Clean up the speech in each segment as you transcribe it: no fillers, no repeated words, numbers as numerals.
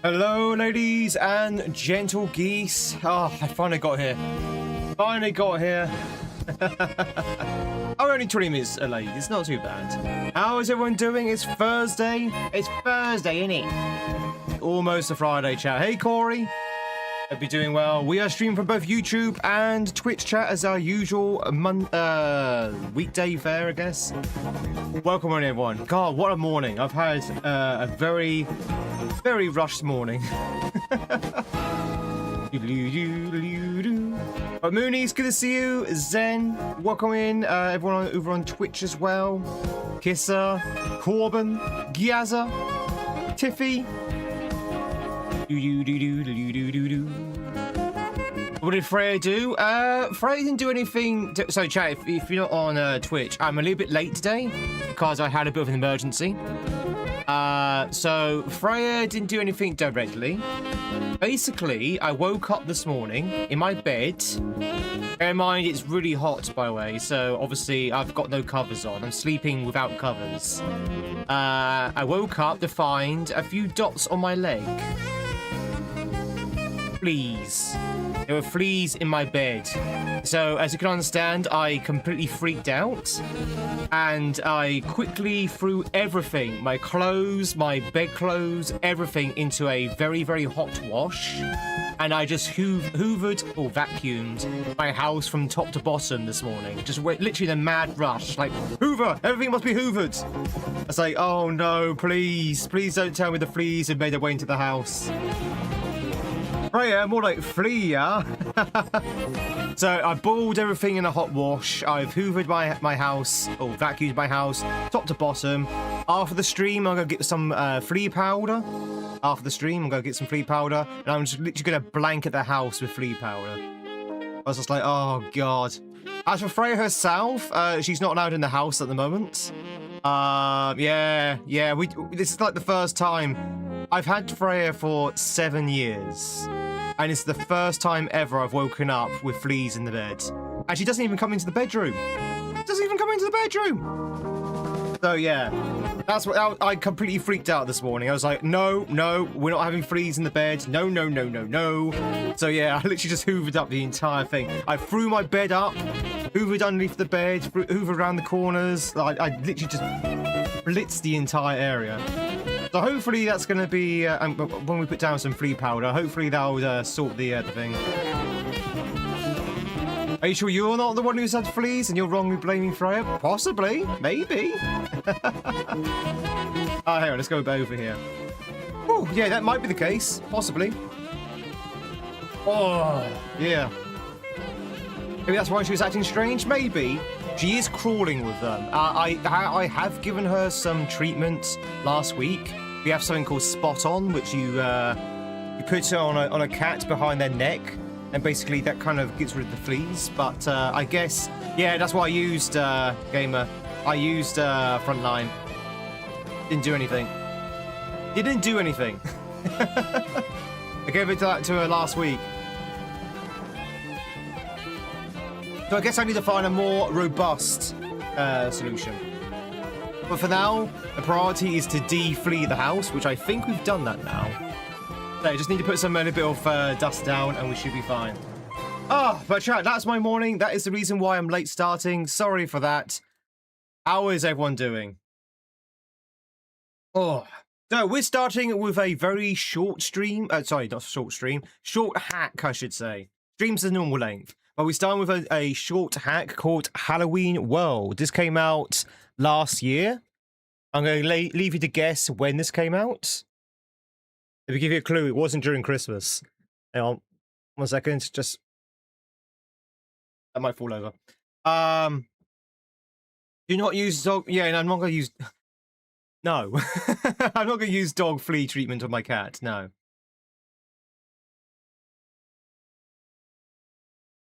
Hello, ladies and gentle geese. Oh, I finally got here. Finally got here. I'm only 20 minutes late. It's not too bad. How is everyone doing? It's Thursday. It's Thursday, innit? Almost a Friday, chat. Hey, Corey. Hope you're doing well. We are streaming from both YouTube and Twitch chat as our usual weekday fare, I guess. Welcome on, everyone. God, what a morning. I've had a very rushed morning. But Moonies, good to see you. Zen, welcome in. Everyone over on Twitch as well. Kisser, Corbin, Giazza, Tiffy. What did Freya do? Freya didn't do anything. So, chat, if you're not on Twitch, I'm a little bit late today because I had a bit of an emergency. So Freya didn't do anything directly. Basically, I woke up this morning in my bed. Bear in mind, it's really hot, by the way, so obviously I've got no covers on. I'm sleeping without covers. I woke up to find a few dots on my leg. Fleas. There were fleas in my bed. So, as you can understand, I completely freaked out. And I quickly threw everything, my clothes, my bedclothes, everything into a very hot wash. And I just hoovered or vacuumed my house from top to bottom this morning. Just literally in a mad rush. Like, Hoover! Everything must be hoovered! I was like, oh no, please don't tell me the fleas have made their way into the house. Freya, more like flea, yeah? So I boiled everything in a hot wash. I've hoovered my house, or vacuumed my house, top to bottom. After the stream, I'm going to get some flea powder. After the stream, I'm going to get some flea powder. And I'm just literally going to blanket the house with flea powder. I was just like, oh, God. As for Freya herself, she's not allowed in the house at the moment. Yeah. This is like the first time. I've had Freya for 7 years. And it's the first time ever I've woken up with fleas in the bed. And she doesn't even come into the bedroom. So yeah, that's what I completely freaked out this morning. I was like, no, we're not having fleas in the bed. No. So yeah, I literally just hoovered up the entire thing. I threw my bed up, hoovered underneath the bed, hoovered around the corners. I literally just blitzed the entire area. So hopefully that's going to be, when we put down some flea powder, hopefully that'll sort the thing. Are you sure you're not the one who's had fleas and you're wrongly blaming Freya? Possibly. Maybe. Oh, hang on, let's go over here. Oh, yeah, that might be the case. Possibly. Oh, yeah. Maybe that's why she was acting strange. Maybe. She is crawling with them. I have given her some treatment last week. We have something called Spot On, which you put it on a cat behind their neck, and basically that kind of gets rid of the fleas. But I guess, yeah, that's what I used, Gamer. I used Frontline. Didn't do anything. Didn't do anything. I gave it to her last week. So I guess I need to find a more robust solution. But for now, the priority is to de-flea the house, which I think we've done that now. So I just need to put a little bit of dust down and we should be fine. But chat, that's my morning. That is the reason why I'm late starting. Sorry for that. How is everyone doing? So we're starting with a very short stream. Sorry, not short stream. Short hack, I should say. Stream's the normal length. But we start with a short hack called Halloween World. This came out last year. I'm going to leave you to guess when this came out. If we give you a clue, it wasn't during Christmas. Hang on. 1 second. Just... That might fall over. Do not use dog... Yeah, no, I'm not going to use... No. I'm not going to use dog flea treatment on my cat. No.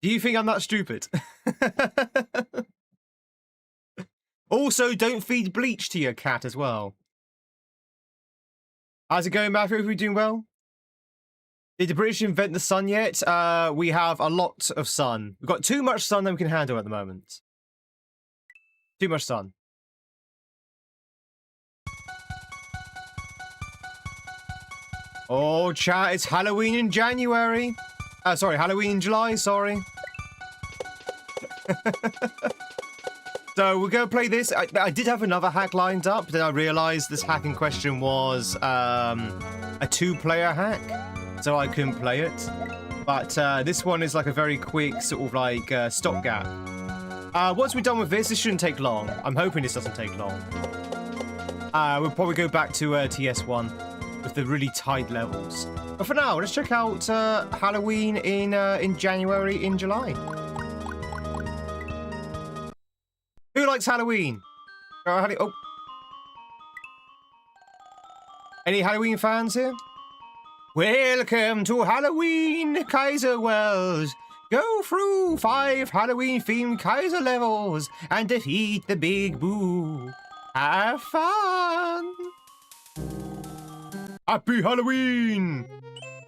Do you think I'm that stupid? Also, don't feed bleach to your cat as well. How's it going, Matthew? Are we doing well? Did the British invent the sun yet? We have a lot of sun. We've got too much sun that we can handle at the moment. Too much sun. Oh, chat, it's Halloween in January. Sorry, Halloween in July, sorry. So we're going to play this. I did have another hack lined up, but then I realized this hack in question was a two-player hack, so I couldn't play it. But this one is like a very quick sort of like stopgap. Once we're done with this, this shouldn't take long. I'm hoping this doesn't take long. We'll probably go back to TS1 with the really tight levels. But for now, let's check out Halloween in January, in July. Who likes Halloween? Oh. Any Halloween fans here? Welcome to Halloween, Kaizo Wells. Go through 5 Halloween-themed Kaizo levels and defeat the Big Boo. Have fun! Happy Halloween!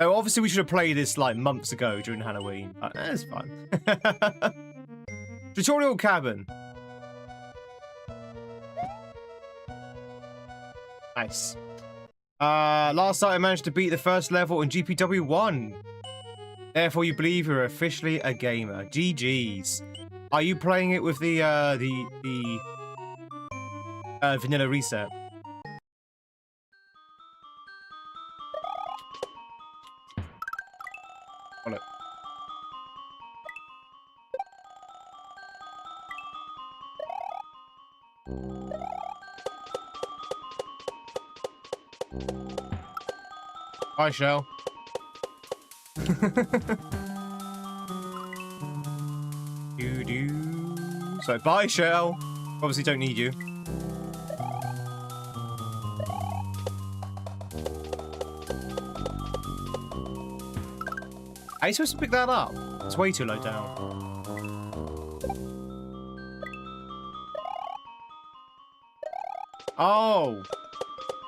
Oh, obviously we should have played this like months ago during Halloween. That's fun. Tutorial cabin. Nice. Last night I managed to beat the first level in GPW 1. Therefore you believe you're officially a gamer. GG's. Are you playing it with the vanilla reset? Hold it. Bye, Shell. So, bye, Shell. Obviously don't need you. Are you supposed to pick that up? It's way too low down. Oh.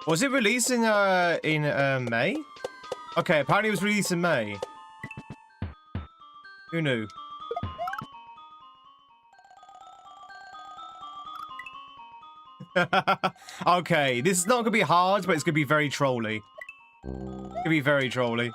Was it released in May? Okay, apparently it was released in May. Who knew? Okay, this is not gonna be hard, but it's gonna be very trolly. It's gonna be very trolly.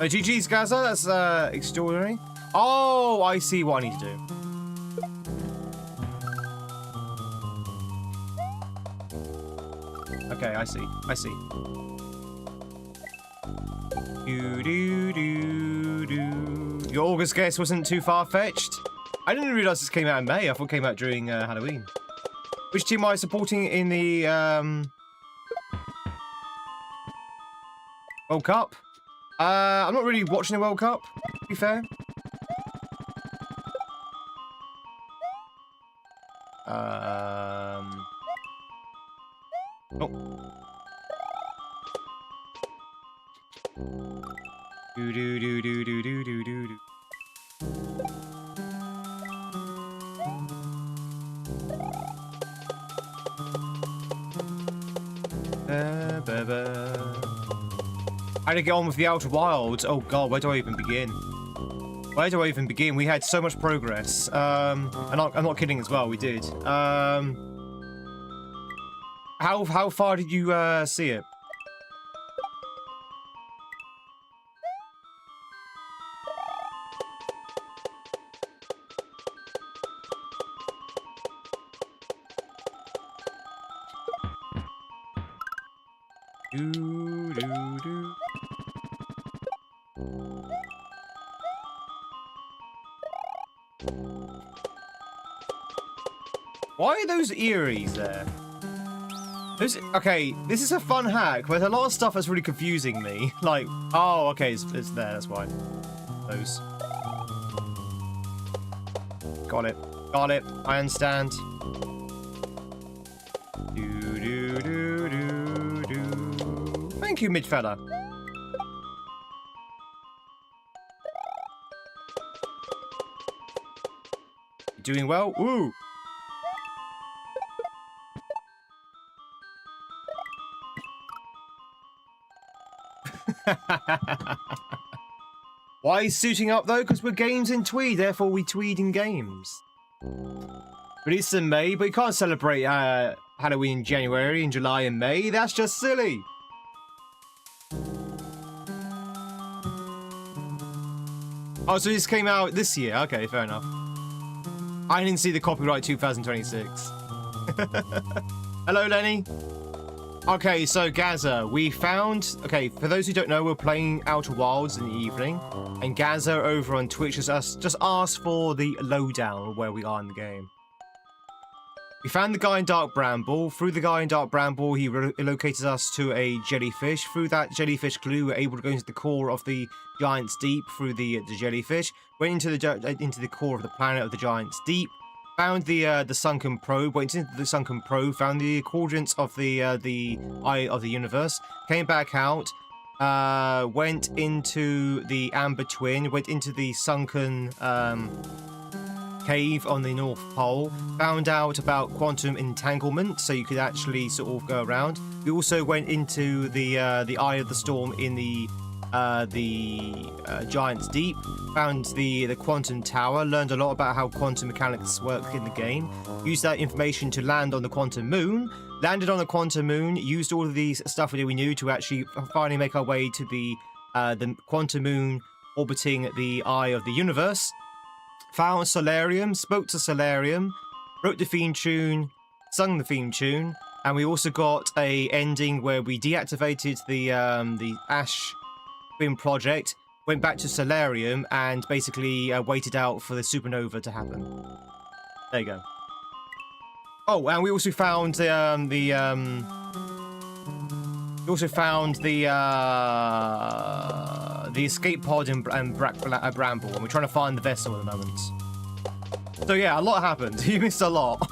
Oh, GG's, Gaza. That's extraordinary. Oh, I see what I need to do. Okay, I see. I see. Your August guess wasn't too far-fetched. I didn't realize this came out in May. I thought it came out during Halloween. Which team am I supporting in the World Cup? I'm not really watching the World Cup, to be fair. Oh. Do do do do do do do do. How to get on with the Outer Wilds? Oh god, where do I even begin? Where do I even begin? We had so much progress. I'm not kidding as well. We did. How far did you see it? Why are those Eries there? Okay, this is a fun hack, but a lot of stuff that's really confusing me. Like, oh, okay, it's there, that's why. Those. Got it. Got it. I understand. Thank you, Midfella. You doing well? Ooh. Why is suiting up though? Because we're games in Tweed, therefore we tweed in games. Released in May, but you can't celebrate Halloween in January, in July and May. That's just silly. Oh, so this came out this year. Okay, fair enough. I didn't see the copyright 2026. Hello, Lenny. Okay, so Gaza, we found... Okay, for those who don't know, we're playing Outer Wilds in the evening. And Gaza over on Twitch has just asked for the lowdown of where we are in the game. We found the guy in Dark Bramble. Through the guy in Dark Bramble, he relocated us to a jellyfish. Through that jellyfish clue, we were able to go into the core of the Giant's Deep through the jellyfish. Went into the core of the planet of the Giant's Deep. Found the sunken probe. Went into the sunken probe. Found the coordinates of the eye of the universe. Came back out. Went into the Amber Twin. Went into the sunken cave on the North Pole. Found out about quantum entanglement, so you could actually sort of go around. We also went into the Eye of the Storm in the Giant's Deep. Found the quantum tower. Learned a lot about how quantum mechanics work in the game. Used that information to land on the quantum moon. Landed on the quantum moon. Used all of these stuff that we knew to actually finally make our way to the quantum moon orbiting the Eye of the Universe. Found Solarium, spoke to Solarium, wrote the theme tune, sung the theme tune, and we also got a ending where we deactivated the Ash Twin project, went back to Solarium, and basically waited out for the supernova to happen. There you go. Oh, and we also found the escape pod in Bramble, and we're trying to find the vessel at the moment. So yeah, a lot happened. You missed a lot.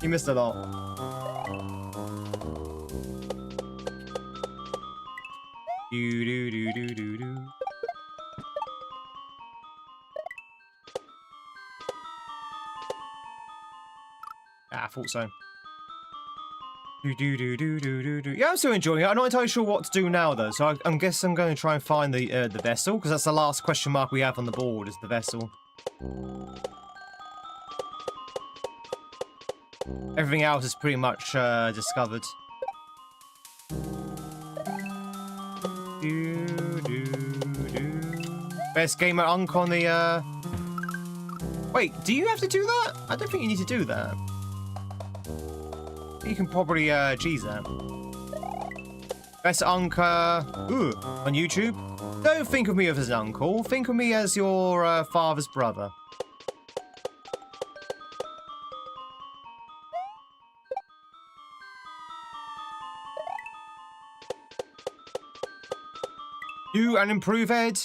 You missed a lot. Do. Ah, I thought so. Yeah, I'm still enjoying it. I'm not entirely sure what to do now, though. So I guess I'm going to try and find the vessel, because that's the last question mark we have on the board, is the vessel. Everything else is pretty much discovered. Best gamer unk on the... Wait, do you have to do that? I don't think you need to do that. You can probably cheese that. Best uncle on YouTube. Don't think of me as an uncle. Think of me as your father's brother. Do and improve, Ed.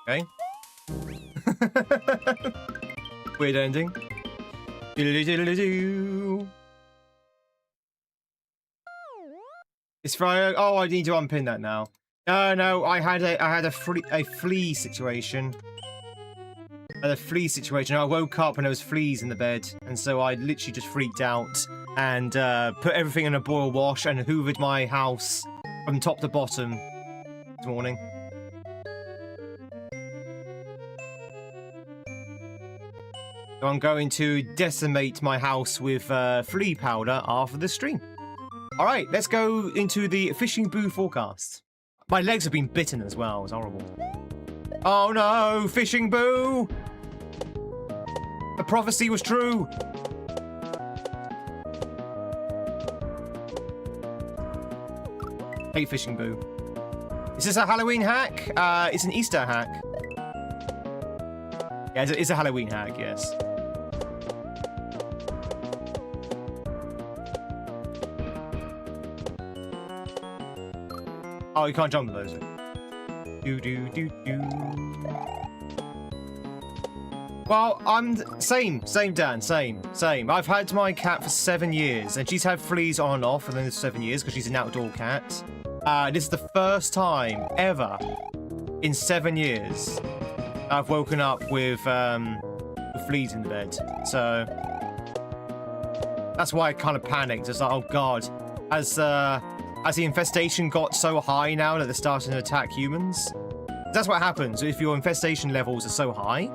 Okay. Weird ending. It's Friday. Oh, I need to unpin that now. No, I had a flea situation. I had a flea situation. I woke up and there was fleas in the bed, and so I literally just freaked out and put everything in a boil wash and hoovered my house from top to bottom this morning. So I'm going to decimate my house with flea powder after the stream. All right, let's go into the fishing boo forecast. My legs have been bitten as well. It's horrible. Oh no, fishing boo! The prophecy was true. Hate fishing boo. Is this a Halloween hack? It's an Easter hack. Yeah, it's a Halloween hack, yes. Oh, you can't jump with those. Well, I'm same, Dan, same. I've had my cat for 7 years, and she's had fleas on and off for those 7 years because she's an outdoor cat. This is the first time ever in 7 years I've woken up with with fleas in the bed. So that's why I kind of panicked. It's like, oh god, as the infestation got so high now that they're starting to attack humans. That's what happens if your infestation levels are so high.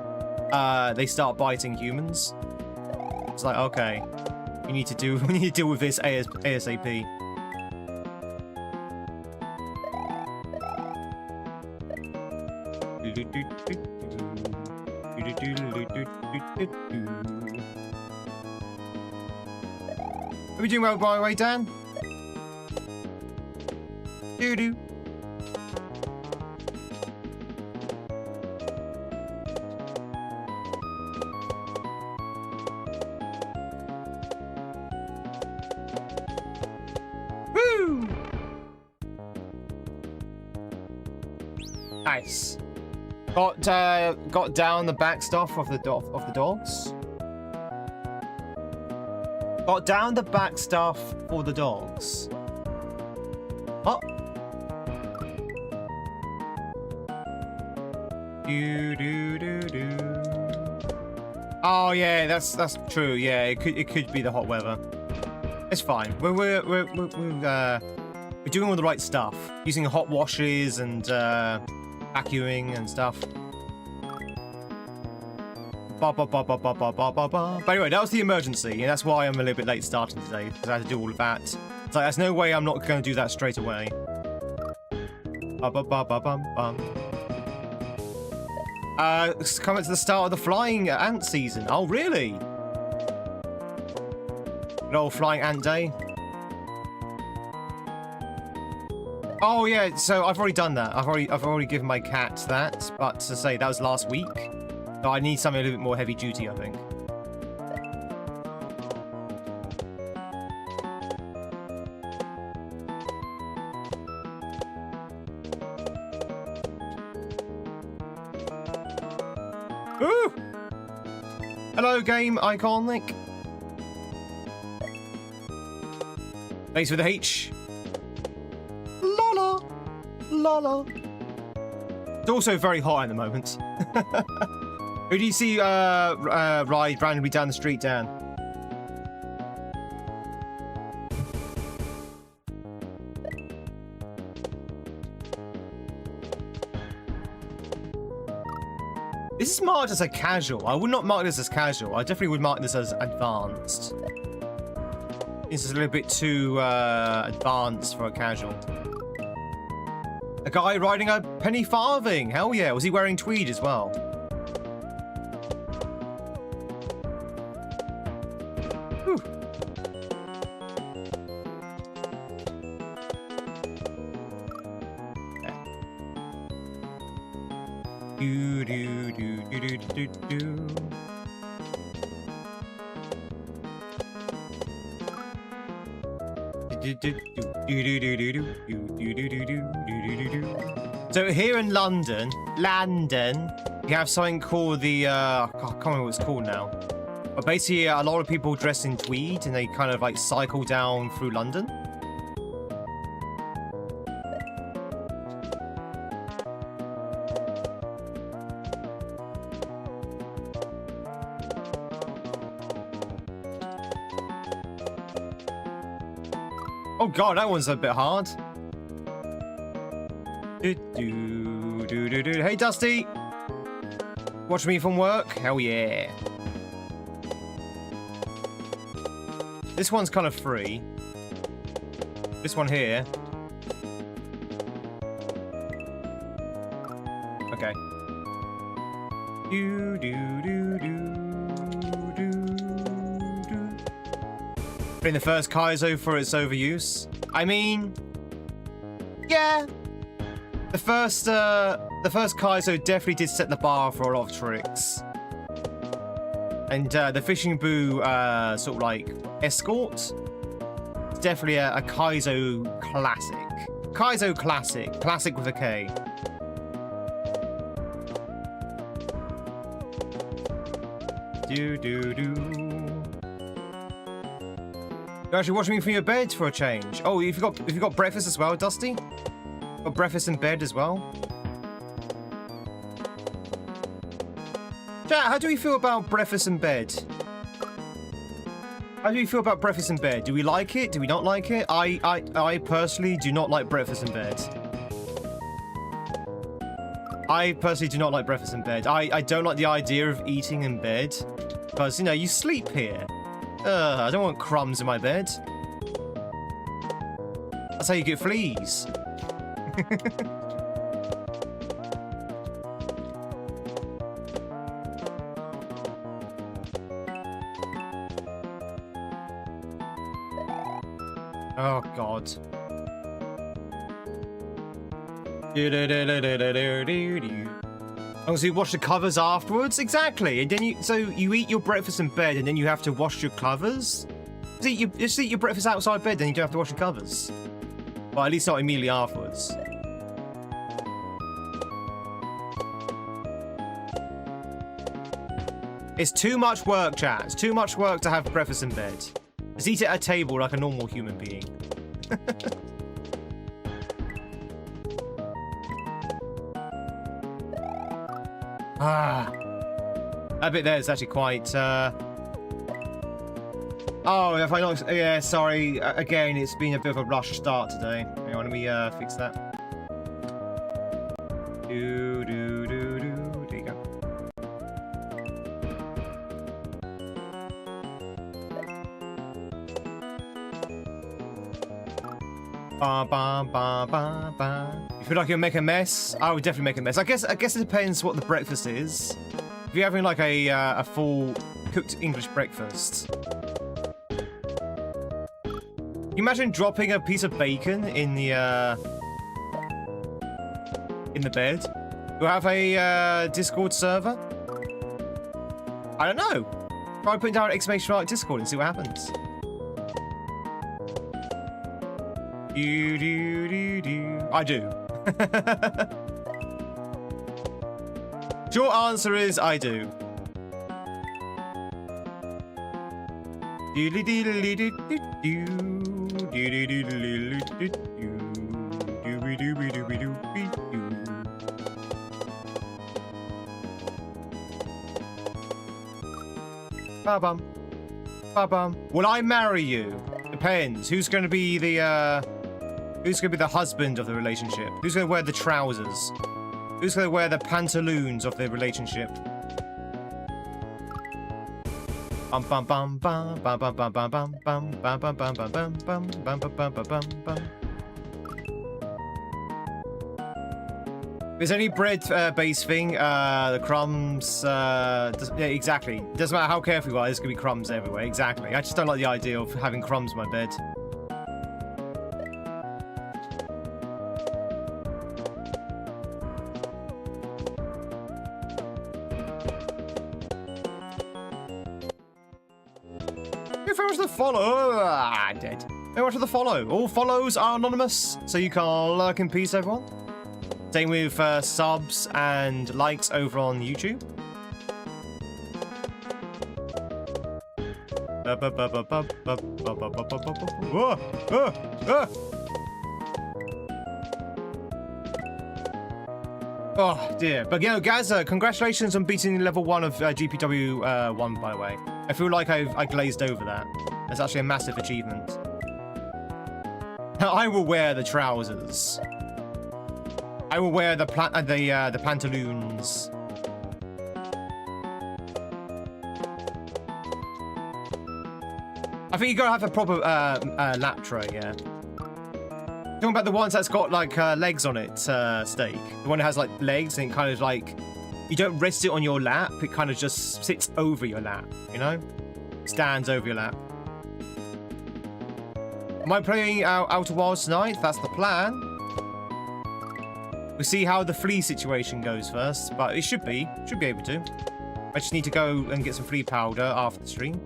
They start biting humans. It's like, okay, we need to deal with this ASAP. Are we doing well, by the way, Dan? Doo-doo. Woo! Nice. Got down the back stuff of the dogs. Got down the back stuff for the dogs. Oh. Oh yeah, that's true. Yeah, it could be the hot weather. It's fine. We're doing all the right stuff. Using hot washes and vacuuming and stuff. But anyway, that was the emergency, and that's why I'm a little bit late starting today, because I had to do all of that. It's like, there's no way I'm not going to do that straight away. It's coming to the start of the flying ant season. Oh, really? Good old flying ant day. Oh yeah, so I've already done that. I've already given my cat that, but to say that was last week. So I need something a little bit more heavy duty, I think. Ooh! Hello, game iconic. Thanks for the H. Lala, lala. It's also very hot at the moment. Who do you see ride randomly down the street, Dan? This is marked as a casual. I would not mark this as casual. I definitely would mark this as advanced. This is a little bit too advanced for a casual. A guy riding a penny farthing. Hell yeah. Was he wearing tweed as well? So here in London, you have something called the I can't remember what it's called now. But basically, a lot of people dress in tweed and they kind of like cycle down through London. Oh god, that one's a bit hard. Hey Dusty! Watch me from work? Hell yeah. This one's kind of free. This one here. Okay. Been the first kaizo for its overuse. I mean, yeah. The first kaizo definitely did set the bar for a lot of tricks. And the fishing boo sort of like escort. It's definitely a kaizo classic. Kaizo classic. Classic with a K. You're actually watching me from your bed for a change. Oh, you've got breakfast as well, Dusty? Got breakfast in bed as well? Chat, how do we feel about breakfast in bed? How do we feel about breakfast in bed? Do we like it? Do we not like it? I personally do not like breakfast in bed. I personally do not like breakfast in bed. I don't like the idea of eating in bed. Because, you know, you sleep here. I don't want crumbs in my bed. That's how you get fleas. Oh, God. Oh, so you wash the covers afterwards? Exactly. And then you eat your breakfast in bed and then you have to wash your covers? Just eat your breakfast outside bed, then you don't have to wash your covers. Well, at least not immediately afterwards. It's too much work, chat. It's too much work to have breakfast in bed. Just eat it at a table like a normal human being. That bit there is actually quite... Oh, if I not... Yeah, sorry. Again, it's been a bit of a rush start today. Hang on, let me fix that. There you go. Ba ba ba ba ba. You feel like you'll make a mess? I would definitely make a mess. I guess it depends what the breakfast is. If you're having like a full cooked English breakfast. Can you imagine dropping a piece of bacon in the bed? Do I have a Discord server? I don't know. Try putting down an exclamation mark Discord and see what happens. I do. Short answer is I do. Ba-bum. Ba-bum. Will I marry you? Depends. Who's going to be the husband of the relationship? Who's going to wear the trousers? Who's going to wear the pantaloons of the relationship? Bum bum bum bum bum bum bum bum bum bum bum bum bum bum bum bum bum bum bum bum. If there's any bread-based thing, the crumbs, yeah, exactly. Doesn't matter how careful you are, there's gonna be crumbs everywhere. Exactly. I just don't like the idea of having crumbs in my bed. Follow. I'm dead. Very much for the follow. All follows are anonymous, so you can lurk in peace, everyone. Same with subs and likes over on YouTube. Oh dear. But you know, guys, congratulations on beating level 1 of GPW 1, by the way. I feel like I glazed over that. That's actually a massive achievement. I will wear the trousers. I will wear the pantaloons. I think you gotta have a proper lap tray, yeah. Talking about the ones that's got like legs on it, Steak. The one that has like legs and kind of like you don't rest it on your lap. It kind of just sits over your lap, you know, stands over your lap. Am I playing Outer Wilds tonight? That's the plan. We'll see how the flea situation goes first, but it should be able to. I just need to go and get some flea powder after the stream.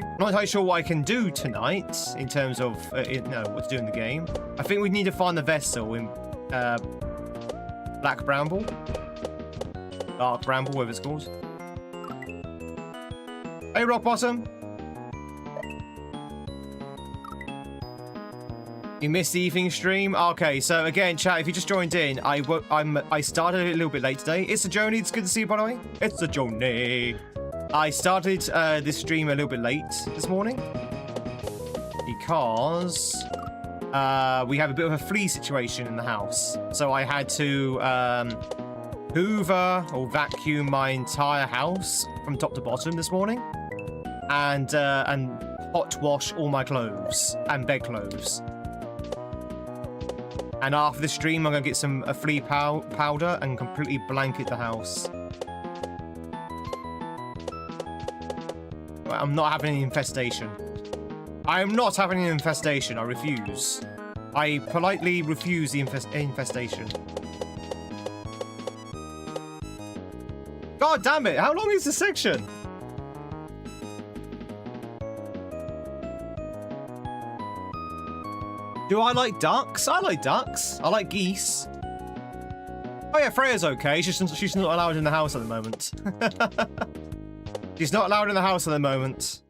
I'm not entirely sure what I can do tonight in terms of what to do in the game. I think we need to find the vessel in Black Bramble. Dark bramble, whatever it's called. Hey, Rock Bottom. You missed the evening stream? Okay, so again, chat, if you just joined in, I started a little bit late today. It's a Joni. It's good to see you, by the way. It's a Joni. I started this stream a little bit late this morning because we have a bit of a flea situation in the house. So I had to hoover or vacuum my entire house from top to bottom this morning, and hot wash all my clothes and bed clothes. And after the stream, I'm gonna get a flea powder and completely blanket the house. I'm not having an infestation. I am not having an infestation. I refuse. I politely refuse the infestation. God damn it! How long is this section? Do I like ducks? I like ducks. I like geese. Oh yeah, Freya's okay. She's not allowed in the house at the moment. She's not allowed in the house at the moment.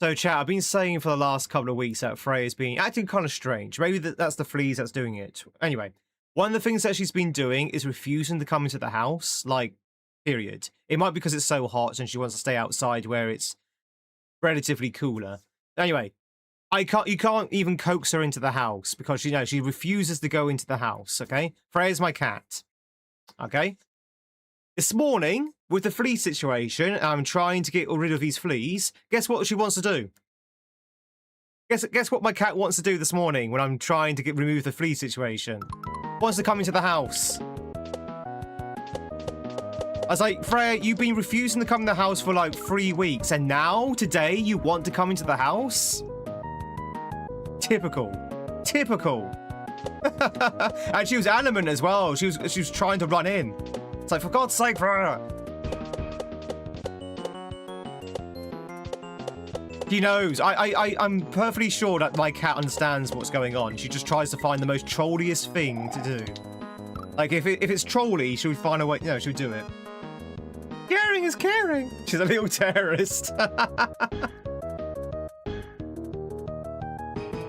So chat, I've been saying for the last couple of weeks that Freya's been acting kind of strange. Maybe that's the fleas that's doing it. Anyway, one of the things that she's been doing is refusing to come into the house, like, period. It might be because it's so hot and she wants to stay outside where it's relatively cooler. Anyway, you can't even coax her into the house because, you know, she refuses to go into the house, okay? Freya's my cat, okay? This morning, with the flea situation, I'm trying to get rid of these fleas. Guess what she wants to do? Guess what my cat wants to do this morning when I'm trying to remove the flea situation? Wants to come into the house. I was like, Freya, you've been refusing to come in the house for like 3 weeks, and now, today, you want to come into the house? Typical. Typical. And she was adamant as well. She was trying to run in. It's like, for God's sake, Freya. She knows. I'm perfectly sure that my cat understands what's going on. She just tries to find the most trolliest thing to do. Like, if it's trolly, she would find a way, you know, she would do it. Caring is caring. She's a little terrorist.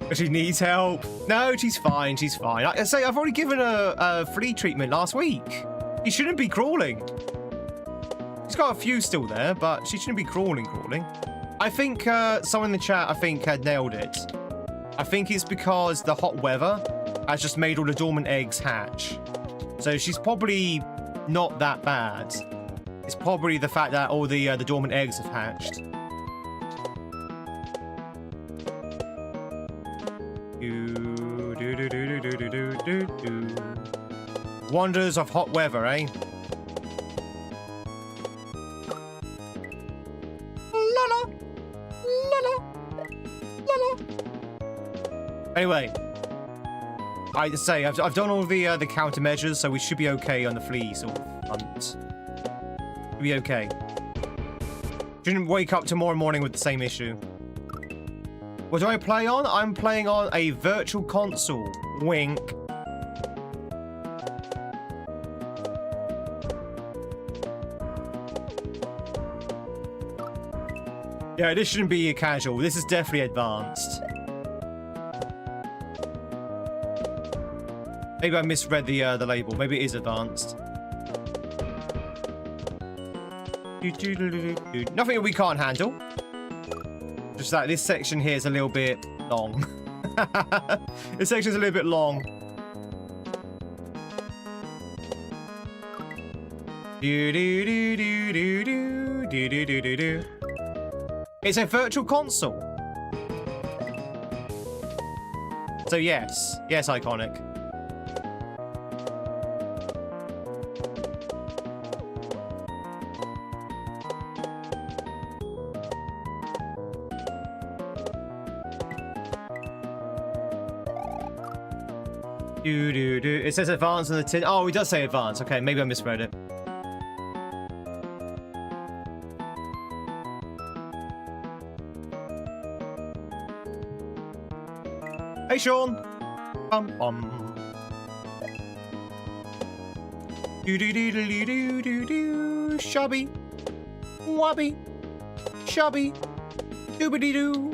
But she needs help. No, she's fine. She's fine. I say, I've already given her a flea treatment last week. She shouldn't be crawling. She's got a few still there, but she shouldn't be crawling. I think someone in the chat, I think, had nailed it. I think it's because the hot weather has just made all the dormant eggs hatch. So she's probably not that bad. It's probably the fact that all the dormant eggs have hatched. Wonders of hot weather, eh? Anyway, I just say I've done all the countermeasures, so we should be okay on the flea sort of hunt. We'll be okay. Shouldn't wake up tomorrow morning with the same issue. What do I play on? I'm playing on a virtual console. Wink. Yeah, this shouldn't be a casual. This is definitely advanced. Maybe I misread the label. Maybe it is advanced. Nothing we can't handle. Just that this section here is a little bit long. This section is a little bit long. It's a virtual console. So yes, iconic. It says advanced on the tin. Oh, it does say advanced. Okay, maybe I misread it. Hey, Sean. Do do do do do do do. Shubby. Wubby. Shubby. Doobity doo.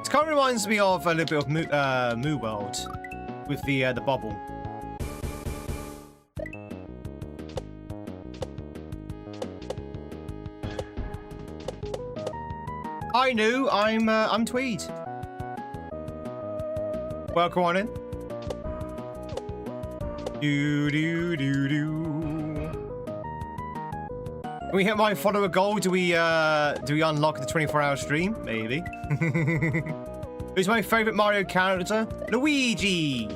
This kind of reminds me of a little bit of Moo World with the bubble. Hi, New. I'm Tweed. Welcome on in. Do do do do. When we hit my follower goal, do we unlock the 24-hour stream? Maybe. Who's my favorite Mario character? Luigi.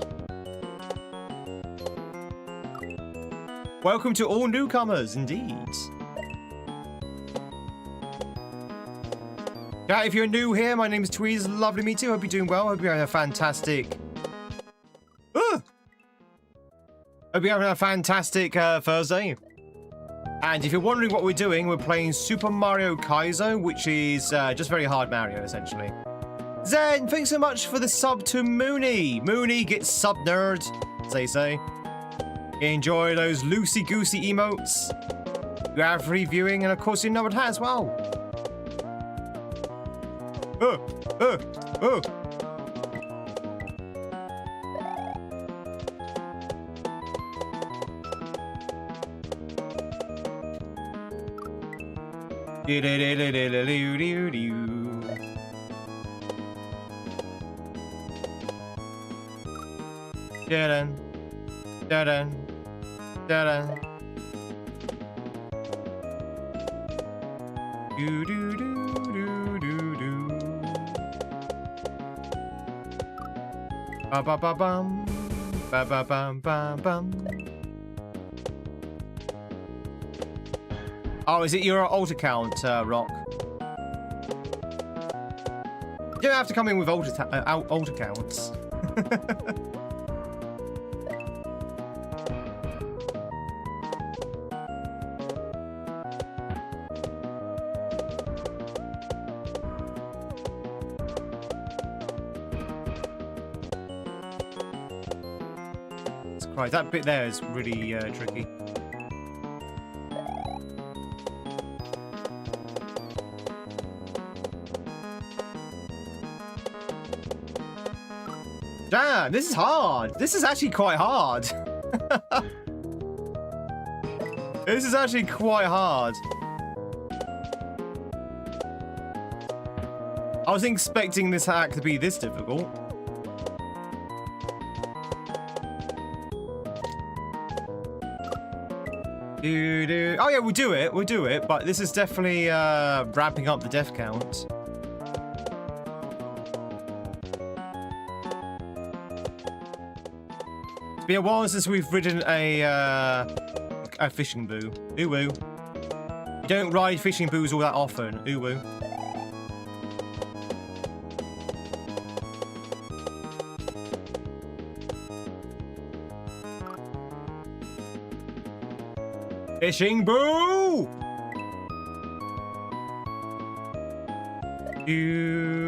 Welcome to all newcomers, indeed. Yeah, if you're new here, my name is Tweed. It's lovely to meet you. Hope you're doing well. Hope you're having a fantastic. Hope you're having a fantastic Thursday. And if you're wondering what we're doing, we're playing Super Mario Kaizo, which is just very hard Mario, essentially. Zen, thanks so much for the sub to Mooney. Mooney gets sub nerd, as they say. Enjoy those loosey-goosey emotes. You have free viewing, and of course you know it has as well. Da-dun, da-dun, da-dun. Do-do-do-do-do-do. Ba-ba-ba-bum, ba-ba-bum-bum-bum. Oh, is it your alt account, Rock? You don't have to come in with alt accounts. Right, that bit there is really tricky. Damn, this is hard. This is actually quite hard. This is actually quite hard. I was expecting this hack to be this difficult. Oh yeah, we'll do it, but this is definitely ramping up the death count. It's been a while since we've ridden a fishing boo. Ooh woo. You don't ride fishing boos all that often. Ooh woo. Fishing boo!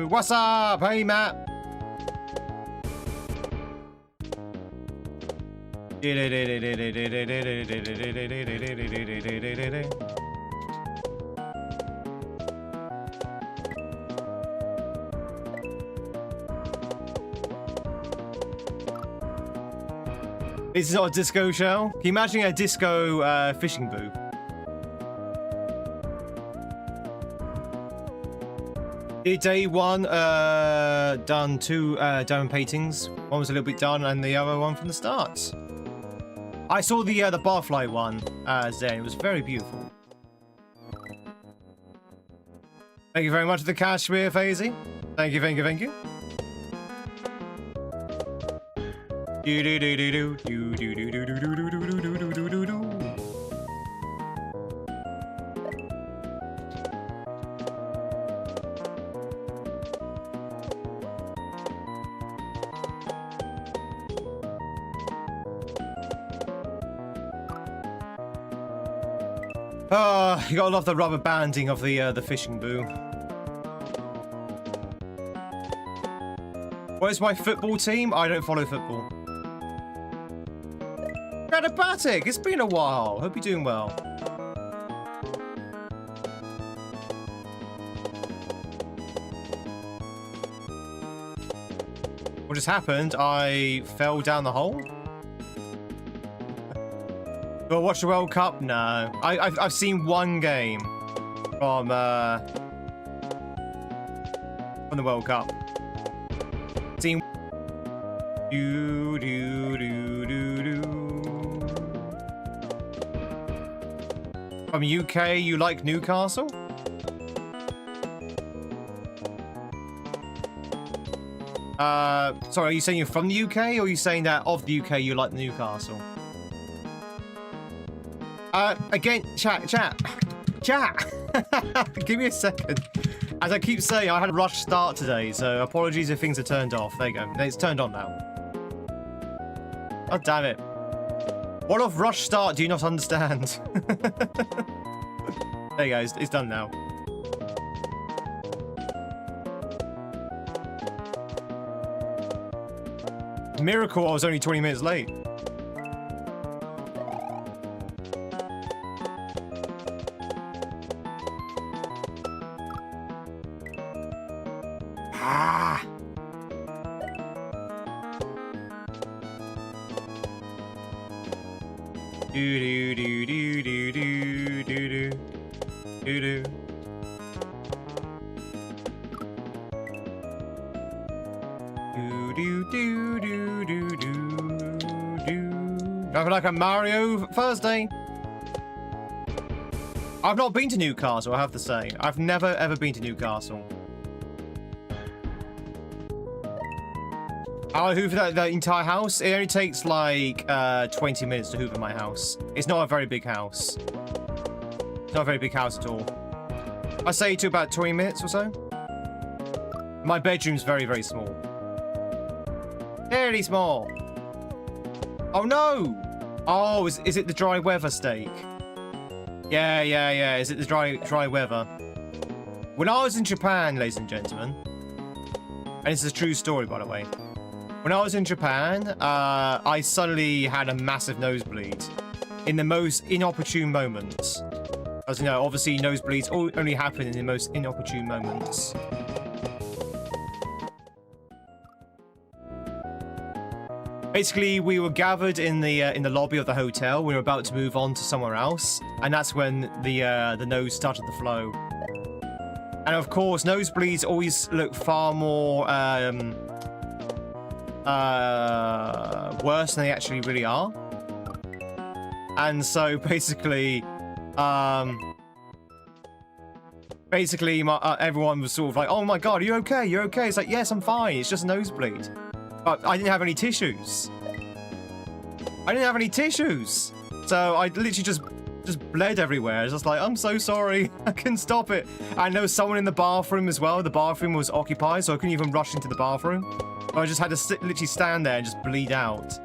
What's up? Hey, Matt. This is not a disco shell. Can you imagine a disco fishing boo? Day one done two diamond paintings. One was a little bit done, and the other one from the start. I saw the barfly one Zen. It was very beautiful. Thank you very much for the Kashmir, Faisy. Thank you, thank you, thank you. Do do do do do do do do do do do do do do do do do. You gotta love the rubber banding of the fishing boo. Where's my football team? I don't follow football. Gradapatic, it's been a while. Hope you're doing well. What just happened? I fell down the hole? Do I watch the World Cup? No. I've seen one game from the World Cup. Seen From UK, you like Newcastle? Sorry, are you saying you're from the UK, or are you saying that of the UK you like Newcastle? Again, chat. Give me a second. As I keep saying, I had a rush start today, so apologies if things are turned off. There you go. It's turned on now. Oh, damn it. What of rush start do you not understand? There you go. It's done now. Miracle, I was only 20 minutes late. Ah! Do do do do do do do do do. Nothing like a Mario Thursday. I've not been to Newcastle, I have to say. I've never ever been to Newcastle. I'll hoover that entire house. It only takes like 20 minutes to hoover my house. It's not a very big house. It's not a very big house at all. I say it took about 20 minutes or so. My bedroom's very, very small. Very small. Oh no! Oh, is it the dry weather steak? Yeah. Is it the dry weather? When I was in Japan, ladies and gentlemen, and this is a true story, by the way. When I was in Japan, I suddenly had a massive nosebleed in the most inopportune moments. As you know, obviously nosebleeds only happen in the most inopportune moments. Basically, we were gathered in the lobby of the hotel. We were about to move on to somewhere else, and that's when the nose started to flow. And of course, nosebleeds always look far more worse than they actually really are. And so basically, everyone was sort of like, "Oh my god, are you okay? You're okay?" It's like, "Yes, I'm fine. It's just a nosebleed." But I didn't have any tissues. So I literally just bled everywhere. It's just like, I'm so sorry. I couldn't stop it. And there was someone in the bathroom as well. The bathroom was occupied, so I couldn't even rush into the bathroom. I just had to literally stand there and just bleed out.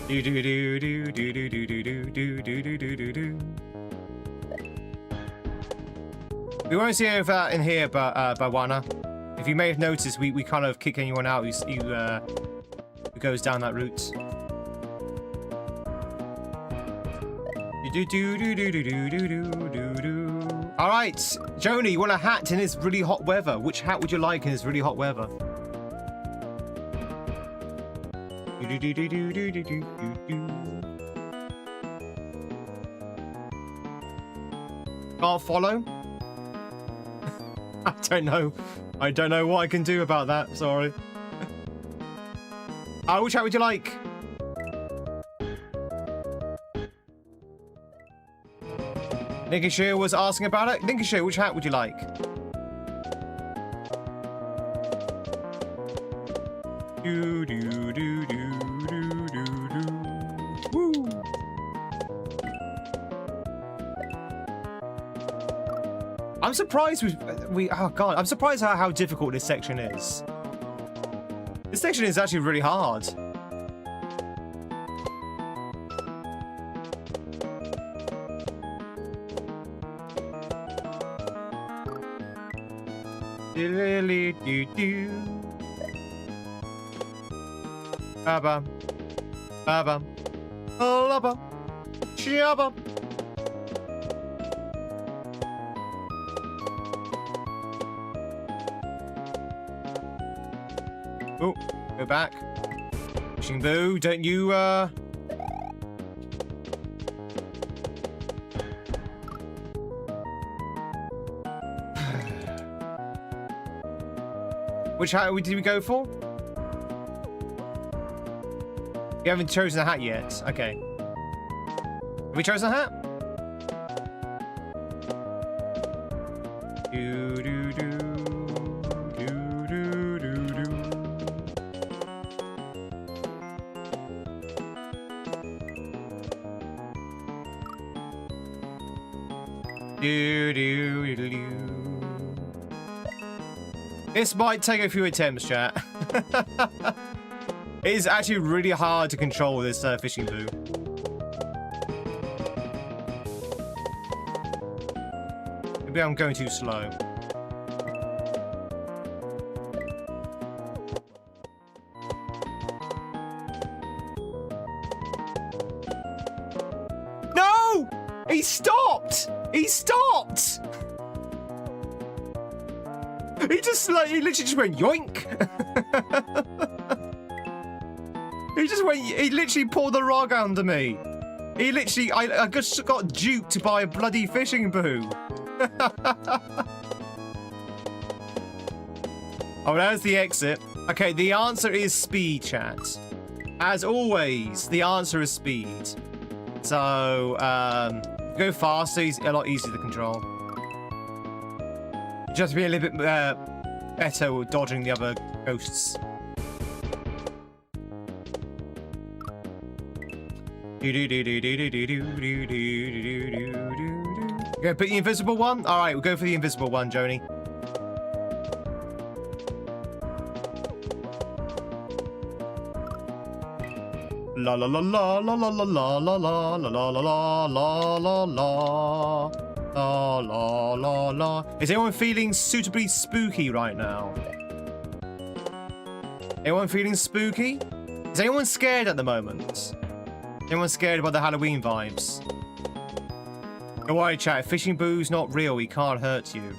Do do do do do do do do do do do do do do. We won't see any of that in here, but Bawana. If you may have noticed, we kind of kick anyone out who goes down that route. All right, Joni, you want a hat in this really hot weather? Which hat would you like in this really hot weather? Can't follow? I don't know what I can do about that. Sorry. Which hat would you like? Ninkashire was asking about it. Ninkashire, which hat would you like? Do do do do do do do. Woo! I'm surprised oh god, I'm surprised how difficult this section is. This section is actually really hard. Ba-bum. Ba-bum. Ba-bum. Shabba. Oh, go back. Fishing boo, don't you, Which hat did we go for? We haven't chosen a hat yet. Okay. Have we chosen a hat? Do do do do do do do. Do do do do. This might take a few attempts, chat. It is actually really hard to control this fishing boo. Maybe I'm going too slow. No! He stopped! He stopped! He just like, he literally just went yoink. He literally pulled the rug under me. He literally, I just got duped by a bloody fishing boo. Oh, there's the exit. Okay, the answer is speed, chat. As always, the answer is speed. So, go faster, it's a lot easier to control. You just have to be a little bit better with dodging the other ghosts. Go pick the invisible one? Alright, we'll go for the invisible one, Joni. La la la la la la la la la la la la la la la la la la la. Is anyone feeling suitably spooky right now? Anyone feeling spooky? Is anyone scared at the moment? Anyone scared about the Halloween vibes? Don't worry, chat. Fishing boo's not real. He can't hurt you.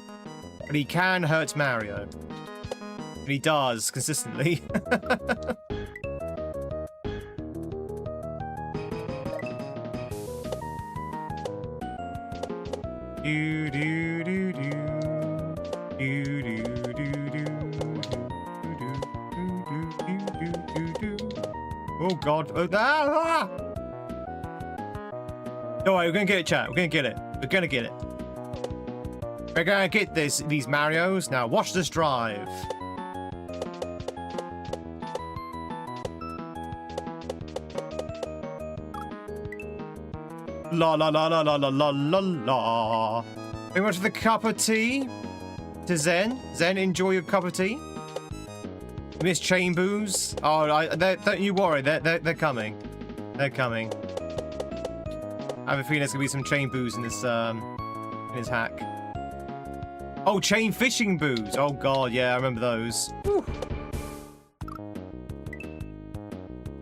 But he can hurt Mario. And he does, consistently. Do do do do. Do do do do. Oh god. Ah! Don't worry, we're gonna get it, chat. We're gonna get it. We're gonna get it. We're gonna get these Marios. Now watch this drive. La la la la la la la la la. Very much for the cup of tea to Zen. Zen, enjoy your cup of tea. Miss Chain Boos. Oh, don't you worry. They're coming. They're coming. I have a feeling there's gonna be some chain boos in this hack. Oh, chain fishing boos. Oh god, yeah, I remember those. Whew.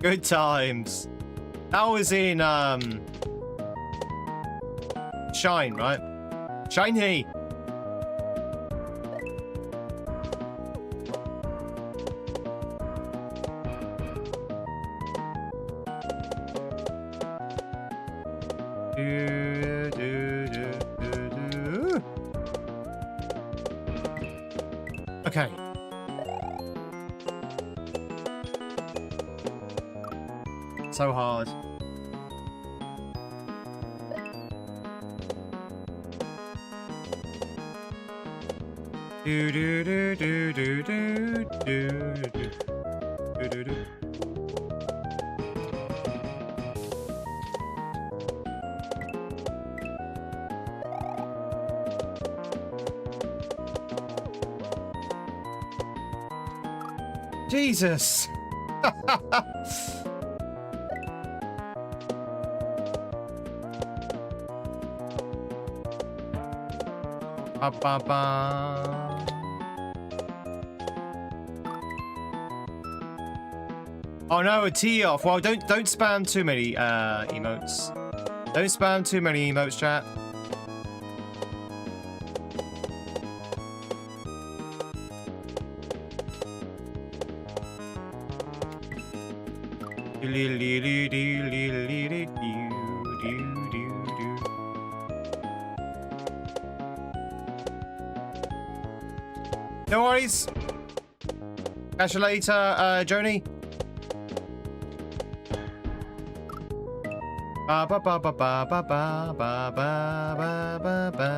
Good times. That was in Shine, right? Shiny. Okay. So hard. Do do do do do do do do do do. Jesus. Ba ba ba. Oh no, a tee off. Well, don't spam too many emotes. Don't spam too many emotes, chat. No worries. Catch you later, Joni. Ba ba ba ba ba ba ba ba ba ba ba.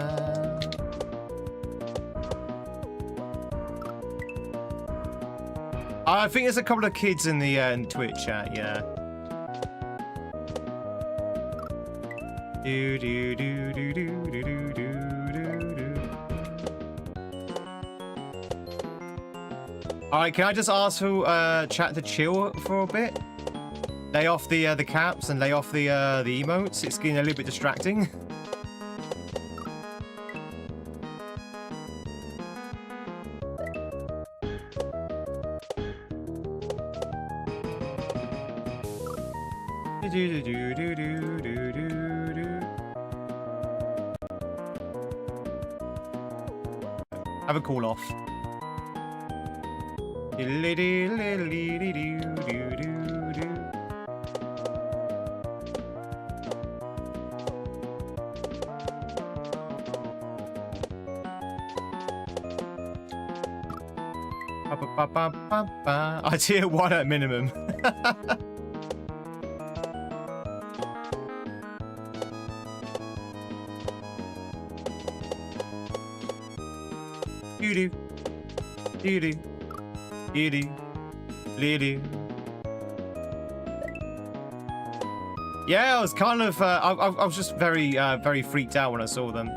I think there's a couple of kids in the in Twitch chat, yeah. Do do do do do do do do do. All right, can I just ask for chat to chill for a bit? Lay off the caps and lay off the emotes. It's getting a little bit distracting. Have a call off. I tier 1 at minimum. Doo-doo. Doo-doo. Doo-doo. Doo-doo. Yeah, I was kind of, I was just very, very freaked out when I saw them.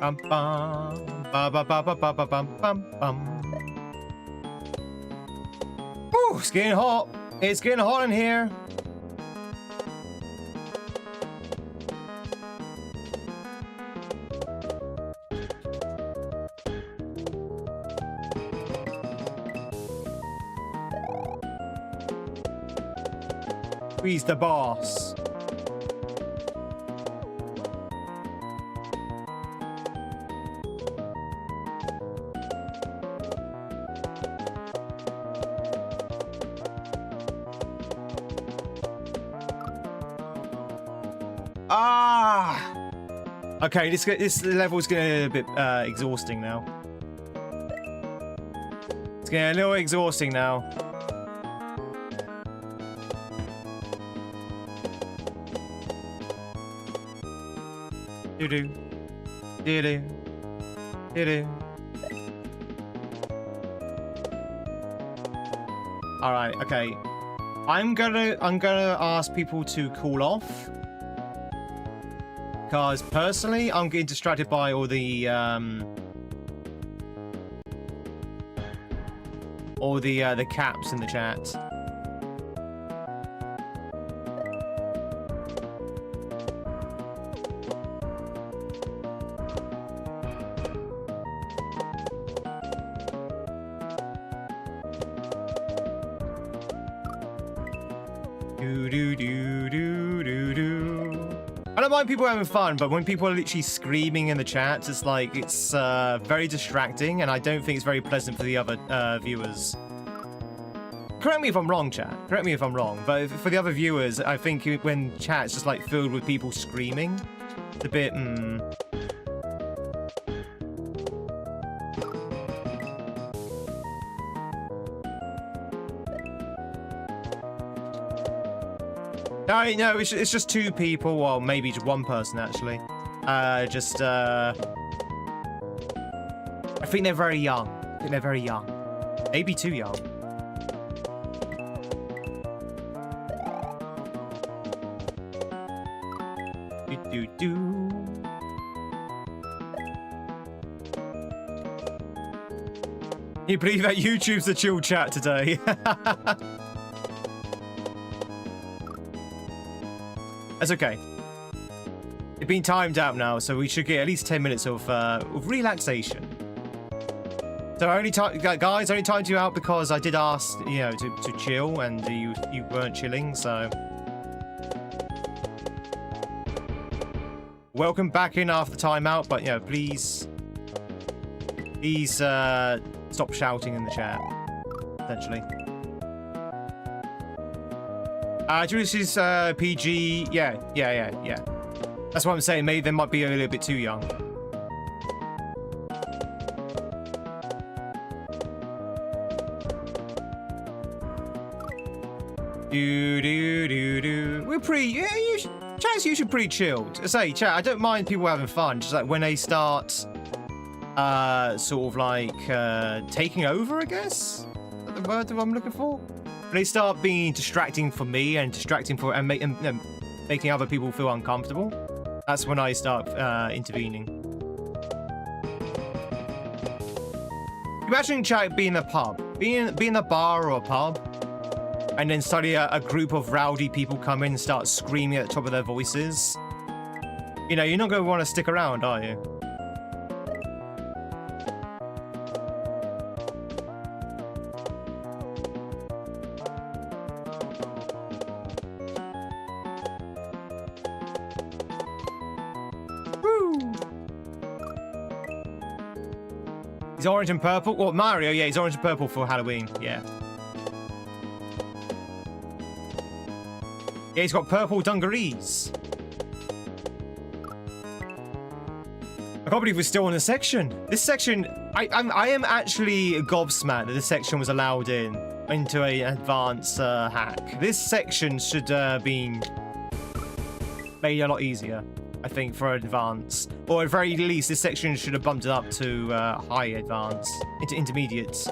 Bum bum ba ba ba ba ba ba bum bum bum. Woo, it's getting hot. It's getting hot in here. He's the boss. Ah! Okay, this level is getting a bit exhausting now. It's getting a little exhausting now. Do-do. Do-do. Do-do. Alright, okay. I'm gonna ask people to cool off. Because personally, I'm getting distracted by all the caps in the chat. I don't mind people having fun, but when people are literally screaming in the chat, it's like, it's very distracting, and I don't think it's very pleasant for the other viewers. Correct me if I'm wrong, chat. Correct me if I'm wrong, but for the other viewers, I think when chat's just like filled with people screaming, it's a bit, No, it's just two people, well, maybe just one person, actually. I think they're very young. Maybe too young. Do. Can you believe that YouTube's the chill chat today? That's okay. It's been timed out now, so we should get at least 10 minutes of relaxation. So guys, only timed you out because I did ask, you know, to chill, and you weren't chilling, so. Welcome back in after timeout, but you know, please stop shouting in the chat. Essentially. This is PG. Yeah. That's what I'm saying. Maybe they might be a little bit too young. We're pretty. Yeah, chat's usually pretty chilled. I say, chat, I don't mind people having fun. Just like when they start, sort of like taking over, I guess. Is that the word that I'm looking for? When they start being distracting for me and distracting for and making other people feel uncomfortable. That's when I start intervening. Imagine chat being in a pub, being in a bar or a pub. And then suddenly a group of rowdy people come in and start screaming at the top of their voices. You know, you're not going to want to stick around, are you? Woo! He's orange and purple. Well, Mario, yeah, he's orange and purple for Halloween. Yeah. Yeah, he's got purple dungarees. I can't believe we're still on this section. This section, I am actually gobsmacked that this section was allowed into an advanced hack. This section should be made a lot easier, I think, for advanced. Or at very least, this section should have bumped it up to high advanced, into intermediate.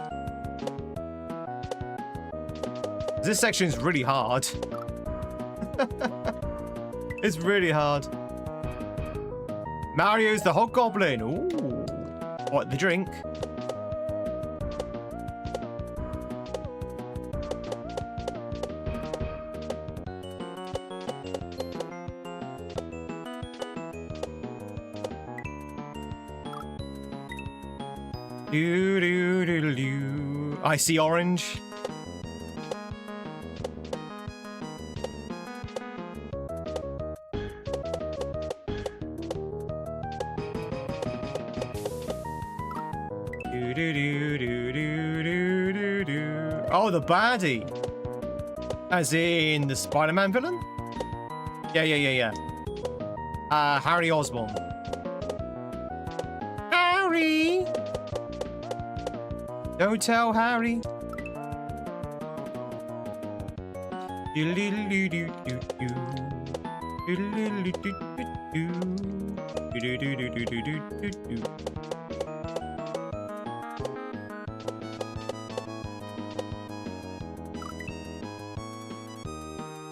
This section is really hard. It's really hard. Mario's the Hobgoblin. Ooh. What, the drink? I see orange. Oh, the baddie. As in the Spider-Man villain? Yeah. Harry Osborn. Harry! Don't tell Harry.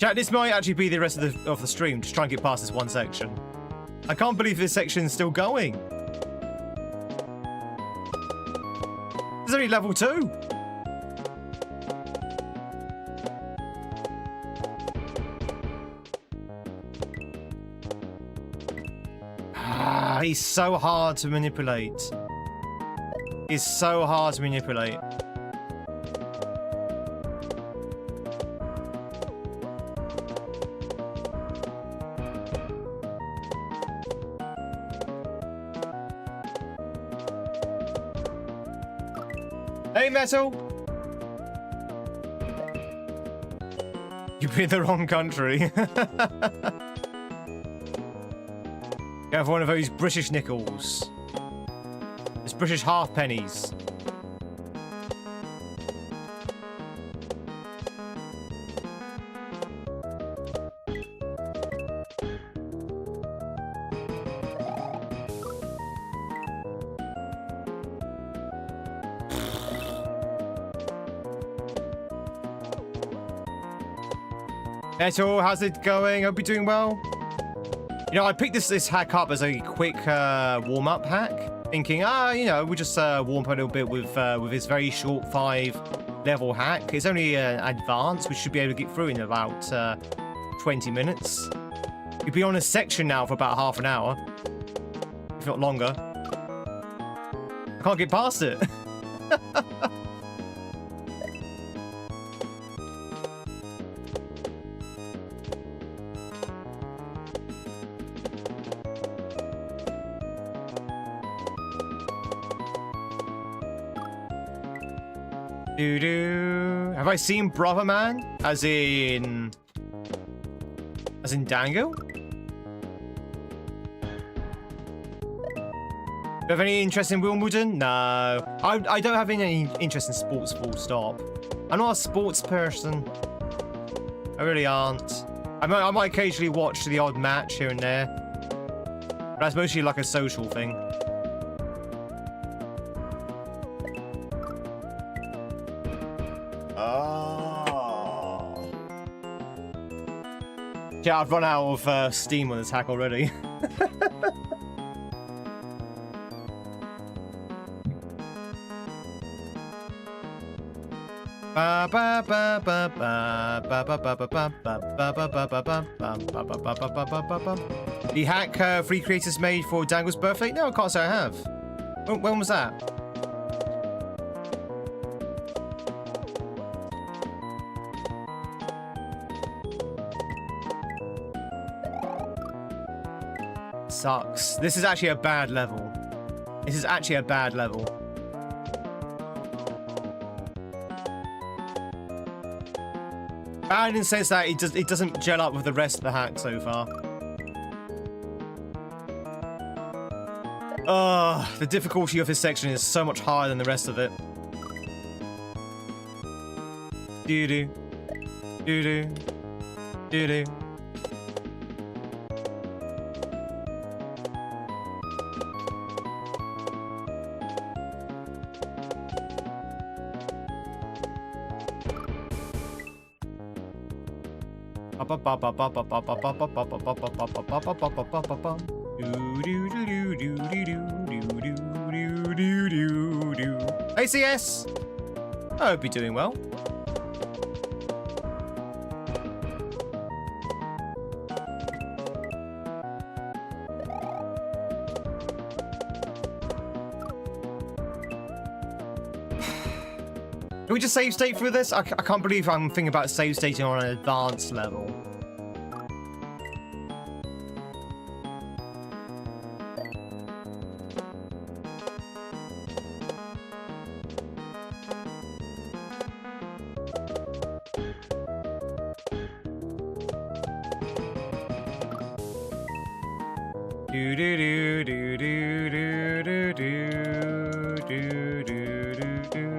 Chat, this might actually be the rest of the stream. Just try and get past this one section. I can't believe this section's still going. It's only level 2. Ah, he's so hard to manipulate. He's so hard to manipulate. Hey, Metal! You've been in the wrong country. You have one of those British nickels. It's British halfpennies. Eto, how's it going? Hope you're doing well. You know, I picked this hack up as a quick warm-up hack, thinking, you know, we'll just warm up a little bit with this very short 5-level hack. It's only advanced. We should be able to get through in about 20 minutes. You'll be on a section now for about half an hour, if not longer. I can't get past it. Have I seen Brother Man? As in Dango? Do you have any interest in Wimbledon? No. I don't have any interest in sports, full stop. I'm not a sports person. I really aren't. I might occasionally watch the odd match here and there. But that's mostly like a social thing. Yeah, I've run out of steam on this hack already. The hack free creators made for Dango's birthday? No, I can't say I have. When was that? Sucks. This is actually a bad level. This is actually a bad level. Bad in the sense that it doesn't gel up with the rest of the hack so far. The difficulty of this section is so much higher than the rest of it. Doo-doo. Doo-doo. Doo-doo. ACS! I hope you're doing well. Can we just save state through this? I can't believe I'm thinking about save stating on an advanced level.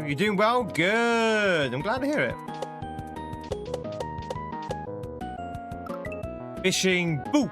You're doing well? Good. I'm glad to hear it. Fishing. Boo!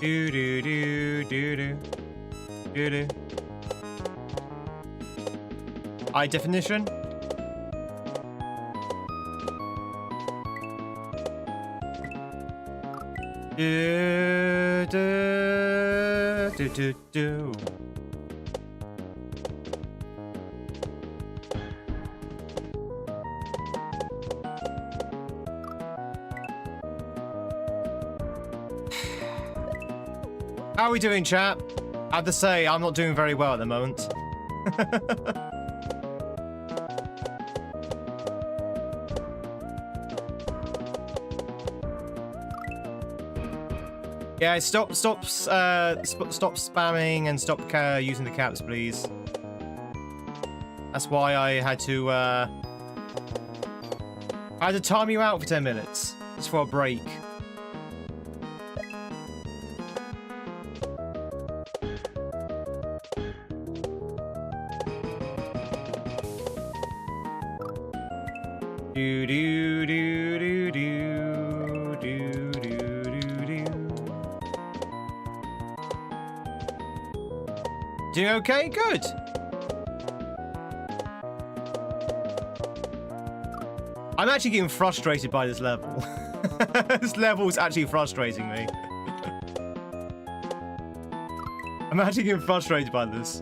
Do do do do do do do. High definition. Do do do do do. How are we doing, chap? I have to say, I'm not doing very well at the moment. Yeah, stop spamming and stop using the caps, please. That's why I had to time you out for 10 minutes just for a break. Do do do do do do do do. Doing okay? Good. I'm actually getting frustrated by this level. This level is actually frustrating me. I'm actually getting frustrated by this.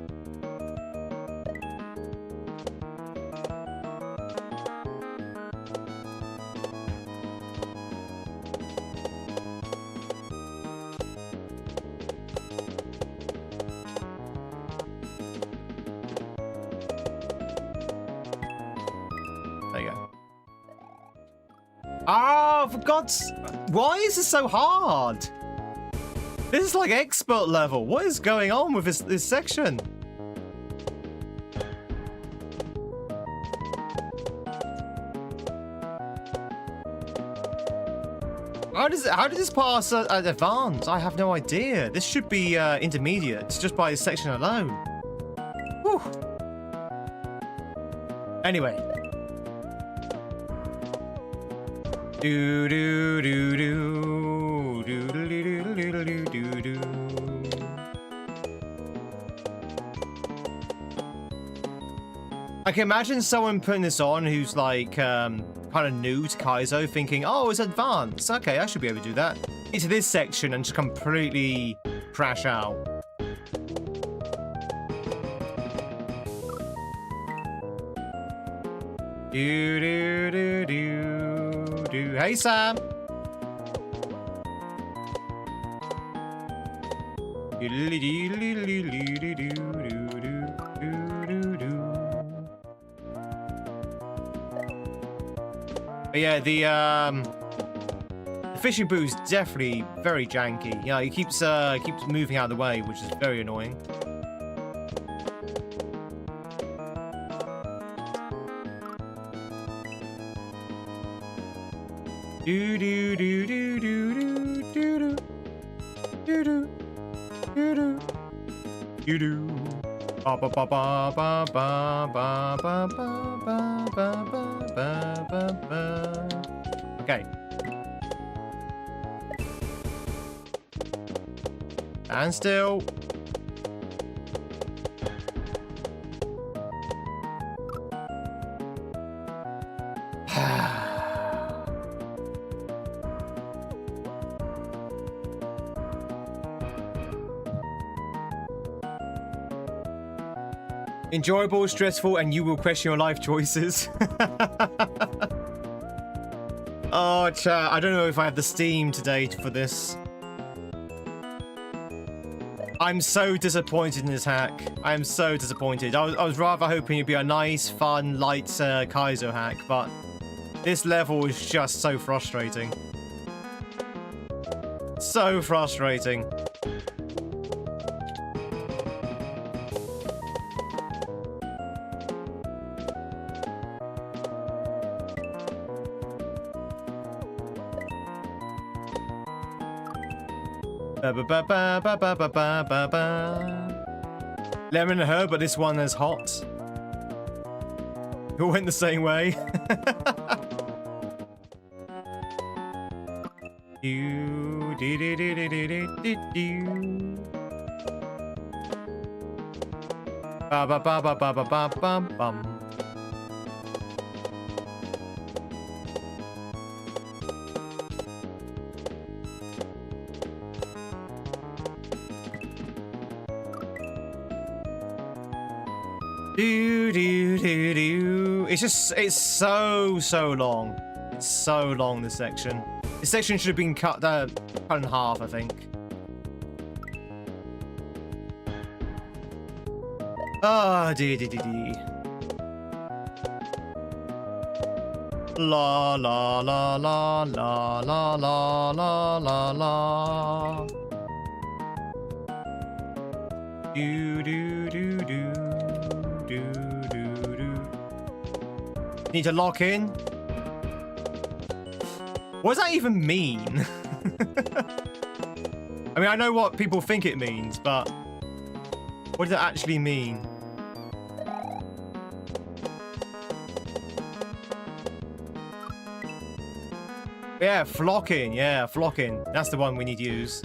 There you go. Oh, for God's... Why is this so hard? This is like expert level. What is going on with this section? How does this pass at advanced? I have no idea. This should be intermediate just by this section alone. Whew. Anyway. Do do do do do do do do do do. I can imagine someone putting this on who's like kind of new to Kaizo, thinking, "Oh, it's advanced. Okay, I should be able to do that." Into this section and just completely crash out. Do do do do do. Hey, Sam. But yeah, the fishing boot is definitely very janky. Yeah, he keeps moving out of the way, which is very annoying. Do do do do do do do do do do do do. Ba ba ba ba ba ba ba ba ba ba ba ba ba. Okay. And still. Enjoyable, stressful, and you will question your life choices. Oh, chat, I don't know if I have the steam today for this. I'm so disappointed in this hack. I am so disappointed. I was rather hoping it'd be a nice, fun, light Kaizo hack, but this level is just so frustrating. So frustrating. Lemon and herb, but this one is hot. It went the same way. Do do do do do do do. Ba ba ba ba ba ba ba bum bum. Do do do do. It's so long. It's so long, this section. This section should have been cut in half, I think. Ah, dee dee dee dee. La la la la la la la la la la. Do do do do. Do, do, do. Need to lock in. What does that even mean? I mean, I know what people think it means, but what does it actually mean? Yeah, flocking. Yeah, flocking. That's the one we need to use.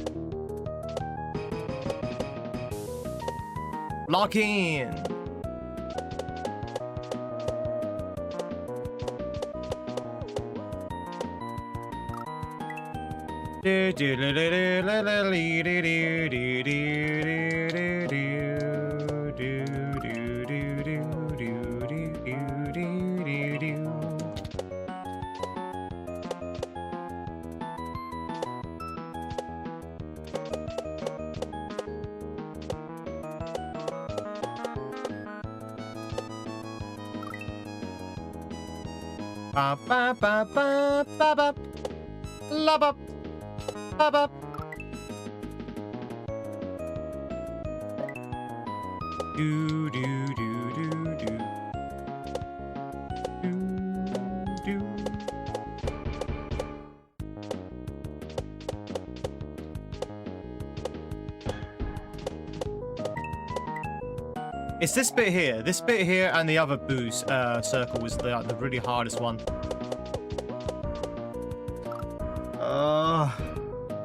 Flocking. Ba ba ba ba ba ba la ba ba ba. Do do do do do do do. It's this bit here, and the other boost circle was the really hardest one.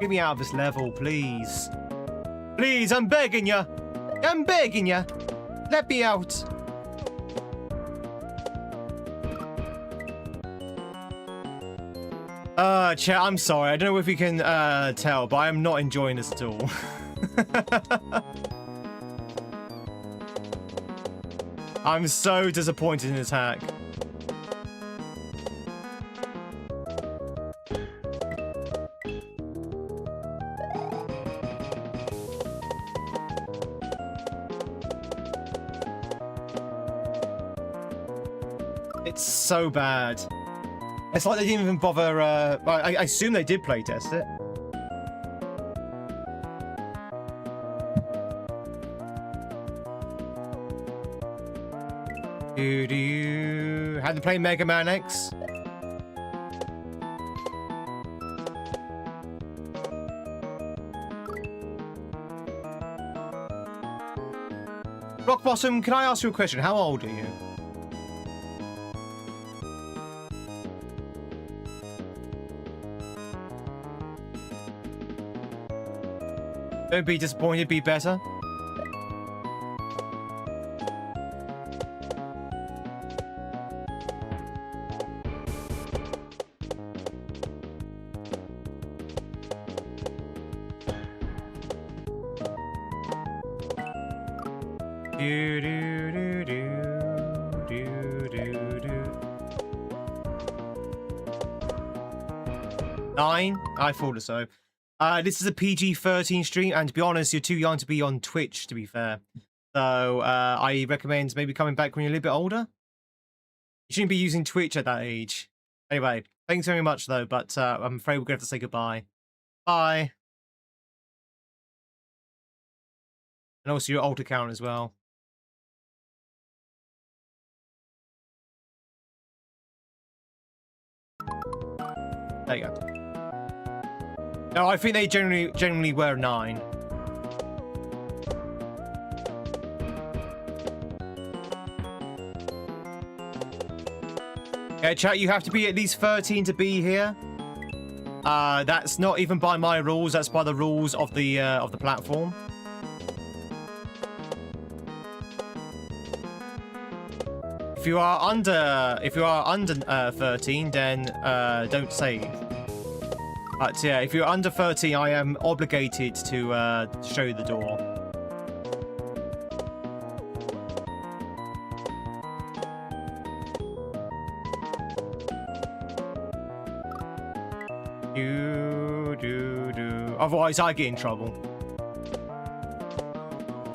Get me out of this level, please. Please, I'm begging you. I'm begging you. Let me out. Chat, I'm sorry. I don't know if you can tell, but I am not enjoying this at all. I'm so disappointed in this hack. It's so bad. It's like they didn't even bother. I assume they did playtest it. Do you had to play Mega Man X? Rock Bottom, can I ask you a question? How old are you? Don't be disappointed, be better. Do, do, do, do, do, do, do. 9? I thought so. This is a PG13 stream, and to be honest, you're too young to be on Twitch, to be fair. So, I recommend maybe coming back when you're a little bit older. You shouldn't be using Twitch at that age. Anyway, thanks very much, though, but I'm afraid we're going to have to say goodbye. Bye. And also your alt account as well. There you go. No, I think they generally were 9. Yeah, chat, you have to be at least 13 to be here. That's not even by my rules, that's by the rules of the platform. If you are under 13, then don't save. But yeah, if you're under 13, I am obligated to show you the door. Otherwise, I get in trouble.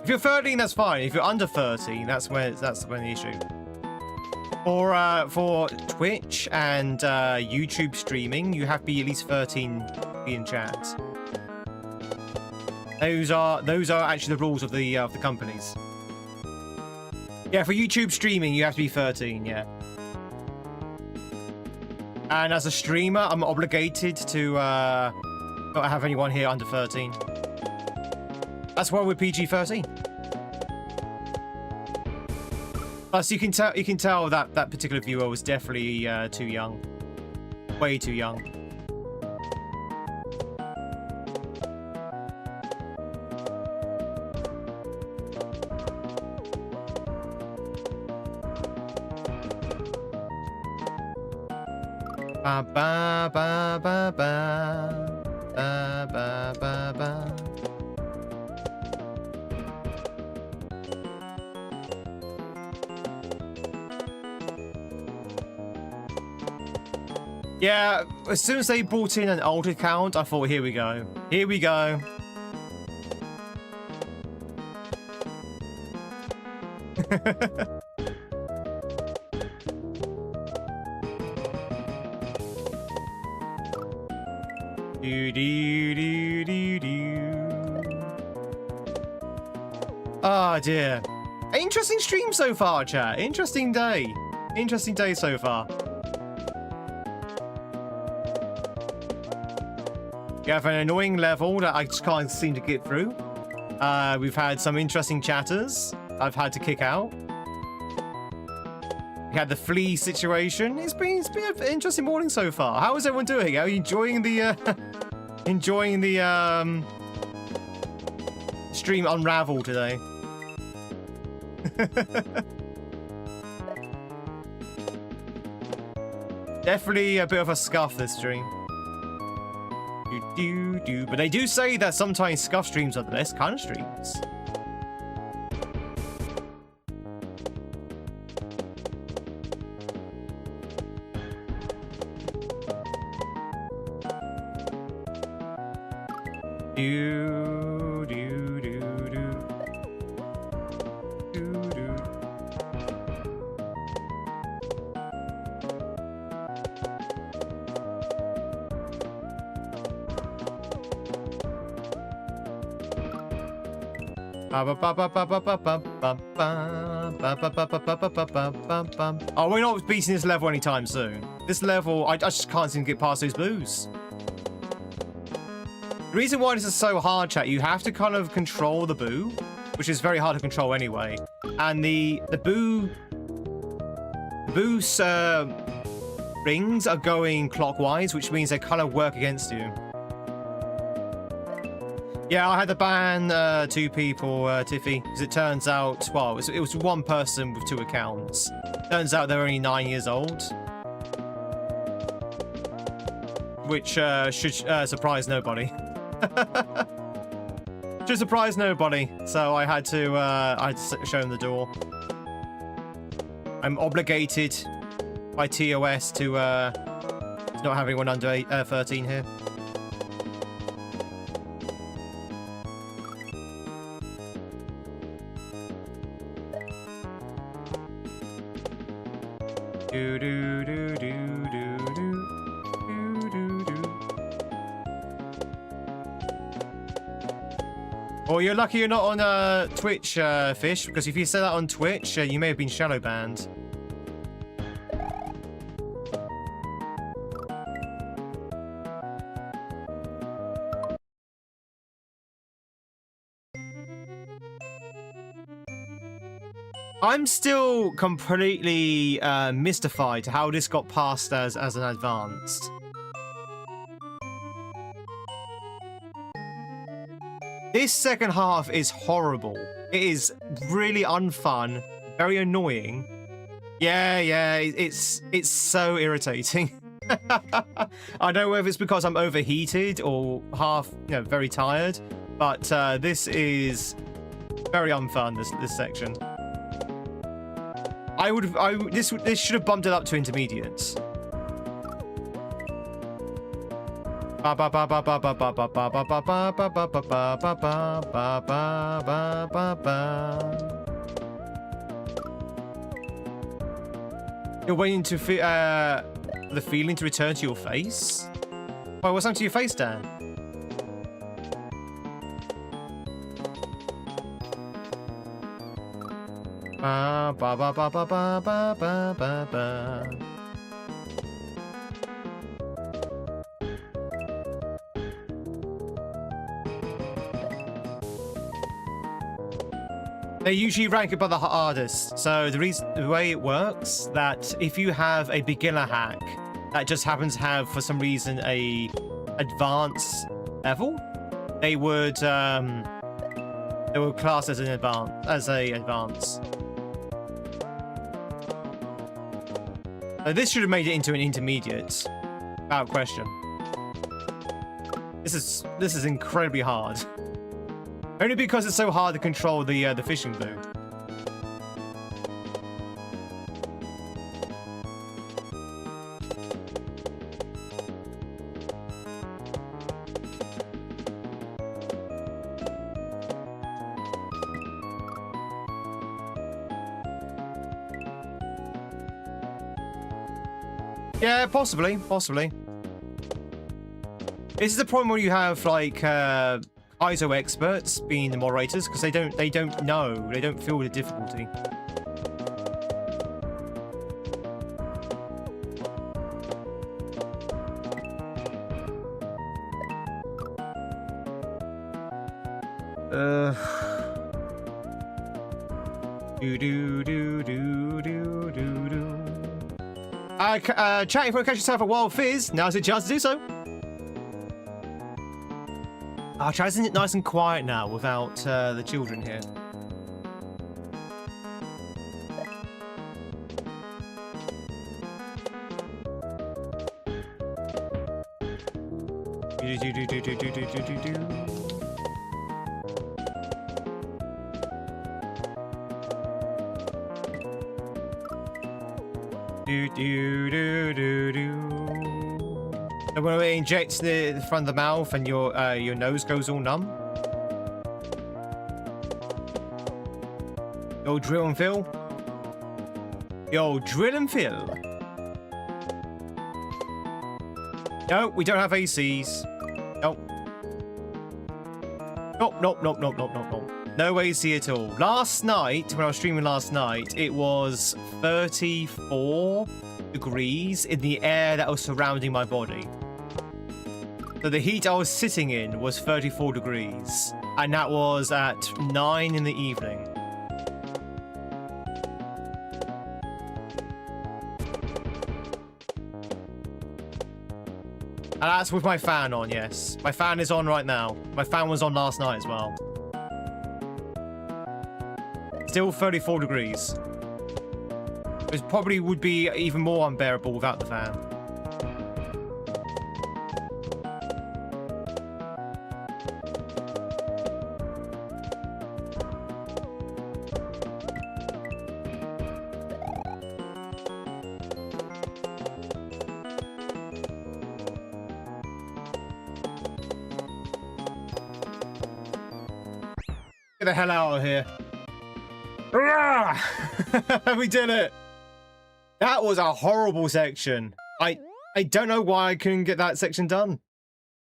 If you're 13, that's fine. If you're under 13, that's when the issue. For Twitch and YouTube streaming, you have to be at least 13 to be in chat. Those are actually the rules of the companies. Yeah, for YouTube streaming, you have to be 13. Yeah. And as a streamer, I'm obligated to not have anyone here under 13. That's why we're PG-13. Plus, you can tell that that particular viewer was definitely too young, way too young. Ba ba ba ba ba ba ba ba ba. Yeah, as soon as they brought in an old account, I thought, here we go. Here we go. Do do do do do. Oh dear. Interesting stream so far, chat. Interesting day. Interesting day so far. We have an annoying level that I just can't seem to get through. We've had some interesting chatters I've had to kick out. We had the flea situation. It's been an interesting morning so far. How is everyone doing? Are you enjoying the stream unravel today? Definitely a bit of a scuff this stream. But they do say that sometimes scuff streams are the best kind of streams. Oh, we're not beating this level anytime soon. This level, I just can't seem to get past those boos. The reason why this is so hard, chat, you have to kind of control the boo, which is very hard to control anyway. And the boo rings are going clockwise, which means they kind of work against you. Yeah, I had to ban 2 people, Tiffy, because it turns out, well, it was one person with 2 accounts. Turns out they're only 9 years old. Which should surprise nobody. Should surprise nobody. So I had to show them the door. I'm obligated by TOS to not have anyone under 13 here. Well, you're lucky you're not on Twitch, Fish, because if you said that on Twitch, you may have been shadow banned. I'm still completely mystified how this got passed as an advanced. This second half is horrible. It is really unfun, very annoying. Yeah, it's so irritating. I don't know whether it's because I'm overheated or half, very tired, but this is very unfun. This section. This should have bumped it up to intermediate. You're waiting to the feeling to return to your face? Why, what's happened to your face, Dan? They usually rank it by the hardest. So the way it works, that if you have a beginner hack that just happens to have, for some reason, a advanced level, they would class as an advance. So this should have made it into an intermediate. Without question. This is incredibly hard. Only because it's so hard to control the fishing boo. Yeah, possibly. This is the problem when you have like kaizo experts being the moderators, because they don't know, they don't feel the difficulty. Chatting for catch yourself a wild fizz. Now's your chance to do so. Our chat isn't it nice and quiet now without the children here. And when it injects the front of the mouth and your nose goes all numb. Yo, drill and fill. Yo, drill and fill. No, we don't have ACs. Nope. Nope. No AC at all. Last night, when I was streaming last night, it was 34 degrees in the air that was surrounding my body. So the heat I was sitting in was 34 degrees, and that was at 9 in the evening. And that's with my fan on, yes. My fan is on right now. My fan was on last night as well. Still 34 degrees. It probably would be even more unbearable without the fan. Get the hell out of here. We did it. That was a horrible section. I don't know why I couldn't get that section done.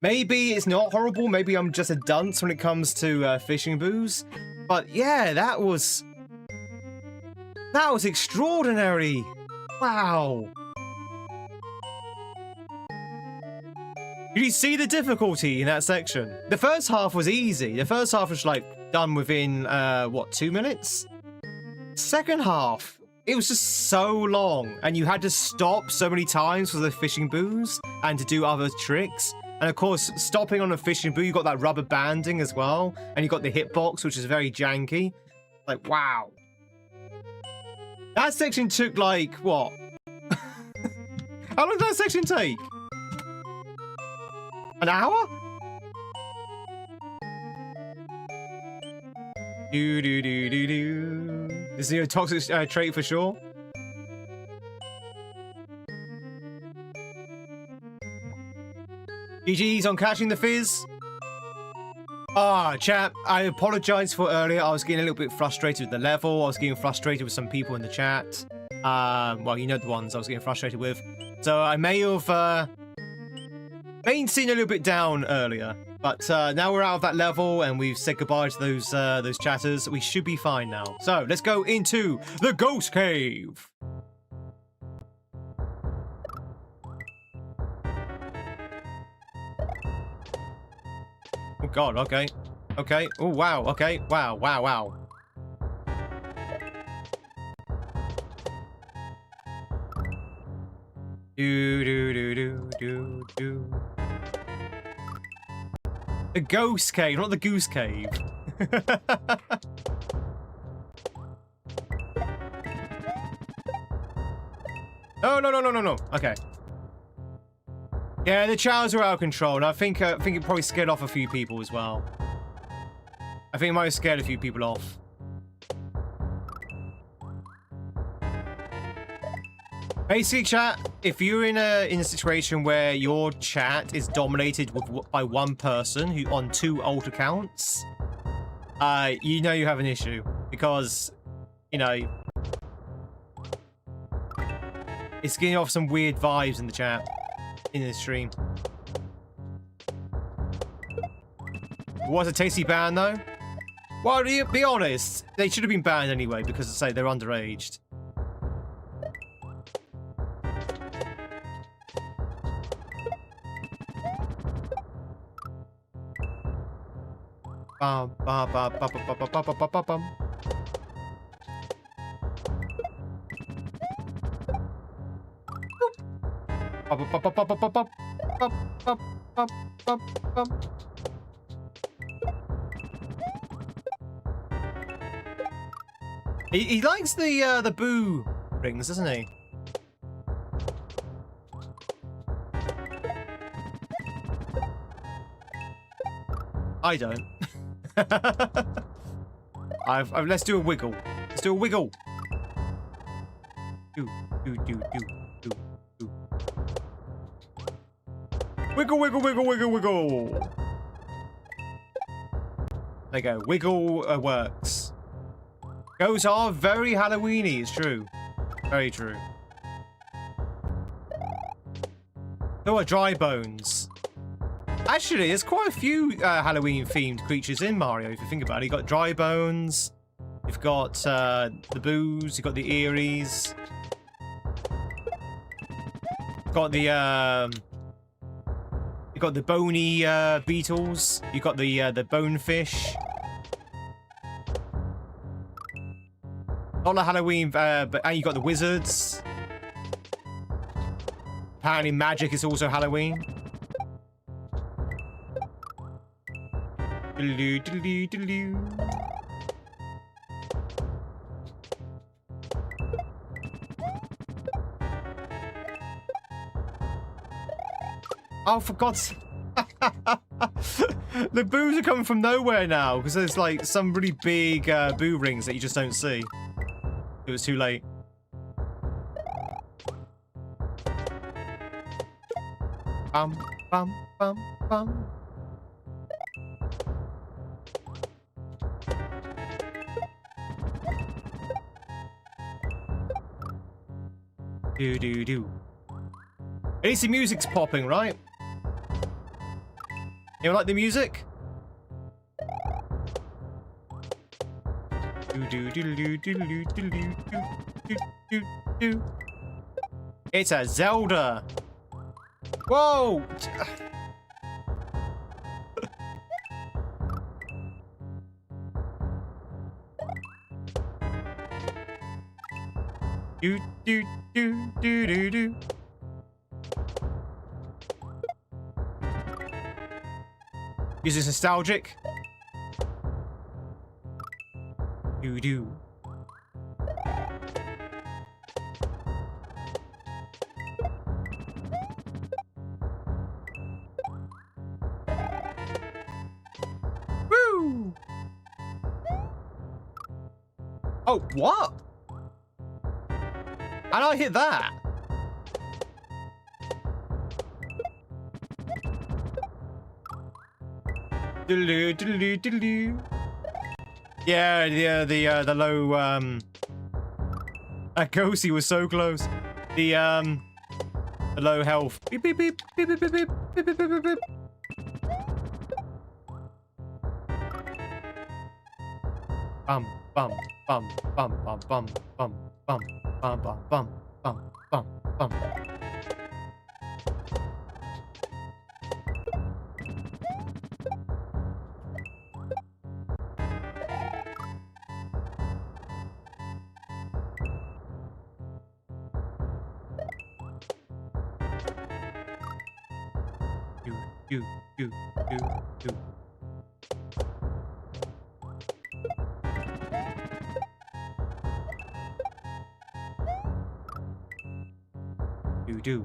Maybe it's not horrible. Maybe I'm just a dunce when it comes to fishing boos. But yeah, that was extraordinary. Wow. Did you see the difficulty in that section? The first half was easy. The first half was like done within what, 2 minutes? Second half, it was just so long, and you had to stop so many times for the fishing boos and to do other tricks. And of course, stopping on a fishing boo, you got that rubber banding as well, and you got the hitbox, which is very janky. Like, wow. That section took like what? How long did that section take? An hour? This is a toxic trait for sure. GG's on catching the fizz. Chat, I apologize for earlier. I was getting a little bit frustrated with the level. I was getting frustrated with some people in the chat. Well, you know the ones I was getting frustrated with. So I may have been seen a little bit down earlier. But now we're out of that level and we've said goodbye to those chatters. We should be fine now. So let's go into the ghost cave. Oh god, okay. Okay. Oh wow, okay. Wow. Do. The ghost cave, not the goose cave. No. Okay. Yeah, the chows are out of control, and I think it probably scared off a few people as well. I think it might have scared a few people off. Basically, chat, if you're in a situation where your chat is dominated by one person who on 2 alt accounts, you know you have an issue because, you know, it's getting off some weird vibes in the chat, in the stream. Was a tasty ban though? Well, to be honest, they should have been banned anyway because, say, they're underaged. Bum, bum, bum, bum, bum, bum, bum, bum, bum, bum. He likes the boo rings, doesn't he? I don't. Let's do a wiggle. Let's do a wiggle. Do. Wiggle, wiggle, wiggle, wiggle, wiggle. There you go. Wiggle works. Those are very Halloweeny, it's true. Very true. There are dry bones. Actually, there's quite a few Halloween-themed creatures in Mario, if you think about it. You've got dry bones, you've got the boos, you've got the Eries, you've got the bony beetles, you've got the bonefish. Not a Halloween, and you've got the wizards. Apparently, magic is also Halloween. Oh, for God's sake. The boos are coming from nowhere now because there's like some really big boo rings that you just don't see. It was too late. Bum, bum, bum, bum. Do. At least the music's popping, right? You like the music? Do. It's a Zelda. Whoa! Do. Is this nostalgic? Do. Woo! Oh, what? How did I hit that? Yeah, the low Ghosty was so close. The low health. Beep beep beep beep beep beep beep beep beep beep beep. Bum bum bum bum bum bum bum bum bum bum bum bum bum bum. Do.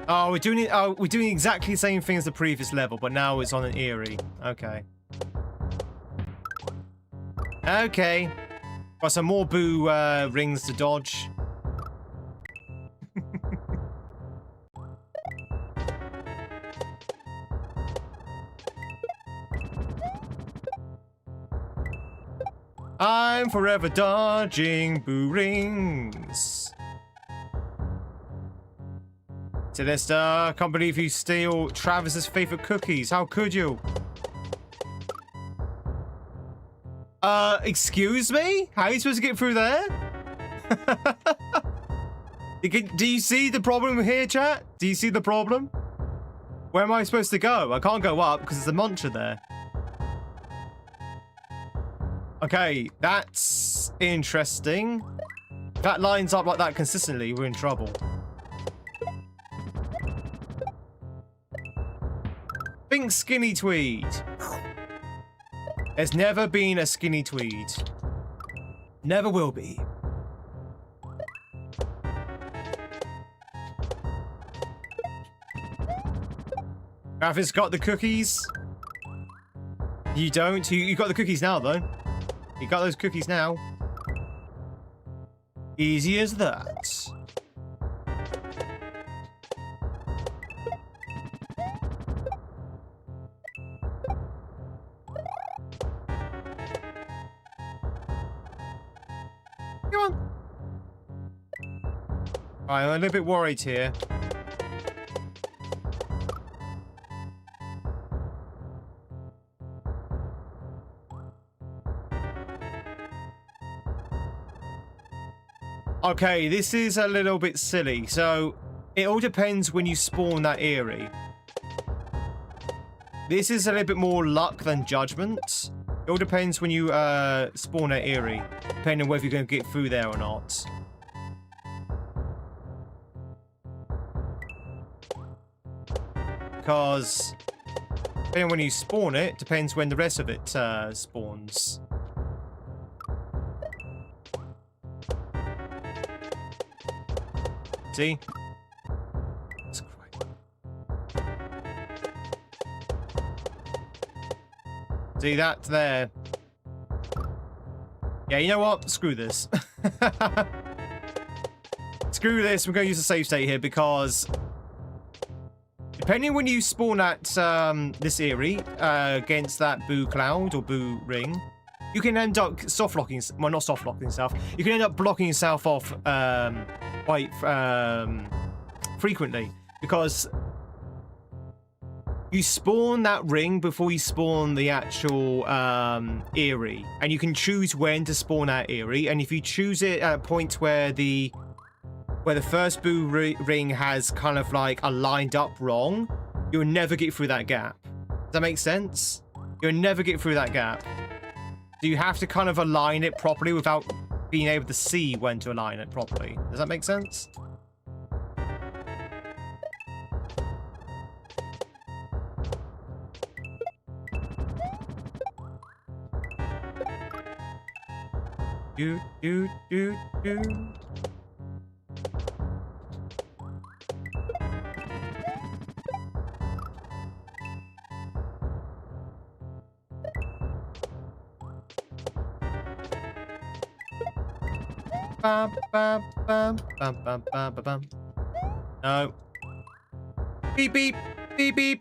Oh, we're doing it. Oh, we're doing exactly the same thing as the previous level, but now it's on an Eerie. Okay. Okay. Got some more boo rings to dodge. I'm forever dodging boo rings. Celesta, can't believe you steal Travis's favorite cookies. How could you? Excuse me? How are you supposed to get through there? Do you see the problem here, chat? Do you see the problem? Where am I supposed to go? I can't go up because there's a muncher there. Okay, that's interesting. If that lines up like that consistently, we're in trouble. Think skinny Tweed. There's never been a skinny Tweed. Never will be. Travis got the cookies. You don't? You got the cookies now, though. You got those cookies now. Easy as that. Come on. Alright, I'm a little bit worried here. Okay, this is a little bit silly. So, it all depends when you spawn that Eerie. This is a little bit more luck than judgment. It all depends when you spawn that Eerie, depending on whether you're going to get through there or not. Because, depending on when you spawn it, depends when the rest of it spawns. See? See that there? Yeah, you know what? Screw this. Screw this. We're going to use a save state here because depending on when you spawn at this Eerie against that boo cloud or boo ring, you can end up soft locking. Well, not soft locking yourself. You can end up blocking yourself off quite frequently because you spawn that ring before you spawn the actual Eerie, and you can choose when to spawn that Eerie. And if you choose it at a point where the first boo ring has kind of like aligned up wrong, you'll never get through that gap. Does that make sense? You'll never get through that gap. So you have to kind of align it properly without being able to see when to align it properly. Does that make sense? Do. Bum, bum, bum, bum, bum, bum, bum, bum. No. Beep, beep, beep, beep.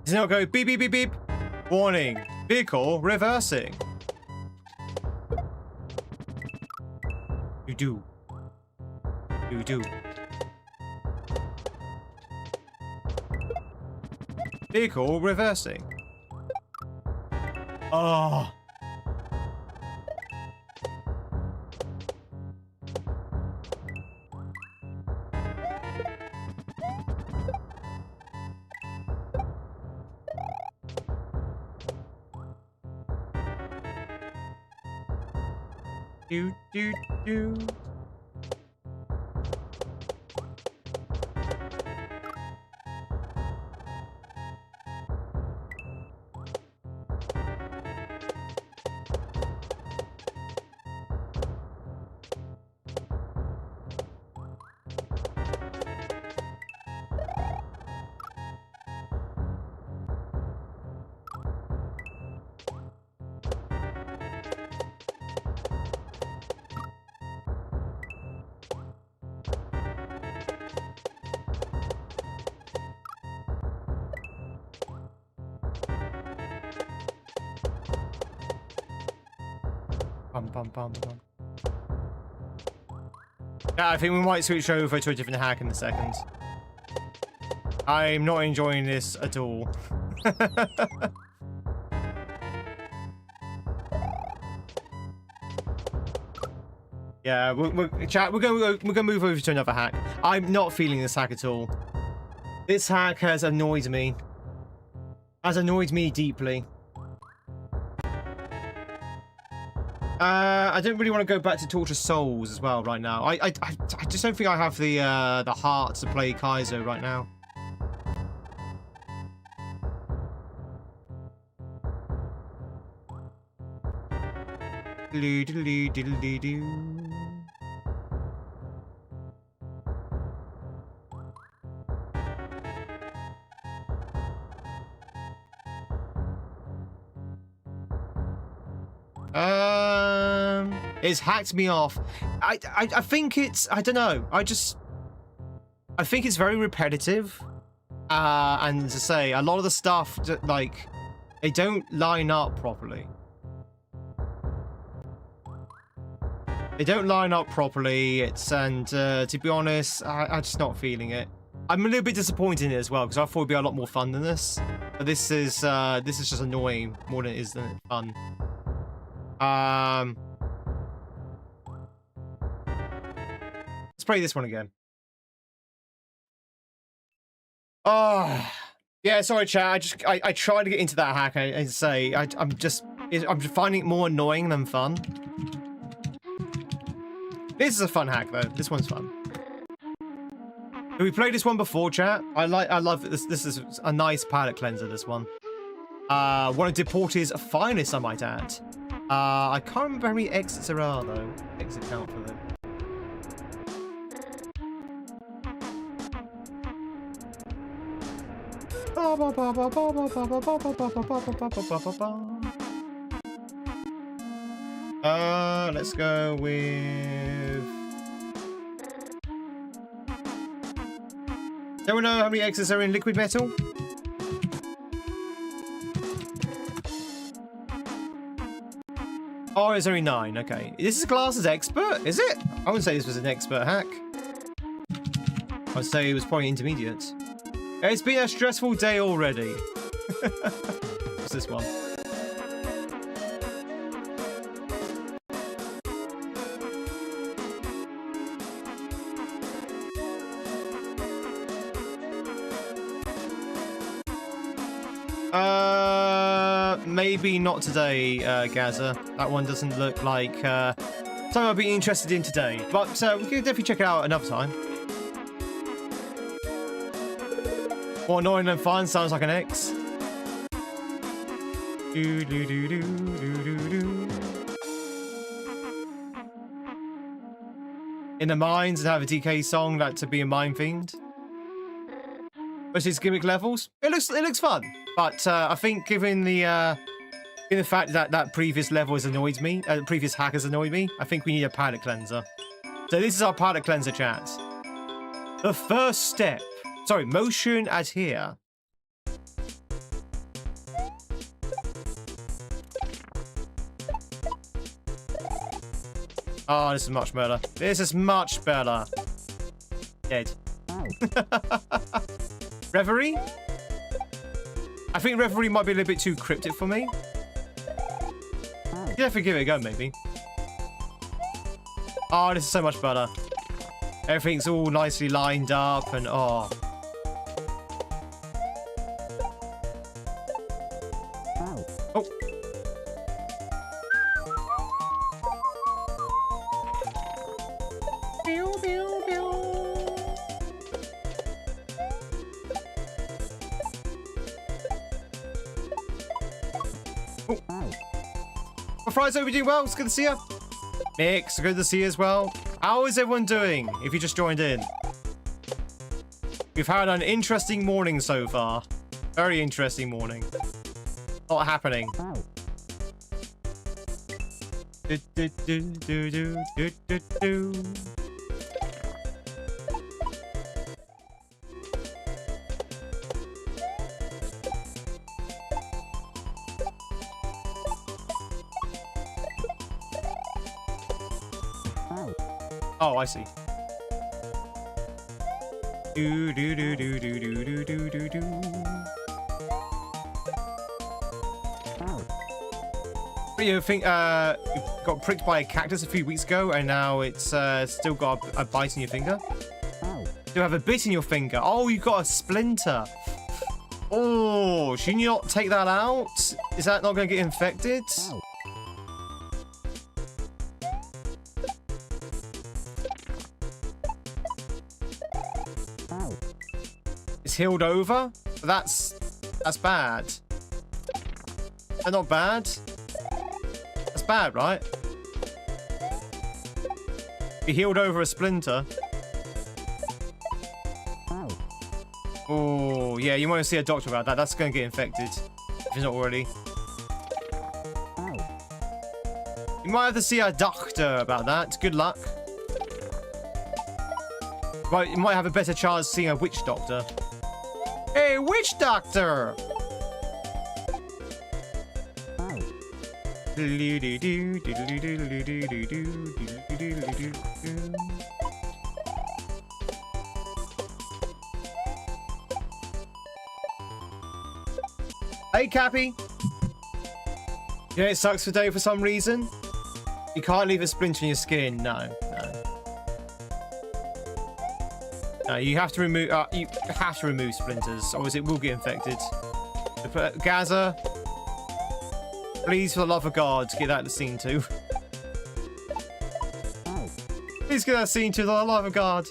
Does it not go beep, beep, beep, beep? Warning, vehicle reversing. You do. You do. Vehicle reversing. Oh. Do, do, do. Bum, bum, bum, bum. Yeah, I think we might switch over to a different hack in a second. I'm not enjoying this at all. Yeah, chat. We're gonna move over to another hack. I'm not feeling this hack at all. This hack has annoyed me. Has annoyed me deeply. I don't really want to go back to Torture Souls as well right now. I just don't think I have the heart to play Kaizo right now. It's hacked me off. I think it's, I don't know. I think it's very repetitive. And to say, a lot of the stuff, like, they don't line up properly. They don't line up properly. And to be honest, I'm just not feeling it. I'm a little bit disappointed in it as well, because I thought it'd be a lot more fun than this. But this is just annoying more than it is fun. Let's play this one again. Oh, yeah. Sorry, chat. I tried to get into that hack. I say I'm finding it more annoying than fun. This is a fun hack though. This one's fun. Have we played this one before, chat? I love it. This is a nice palate cleanser. This one. One of Deporte's finest, I might add. I can't remember how many exits there are though. Exit count for them. Let's go with... Don't we know how many exits are in liquid metal? Oh, it's only 9. Okay. This is classed as expert, is it? I wouldn't say this was an expert hack. I'd say it was probably intermediate. It's been a stressful day already. What's this one? Maybe not today, Gaza. That one doesn't look like something I'd be interested in today. But we can definitely check it out another time. More annoying than fun, sounds like an X. Do, do, do, do, do, do, do. In the mines and have a DK song that to be a mine fiend. What's these gimmick levels? It looks fun, but I think given the fact that that previous level has annoyed me, previous hack has annoyed me, I think we need a palate cleanser. So this is our palate cleanser, chat. The first step. Sorry, motion adhere. Oh, this is much better. This is much better. Dead. Reverie? I think Reverie might be a little bit too cryptic for me. Yeah, give it a go, maybe. Oh, this is so much better. Everything's all nicely lined up and oh. Oh. Well, Fries, hope you're doing well. It's good to see you. Mix, good to see you as well. How is everyone doing, if you just joined in? We've had an interesting morning so far. Very interesting morning. A lot happening. Do, do, do, do, do, do, do, do. Oh, I see. Do do do do do do do do do do. What do you think? You got pricked by a cactus a few weeks ago, and now it's still got a bite in your finger. You have a bit in your finger. Oh, you got a splinter. Oh, should you not take that out? Is that not going to get infected? It's healed over? That's bad. That's not bad. That's bad, right? You healed over a splinter. Oh, yeah, you want to see a doctor about that. That's going to get infected. If it's not already. You might have to see a doctor about that. Good luck. Right, you might have a better chance seeing a witch doctor. Hey, witch doctor! Hey, Cappy. You know it sucks today for some reason? You can't leave a splinter in your skin. No. No, you have to remove. You have to remove splinters, otherwise it will get infected. Gaza, please, for the love of God, get that scene too. Please get that scene to the love of God.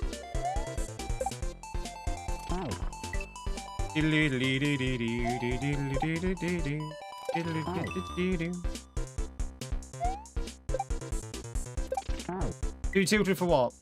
You tilted for what?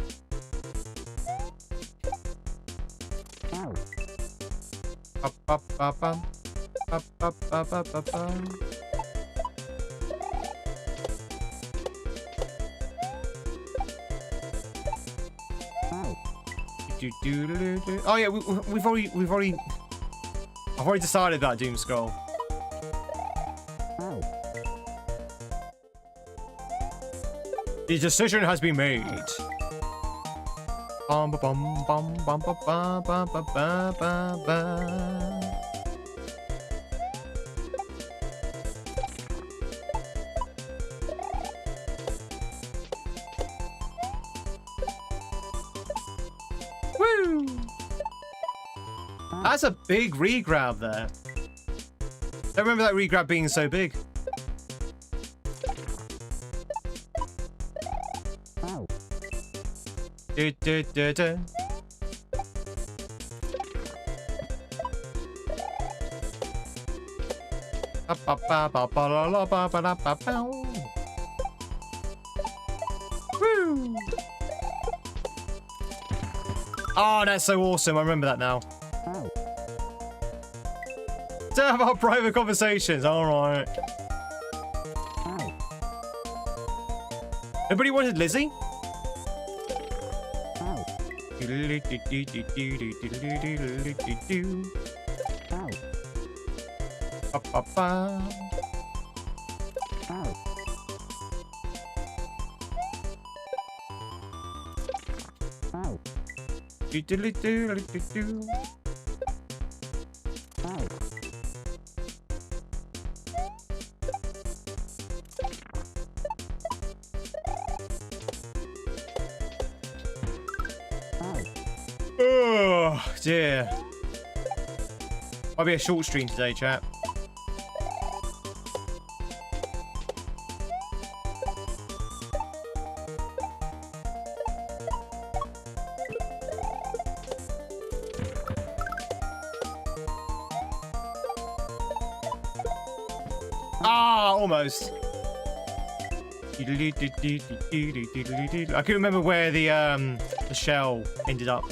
Oh yeah, we've already. I've already decided that Doom Scroll. The decision has been made. Bum ba bum bum bum ba ba ba ba ba ba ba. Woo! That's a big regrab there. Don't remember that regrab being so big. Do, do, do, do. Woo! Oh, that's so awesome. I remember that now. To have our private conversations. All right. Nobody wanted Lizzie? Oh dear. Might be a short stream today, chat. Ah, almost. I couldn't remember where the shell ended up.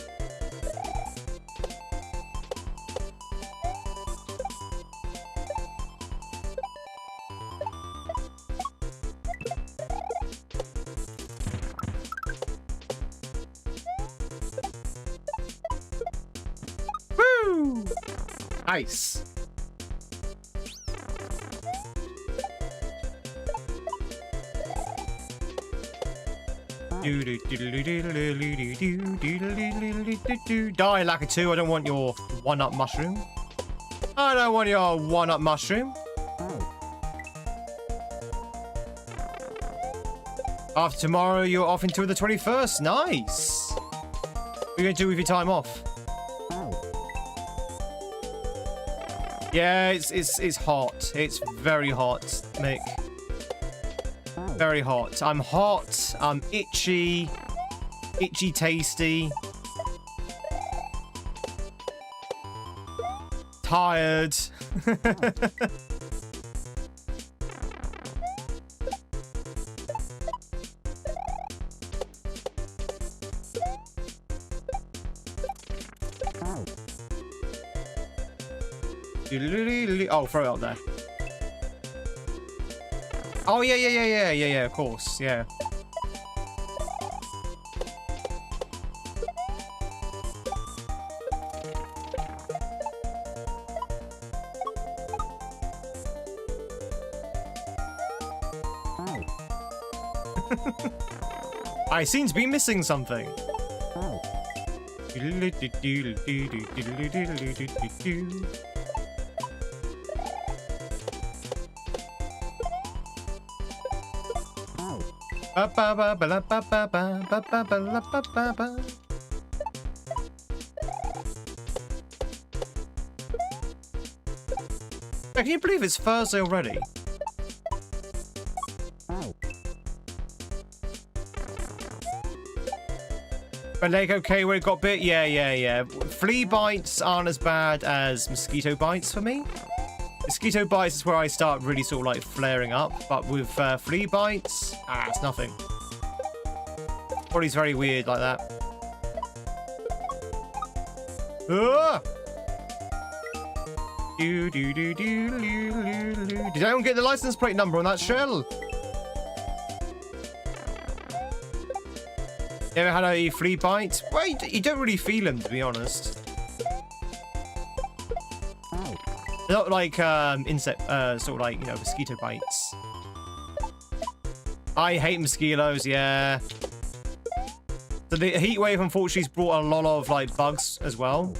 Woo! Nice. Die, Lakitu. I don't want your one-up mushroom. I don't want your one-up mushroom. After tomorrow, you're off until the 21st. Nice. What are you going to do with your time off? Yeah, it's hot. It's very hot, Mick. Very hot. I'm hot. I'm itchy. Itchy tasty. Tired. Oh, throw it up there. Oh, yeah, of course, yeah. I seem to be missing something. Can you believe it's Thursday already? But leg okay where it got bit? Yeah. Flea bites aren't as bad as mosquito bites for me. Mosquito bites is where I start really sort of like flaring up, but with flea bites, it's nothing. Body's very weird like that. Ah! Did anyone get the license plate number on that shell? You ever had a flea bite? Well, you don't really feel them, to be honest. They're not like insect, sort of like, you know, mosquito bites. I hate mosquitoes, yeah. So the heat wave, unfortunately, has brought a lot of like bugs as well.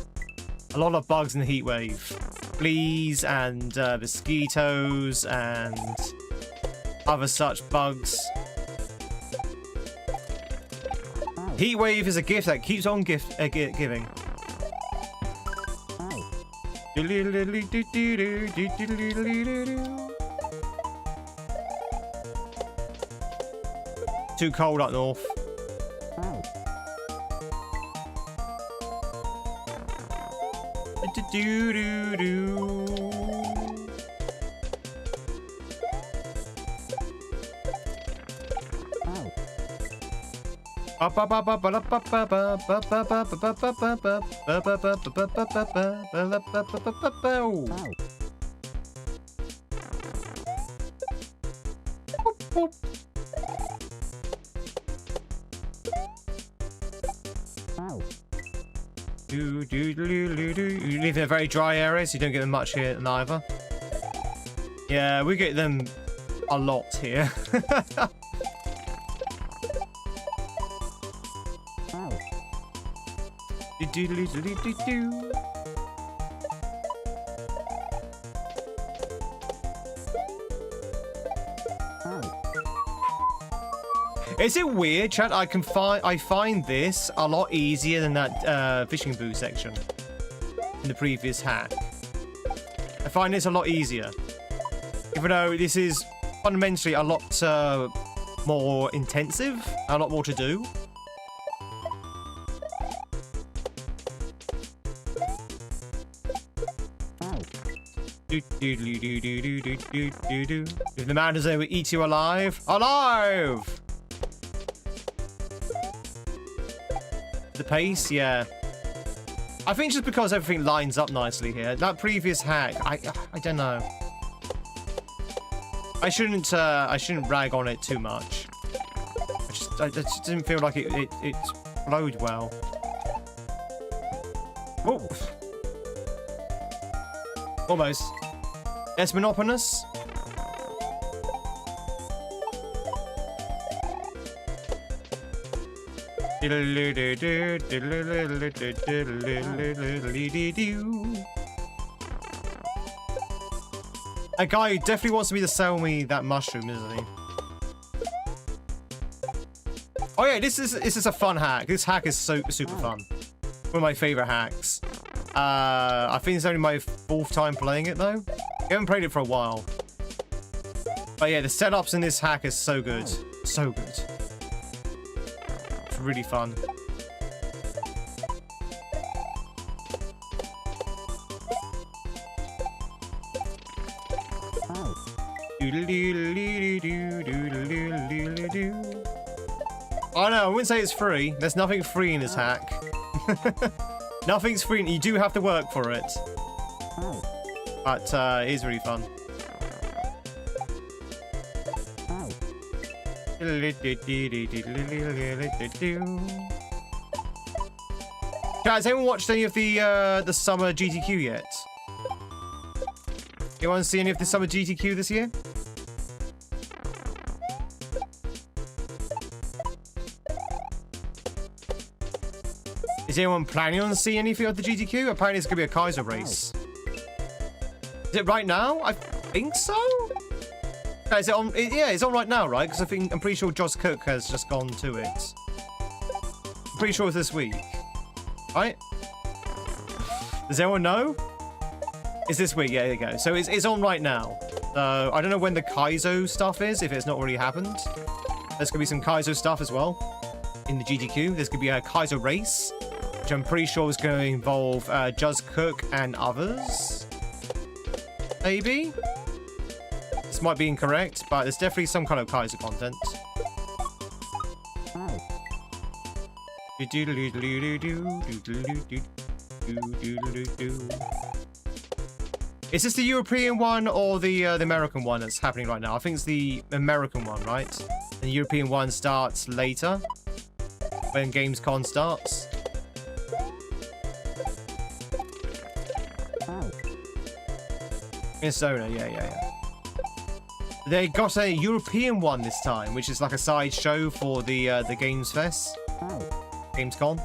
A lot of bugs in the heat wave. Fleas and mosquitoes and other such bugs. Heat wave is a gift that keeps on giving. Too cold up north. You live in a very dry area, so you don't get them much here neither. Yeah, we get them a lot here. Is it weird, chat? I find this a lot easier than that fishing boot section in the previous hack. I find this a lot easier, even though this is fundamentally a lot more intensive, a lot more to do. If the mountains they will eat you alive. Alive! The pace, yeah. I think just because everything lines up nicely here. That previous hack, I don't know. I shouldn't rag on it too much. I just didn't feel like it flowed well. Oh. Almost. Yes, monotonous. A guy who definitely wants me to sell me that mushroom, isn't he? Oh yeah, this is a fun hack. This hack is super fun. One of my favorite hacks. I think it's only my 4th time playing it though. I haven't played it for a while. But yeah, the setups in this hack is so good. So good. It's really fun. Oh no, I wouldn't say it's free. There's nothing free in this hack. Nothing's free. You do have to work for it. But it is really fun. Guys, anyone watched any of the summer GTQ yet? Anyone see any of the summer GTQ this year? Is anyone planning on seeing anything of the GTQ? Apparently it's going to be a kaizo race. Is it right now? I think so? Is it on? Yeah, it's on right now, right? Because I'm pretty sure Josh Cook has just gone to it. I'm pretty sure it's this week. Right? Does anyone know? It's this week, yeah, there you go. So it's on right now. So I don't know when the kaizo stuff is, if it's not already happened. There's going to be some kaizo stuff as well in the GTQ. There's going to be a kaizo race, which I'm pretty sure is going to involve Just Cook and others. Maybe? This might be incorrect, but there's definitely some kind of kaizo content. Is this the European one or the American one that's happening right now? I think it's the American one, right? The European one starts later, when Gamescom starts. Minnesota, yeah. They got a European one this time, which is like a side show for the Games Fest, Gamescom.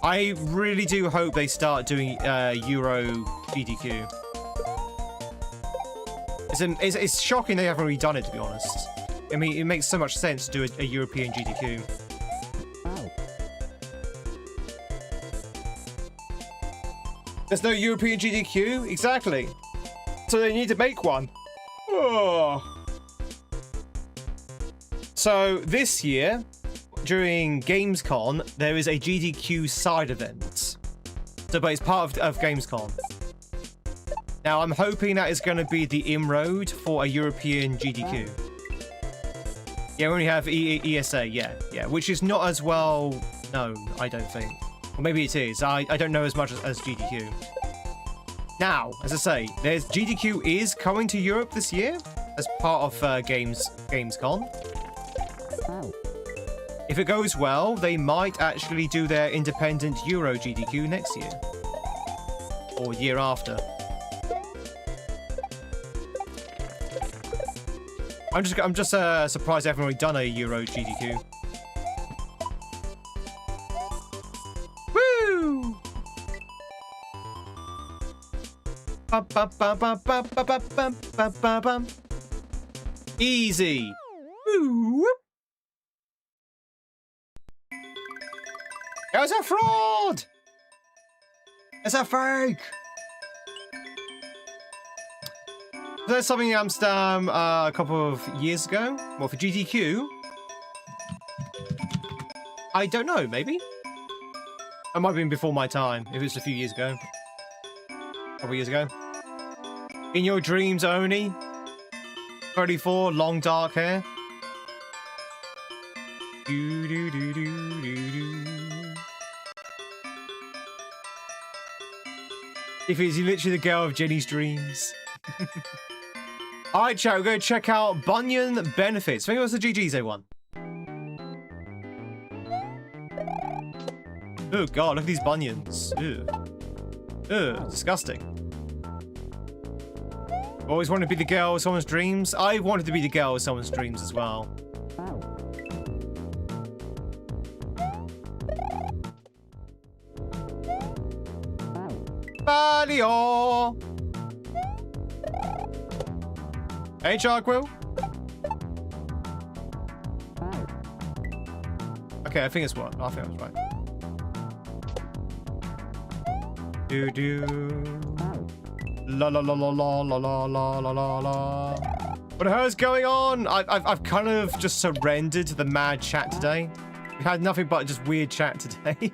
I really do hope they start doing Euro GDQ. It's shocking they haven't already done it, to be honest. I mean, it makes so much sense to do a European GDQ. There's no European GDQ? Exactly. So they need to make one. Oh. So this year, during Gamescom, there is a GDQ side event. So, but it's part of Gamescom. Now, I'm hoping that is going to be the inroad for a European GDQ. Yeah, we only have ESA, yeah, which is not as well known, I don't think. Or maybe it is. I don't know as much as GDQ. Now, as I say, GDQ is coming to Europe this year as part of Gamescom. If it goes well, they might actually do their independent Euro GDQ next year. Or year after. I'm just surprised they haven't already done a Euro GDQ. Woo! Easy. Woo! It was a fraud! It's a fake! There's something in Amsterdam a couple of years ago. Well, for GTQ? I don't know, maybe? It might have been before my time, if it was a few years ago. couple years ago. In your dreams only. 34, long dark hair. Do, do, do, do, do, do. If it's literally the girl of Jenny's dreams. Alright, chat, we're going to check out Bunion Benefits. I think it was the GG's one. Oh god, look at these bunions. Ew. Ugh, disgusting. Always wanted to be the girl of someone's dreams. I wanted to be the girl of someone's dreams as well. Balio! Hey, Sharkwill. Okay, I think it's what? I think I was right. Do do. La la la la la la la la la la la. What the hell is going on? I've kind of just surrendered to the mad chat today. We've had nothing but just weird chat today.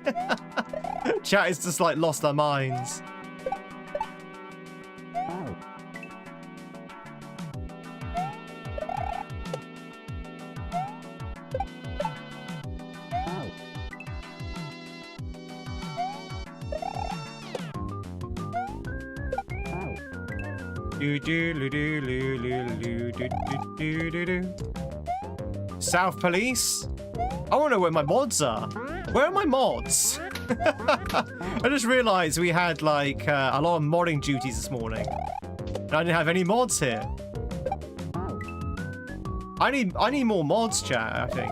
Chat is just like lost their minds. South Police? I want to know where my mods are. Where are my mods? I just realized we had like a lot of modding duties this morning. And I didn't have any mods here. I need more mods, chat, I think.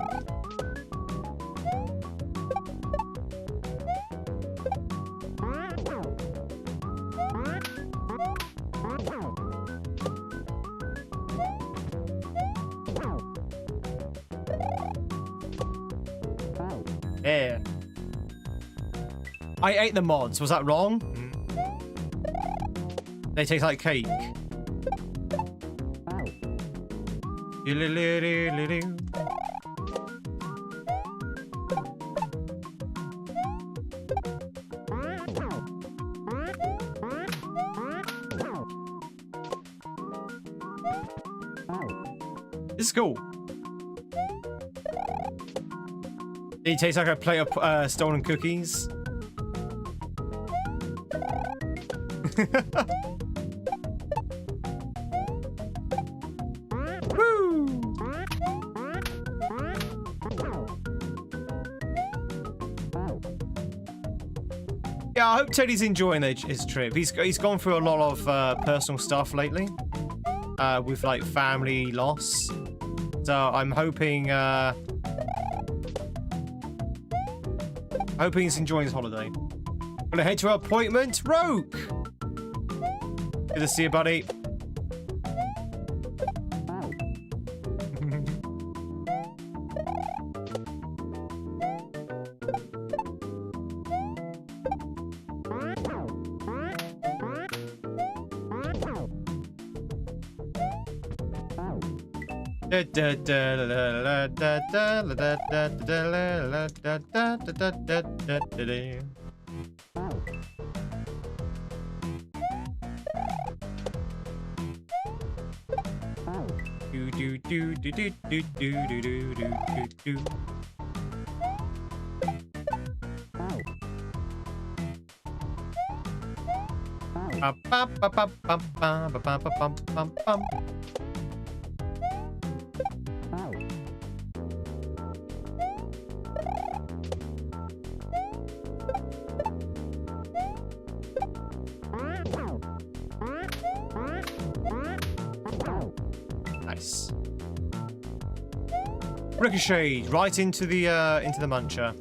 Yeah. I ate the mods. Was that wrong? They taste like cake. This is cool. It tastes like a plate of stolen cookies. Woo! Yeah, I hope Teddy's enjoying his trip. He's gone through a lot of personal stuff lately, with like family loss. So I'm hoping he's enjoying his holiday. Gonna head to our appointment. Roke! Good to see you, buddy. Nice. Ricochet right into the muncher.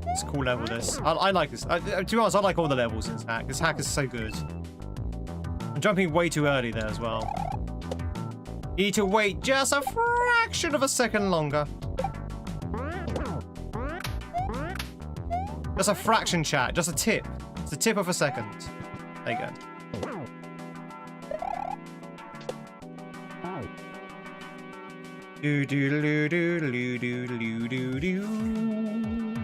It's a cool level. This I like this. To be honest, I like all the levels in this hack. This hack is so good. I'm jumping way too early there as well. You need to wait just a fraction of a second longer. Just a fraction, chat. Just a tip. It's a tip of a second. There you go. Do do do do do do do do do.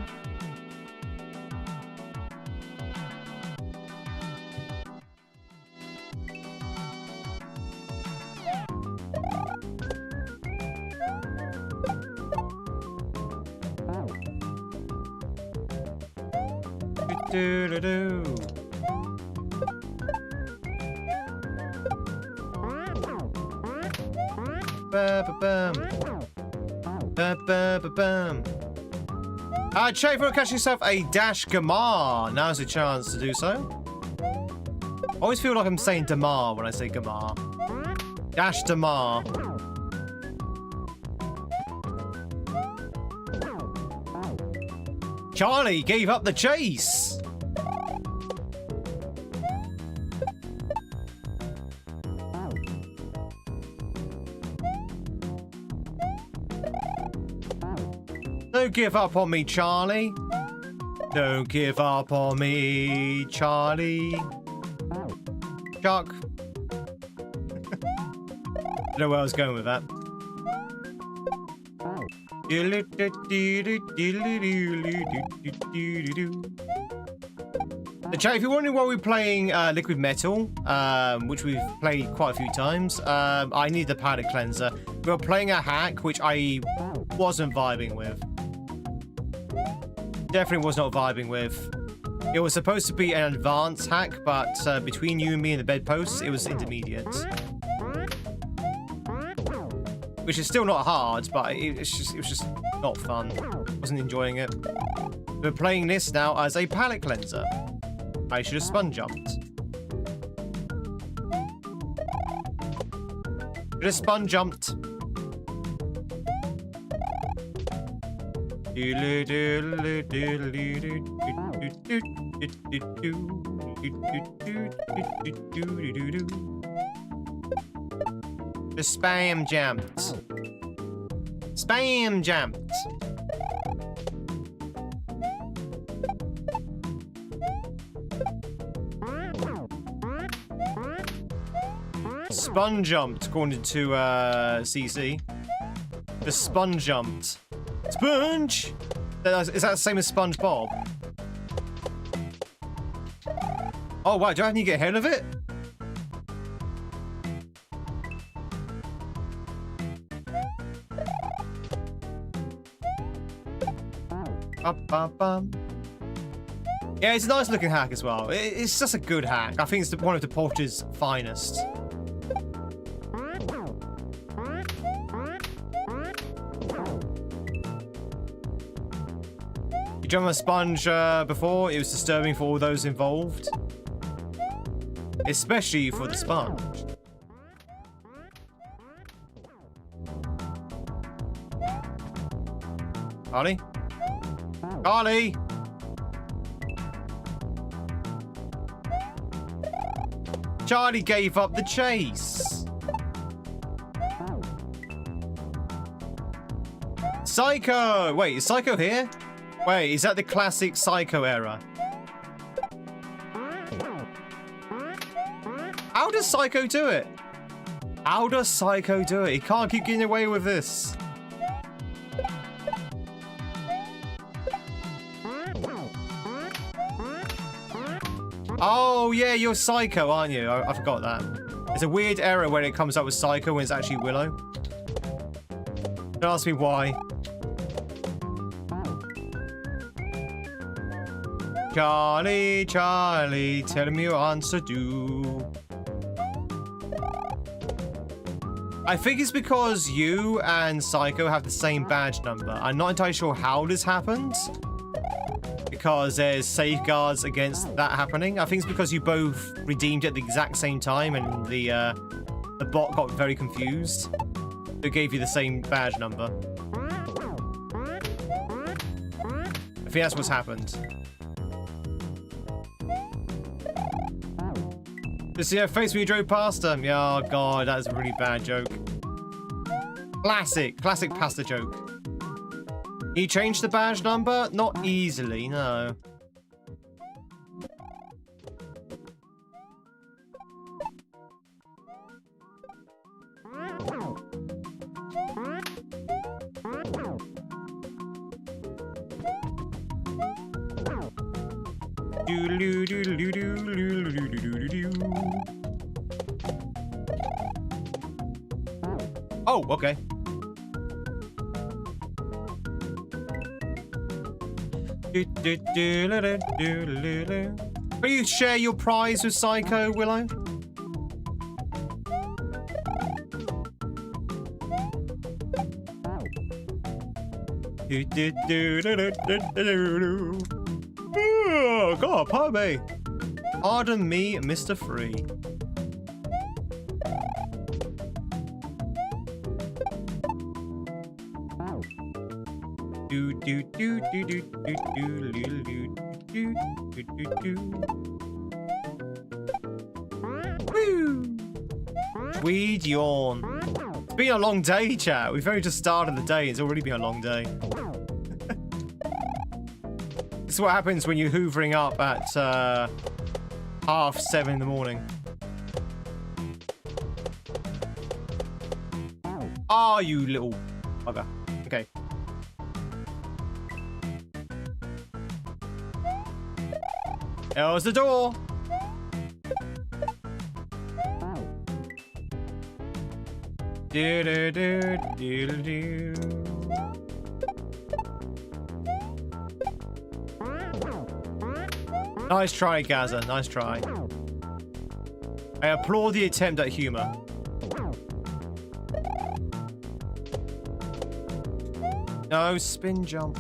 Check for catch yourself a dash Gamar. Now's a chance to do so. I always feel like I'm saying Damar when I say Gamar. Dash Damar. Charlie gave up the chase. Don't give up on me, Charlie. Don't give up on me, Charlie. Chuck. I don't know where I was going with that. Chat, if you're wondering why we're playing Liquid Metal, which we've played quite a few times, I need the palette cleanser. We were playing a hack which I wasn't vibing with. Definitely was not vibing with. It was supposed to be an advanced hack, but between you and me and the bedposts, it was intermediate. Which is still not hard, but it was just not fun. Wasn't enjoying it. We're playing this now as a palette cleanser. I should have spun jumped. Should have spun jumped. The spam jumped. Spam jumped. Spun jumped, according to CC. The spun jumped. Sponge! Is that the same as SpongeBob? Oh wow, do I have to get ahead of it? Yeah, it's a nice looking hack as well. It's just a good hack. I think it's one of the Porter's finest. You jumped on a sponge before, it was disturbing for all those involved. Especially for the sponge. Charlie? Charlie! Charlie gave up the chase. Psycho! Wait, is Psycho here? Wait, is that the classic Psycho era? How does Psycho do it? How does Psycho do it? He can't keep getting away with this. Oh, yeah, you're Psycho, aren't you? I forgot that. It's a weird error when it comes up with Psycho when it's actually Willow. Don't ask me why. Charlie, Charlie, tell me your answer, do. I think it's because you and Psycho have the same badge number. I'm not entirely sure how this happened, because there's safeguards against that happening. I think it's because you both redeemed at the exact same time and the bot got very confused. It gave you the same badge number. I think that's what's happened. Just see her face when you drove past her. Yeah, oh god, that is a really bad joke. Classic pasta joke. He changed the badge number? Not easily, no. Oh, okay. Will you share your prize with Psycho, Willow? Oh, God, pardon me. Pardon me, Mr. Free. Woo! Tweed yawn. It's been a long day, chat. We've only just started the day. It's already been a long day. This is what happens when you're hoovering up at 7:30 in the morning. Ah, you little bugger. Okay. There's the door. Do-do-do-do-do-do. Nice try, Gaza. Nice try. I applaud the attempt at humor. No, spin jump.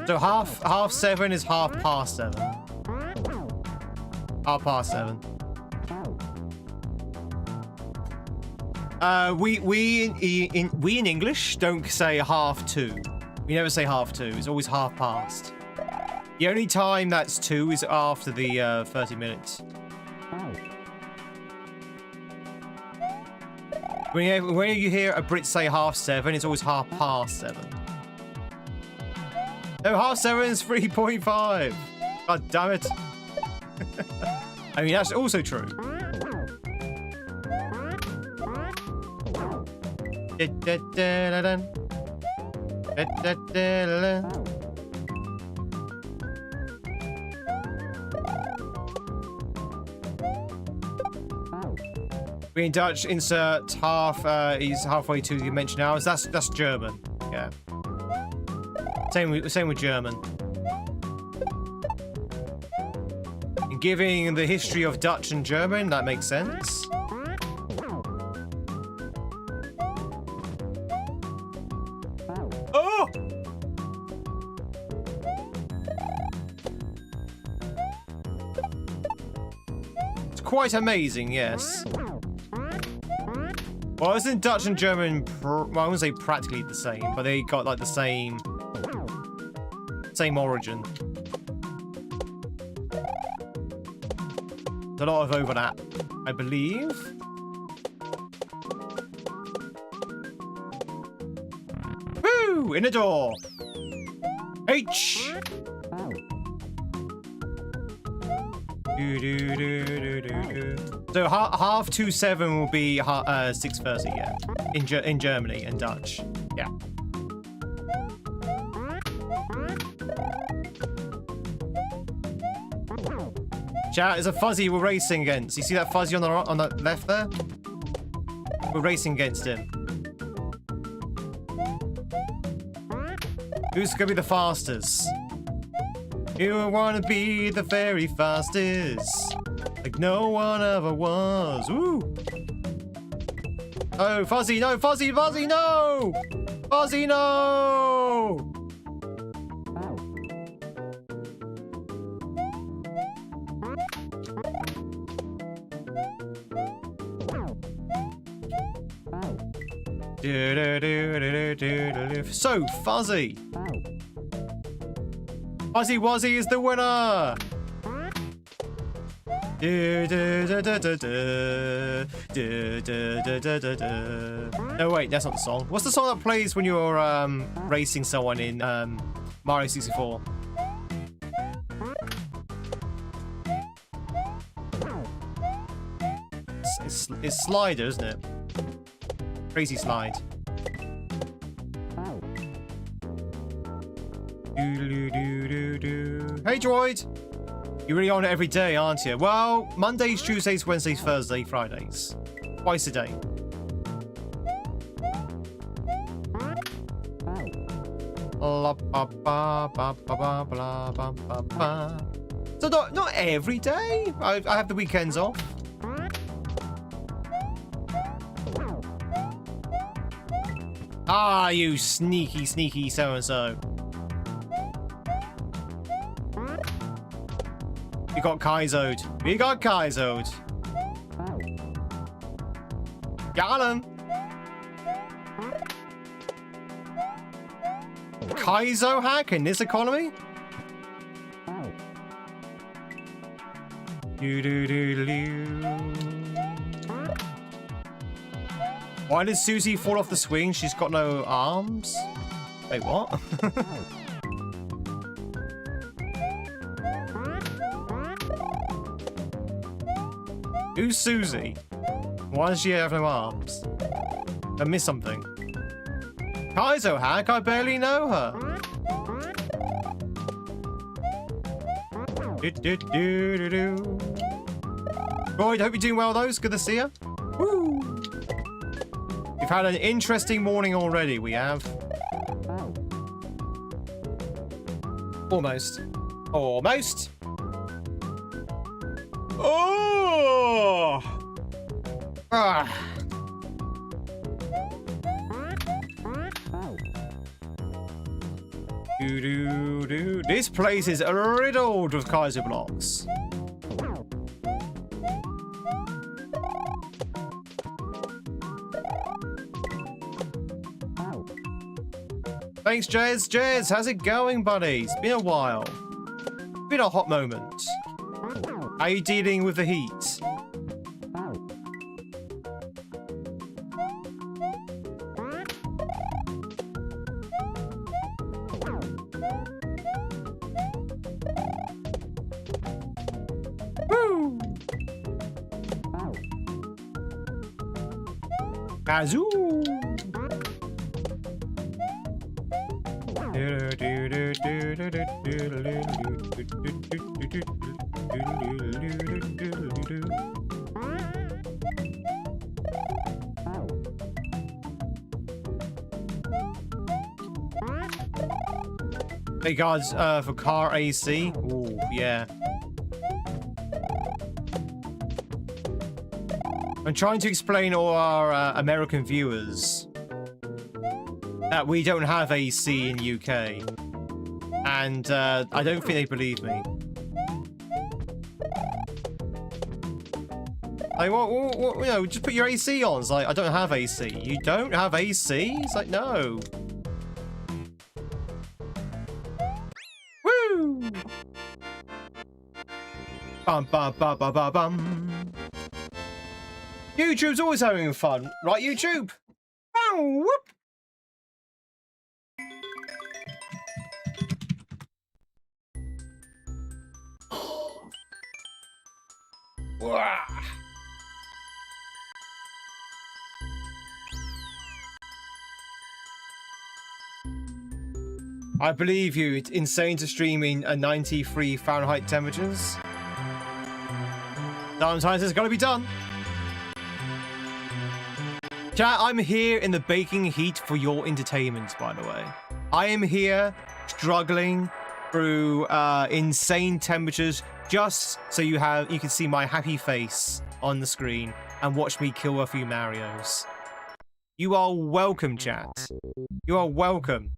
So half 7 is 7:30. 7:30. We in English don't say 2:30. We never say 2:30. It's always 2:30. The only time that's 2 is after the 30 minutes. When you hear a Brit say 7:30, it's always 7:30. No, 7:30 is 3.5. God damn it. I mean, that's also true. In Dutch, insert half is halfway to the mentioned hours. That's German. Yeah. Same with German. And giving the history of Dutch and German, that makes sense. Oh! It's quite amazing, yes. Well, isn't Dutch and German, well, I wouldn't say practically the same, but they got like the same origin. There's a lot of overlap, I believe. Woo! In the door. H. So 7:30 will be 6:30, yeah, in Germany and Dutch, yeah. Chat, there's a fuzzy we're racing against. You see that fuzzy on the left there? We're racing against him. Who's gonna be the fastest? You wanna be the very fastest, like no one ever was. Woo! Oh, Fuzzy, no! Fuzzy, Fuzzy, no! Fuzzy, no! So, Fuzzy. Fuzzy Wuzzy is the winner! No, wait, that's not the song. What's the song that plays when you're racing someone in Mario 64? It's Slider, isn't it? Crazy Slide. Hey, Droid! You're really on it every day, aren't you? Well, Mondays, Tuesdays, Wednesdays, Thursdays, Fridays. twice a day. So not every day. I have the weekends off. Ah, you sneaky, sneaky so-and-so. We got kaizoed. We got kaizoed. Got him. Kaizo hack in this economy? Why did Susie fall off the swing? She's got no arms? Wait, what? Who's Susie? Why does she have no arms? I missed something. Kaizo hack? I barely know her. Royd, hope you're doing well, though. It's good to see you. Woo. We've had an interesting morning already, we have. Almost. Almost. Oh! Ah. This place is riddled with kaizo blocks. Thanks, Jez. Jez, how's it going, buddy? It's been a while. It's been a hot moment. How are you dealing with the heat? Woo! Kazoo! Hey guys, for car AC. Ooh, yeah. I'm trying to explain to all our American viewers that we don't have AC in UK, and I don't think they believe me. Like, what, you know, just put your AC on. It's like, I don't have AC. You don't have AC? It's like, no. Woo! Bum, bum, bum, bum, bum, bum. YouTube's always having fun, right, YouTube? Oh, whoop! I believe you. It's insane to stream in 93 Fahrenheit temperatures. Sometimes it's gotta be done. Chat, I'm here in the baking heat for your entertainment, by the way. I am here struggling through insane temperatures just so you can see my happy face on the screen and watch me kill a few Marios. You are welcome, chat. You are welcome.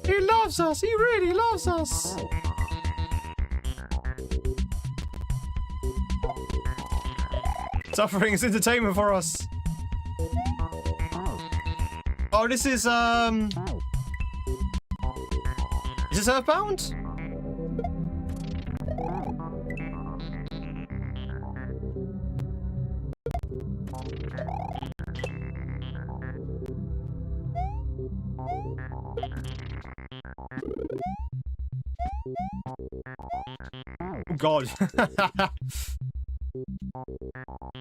He loves us. He really loves us. Suffering is entertainment for us. Oh, this is this Earthbound? Oh God.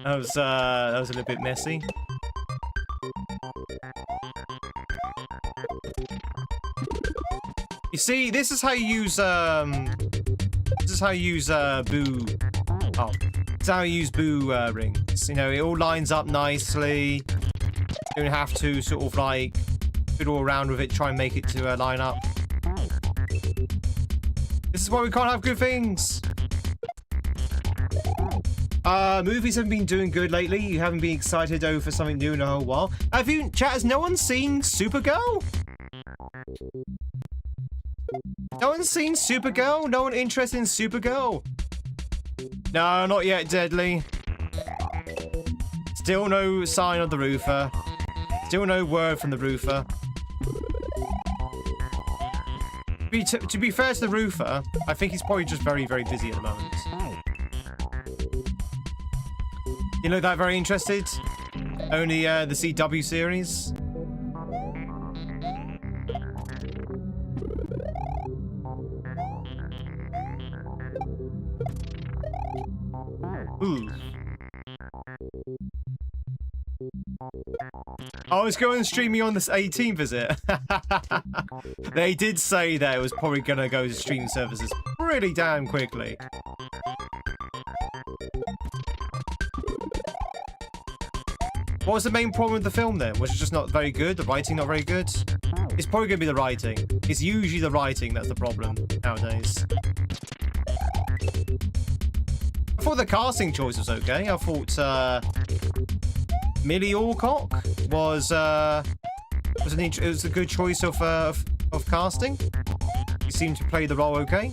That was a little bit messy. You see, this is how you use how you use boo. Oh, it's how you use boo rings. You know, it all lines up nicely. You don't have to sort of like fiddle around with it, try and make it to line up. This is why we can't have good things. Movies haven't been doing good lately. You haven't been excited over something new in a whole while. Have you, chat, has no one seen Supergirl? No one's seen Supergirl? No one interested in Supergirl? No, not yet, Deadly. Still no sign of the roofer. Still no word from the roofer. To be fair to the roofer, I think he's probably just very, very busy at the moment. You know that very interested? Only the CW series? Ooh. I was going streaming on this 18th, is it? They did say that it was probably going to go to streaming services pretty damn quickly. What was the main problem with the film then? Was it just not very good? The writing not very good? It's probably going to be the writing. It's usually the writing that's the problem nowadays. I thought the casting choice was okay. I thought Millie Alcock was a good choice of casting. He seemed to play the role okay.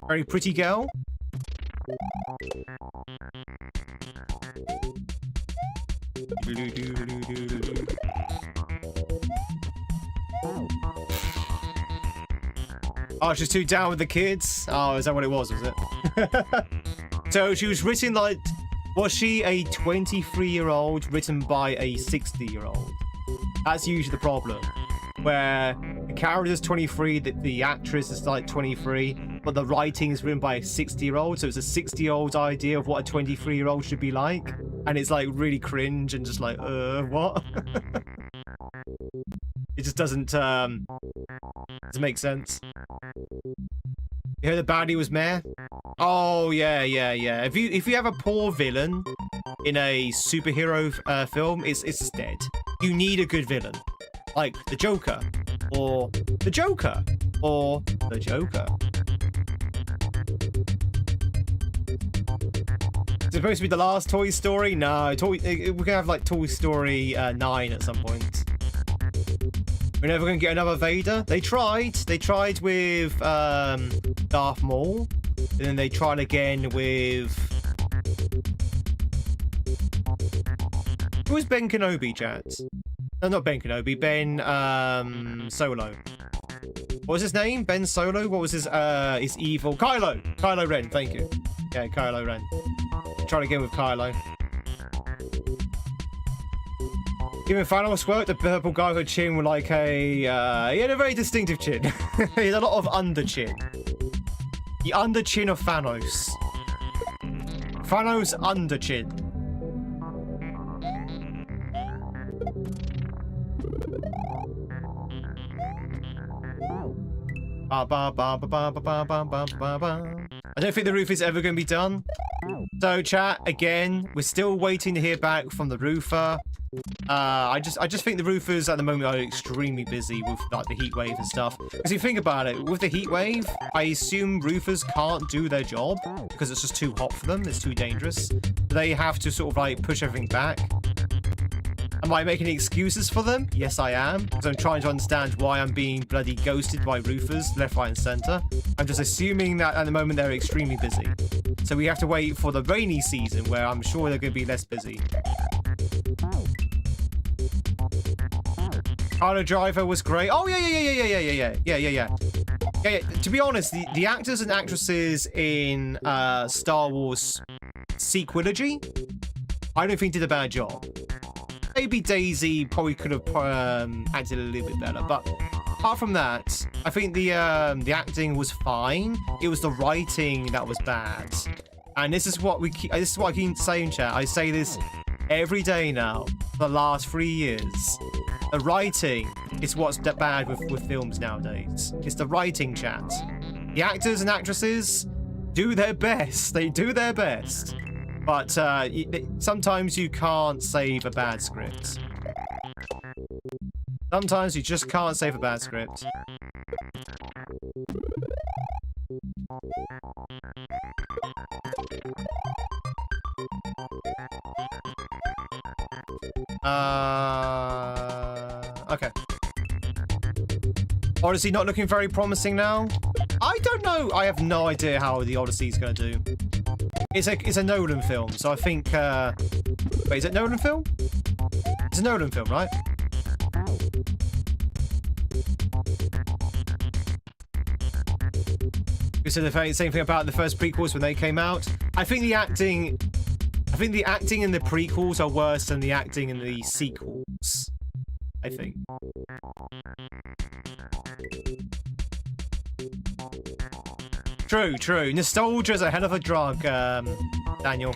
Very pretty girl. Oh, she's too down with the kids? Oh, is that what it was it? So she was written like... Was she a 23-year-old written by a 60-year-old? That's usually the problem. Where the character is 23, the actress is like 23, but the writing is written by a 60-year-old, so it's a 60-year-old's idea of what a 23-year-old should be like. And it's like really cringe and just like, what? It just doesn't make sense. You heard the baddie was Mare? Oh yeah. If you have a poor villain in a superhero film, it's just dead. You need a good villain, like the Joker, or the Joker, or the Joker. It's supposed to be the last Toy Story. No, we're gonna have like Toy Story 9 at some point. We're never gonna get another Vader. They tried with Darth Maul, and then they tried again with... Who was Ben Kenobi, chat? No, not Ben Kenobi, Ben Solo. What was his name? Ben Solo? What was his evil... Kylo Ren, thank you. Yeah, Kylo Ren. Try again with Kylo. Given Thanos work, the purple guy with a chin with like a... he had a very distinctive chin. He had a lot of under chin. The under chin of Thanos. Thanos under chin. I don't think the roof is ever going to be done. So chat, again, we're still waiting to hear back from the roofer. I just think the roofers at the moment are extremely busy with like the heat wave and stuff. Because if you think about it, with the heat wave, I assume roofers can't do their job because it's just too hot for them. It's too dangerous. They have to sort of like push everything back. Am I making excuses for them? Yes, I am. Because I'm trying to understand why I'm being bloody ghosted by roofers left, right, and center. I'm just assuming that at the moment they're extremely busy. So we have to wait for the rainy season where I'm sure they're going to be less busy. Carlo Driver was great. Oh, yeah. To be honest, the actors and actresses in Star Wars sequelogy, I don't think did a bad job. Maybe Daisy probably could have acted a little bit better, but apart from that, I think the acting was fine. It was the writing that was bad, and this is what I keep saying, chat. I say this every day now for the last 3 years. The writing is what's bad with films nowadays. It's the writing, chat. The actors and actresses do their best. They do their best. But sometimes you can't save a bad script. Sometimes you just can't save a bad script. Okay. Odyssey not looking very promising now. I don't know. I have no idea how the Odyssey's going to do. It's a Nolan film, so I think... Wait, is it Nolan film? It's a Nolan film, right? We said the same thing about the first prequels when they came out. I think the acting in the prequels are worse than the acting in the sequels. I think. True, true. Nostalgia is a hell of a drug, Daniel.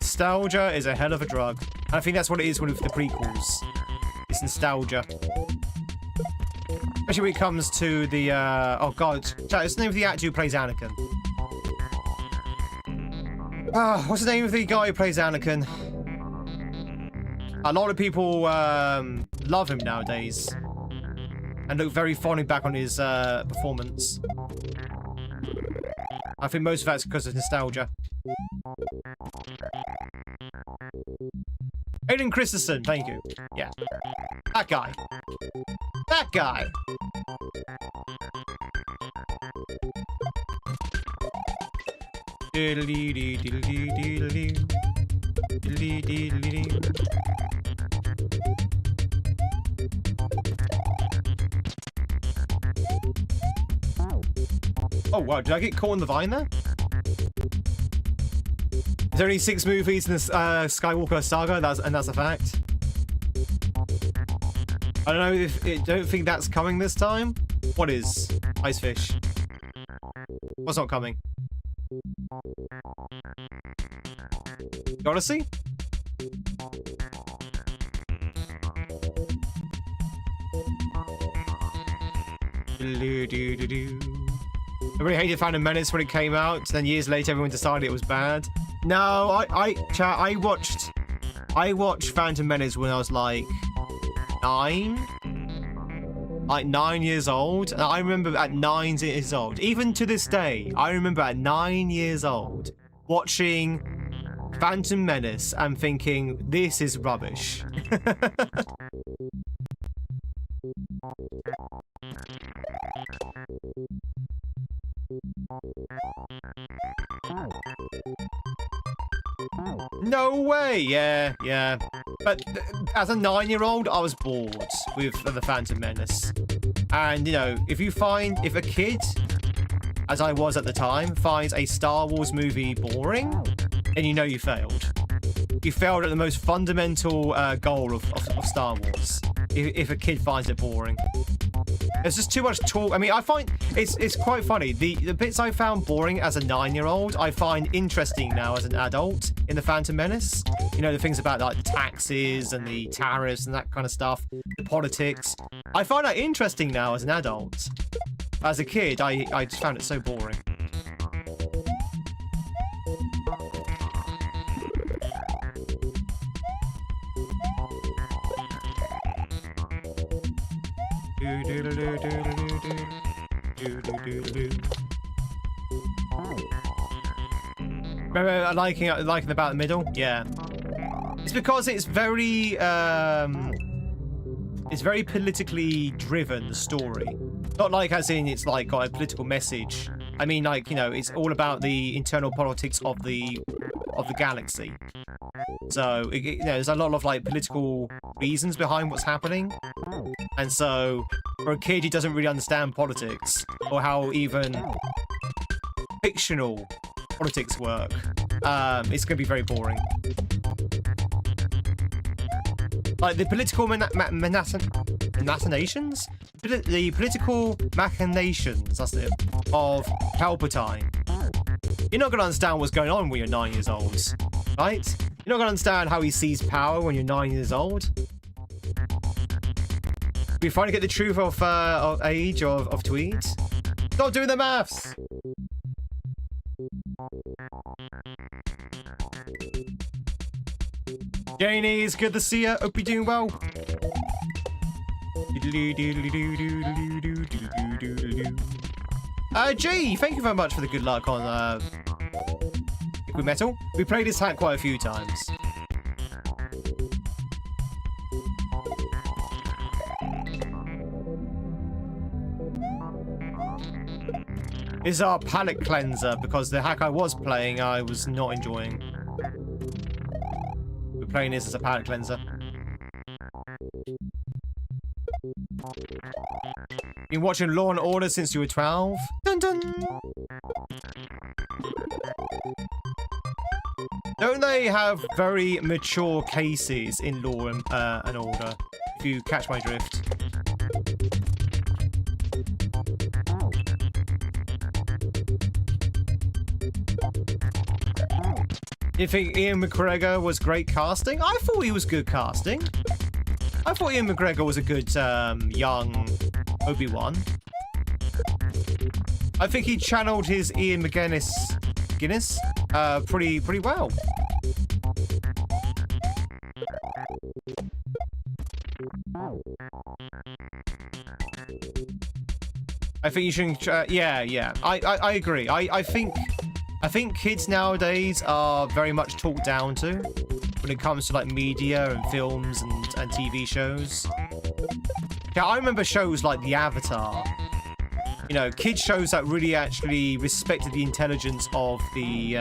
Nostalgia is a hell of a drug. And I think that's what it is with the prequels. It's nostalgia. Especially when it comes to the, oh god. What's the name of the actor who plays Anakin? What's the name of the guy who plays Anakin? A lot of people love him nowadays. And look very fondly back on his performance. I think most of that's because of nostalgia. Aiden Christensen, thank you. Yeah. That guy. That guy. Oh wow, did I get caught in the vine there? There's only 6 movies in this Skywalker saga, and that's a fact. I don't know if don't think that's coming this time. What is Icefish? What's not coming? Odyssey? I really hated Phantom Menace when it came out. Then years later, everyone decided it was bad. No, I watched Phantom Menace when I was like 9. Like 9 years old. And I remember at 9 years old, even to this day, I remember at 9 years old watching Phantom Menace and thinking, this is rubbish. No way! Yeah, yeah. But as a 9-year-old, I was bored with the Phantom Menace. And, you know, if a kid, as I was at the time, finds a Star Wars movie boring, then you know you failed. You failed at the most fundamental goal of Star Wars. If a kid finds it boring. There's just too much talk. I mean, I find it's quite funny. The bits I found boring as a 9-year-old, I find interesting now as an adult in the Phantom Menace. You know, the things about like the taxes and the tariffs and that kind of stuff, the politics. I find that interesting now as an adult. As a kid, I just found it so boring. Remember liking about the middle? Yeah. It's because it's very politically driven, the story. Not like as in it's like got a political message. I mean, like, you know, it's all about the internal politics of the galaxy. So, you know, there's a lot of like political reasons behind what's happening. And so, for a kid who doesn't really understand politics, or how even fictional politics work, it's going to be very boring. Like, the political machinations? The political machinations, that's it, of Palpatine. You're not going to understand what's going on when you're 9 years old, right? You're not going to understand how he sees power when you're 9 years old. We finally get the truth of age of Tweed. Stop doing the maths. Janie, it's good to see you. Hope you're doing well. G, thank you very much for the good luck on Liquid Metal. We played this hack quite a few times. This is our palate cleanser because the hack I was playing I was not enjoying. We're playing this as a palate cleanser. Been watching Law and Order since you were 12. Dun dun. Don't they have very mature cases in Law and Order? If you catch my drift. You think Ian McGregor was great casting? I thought he was good casting. I thought Ian McGregor was a good young Obi-Wan. I think he channeled his Ian McGuinness pretty well. I think you shouldn't. Yeah. I agree. I think kids nowadays are very much talked down to when it comes to like media and films and TV shows. Yeah, I remember shows like The Avatar. You know, kids shows that really actually respected the intelligence of the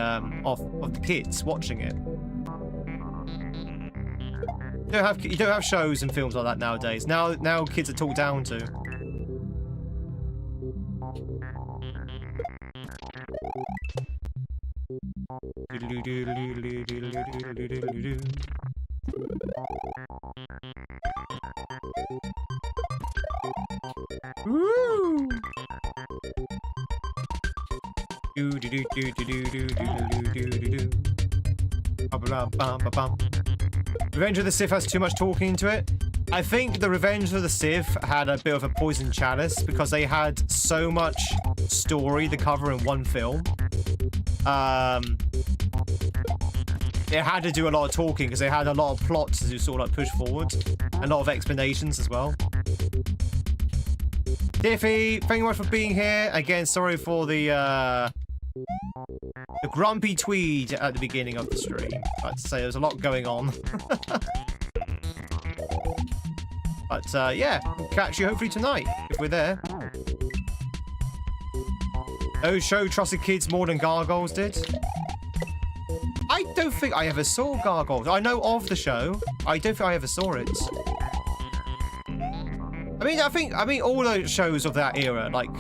kids watching it. You don't have shows and films like that nowadays. Now kids are talked down to. Woo! Revenge of the Sith has too much talking into it. I think the Revenge of the Sith had a bit of a poison chalice because they had so much story to cover in one film. They had to do a lot of talking because they had a lot of plots to sort of like push forward. A lot of explanations as well. Diffie, thank you much for being here. Again, sorry for the grumpy Tweed at the beginning of the stream. I'd say there's a lot going on. But yeah, we'll catch you hopefully tonight if we're there. Those show trusted kids more than Gargoyles did. I don't think I ever saw Gargoyles. I know of the show. I don't think I ever saw it. I mean all those shows of that era, like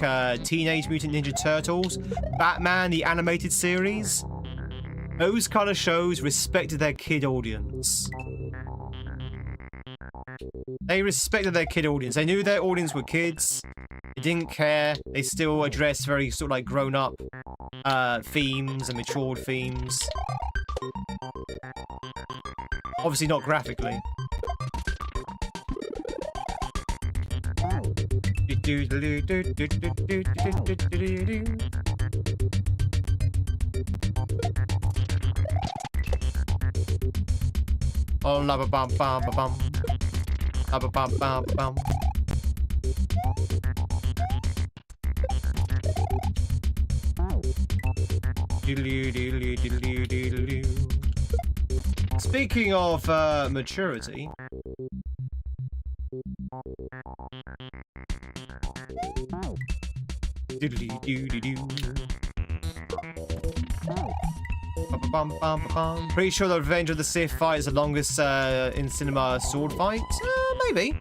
Teenage Mutant Ninja Turtles, Batman, the animated series, those kind of shows respected their kid audience. They respected their kid audience. They knew their audience were kids. They didn't care. They still addressed very sort of like grown-up themes and matured themes. Obviously not graphically. Oh, la ba bum bum ba bum, la ba bum bum bum. Speaking of maturity. Pretty sure the Revenge of the Sith fight is the longest in cinema sword fight. Maybe.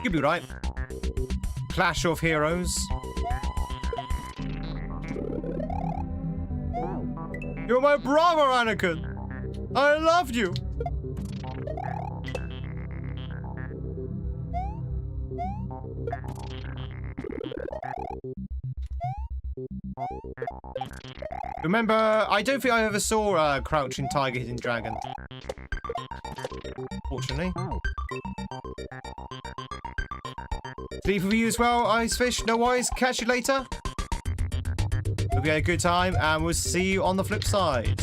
You'd be right. Clash of Heroes. You're my brother, Anakin. I loved you. Remember, I don't think I ever saw Crouching Tiger, Hidden Dragon. Fortunately. unfortunately. Leave for you as well, Icefish. No worries. Catch you later. Hope you had a good time, and we'll see you on the flip side.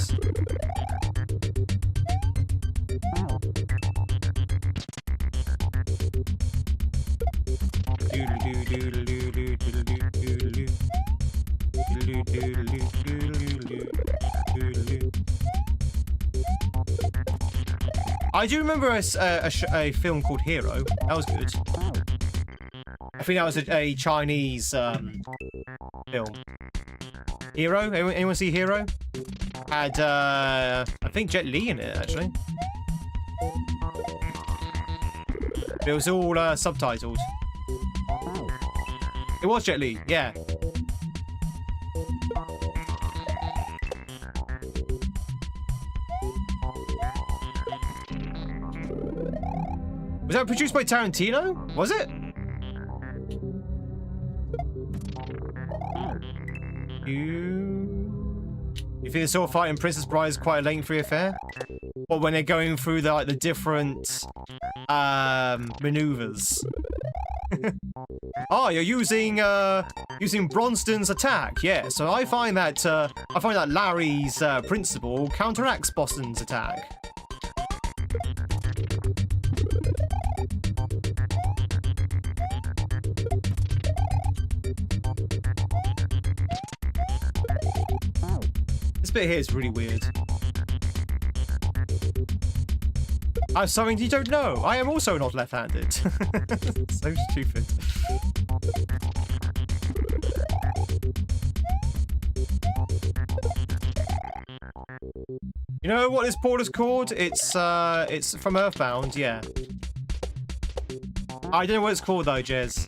I do remember a film called Hero. That was good. I think that was a Chinese film. Hero? Anyone see Hero? Had, I think Jet Li in it, actually. But it was all subtitled. It was Jet Li, yeah. Was that produced by Tarantino? Was it? You think the sword fight in Princess Bride is quite a lengthy affair? Or when they're going through the different maneuvers? Oh, you're using Bronston's attack. Yeah, so I find that Larry's principle counteracts Boston's attack. This bit here is really weird. I have something you don't know. I am also not left-handed. So stupid. You know what this port is called? It's from Earthbound, yeah. I don't know what it's called though, Jez.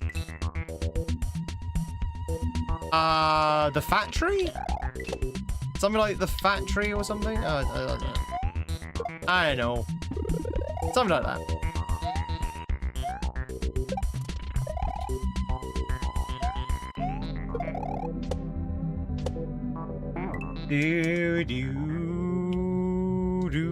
The factory? Something like the factory or something? I don't know. I don't know. Something like that. Do do do.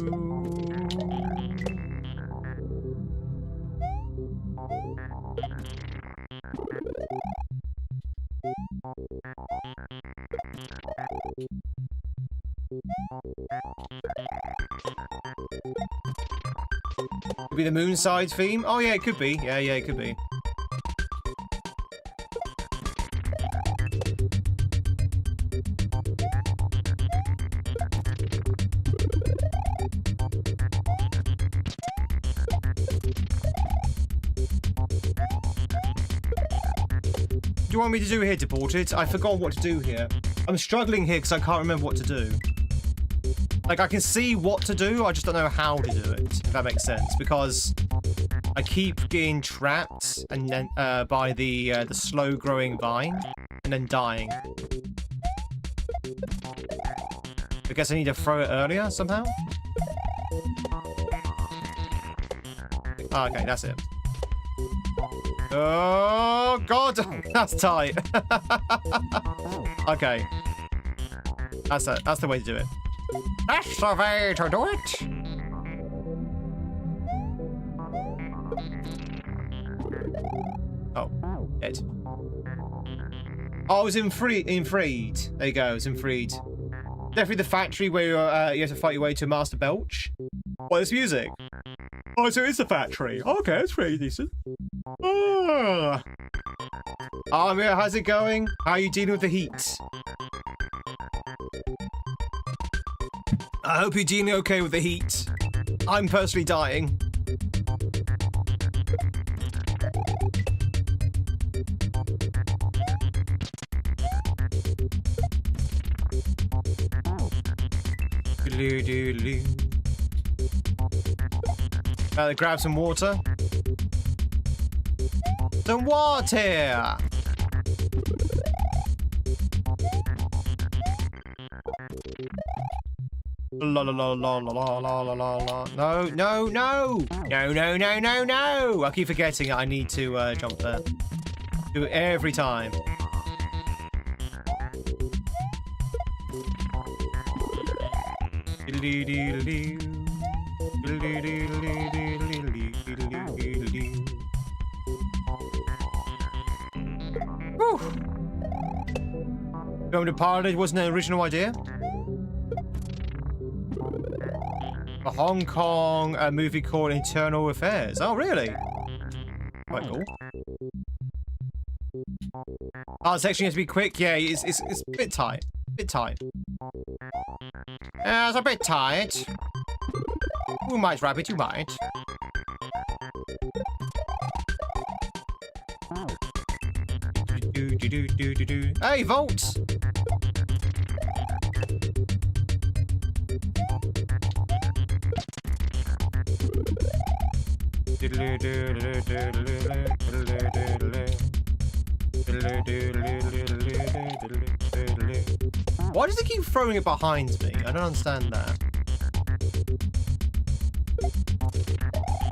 Could be the Moonside theme. Oh yeah, it could be. Yeah, it could be. What do you want me to do here, Deported? I forgot what to do here. I'm struggling here because I can't remember what to do. Like, I can see what to do, I just don't know how to do it, if that makes sense. Because I keep getting trapped and then by the slow-growing vine, and then dying. I guess I need to throw it earlier, somehow? Oh, okay, that's it. Oh, God! That's tight. Okay. That's the way to do it. That's the way to do it. Oh, dead. Oh, it was in Freed. There you go, it was in Freed. Definitely the factory where you have to fight your way to Master Belch. What is music? Oh, so it's the factory. Okay, it's pretty decent. Oh, Amir, how's it going? How are you dealing with the heat? I hope you're dealing okay with the heat. I'm personally dying. Grab some water. Some water! La la la la la la la la la. No, no, no! No, no, no, no, no! I keep forgetting I need to jump there. Do it every time. Film Departed wasn't an original idea. A Hong Kong movie called Internal Affairs. Oh, really? Quite cool. Oh, the section has to be quick. Yeah, it's a bit tight. Bit tight. Yeah, it's a bit tight. You might, Rabbit, you might. Hey, Volt! Why does it keep throwing it behind me? I don't understand that.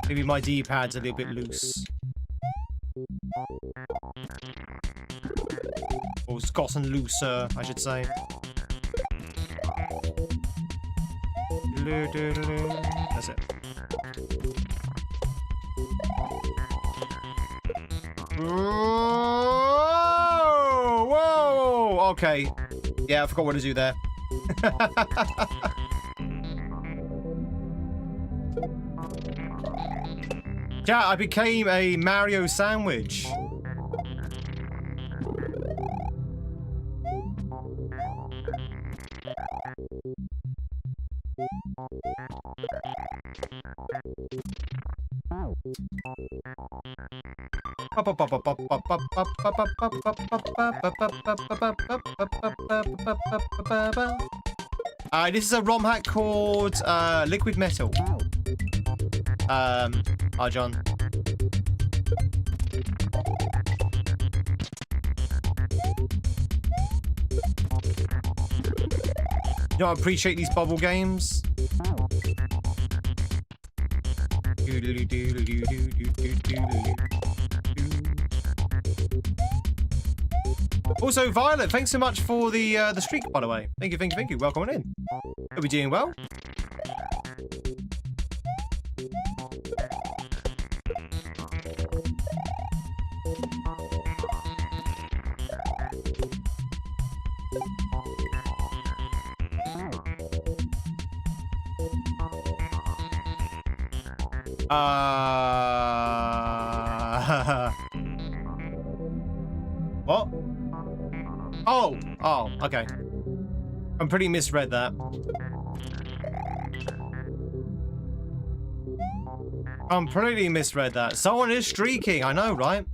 Maybe my D-pad's a little bit loose. Or it's gotten looser, I should say. That's it. Whoa! Whoa! Okay. Yeah, I forgot what to do there. Yeah, I became a Mario sandwich. This is a ROM hack called Liquid Metal. Hi, John. You know, I appreciate these bubble games. Also, Violet, thanks so much for the streak, by the way. Thank you, thank you, thank you. Welcome on in. Hope you're doing well. What? Oh, okay. I'm pretty misread that. Completely misread that. Someone is streaking, I know, right?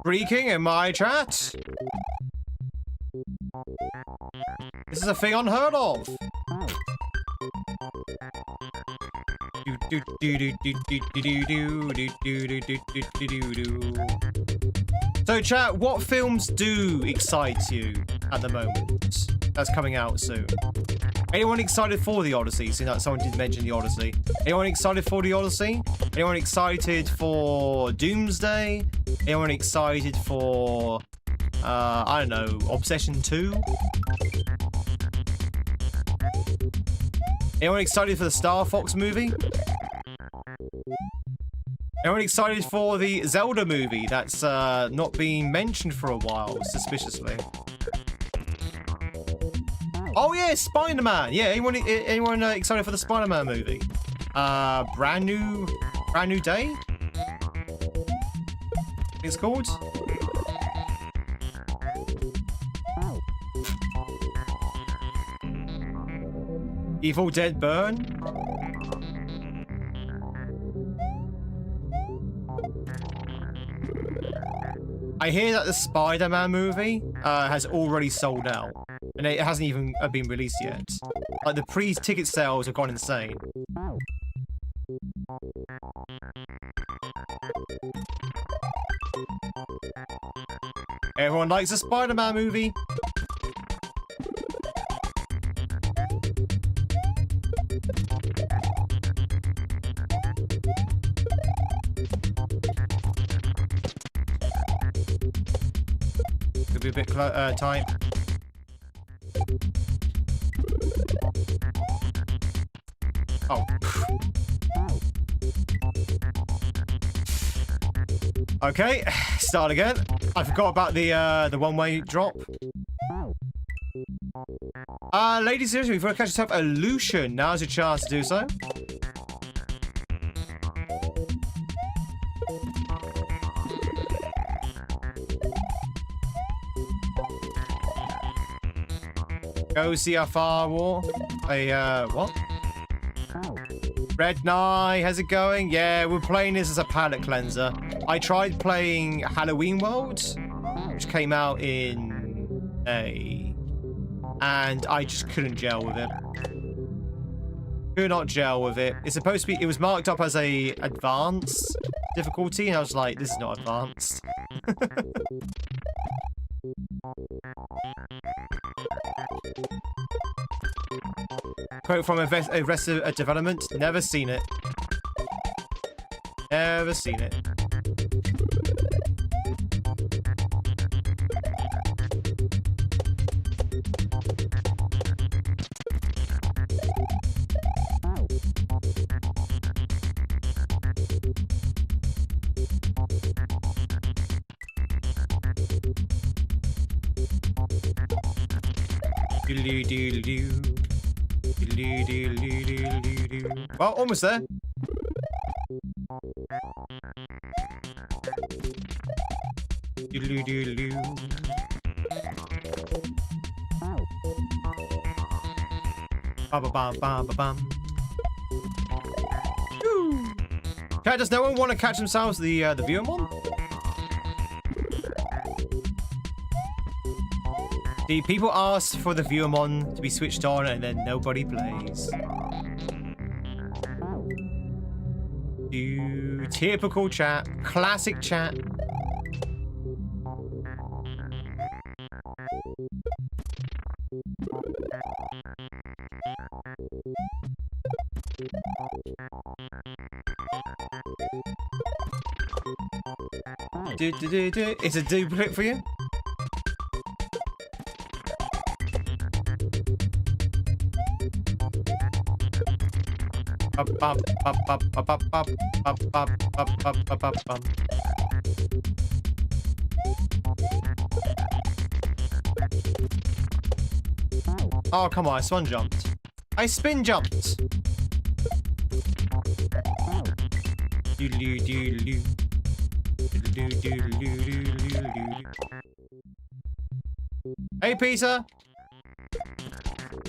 Streaking in my chat? This is a thing unheard of. So chat, what films do excite you at the moment? That's coming out soon. Anyone excited for the Odyssey? So, someone did mention the Odyssey. Anyone excited for the Odyssey? Anyone excited for Doomsday? Anyone excited for, I don't know, Obsession 2? Anyone excited for the Star Fox movie? Anyone excited for the Zelda movie that's not been mentioned for a while, suspiciously? Oh yeah, Spider-Man. Yeah, anyone excited for the Spider-Man movie? Brand new day? It's called. Evil Dead Burn. I hear that the Spider-Man movie has already sold out, and it hasn't even been released yet. Like, the pre-ticket sales have gone insane. Everyone likes a Spider-Man movie. Could be a bit tight. Oh. Okay, start again. I forgot about the one-way drop. Ladies and gentlemen, if you want to catch yourself a Lucian, now's your chance to do so. Go see our far war. What? Red Knight, how's it going? Yeah, we're playing this as a palate cleanser. I tried playing Halloween World, which came out in May, and I just couldn't gel with it. Could not gel with it. It's supposed to be, it was marked up as a advanced difficulty, and I was like, this is not advanced. Quote from Arrested Development, never seen it. Never seen it. Well, almost there. Okay, does no one want to catch themselves the Viewmon? See, people ask for the Viewmon to be switched on and then nobody plays. Typical chat. Classic chat. It's a duplicate for you? Oh, come on, I spin jumped. I spin jumped. Hey, Peter.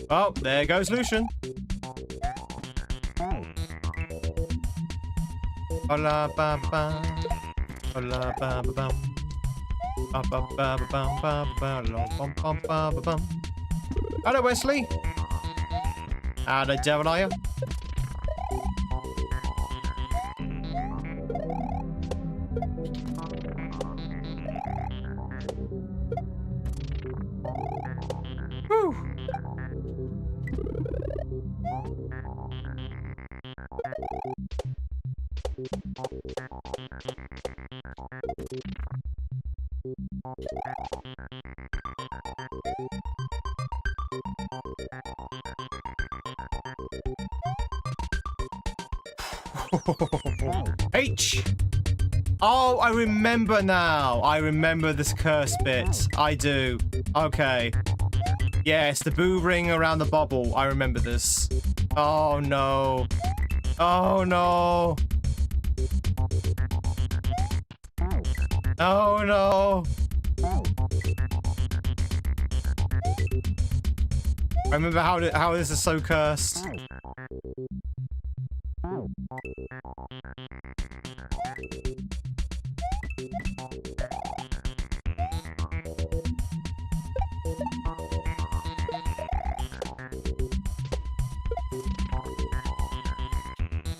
Oh, there goes Lucian. Hola, ba ba. Hola, ba ba bum. Ba ba ba ba bum ba ba bum bum ba ba bum. Hello, Wesley. How the devil are you? Whew. H. Oh, I remember now. I remember this curse bit. I do. Okay. Yes, the boo ring around the bubble. I remember this. Oh, no. Oh, no. Oh, no. I remember how this is so cursed.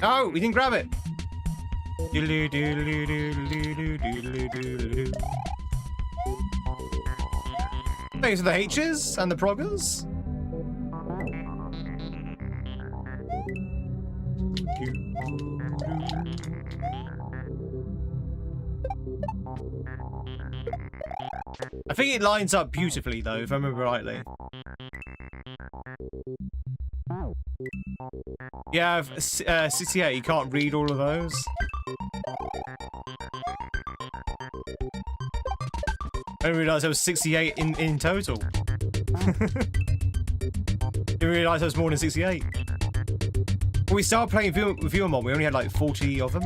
No, we didn't grab it. Thanks for the H's and the proggers. I think it lines up beautifully, though, if I remember rightly. Yeah, 68, you can't read all of those. I didn't realise there was 68 in total. Didn't realise there was more than 68. When we started playing viewer mod, we only had like 40 of them.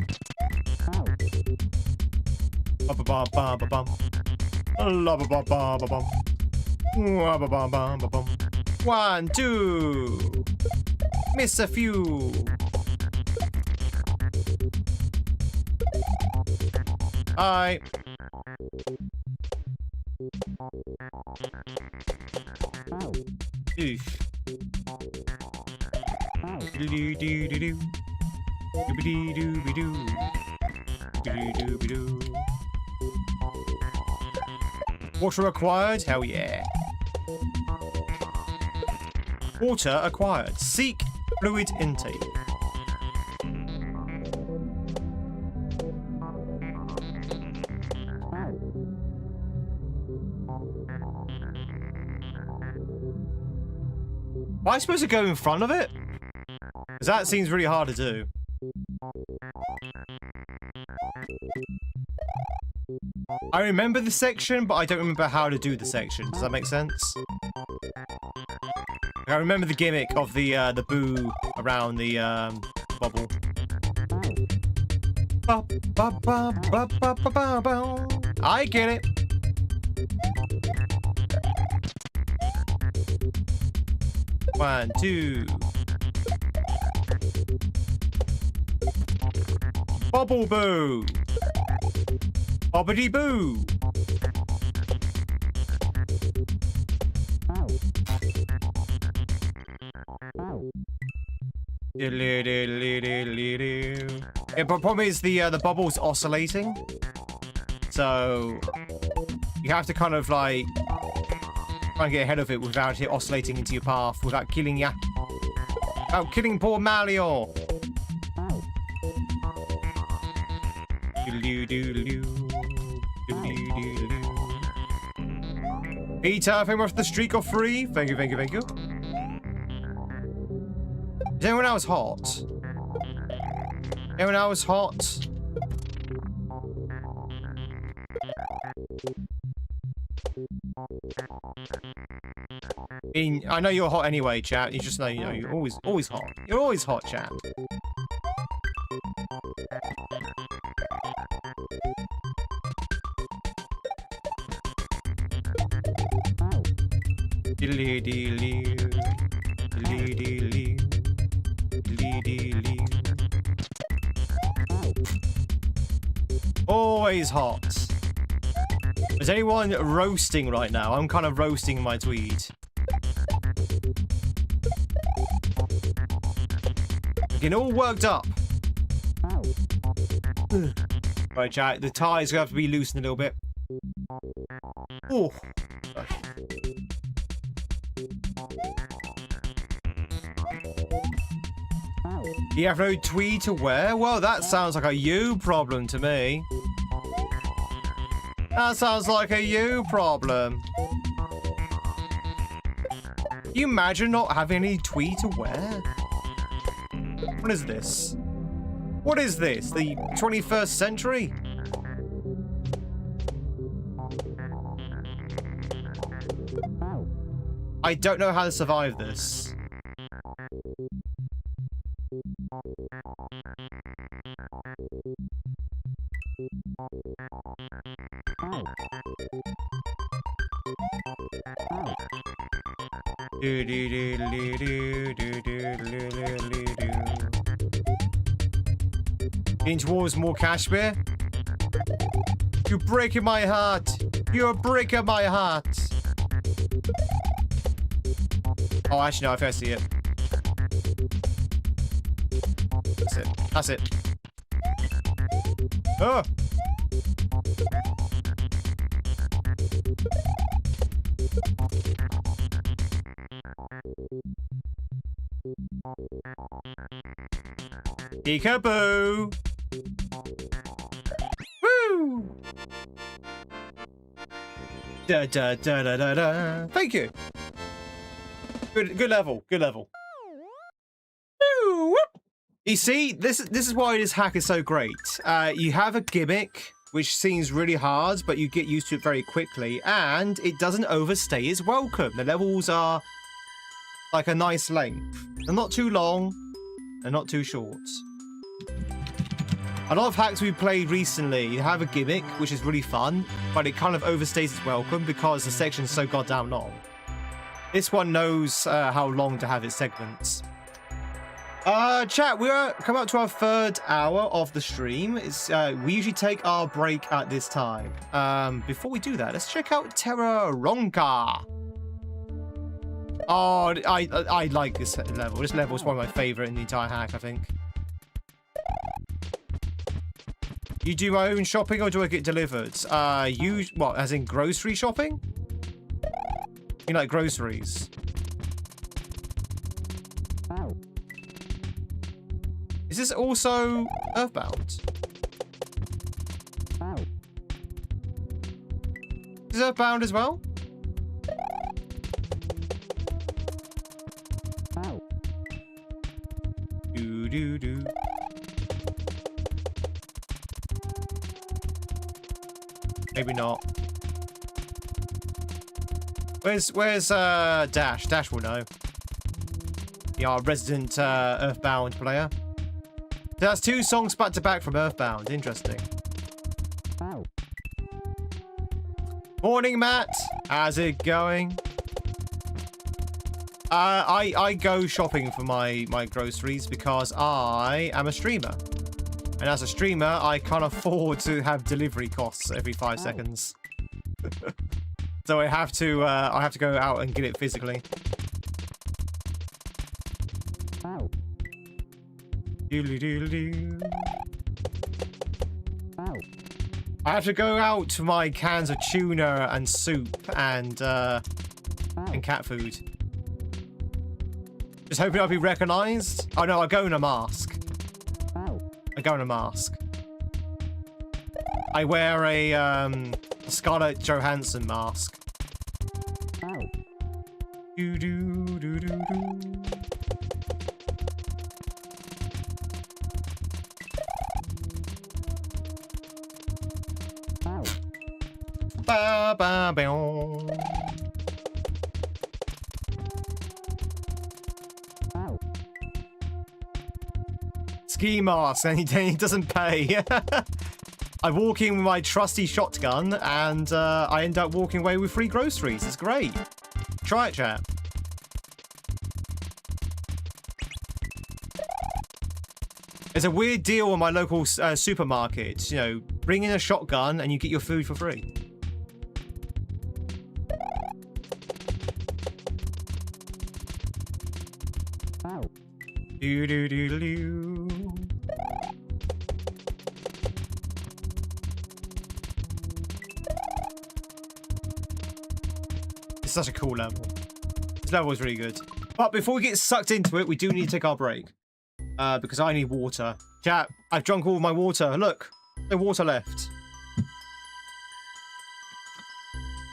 One, two. Miss a few. Hi. Oof. Do-do-do-do-do. Do-ba-dee-doo-be-doo. Do-do-do-be-doo. Water acquired? Hell yeah. Water acquired. Seek fluid intake. Am I supposed to go in front of it? Because that seems really hard to do. I remember the section, but I don't remember how to do the section. Does that make sense? I remember the gimmick of the boo around the bubble. I get it. One, two. Bubble boo. Bobbity boo. Yeah, but problem is the bubble's oscillating, so you have to kind of like try and get ahead of it without it oscillating into your path, without killing ya. Without killing poor Mario. Peter, thank you for the streak of 3. Thank you, thank you, thank you. Is anyone else hot? Anyone else hot? I know you're hot anyway, chat. You just know, you're always hot. You're always hot, chat. Always hot. Is anyone roasting right now? I'm kind of roasting my tweed. Getting all worked up. Right, chat. The tie's gonna have to be loosened a little bit. Oh. You have no tweed to wear? Well, that sounds like a you problem to me. That sounds like a you problem. Can you imagine not having any tweed to wear? What is this? What is this? The 21st century? I don't know how to survive this. Getting towards more Kashmir? You're breaking my heart. You're breaking my heart. Oh, actually, no, I think I see it. That's it. That's it. Oh! Peekaboo! Woo! Da da da da da da. Thank you. Good level. Good level. Woo! You see, this is why this hack is so great. You have a gimmick which seems really hard, but you get used to it very quickly, and it doesn't overstay its welcome. The levels are like a nice length. They're not too long, they're not too short. A lot of hacks we played recently have a gimmick, which is really fun, but it kind of overstays its welcome because the section's so goddamn long. This one knows how long to have its segments. Chat, we're coming up to our 3rd hour of the stream. It's we usually take our break at this time. Before we do that, let's check out Terra Ronka. Oh, I like this level. This level is one of my favorite in the entire hack, I think. You do my own shopping or do I get delivered? What, as in grocery shopping? You like groceries? Is this also Earthbound? Is Earthbound as well? Do. Maybe not. Where's Dash? Dash will know. Our resident Earthbound player. So that's 2 songs back to back from Earthbound. Interesting. Morning, Matt. How's it going? I go shopping for my groceries because I am a streamer. And as a streamer, I can't afford to have delivery costs every 5 seconds. So I have to go out and get it physically. I have to go out to my cans of tuna and soup and cat food. Just hoping I'll be recognised. Oh no, I go in a mask. I go in a mask. I wear a Scarlett Johansson mask. Do do do do do. Ba ba ba. Ski mask, and he doesn't pay. I walk in with my trusty shotgun, and I end up walking away with free groceries. It's great. Try it, chat. There's a weird deal in my local supermarket. You know, bring in a shotgun and you get your food for free. Do do do do. It's such a cool level. This level is really good. But before we get sucked into it, we do need to take our break. Because I need water. Chat, I've drunk all of my water. Look, no water left.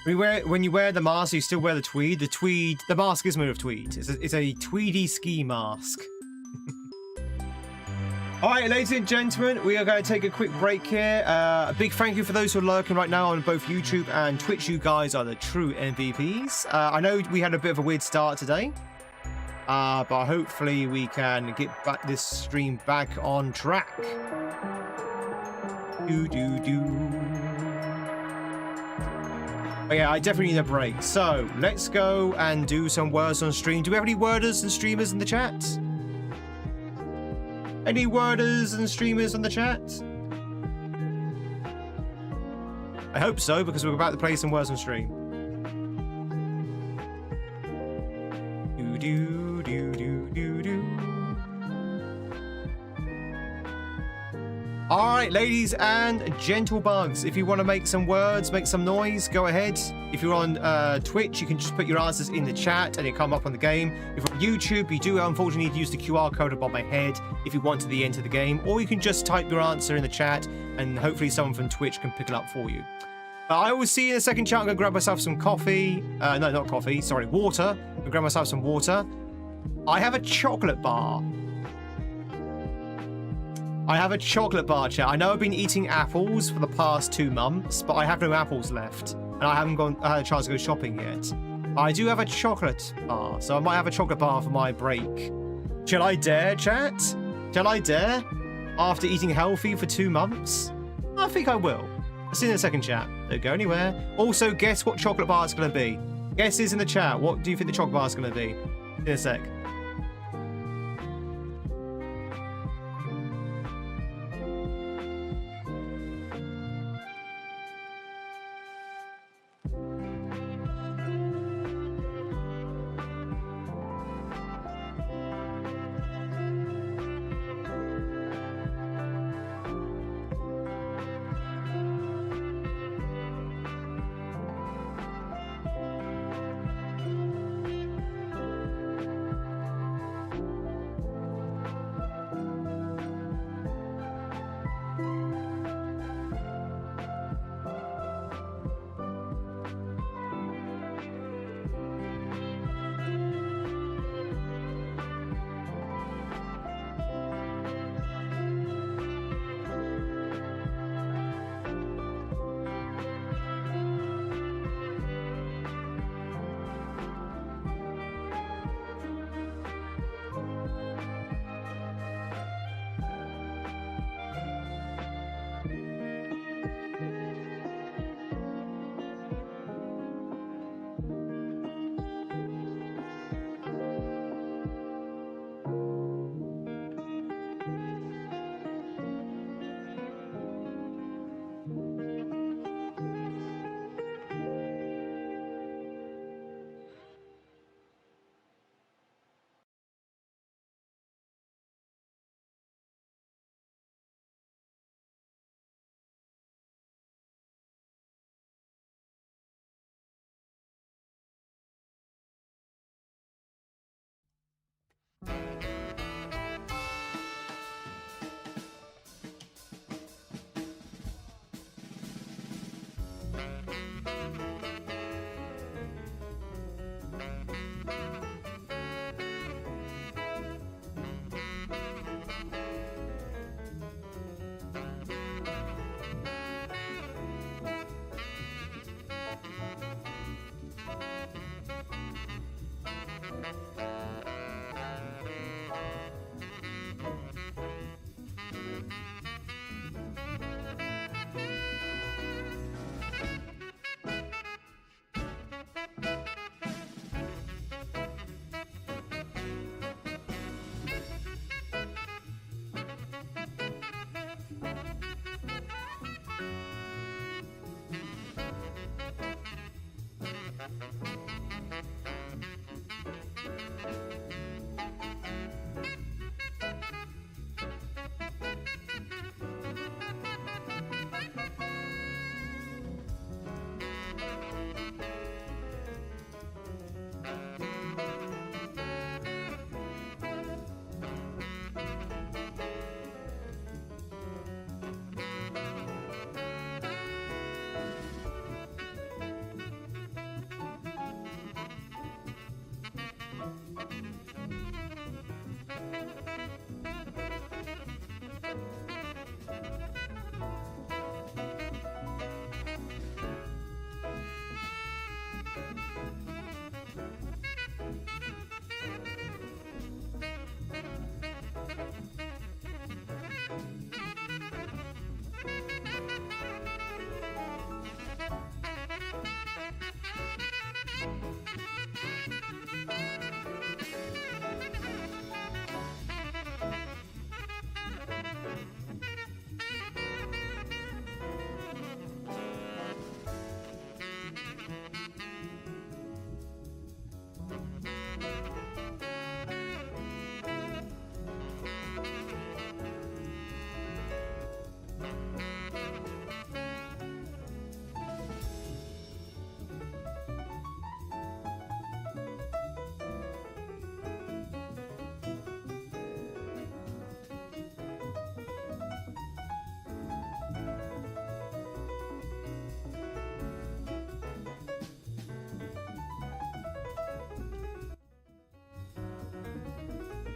When you wear the mask, you still wear the tweed. The mask is made of tweed. It's a tweedy ski mask. Alright, ladies and gentlemen, we are going to take a quick break here. A big thank you for those who are lurking right now on both YouTube and Twitch. You guys are the true MVPs. I know we had a bit of a weird start today. But hopefully we can get this stream back on track. But yeah, I definitely need a break. So let's go and do some words on stream. Do we have any worders and streamers in the chat? Any worders and streamers on the chat? I hope so, because we're about to play some words on stream. Alright, ladies and gentle bugs, if you want to make some words, make some noise, go ahead. If you're on Twitch, you can just put your answers in the chat and it'll come up on the game. If you're on YouTube, you do unfortunately need to use the QR code above my head if you want to the end of the game, or you can just type your answer in the chat and hopefully someone from Twitch can pick it up for you. I will see you in a second, chat. I'm going to grab myself some coffee. No, not coffee. Sorry, water. I'm going to grab myself some water. I have a chocolate bar. I have a chocolate bar, chat. I know I've been eating apples for the past 2 months, but I have no apples left. And I haven't had a chance to go shopping yet. I do have a chocolate bar, so I might have a chocolate bar for my break. Shall I dare, chat? Shall I dare? After eating healthy for 2 months? I think I will. I'll see you in a second, chat. Don't go anywhere. Also, guess what chocolate bar it's going to be. Guesses in the chat. What do you think the chocolate bar is going to be? In a sec.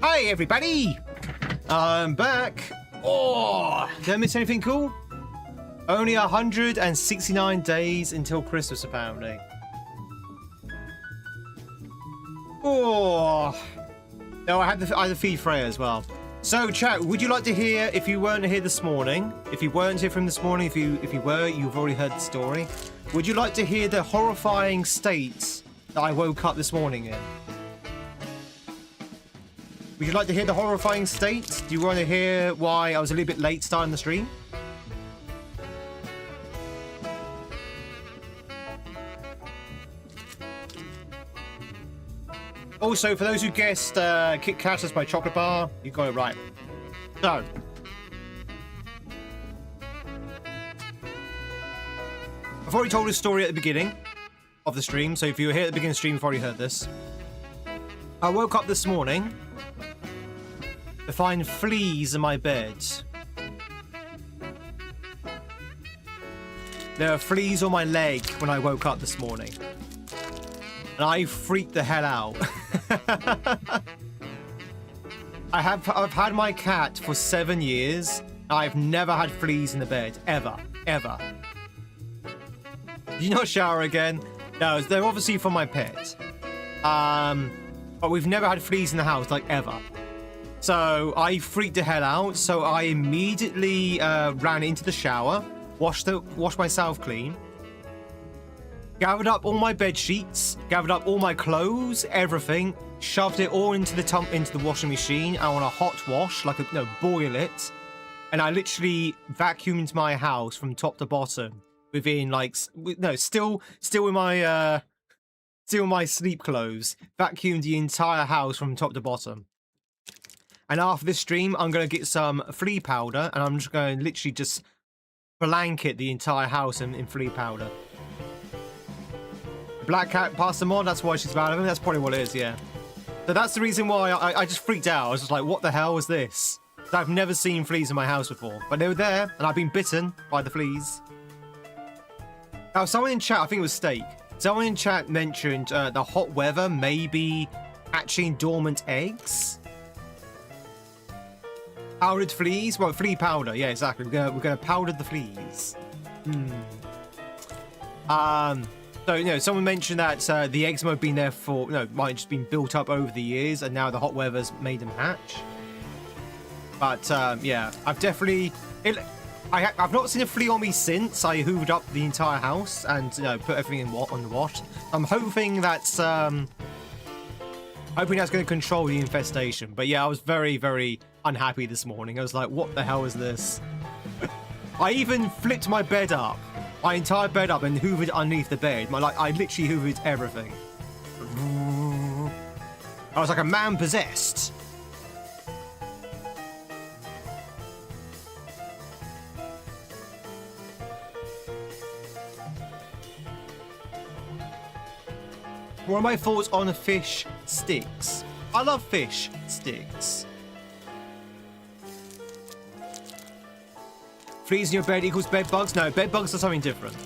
Hi everybody! I'm back. Oh, did I miss anything cool? Only 169 days until Christmas, apparently. Oh. No, I had to feed Freya as well. So, chat, would you like to hear, if you weren't here this morning, if you weren't here from this morning, if you were, you've already heard the story. Would you like to hear the horrifying state that I woke up this morning in? Would you like to hear the horrifying state? Do you want to hear why I was a little bit late starting the stream? Also, for those who guessed Kit Kat as my chocolate bar, you got it right. So, I've already told this story at the beginning of the stream, so if you were here at the beginning of the stream, you've already heard this. I woke up this morning to find fleas in my bed. There are fleas on my leg when I woke up this morning. And I freaked the hell out. I've had my cat for 7 years. I've never had fleas in the bed. Ever. Did you not shower again? No, they're obviously from my pet. But we've never had fleas in the house, like, ever. So I freaked the hell out. So I immediately ran into the shower, washed myself clean, gathered up all my bed sheets, gathered up all my clothes, everything, shoved it all into the washing machine. I want a hot wash, boil it, and I literally vacuumed my house from top to bottom within still in my sleep clothes, vacuumed the entire house from top to bottom. And after this stream, I'm gonna get some flea powder, and I'm just going to literally just blanket the entire house in flea powder. Black cat passed them on, that's why she's mad at him. That's probably what it is, yeah. So that's the reason why I just freaked out. I was just like, what the hell was this? I've never seen fleas in my house before. But they were there, and I've been bitten by the fleas. Now, someone in chat, I think it was Steak, someone in chat mentioned the hot weather may be hatching dormant eggs. Powdered fleas? Well, flea powder. Yeah, exactly. We're gonna powder the fleas. So, someone mentioned that the eggs might have been there might have just been built up over the years, and now the hot weather's made them hatch. But, yeah, I've definitely... I've not seen a flea on me since I hoovered up the entire house and, put everything on the wash. I'm hoping that's going to control the infestation. But, yeah, I was very, very unhappy this morning. I was like, what the hell is this? I even flipped my bed up. My entire bed up and hoovered underneath the bed. I literally hoovered everything. I was like a man possessed. What are my thoughts on fish sticks? I love fish sticks. Fleas in your bed equals bed bugs? No, bed bugs are something different.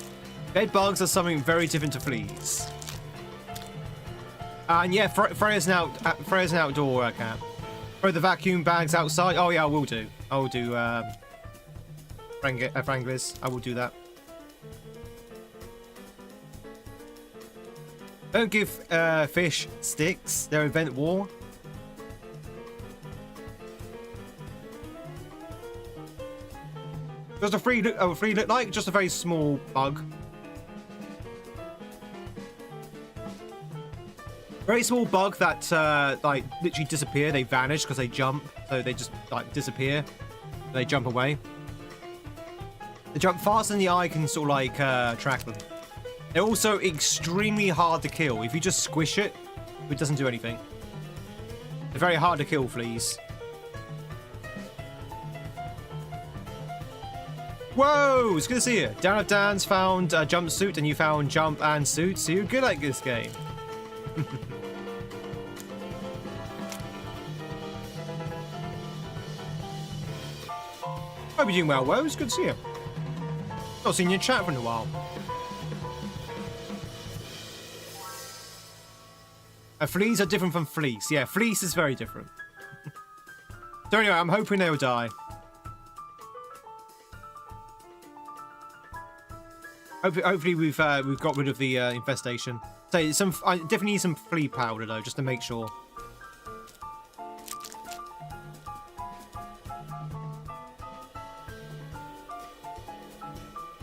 Bed bugs are something very different to fleas. And yeah, Freya's an outdoor cat. Throw the vacuum bags outside. Oh yeah, I will do. I will do Frangliz. I will do that. Don't give fish sticks. They'll invent war. Does a flea look like? Just a very small bug. Very small bug that literally disappear. They vanish because they jump, so they just disappear. They jump away. They jump faster than the eye can sort of track them. They're also extremely hard to kill. If you just squish it, it doesn't do anything. They're very hard to kill, fleas. Whoa! It's good to see you. Dan of Dan's found a jumpsuit and you found jump and suit, so you're good at this game. Hope you're doing well, Woe. It's good to see you. Not seen you in chat for a while. Fleas are different from fleece. Yeah, fleece is very different. So anyway, I'm hoping they'll die. Hopefully we've got rid of the infestation. So I definitely need some flea powder though, just to make sure.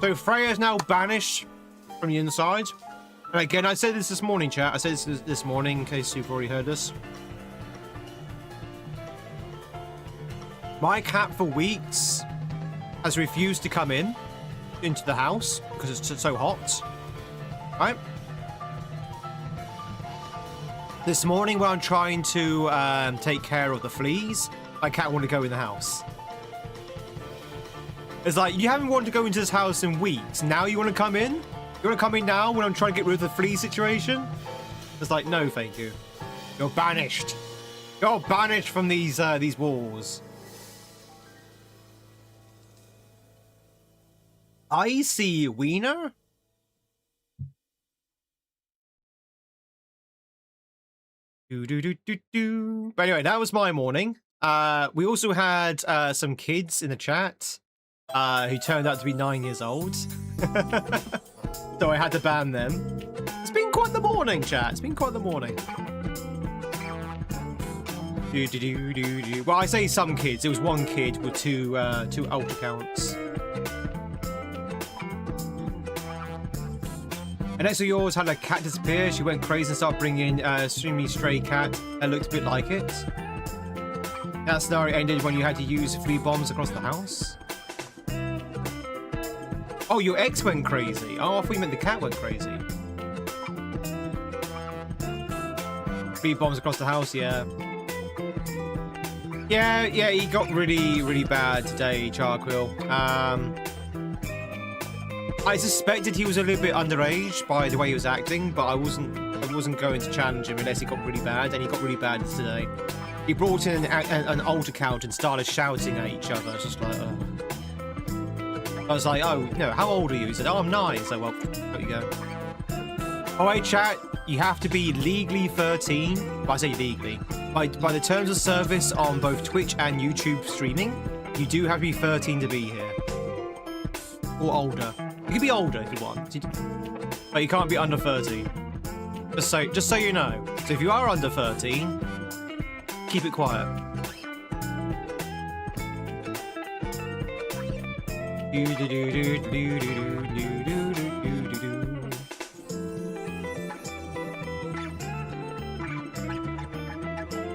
So Freya is now banished from the inside. And again, I said this morning, chat. I said this morning in case you've already heard this. My cat for weeks has refused to come into the house because it's so hot. Right? This morning when I'm trying to take care of the fleas, my cat wanted to go in the house. It's like, you haven't wanted to go into this house in weeks. Now you want to come in? You want to come in now when I'm trying to get rid of the flea situation? It's like, no, thank you. You're banished. You're banished from these walls. I see Wiener. Do. But anyway, that was my morning. We also had some kids in the chat who turned out to be 9 years old. So I had to ban them. It's been quite the morning, chat. It's been quite the morning. Well, I say some kids. It was one kid with two alt accounts. And next to yours had a cat disappear. She went crazy and started bringing a extremely stray cat that looked a bit like it. That scenario ended when you had to use flea bombs across the house. Oh, your ex went crazy. Oh, I thought you meant the cat went crazy. Flea bombs across the house, yeah. Yeah, he got really bad today, Charquill. I suspected he was a little bit underage by the way he was acting, but I wasn't going to challenge him unless he got really bad, and he got really bad today. He brought in an alt account and started shouting at each other. It's just like, I was like, oh, no, how old are you? He said, oh, I'm 9. So, well, there you go. Oh, wait, chat, you have to be legally 13. Well, I say legally. By the terms of service on both Twitch and YouTube streaming, you do have to be 13 to be here. Or older. You can be older if you want. But you can't be under 13. Just so you know. So if you are under 13, keep it quiet.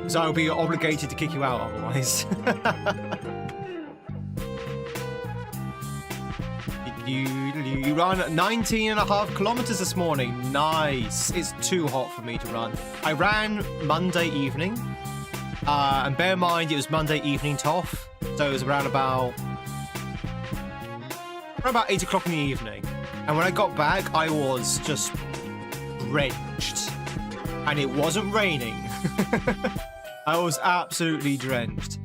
So I'll be obligated to kick you out otherwise. You run 19.5 kilometers this morning. Nice. It's too hot for me to run. I ran Monday evening. And bear in mind, it was Monday evening tough. So it was around about 8 o'clock in the evening. And when I got back, I was just drenched. And it wasn't raining. I was absolutely drenched.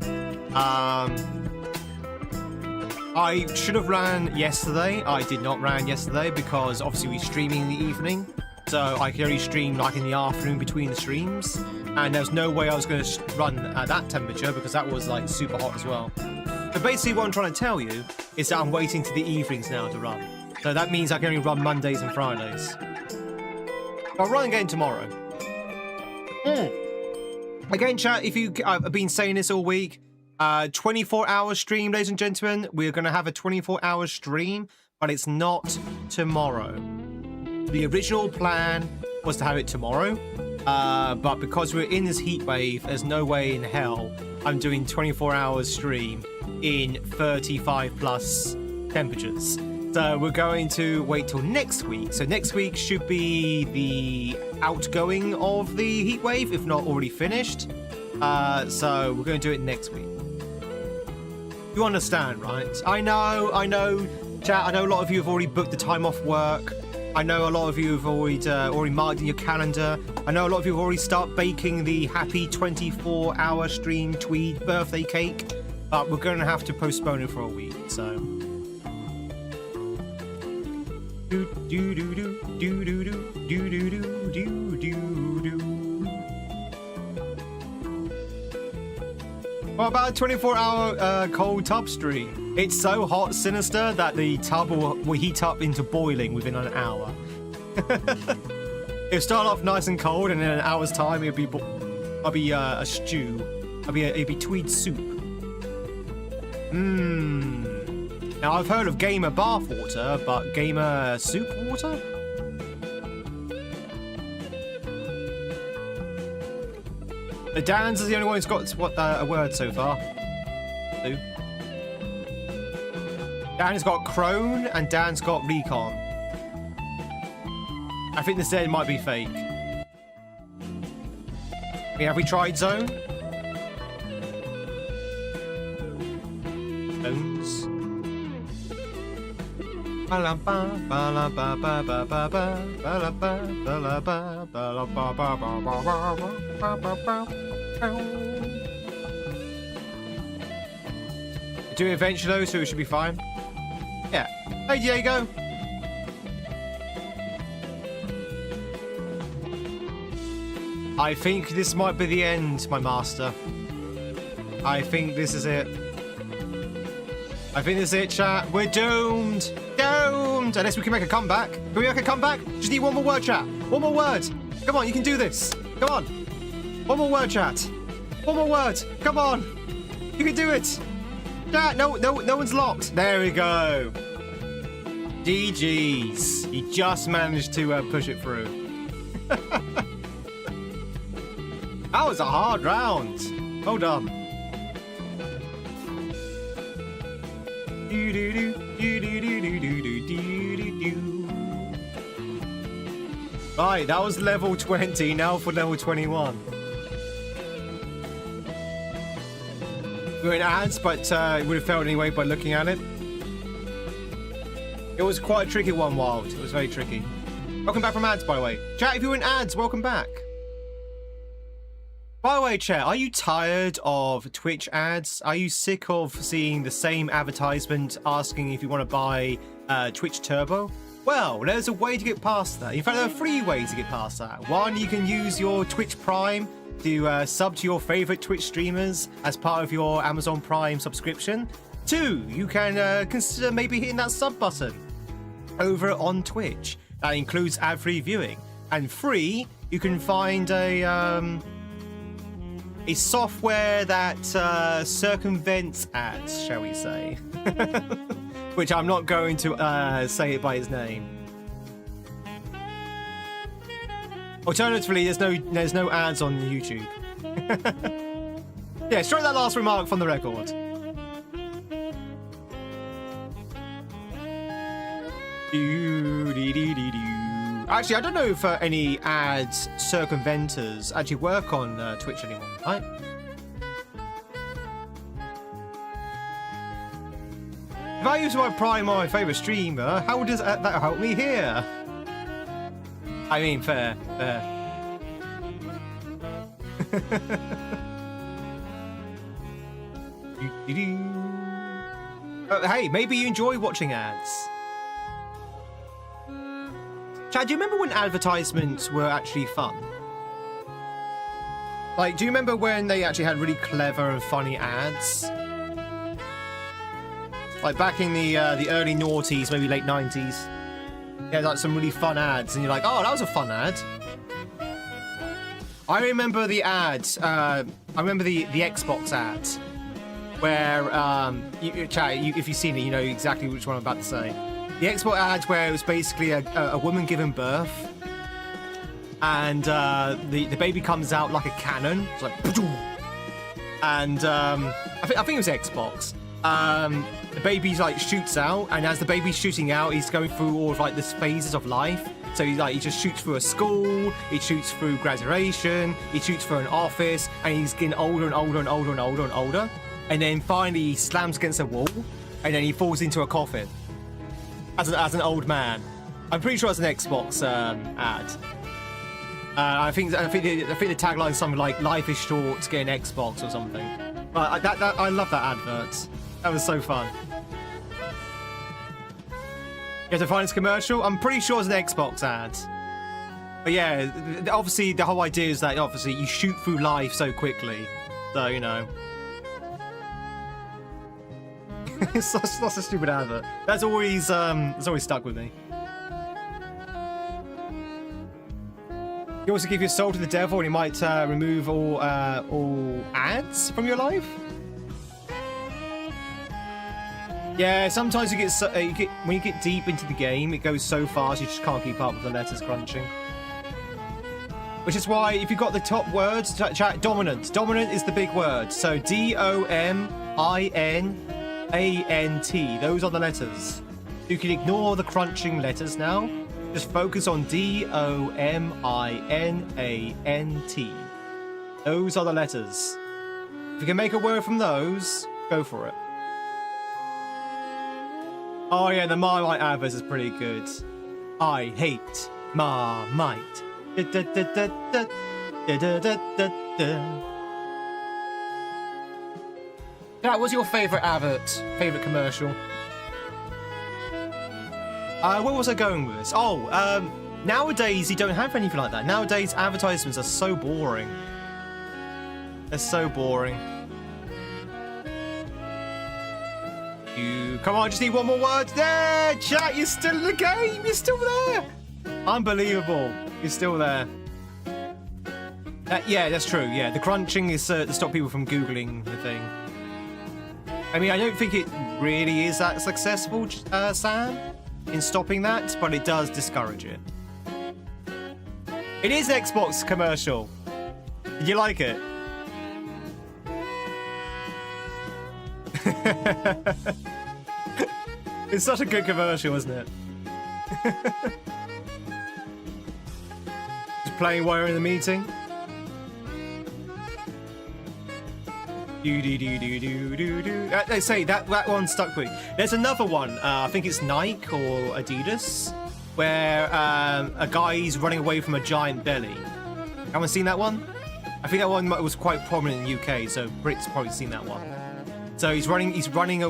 I should have ran yesterday. I did not run yesterday because obviously we're streaming in the evening. So I could only stream like in the afternoon between the streams. And there's no way I was going to run at that temperature because that was like super hot as well. But basically what I'm trying to tell you is that I'm waiting to the evenings now to run. So that means I can only run Mondays and Fridays. I'll run again tomorrow. Again, chat, if I've been saying this all week, 24-hour stream, ladies and gentlemen. We're going to have a 24-hour stream, but it's not tomorrow. The original plan was to have it tomorrow, but because we're in this heat wave, there's no way in hell I'm doing 24-hour stream in 35 plus temperatures. So we're going to wait till next week. So next week should be the outgoing of the heat wave, if not already finished. So we're going to do it next week. You understand, right? I know, chat. I know a lot of you have already booked the time off work. I know a lot of you have already marked in your calendar. I know a lot of you have already started baking the happy 24-hour stream Tweed birthday cake. But we're going to have to postpone it for a week, so... What about a 24-hour cold tub stream? It's so hot, Sinister, that the tub will heat up into boiling within an hour. It'll start off nice and cold, and in an hour's time, it'll be a stew. It'll be Tweed soup. Now, I've heard of gamer bath water, but gamer soup water? Dan's is the only one who's got a word so far. Two. Dan has got Crone, and Dan's got Recon. I think the Z might be fake. Have we tried Zone? Zones. Do it eventually though, so it should be fine. Yeah. Hey Diego. I think this might be the end, my master. I think this is it. I think this is it, chat. We're doomed. Doomed. Unless we can make a comeback. Can we make a comeback? Just need one more word, chat. One more word. Come on, you can do this. Come on. One more word, chat. One more word. Come on. You can do it. Chat, no one's locked. There we go. GG's. You just managed to push it through. That was a hard round. Well done. Right, that was level 20. Now for level 21. We're in ads, but it would have failed anyway by looking at it. It was quite a tricky one, Wild. It was very tricky. Welcome back from ads, by the way. Chat, if you're in ads, welcome back. By the way, chat, are you tired of Twitch ads? Are you sick of seeing the same advertisement asking if you want to buy Twitch Turbo? Well, there's a way to get past that. In fact, there are 3 ways to get past that. 1, you can use your Twitch Prime to sub to your favorite Twitch streamers as part of your Amazon Prime subscription. 2, you can consider maybe hitting that sub button over on Twitch. That includes ad-free viewing. And 3, you can find a software that circumvents ads, shall we say. Which I'm not going to say it by its name. Alternatively, there's no ads on YouTube. Yeah, strike that last remark from the record. Actually, I don't know if any ads circumventers actually work on Twitch anymore, right? If I use my Prime on my favourite streamer, how does that help me here? I mean, fair. Hey, maybe you enjoy watching ads. Chad, do you remember when advertisements were actually fun? Like, do you remember when they actually had really clever and funny ads? Like back in the early noughties, maybe late 90s. Yeah, like some really fun ads, and you're like, oh, that was a fun ad. I remember the ads. I remember the Xbox ads, where if you've seen it, you know exactly which one I'm about to say. The Xbox ads where it was basically a woman giving birth, and the baby comes out like a cannon. It's like, and I think it was Xbox. The baby like shoots out, and as the baby's shooting out, he's going through all of like the phases of life. So he just shoots through a school, he shoots through graduation, he shoots through an office, and he's getting older and older and older and older and older. And then finally he slams against a wall, and then he falls into a coffin as an old man. I'm pretty sure it's an Xbox ad. I think the tagline is something like "Life is short, get an Xbox" or something. I love that advert. That was so fun. You have to find this commercial? I'm pretty sure it's an Xbox ad. But yeah, obviously the whole idea is that obviously you shoot through life so quickly. So, you know. It's such a stupid advert. That's always stuck with me. You also give your soul to the devil, and he might remove all ads from your life. Yeah, sometimes you get when you get deep into the game, it goes so fast you just can't keep up with the letters crunching. Which is why if you've got the top words, chat dominant. Dominant is the big word. So D-O-M-I-N-A-N-T. Those are the letters. You can ignore the crunching letters now. Just focus on D-O-M-I-N-A-N-T. Those are the letters. If you can make a word from those, go for it. Oh yeah, the Marmite adverts is pretty good. I hate Marmite. That was your favorite advert, favorite commercial. Where was I going with this? Oh, nowadays you don't have anything like that. Nowadays advertisements are so boring. They're so boring. Come on, just need one more word. There, chat, you're still in the game. You're still there. Unbelievable. You're still there. Yeah, that's true. Yeah, the crunching is to stop people from Googling the thing. I mean, I don't think it really is that successful, Sam, in stopping that, but it does discourage it. It is an Xbox commercial. Did you like it? It's such a good commercial, isn't it? Just playing while you're in the meeting. They say that one stuck with me. There's another one. I think it's Nike or Adidas, where a guy's running away from a giant belly. Haven't seen that one? I think that one was quite prominent in the UK, so Brits probably seen that one. So he's running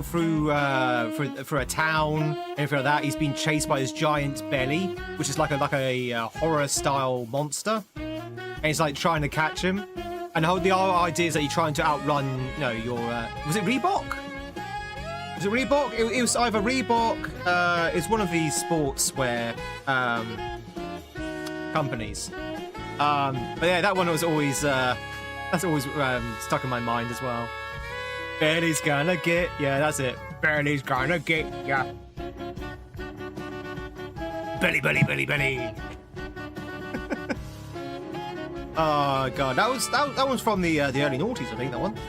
through a town and everything like that. He's being chased by this giant belly, which is like a horror style monster, and he's like trying to catch him. And the whole idea is that you're trying to outrun, you know, your was it Reebok? Was it Reebok? It was either Reebok. It's one of these sportswear companies. But yeah, that one was always that's always stuck in my mind as well. Belly's gonna get, yeah, that's it. Belly's gonna get, yeah. Belly, belly, belly, belly. Oh god, that one's from the early noughties, I think, that one.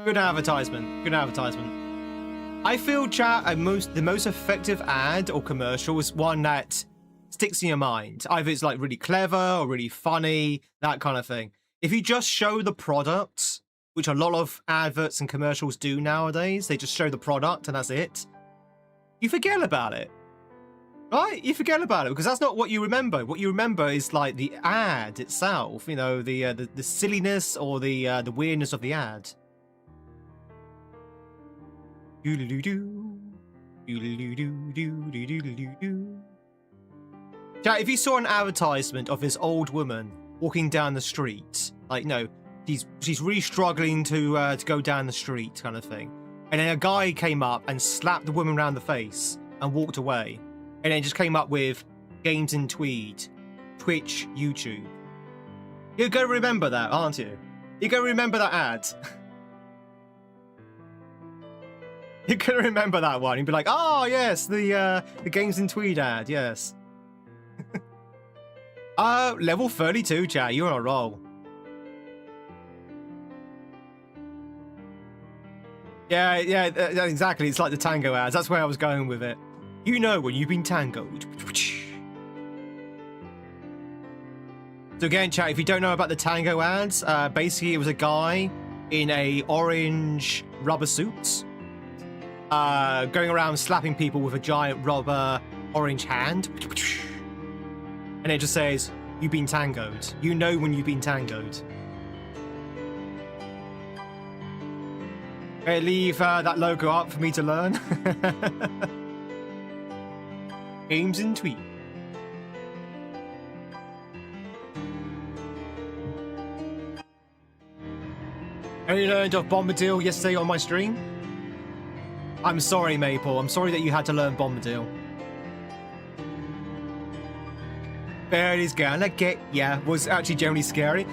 Good advertisement. Good advertisement. I feel, chat, the most effective ad or commercial is one that sticks in your mind. Either it's like really clever or really funny, that kind of thing. If you just show the product, which a lot of adverts and commercials do nowadays, they just show the product and that's it, you forget about it. Right? You forget about it because that's not what you remember. What you remember is like the ad itself, you know, the silliness or the weirdness of the ad. Chat, if you saw an advertisement of this old woman walking down the street, like, you know, she's really struggling to go down the street kind of thing, and then a guy came up and slapped the woman around the face and walked away, and then just came up with GamesInTweed, Twitch, YouTube. You're going to remember that, aren't you? You're going to remember that ad. You're going to remember that one. You'd be like, oh, yes, the GamesInTweed ad, yes. Level 32, chat. You're on a roll. Yeah, exactly. It's like the tango ads. That's where I was going with it. You know when you've been tangoed. So again, chat, if you don't know about the tango ads, basically it was a guy in a orange rubber suit going around slapping people with a giant rubber orange hand. And it just says, you've been tangoed. You know when you've been tangoed. Okay, leave that logo up for me to learn. GamesInTweed. I only learned of Bombadil yesterday on my stream. I'm sorry, Maple. I'm sorry that you had to learn Bombadil. Belly's gonna get ya was actually generally scary.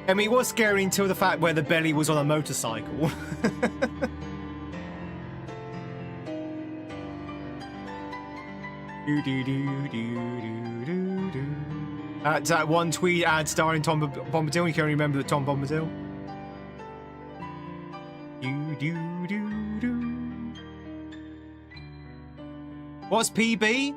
I mean, it was scary until the fact where the belly was on a motorcycle. That one Tweed ad starring Tom Bombadil. You can only remember the Tom Bombadil. What's PB?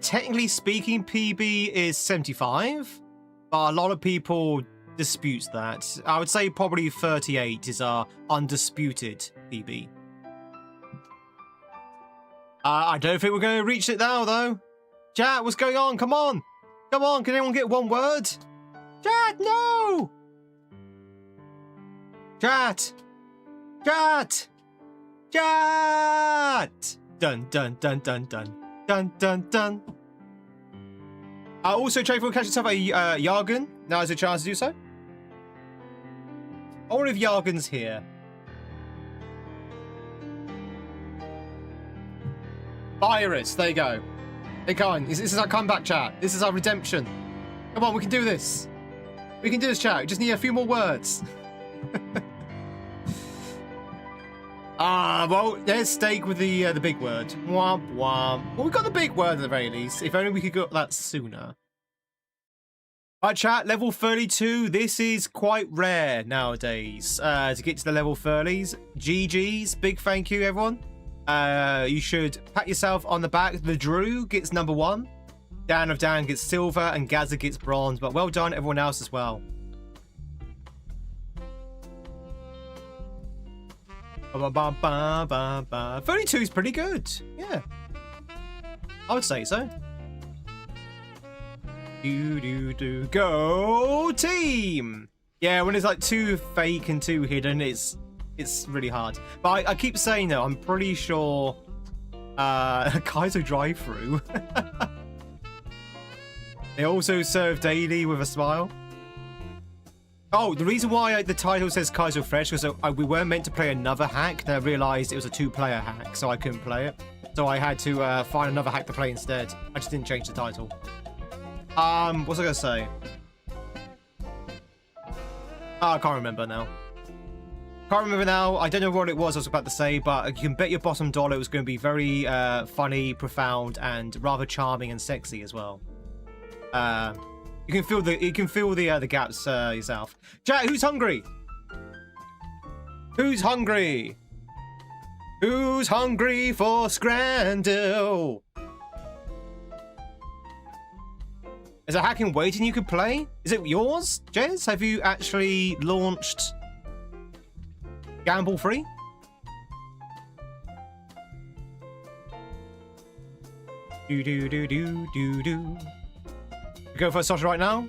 Technically speaking, PB is 75, but a lot of people dispute that. I would say probably 38 is our undisputed PB. I don't think we're going to reach it now, though. Chat, what's going on? Come on. Come on, can anyone get one word? Chat, no! Chat! Chat! Chat! Dun, dun, dun, dun, dun. Dun, dun, dun. Also, try for catch yourself a Jargon. Now is a chance to do so. I wonder if Jargon's here. Virus, there you go. Hey, come on. This is our comeback, chat. This is our redemption. Come on, we can do this. We can do this, chat. We just need a few more words. Well, there's steak with the big word. Womp womp. Well, we got the big word at the very least. If only we could get that sooner. Alright, chat, level 32. This is quite rare nowadays to get to the level 30s. GG's. Big thank you, everyone. You should pat yourself on the back. The Drew gets number 1. Dan of Dan gets silver, and Gaza gets bronze. But well done, everyone else as well. 32 is pretty good. Yeah, I would say so. Go team. Yeah, when it's like 2 fake and 2 hidden, it's really hard. But I keep saying though, I'm pretty sure kaizo drive-through. They also serve daily with a smile. Oh, the reason why the title says Kaizo Fresh was we weren't meant to play another hack, and I realized it was a 2-player hack, so I couldn't play it. So I had to find another hack to play instead. I just didn't change the title. What was I gonna say? I can't remember now. Can't remember now. I don't know what it was I was about to say, but you can bet your bottom dollar it was going to be very funny, profound, and rather charming and sexy as well. You can feel the gaps yourself. Chat, who's hungry? Who's hungry? Who's hungry for Scrandle? Is a hack in waiting you could play? Is it yours, Jez? Have you actually launched Gamble Free? Do. Go for a sauce right now.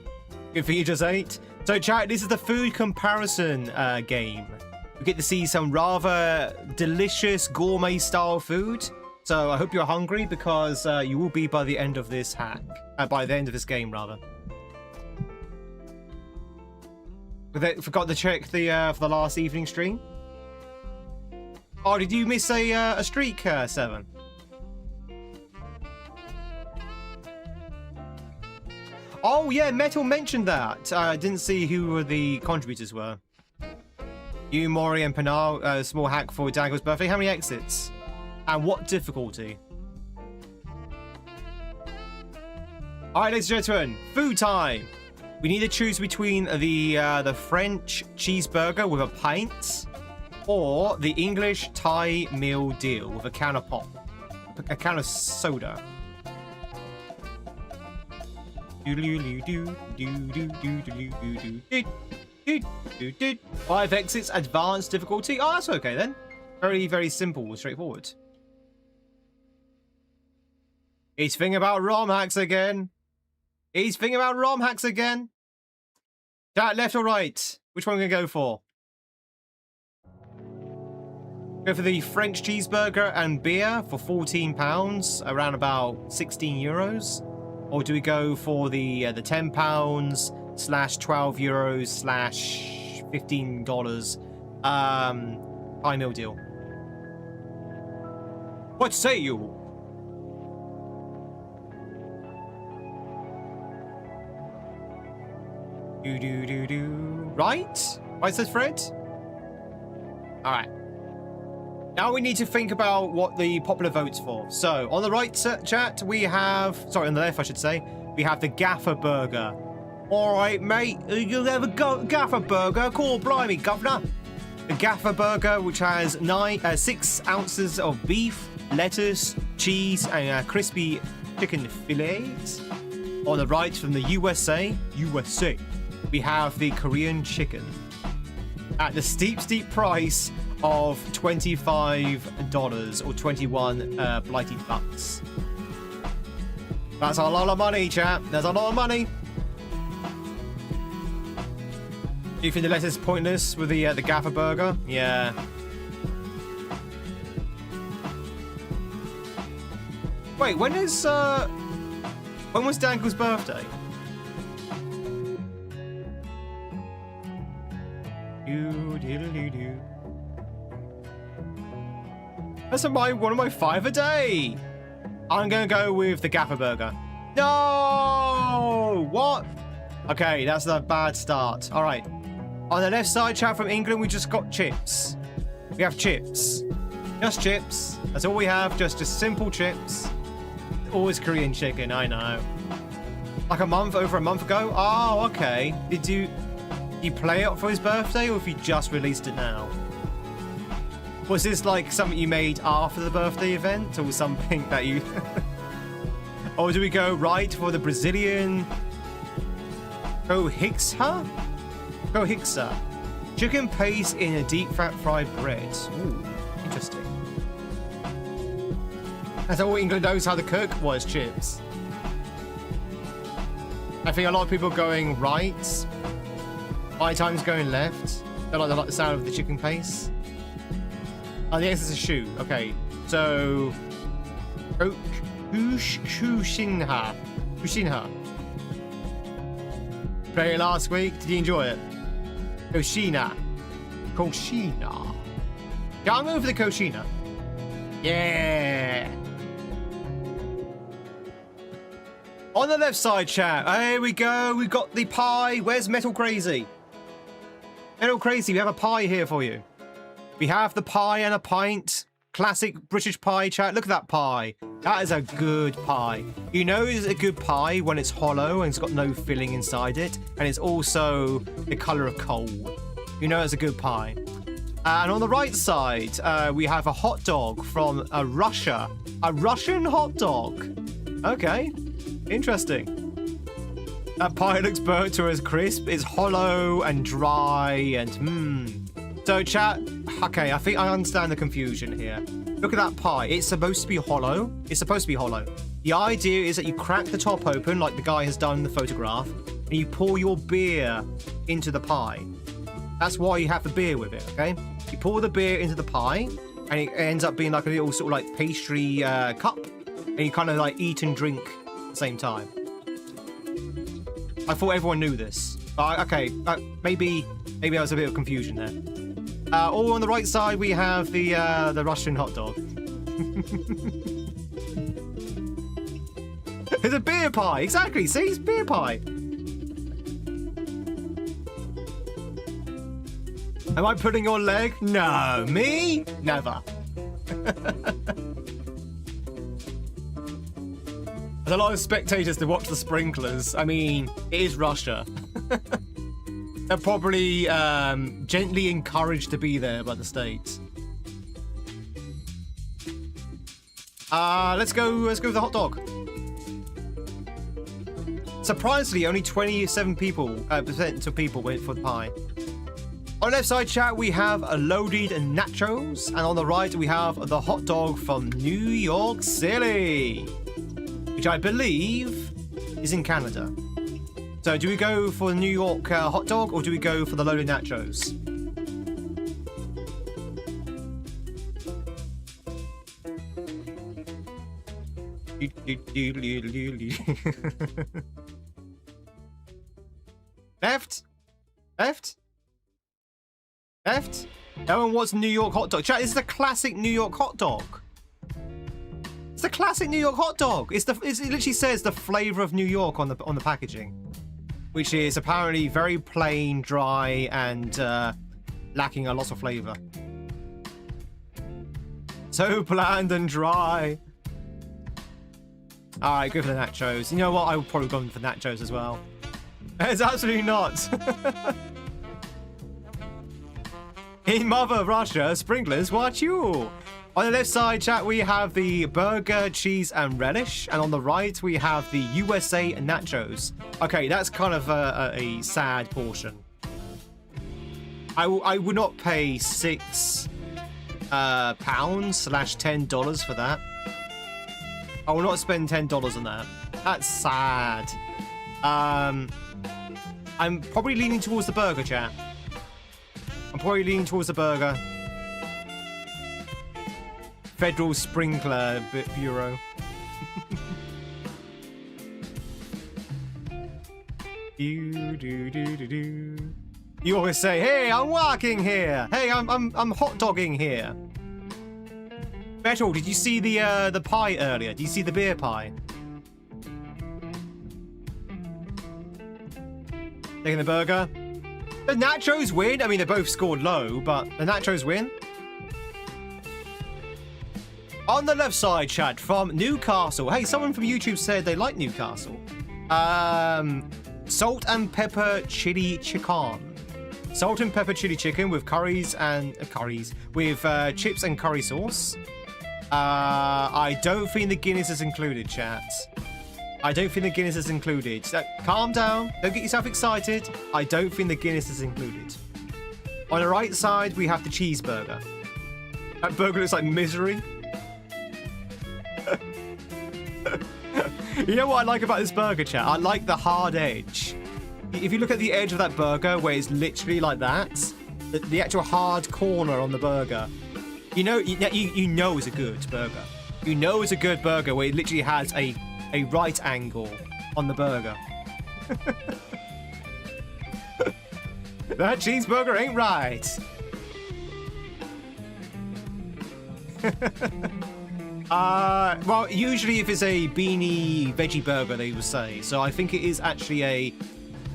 Good for you, just 8. So, chat, this is the food comparison game. We get to see some rather delicious gourmet-style food. So, I hope you're hungry because you will be by the end of this hack. By the end of this game, rather. Forgot to check the for the last evening stream. Oh, did you miss a streak, 7? Oh, yeah, Metal mentioned that. I didn't see who the contributors were. You, Mori, and Penal, small hack for Daniel's birthday. How many exits? And what difficulty? Alright, ladies and gentlemen, food time. We need to choose between the French cheeseburger with a pint or the English Thai meal deal with a can of pop. A can of soda. 5 exits, advanced difficulty. Oh, that's okay then. Very, very simple, straightforward. He's thinking about romhacks again. He's thinking about romhacks again. That left or right? Which one are we gonna go for? Go for the French cheeseburger and beer for £14, around about 16 euros. Or do we go for the £10 / 12 euros / $15 Thai meal deal? What say you? Right? Right, says Fred? Alright. Now we need to think about what the popular vote's for. So, on the right chat, we have... Sorry, on the left, I should say. We have the Gaffer Burger. Alright, mate. You'll have a Gaffer Burger. Cool, blimey, governor. The Gaffer Burger, which has 6 ounces of beef, lettuce, cheese, and crispy chicken fillets. On the right, from the USA, we have the Korean chicken. At the steep price of $25 or 21 blighted bucks. That's a lot of money, chap. That's a lot of money. Do you think the lettuce is pointless with the Gaffer Burger? Yeah. Wait, when was Dangle's birthday? That's one of my 5 a day. I'm gonna go with the Gaffer Burger. No! What? Okay, that's a bad start. All right. On the left side, chat from England, we just got chips. We have chips. Just chips. That's all we have. Just simple chips. Always Korean chicken, I know. Like over a month ago? Oh, okay. Did you play it for his birthday, or if you just released it now? Was this like something you made after the birthday event, or something that you... Or do we go right for the Brazilian Cohixa? Chicken paste in a deep fat fried bread. Ooh, interesting. That's all England knows how to cook was chips. I think a lot of people going right. My time's going left. They like the sound of the chicken paste. Oh, the answer is a shoe. Okay, so Kushinha. Played it last week. Did you enjoy it? Koshina. Yeah, I'm going for the Koshina. Yeah. On the left side, chat. Here we go. We've got the pie. Where's Metal Crazy? Metal Crazy, we have a pie here for you. We have the pie and a pint. Classic British pie, chat. Look at that pie. That is a good pie. You know it's a good pie when it's hollow and it's got no filling inside it. And it's also the colour of coal. You know it's a good pie. And on the right side, we have a hot dog from Russia. A Russian hot dog. Okay. Interesting. That pie looks burnt to as crisp. It's hollow and dry and So chat, okay, I think I understand the confusion here. Look at that pie. It's supposed to be hollow. It's supposed to be hollow. The idea is that you crack the top open like the guy has done in the photograph and you pour your beer into the pie. That's why you have the beer with it, okay? You pour the beer into the pie and it ends up being like a little sort of like pastry cup and you kind of like eat and drink at the same time. I thought everyone knew this. But okay, maybe there was a bit of confusion there. All on the right side, we have the Russian hot dog. It's a beer pie. Exactly. See, it's beer pie. Am I putting on leg? No. Me? Never. There's a lot of spectators to watch the sprinklers. I mean, it is Russia. They're probably gently encouraged to be there by the states. Let's go with the hot dog. Surprisingly, only 27% of people went for the pie. On the left side, chat, we have a loaded nachos, and on the right, we have the hot dog from New York City, which I believe is in Canada. So do we go for the New York hot dog or do we go for the loaded nachos? Left? Left? Left? No one wants New York hot dog. Chat, this is a classic New York hot dog. the classic New York hot dog. It literally says the flavor of New York on the packaging, which is apparently very plain, dry, and lacking a lot of flavor. So bland and dry. All right, go for the nachos. You know what? I would probably go for nachos as well. It's absolutely not. In Mother Russia, sprinklers, what you? On the left side, chat, we have the burger, cheese, and relish. And on the right, we have the USA nachos. Okay, that's kind of a sad portion. I would not pay £6 £10 for that. I will not spend $10 on that. That's sad. I'm probably leaning towards the burger, chat. I'm probably leaning towards the burger. Federal Sprinkler Bureau. You always say, "Hey, I'm walking here. Hey, I'm hot dogging here." Metal, did you see the pie earlier? Did you see the beer pie? Taking the burger. The nachos win. I mean, they both scored low, but the nachos win. On the left side, chat, from Newcastle. Hey, someone from YouTube said they like Newcastle. Salt and pepper chili chicken. Salt and pepper chili chicken with curries with chips and curry sauce. I don't think the Guinness is included, chat. I don't think the Guinness is included. So, calm down. Don't get yourself excited. I don't think the Guinness is included. On the right side, we have the cheeseburger. That burger looks like misery. You know what I like about this burger, chat? I like the hard edge. If you look at the edge of that burger where it's literally like that, the actual hard corner on the burger, you know it's a good burger. You know it's a good burger where it literally has a right angle on the burger. That cheeseburger ain't right. Well, usually if it's a beanie veggie burger, they would say. So I think it is actually a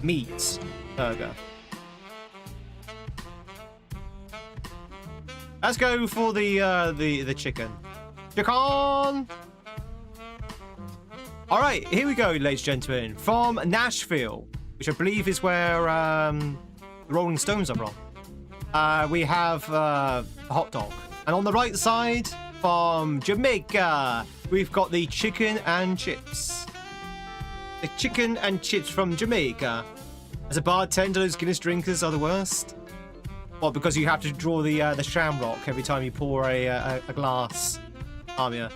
meat burger. Let's go for the chicken. Chicken! All right, here we go, ladies and gentlemen. From Nashville, which I believe is where the Rolling Stones are from. We have a hot dog. And on the right side, from Jamaica, we've got the chicken and chips. The chicken and chips from Jamaica. As a bartender, those Guinness drinkers are the worst. Well, because you have to draw the shamrock every time you pour a glass. Amir,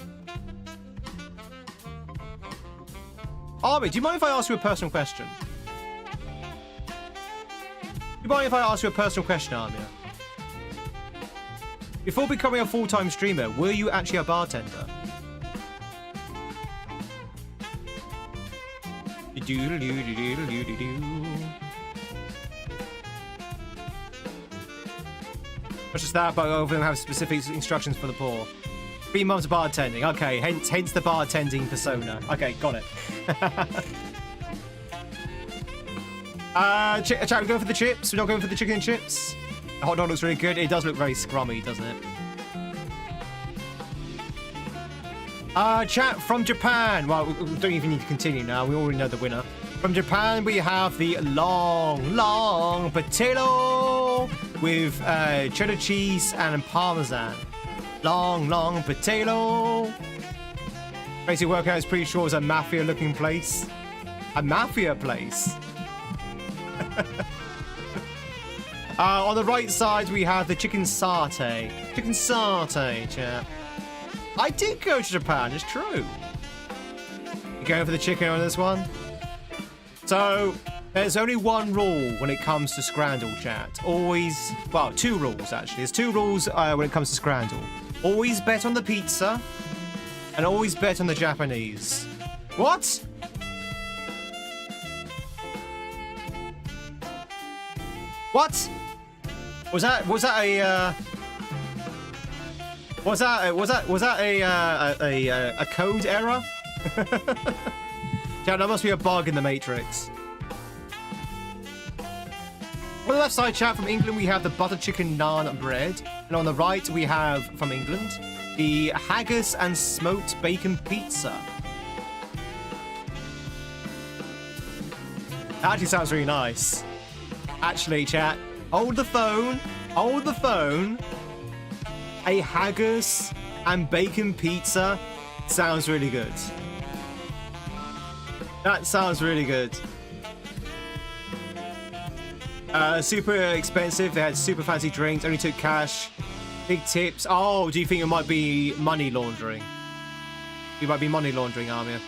do you mind if I ask you a personal question? Do you mind if I ask you a personal question, Amir? Before becoming a full-time streamer, were you actually a bartender? Not just that, but all of them have specific instructions for the poor. 3 months of bartending. Okay, hence the bartending persona. Okay, got it. Chat, we go for the chips. We're not going for the chicken and chips. The hot dog looks really good. It does look very scrummy, doesn't it? Chat, from Japan. Well, we don't even need to continue now. We already know the winner. From Japan, we have the long potato with cheddar cheese and parmesan. Long potato. Basic workout is pretty sure it's a mafia-looking place. A mafia place. On the right side, we have the chicken satay. Chicken satay, chat. I did go to Japan, it's true. You going for the chicken on this one? So, there's only one rule when it comes to Scrandle, chat. Always, well, 2 rules, actually. There's 2 rules when it comes to Scrandle. Always bet on the pizza, and always bet on the Japanese. What? What? Was that a Was that a code error? Yeah, there must be a bug in the Matrix. On the left side, chat, from England, we have the butter chicken naan bread. And on the right, we have, from England, the haggis and smoked bacon pizza. That actually sounds really nice. Actually, chat, hold the phone. Hold the phone. A haggis and bacon pizza sounds really good. That sounds really good. Super expensive. They had super fancy drinks. Only took cash. Big tips. Oh, do you think it might be money laundering? You might be money laundering, Armia.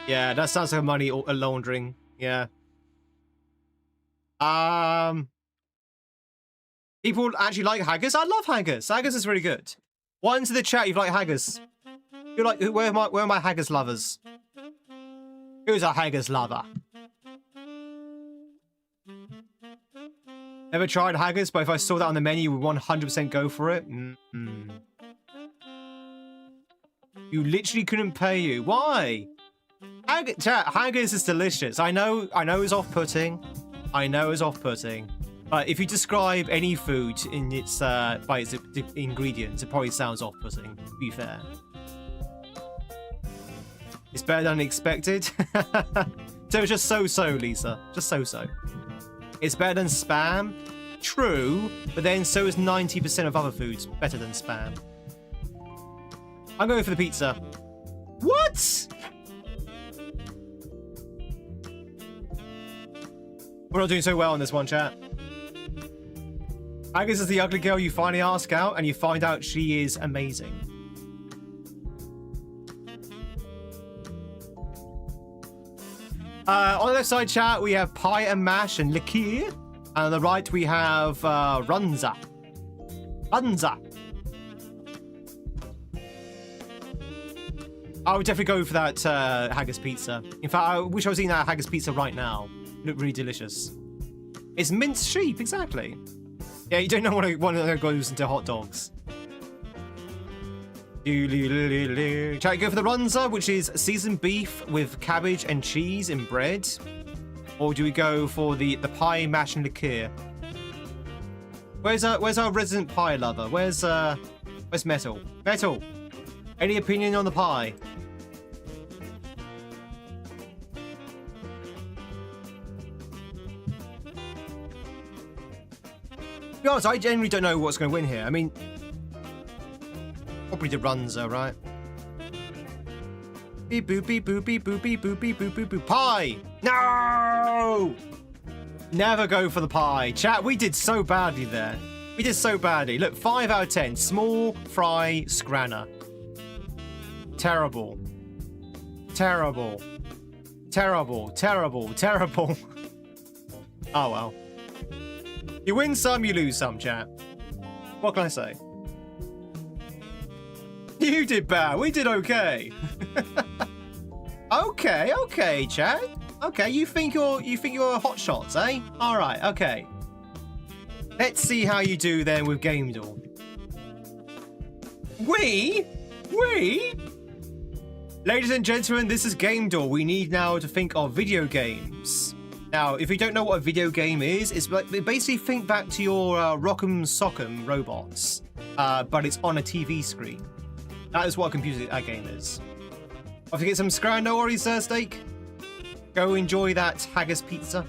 Yeah, that sounds like money laundering. Yeah. People actually like haggis. I love haggis. Haggis is really good. One to the chat. You like haggis? You're like, where are my haggis lovers? Who's a haggis lover? Never tried haggis, but if I saw that on the menu, would 100% go for it. You literally couldn't pay you. Why? Haggis is delicious. I know it's off-putting. I know it's off-putting. But if you describe any food in its by its ingredients, it probably sounds off-putting, to be fair. It's better than expected. So it's just so-so, Lisa. Just so-so. It's better than Spam. True, but then so is 90% of other foods better than Spam. I'm going for the pizza. What? We're not doing so well on this one, chat. Haggis is the ugly girl you finally ask out, and you find out she is amazing. On the left side, chat, we have pie and mash and liqueur. And on the right, we have runza. Runza. I would definitely go for that haggis pizza. In fact, I wish I was eating that haggis pizza right now. It looked really delicious. It's minced sheep, exactly. Yeah, you don't know what one of them goes into hot dogs. Try to go for the runza, which is seasoned beef with cabbage and cheese and bread. Or do we go for the pie, mash, and liqueur? Where's our resident pie lover? Where's Metal? Metal! Any opinion on the pie? To be honest, I genuinely don't know what's going to win here. I mean, probably the runza, right? Beep boop beep boop beep boop beep boop beep boop boop boop. Pie! No! Never go for the pie. Chat, we did so badly there. We did so badly. Look, 5 out of 10. Small fry scranner. Terrible. Terrible. Terrible. Terrible. Terrible. Oh well. You win some, you lose some, chat. What can I say? You did bad. We did okay. Okay, chat. Okay, you think you're hot shots, eh? All right, okay. Let's see how you do then with Game Door. We? Ladies and gentlemen, this is Game Door. We need now to think of video games. Now, if you don't know what a video game is, it's basically think back to your Rock'em Sock'em robots, but it's on a TV screen. That is what a computer game is. Off to get some scran, no worries, Steak. Go enjoy that haggis pizza.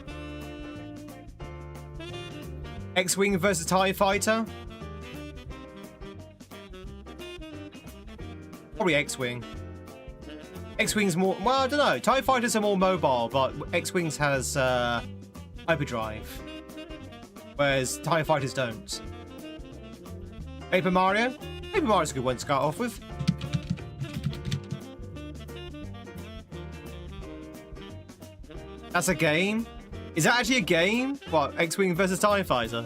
X-Wing versus TIE Fighter. Probably X-Wing. X-Wing's more... Well, I don't know. TIE Fighters are more mobile, but X-Wings has hyperdrive. Whereas TIE Fighters don't. Paper Mario? Paper Mario's a good one to start off with. That's a game? Is that actually a game? What, X-Wing versus TIE Fighter?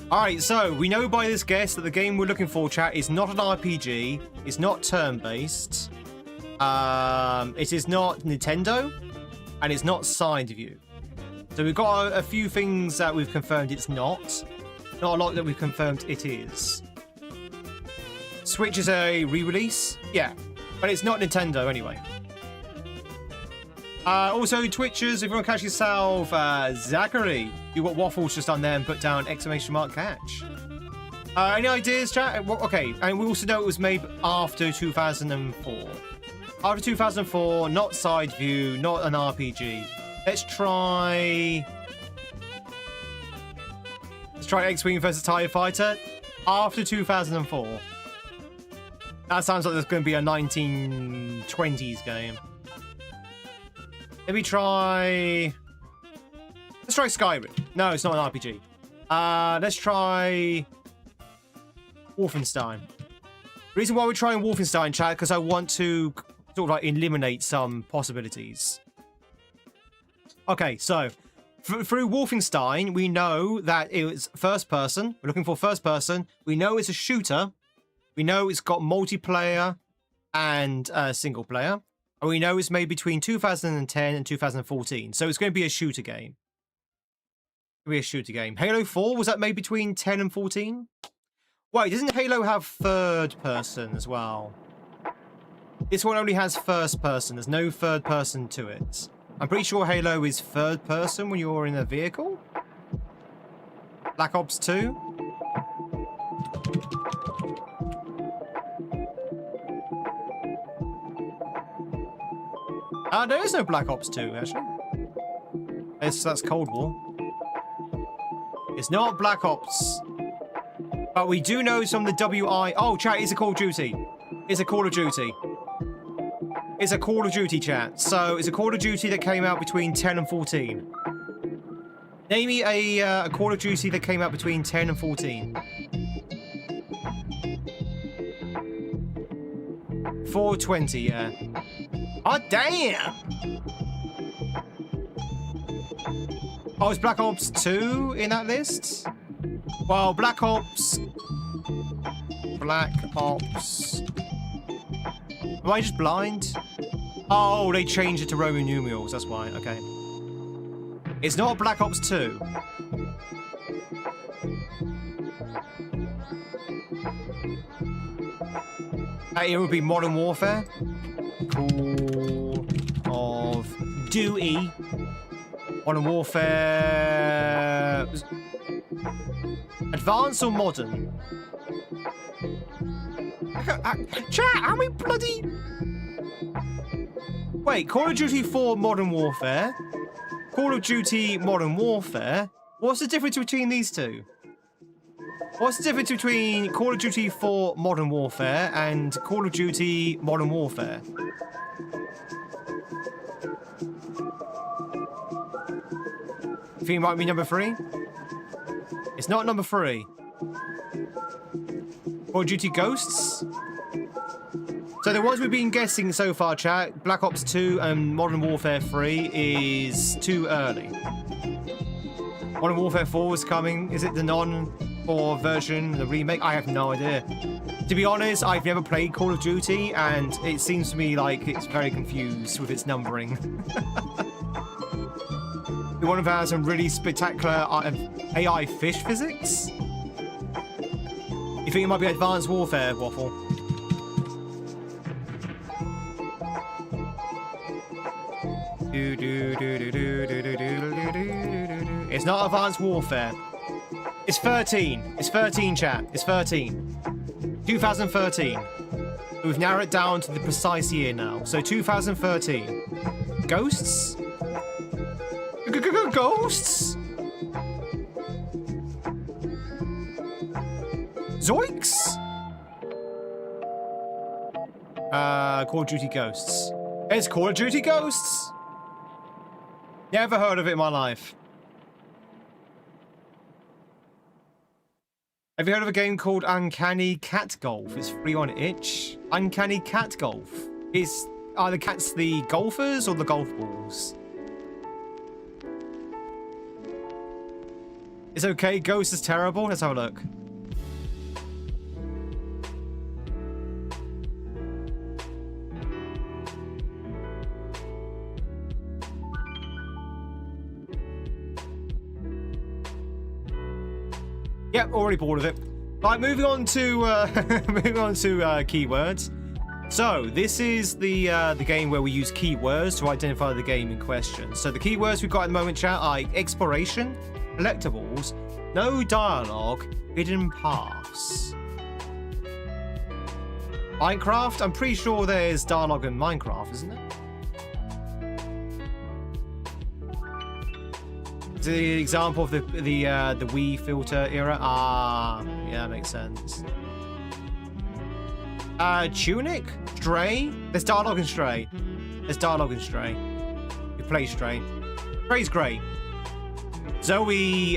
Alright, so we know by this guess that the game we're looking for, chat, is not an RPG, it's not turn-based, it is not Nintendo, and it's not side view. So we've got a few things that we've confirmed it's not. Not a lot that we've confirmed it is. Switch is a re-release? Yeah, but it's not Nintendo anyway. Also, Twitchers, if you want to catch yourself, Zachary, you got waffles just on there and put down exclamation mark catch. Any ideas, chat? Okay, and we also know it was made after 2004. After 2004, not side view, not an RPG. Let's try X-Wing versus TIE Fighter after 2004. That sounds like there's going to be a 1920s game. Maybe try... Let's try Skyrim. No, it's not an RPG. Let's try Wolfenstein. The reason why we're trying Wolfenstein, chat, because I want to sort of like eliminate some possibilities. Okay, so through Wolfenstein, we know that it was first person. We're looking for first person. We know it's a shooter. We know it's got multiplayer and single player. And we know it's made between 2010 and 2014. So it's going to be a shooter game. It'll be a shooter game. Halo 4, was that made between 10 and 14? Wait, doesn't Halo have third person as well? This one only has first person. There's no third person to it. I'm pretty sure Halo is third person when you're in a vehicle. Black Ops 2. There is no Black Ops 2, actually. That's Cold War. It's not Black Ops. But we do know some of the WI... Oh, chat, it's a Call of Duty. It's a Call of Duty. It's a Call of Duty, chat. So, it's a Call of Duty that came out between 10 and 14. Name me a Call of Duty that came out between 10 and 14. 420, yeah. Oh, damn! Oh, is Black Ops 2 in that list? Well, Black Ops... Am I just blind? Oh, they changed it to Roman numerals, that's why, okay. It's not Black Ops 2. It would be Modern Warfare. Call of Duty. Modern Warfare... Advanced or modern? Chat, how many bloody... Wait, Call of Duty 4 Modern Warfare. Call of Duty Modern Warfare. What's the difference between these two? What's the difference between Call of Duty 4 Modern Warfare and Call of Duty Modern Warfare? You think it might be number 3? It's not number 3. Call of Duty Ghosts? So the ones we've been guessing so far, chat, Black Ops 2 and Modern Warfare 3 is too early. Modern Warfare 4 is coming. Is it the non-4 version, the remake? I have no idea. To be honest, I've never played Call of Duty, and it seems to me like it's very confused with its numbering. The one that has some really spectacular AI fish physics? You think it might be Advanced Warfare, Waffle? It's not Advanced Warfare. It's 13. It's 13, chat. It's 13. 2013. We've narrowed it down to the precise year now. So 2013. Ghosts? Ghosts? Zoinks? Call of Duty Ghosts. It's Call of Duty Ghosts! Never heard of it in my life. Have you heard of a game called Uncanny Cat Golf? It's free on itch. Uncanny Cat Golf. Are the cats the golfers or the golf balls? It's okay, Ghost is terrible. Let's have a look. Yep, already bored of it. Right, moving on to keywords. So this is the game where we use keywords to identify the game in question. So the keywords we've got at the moment, chat, are exploration, collectibles, no dialogue, hidden paths. Minecraft? I'm pretty sure there's dialogue in Minecraft, isn't it? The example of the Wii filter era. Ah, yeah, that makes sense. Tunic, Stray. There's dialogue in Stray. There's dialogue in Stray. You play Stray. Stray's great. Zoe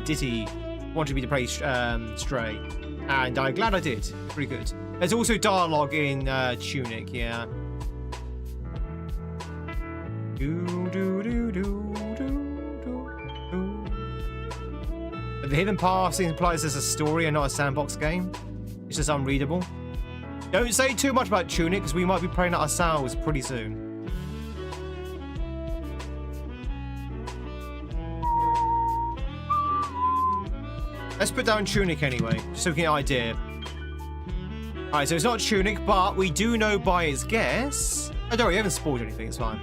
Ditty wanted me to play Stray, and I'm glad I did. Pretty good. There's also dialogue in Tunic. Yeah. The hidden path implies there's a story and not a sandbox game. It's just unreadable. Don't say too much about Tunic, because we might be playing it ourselves pretty soon. Let's put down Tunic anyway, just so we get an idea. Alright, so it's not Tunic, but we do know by its guess. Oh, don't worry, we haven't spoiled anything, it's fine.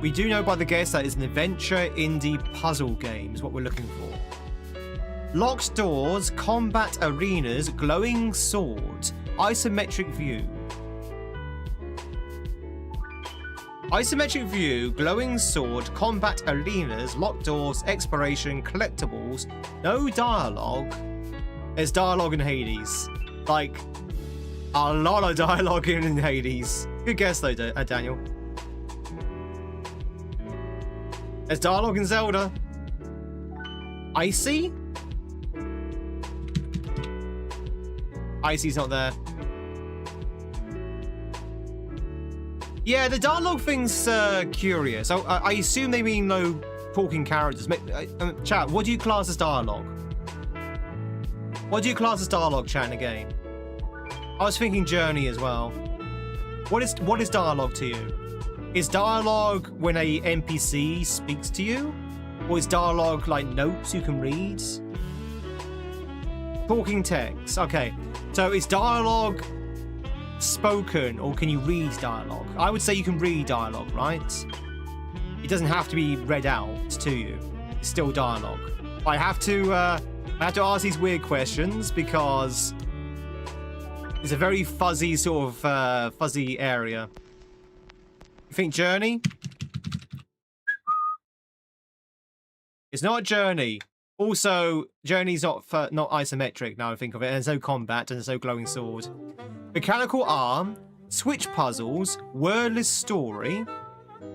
We do know by the guess that it's an adventure indie puzzle game, is what we're looking for. Locked doors, combat arenas, glowing swords, isometric view. Isometric view, glowing sword, combat arenas, locked doors, exploration, collectibles, no dialogue. There's dialogue in Hades. Like, a lot of dialogue in Hades. Good guess though, Daniel. There's dialogue in Zelda. Icy? Icy's not there. Yeah, the dialogue thing's curious. I assume they mean no talking characters. Chat, what do you class as dialogue? What do you class as dialogue, chat, in a game? I was thinking Journey as well. What is dialogue to you? Is dialogue when a NPC speaks to you? Or is dialogue like notes you can read? Talking text. Okay. So is dialogue spoken, or can you read dialogue? I would say you can read dialogue, right? It doesn't have to be read out to you. It's still dialogue. I have to ask these weird questions because it's a very fuzzy sort of fuzzy area. You think Journey? It's not Journey. Also, Journey's not isometric, now I think of it. There's no combat and there's no glowing sword. Mechanical arm, switch puzzles, wordless story,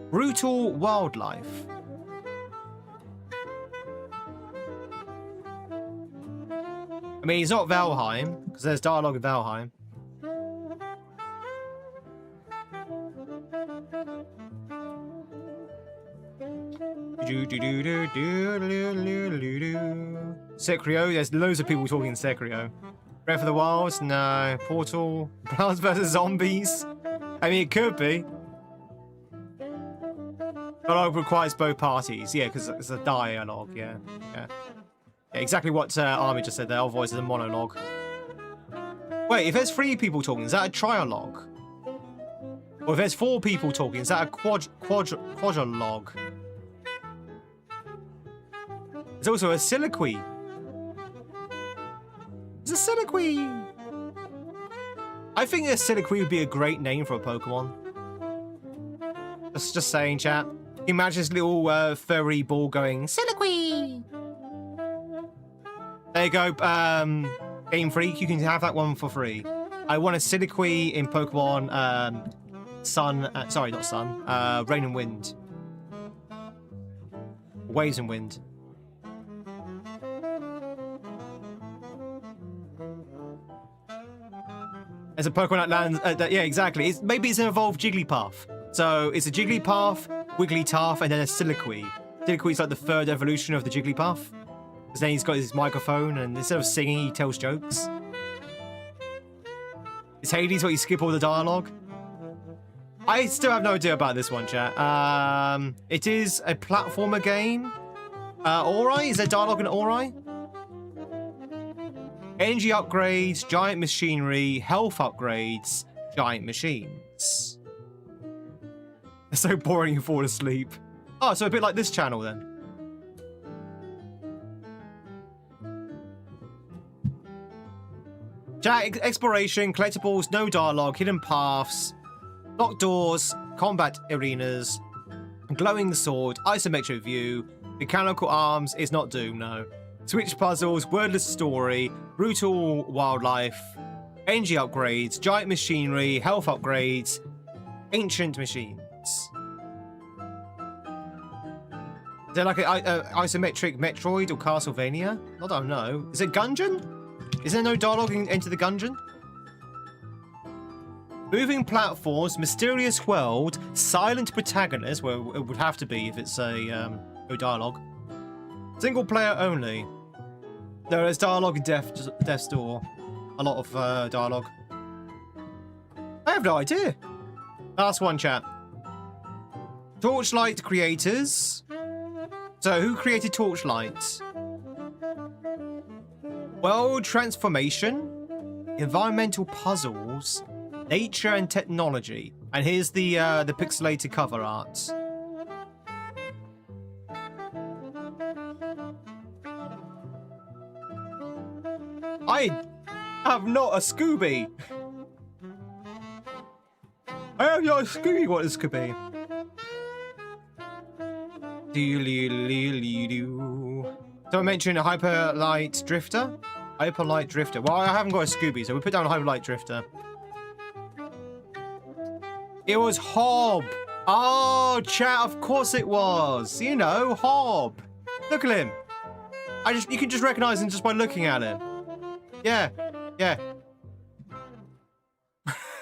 brutal wildlife. I mean, it's not Valheim, because there's dialogue in Valheim. Sekiro, there's loads of people talking in Sekiro. Breath of the Wild, no. Portal, Plants vs Zombies. I mean, it could be. Dialogue requires both parties, yeah, because it's a dialogue, yeah. Yeah, exactly what Army just said there. Otherwise, it's a monologue. Wait, if there's 3 people talking, is that a trialogue? Or if there's 4 people talking, is that a quadrilogue? There's also a soliloquy. There's a soliloquy. I think a soliloquy would be a great name for a Pokemon. Just saying, chat. Imagine this little furry ball going soliloquy. There you go, Game Freak. You can have that one for free. I want a soliloquy in Pokemon Sun. Sorry, not Sun. Rain and Wind. Waves and Wind. There's a Pokemon that lands. Yeah, exactly. Maybe it's an evolved Jigglypuff. So it's a Jigglypuff, Wigglytuff, and then a Soliloquy. Soliloquy is like the 3rd evolution of the Jigglypuff. Because then he's got his microphone, and instead of singing, he tells jokes. Is Hades where you skip all the dialogue? I still have no idea about this one, chat. It is a platformer game. Ori? Is there dialogue in Ori? Energy upgrades, giant machinery, health upgrades, giant machines. It's so boring you fall asleep. Oh, so a bit like this channel then. Chat, exploration, collectibles, no dialogue, hidden paths, locked doors, combat arenas, glowing sword, isometric view, mechanical arms is not Doom, no. Switch puzzles, wordless story, brutal wildlife, energy upgrades, giant machinery, health upgrades, ancient machines. Is there like an isometric Metroid or Castlevania? I don't know. Is it Gungeon? Is there no dialogue in Enter the Gungeon? Moving platforms, mysterious world, silent protagonist, well, it would have to be if it's a no dialogue. Single player only. There is dialogue in Death's Door. A lot of dialogue. I have no idea. Last one, chat. Torchlight creators. So, who created Torchlight? World transformation, environmental puzzles, nature and technology. And here's the pixelated cover art. I have not a Scooby. I have not a Scooby. What this could be? So I mentioned a Hyper Light Drifter. Hyper Light Drifter. Well, I haven't got a Scooby, so we put down a Hyper Light Drifter. It was Hob. Oh, chat. Of course it was. You know, Hob. Look at him. You can just recognize him just by looking at him. Yeah. Yeah.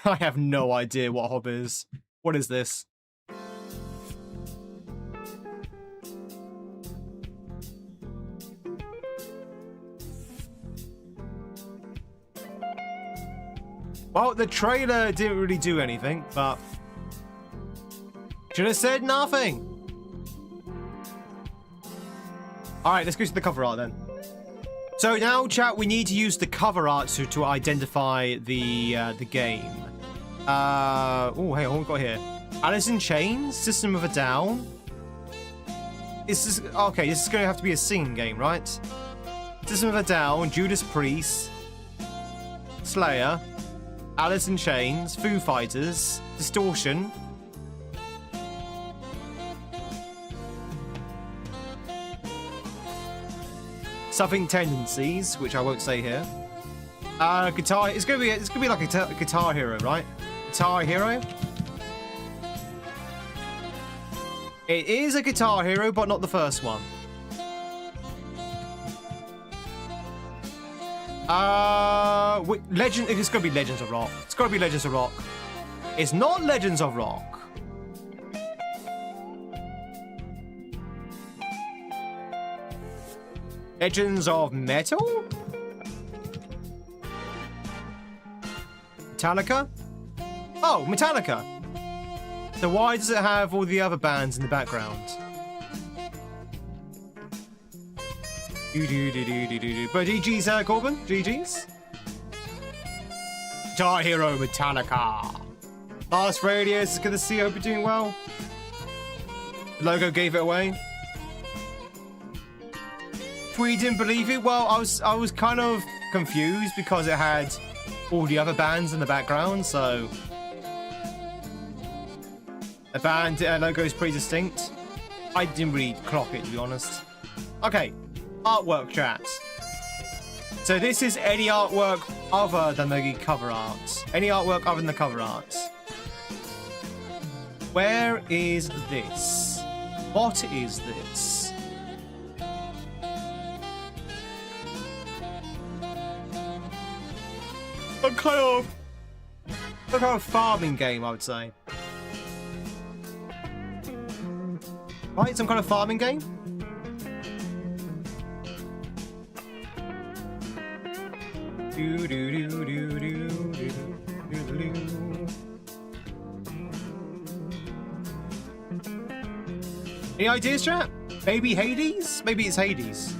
I have no idea what Hob is. What is this? Well, the trailer didn't really do anything, but should have said nothing. All right, let's go to the cover art then. So now, chat, we need to use the cover art to identify the game. Oh, hey, what we got here? Alice in Chains, System of a Down. This is okay. This is going to have to be a singing game, right? System of a Down, Judas Priest, Slayer, Alice in Chains, Foo Fighters, Distortion. Something Tendencies, which I won't say here. Guitar. It's gonna be like a Guitar Hero, right? Guitar Hero. It is a Guitar Hero, but not the first one. Legend. It's gonna be Legends of Rock. It's gotta be Legends of Rock. It's not Legends of Rock. Legends of Metal? Metallica? Oh, Metallica. So why does it have all the other bands in the background? But GG's, Corbin? GG's? Guitar Hero Metallica. Last Radius, good to see you. Hope you're doing well. The logo gave it away. Tweed didn't believe it. Well, I was kind of confused because it had all the other bands in the background, so the band logo is pretty distinct. I didn't really clock it, to be honest. Okay, artwork, chat. So this is any artwork other than the cover art. Any artwork other than the cover art. Where is this? What is this? Some kind of farming game, I would say. Right, some kind of farming game? Any ideas, chat? Maybe Hades? Maybe it's Hades.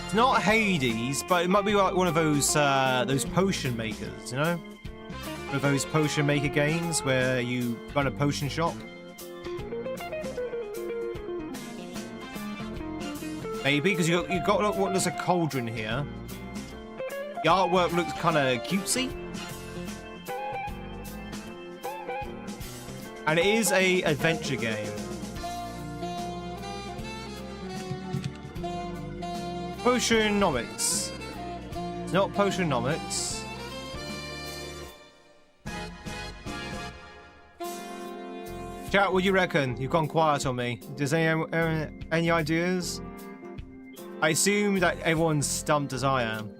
It's not Hades, but it might be like one of those potion makers, you know? One of those potion maker games where you run a potion shop. Maybe, because you got what looks a cauldron here. The artwork looks kind of cutesy. And it is a adventure game. Potionomics. It's not Potionomics. Chat, what do you reckon? You've gone quiet on me. Does anyone any ideas? I assume that everyone's stumped as I am.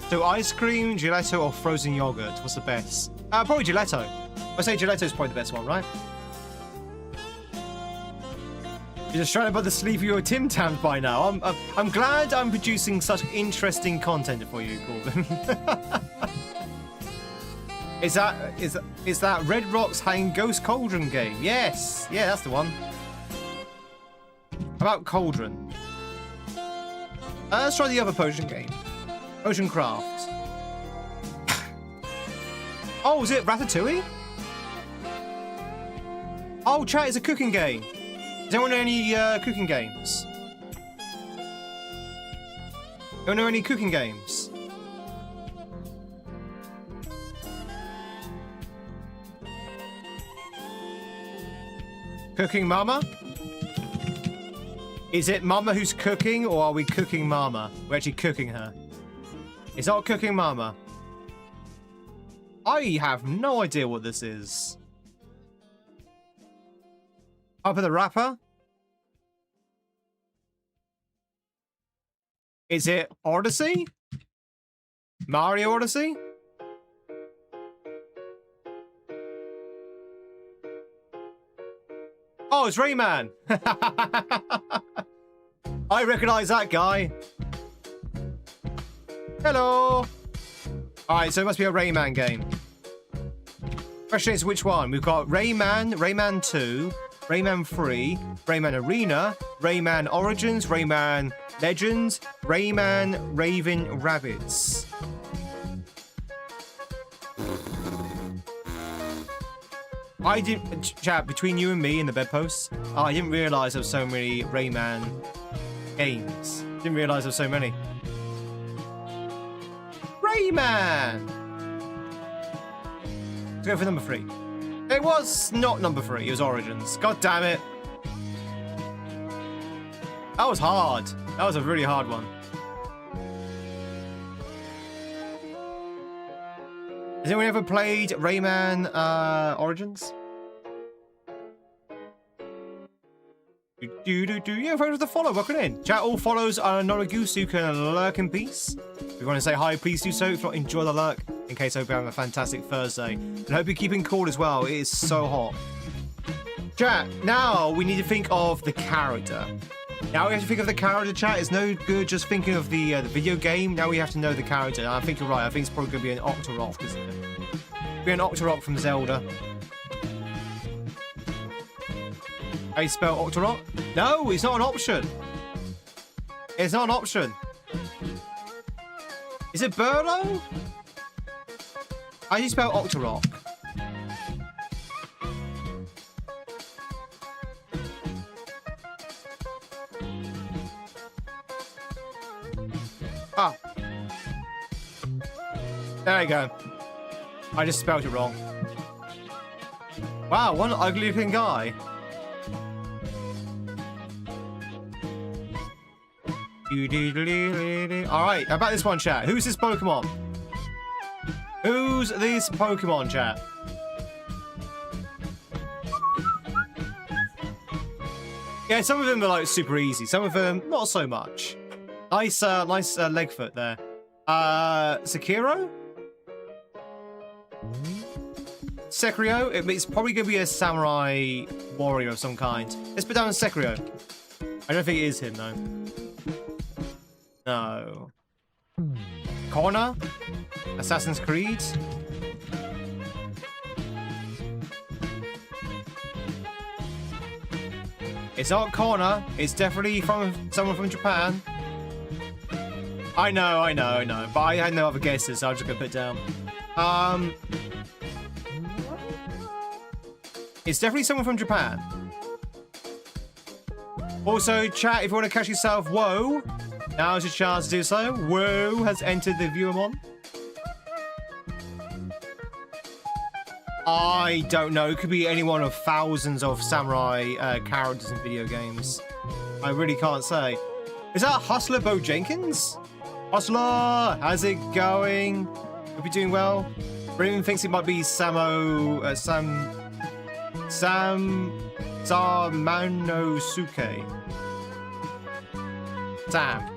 So ice cream, gelato, or frozen yogurt? What's the best? Probably gelato. I say gelato's probably the best one, right? You're just trying to put the sleeve of your Tim Tams by now. I'm glad I'm producing such interesting content for you, Corbin. Is that Red Rock's Hanging Ghost Cauldron game? Yes, yeah, that's the one. How about Cauldron? Let's try the other potion game. Potion Craft. Oh, is it Ratatouille? Oh, chat, it's a cooking game. Does anyone know any cooking games? Don't know any cooking games? Cooking Mama? Is it Mama who's cooking, or are we cooking Mama? We're actually cooking her. It's not Cooking Mama. I have no idea what this is. Up of the Rapper? Is it Odyssey? Mario Odyssey? Oh, it's Rayman! I recognize that guy. Hello! Alright, so it must be a Rayman game. Question is which one? We've got Rayman, Rayman 2, Rayman 3, Rayman Arena, Rayman Origins, Rayman Legends, Rayman Raving Rabbids. I didn't... Chat, between you and me in the bedpost, I didn't realise there were so many Rayman games. Didn't realise there were so many. Rayman! Let's go for number 3. It was not number 3, it was Origins. God damn it. That was hard. That was a really hard one. Has anyone ever played Rayman Origins? Yeah, thanks for the follow. Welcome in. Chat, all follows are not a goose who can lurk in peace. If you want to say hi, please do so. If not, enjoy the lurk. In case I hope you're having a fantastic Thursday. And I hope you're keeping cool as well. It is so hot. Chat, now we need to think of the character. Now we have to think of the character, chat. It's no good just thinking of the video game. Now we have to know the character. And I think you're right. I think it's probably going to be an Octorok, isn't it? Be an Octorok from Zelda. How you spell Octorok? No, it's not an option. It's not an option. Is it Burlo? How do you spell Octorok? Ah. There you go. I just spelled it wrong. Wow, one ugly looking guy. Alright, how about this one, chat? Who's this Pokemon? Who's this Pokemon, chat? Yeah, some of them are like super easy. Some of them not so much. Nice leg foot there. Sekiro? Sekiro? It's probably going to be a samurai warrior of some kind. Let's put down Sekiro. I don't think it is him, though. No. Corner? Assassin's Creed? It's not Corner. It's definitely from someone from Japan. I know. But I had no other guesses, so I'm just gonna put it down. It's definitely someone from Japan. Also, chat, if you want to catch yourself, whoa, now's your chance to do so. Whoa has entered the viewer mon. I don't know. It could be any one of thousands of samurai characters in video games. I really can't say. Is that Hustler Bo Jenkins? Hustler, how's it going? Hope you're doing well. Brilliant thinks it might be Samanosuke. Sam.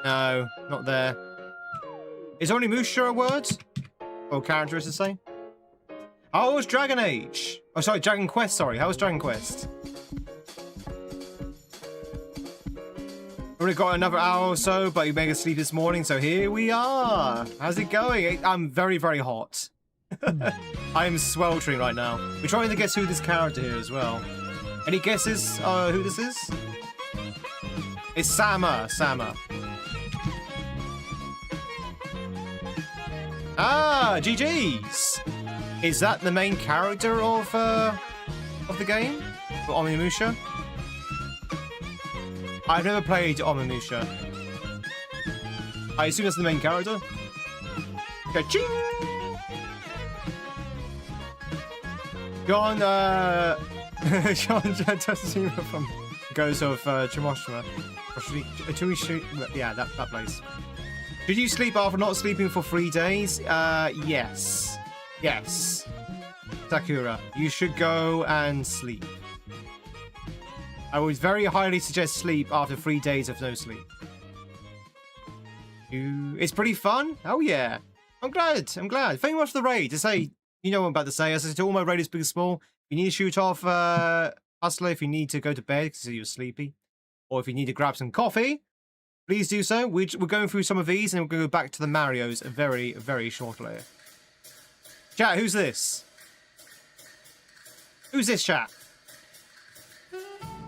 No, not there. Is Onimusha a word? Or character is to say? How was Dragon Age? Oh, sorry, Dragon Quest, sorry. How was Dragon Quest? Already got another hour or so, but you made us sleep this morning, so here we are. How's it going? I'm very, very hot. I am sweltering right now. We're trying to guess who this character here as well. Any guesses who this is? It's Sama. Ah, GG's. Is that the main character of the game? For Onimusha? I've never played Onimusha. I assume that's the main character. Ka-ching! John, John Tasima from Ghost of Chimoshima. Yeah, that place. Did you sleep after not sleeping for 3 days? Yes. Yes. Sakura, you should go and sleep. I would very highly suggest sleep after 3 days of no sleep. It's pretty fun. Oh, yeah. I'm glad. Thank you much for the raid. To say, you know what I'm about to say. As I said to all my raiders, big and small, if you need to shoot off Hustler, if you need to go to bed because you're sleepy, or if you need to grab some coffee, please do so. We're going through some of these, and we're going to go back to the Marios very, very shortly. Chat, who's this? Who's this, chat?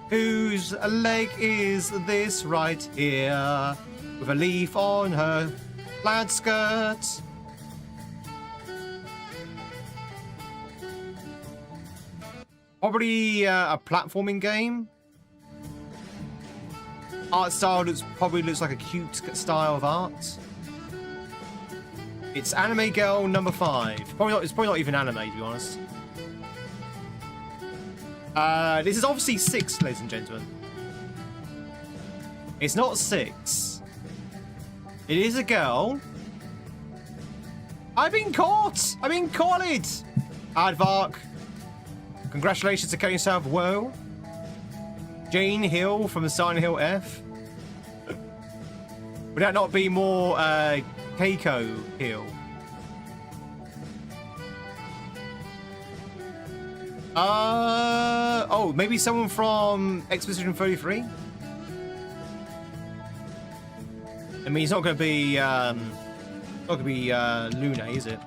Whose leg is this right here? With a leaf on her plaid skirt. Probably a platforming game. Art style probably looks like a cute style of art. It's Anime Girl number 5. It's probably not even anime, to be honest. This is obviously 6, ladies and gentlemen. It's not 6. It is a girl. I've been caught! I've been collared! Aardvark. Congratulations to getting yourself whoa. Jane Hill from the Silent Hill F. Would that not be more Keiko Hill? Oh, maybe someone from Expedition 33? I mean, it's not going to be, Luna, is it?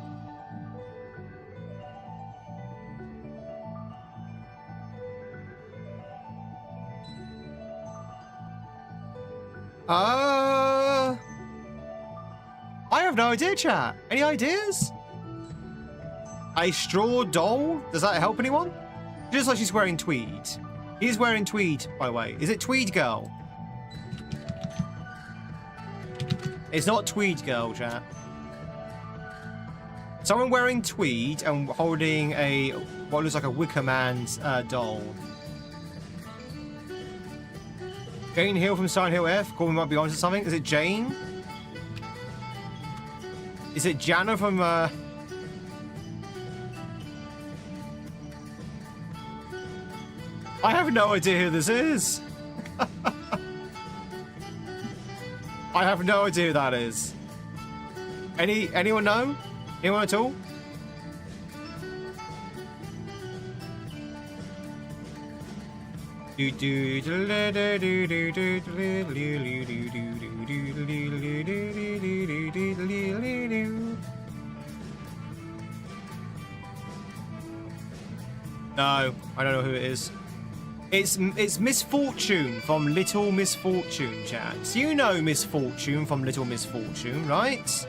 I have no idea, chat. Any ideas? A straw doll? Does that help anyone? Just like she's wearing tweed. He's wearing tweed, by the way. Is it Tweed Girl? It's not Tweed Girl, chat. Someone wearing tweed and holding what looks like a Wicker Man's doll. Jane Hill from Silent Hill F. Call me might be onto something. Is it Jane? Is it Jana from I have no idea who this is. I have no idea who that is. Anyone know? Anyone at all? No, I don't know who it is. It's Misfortune from Little Misfortune, chat. You know Misfortune from Little Misfortune, right?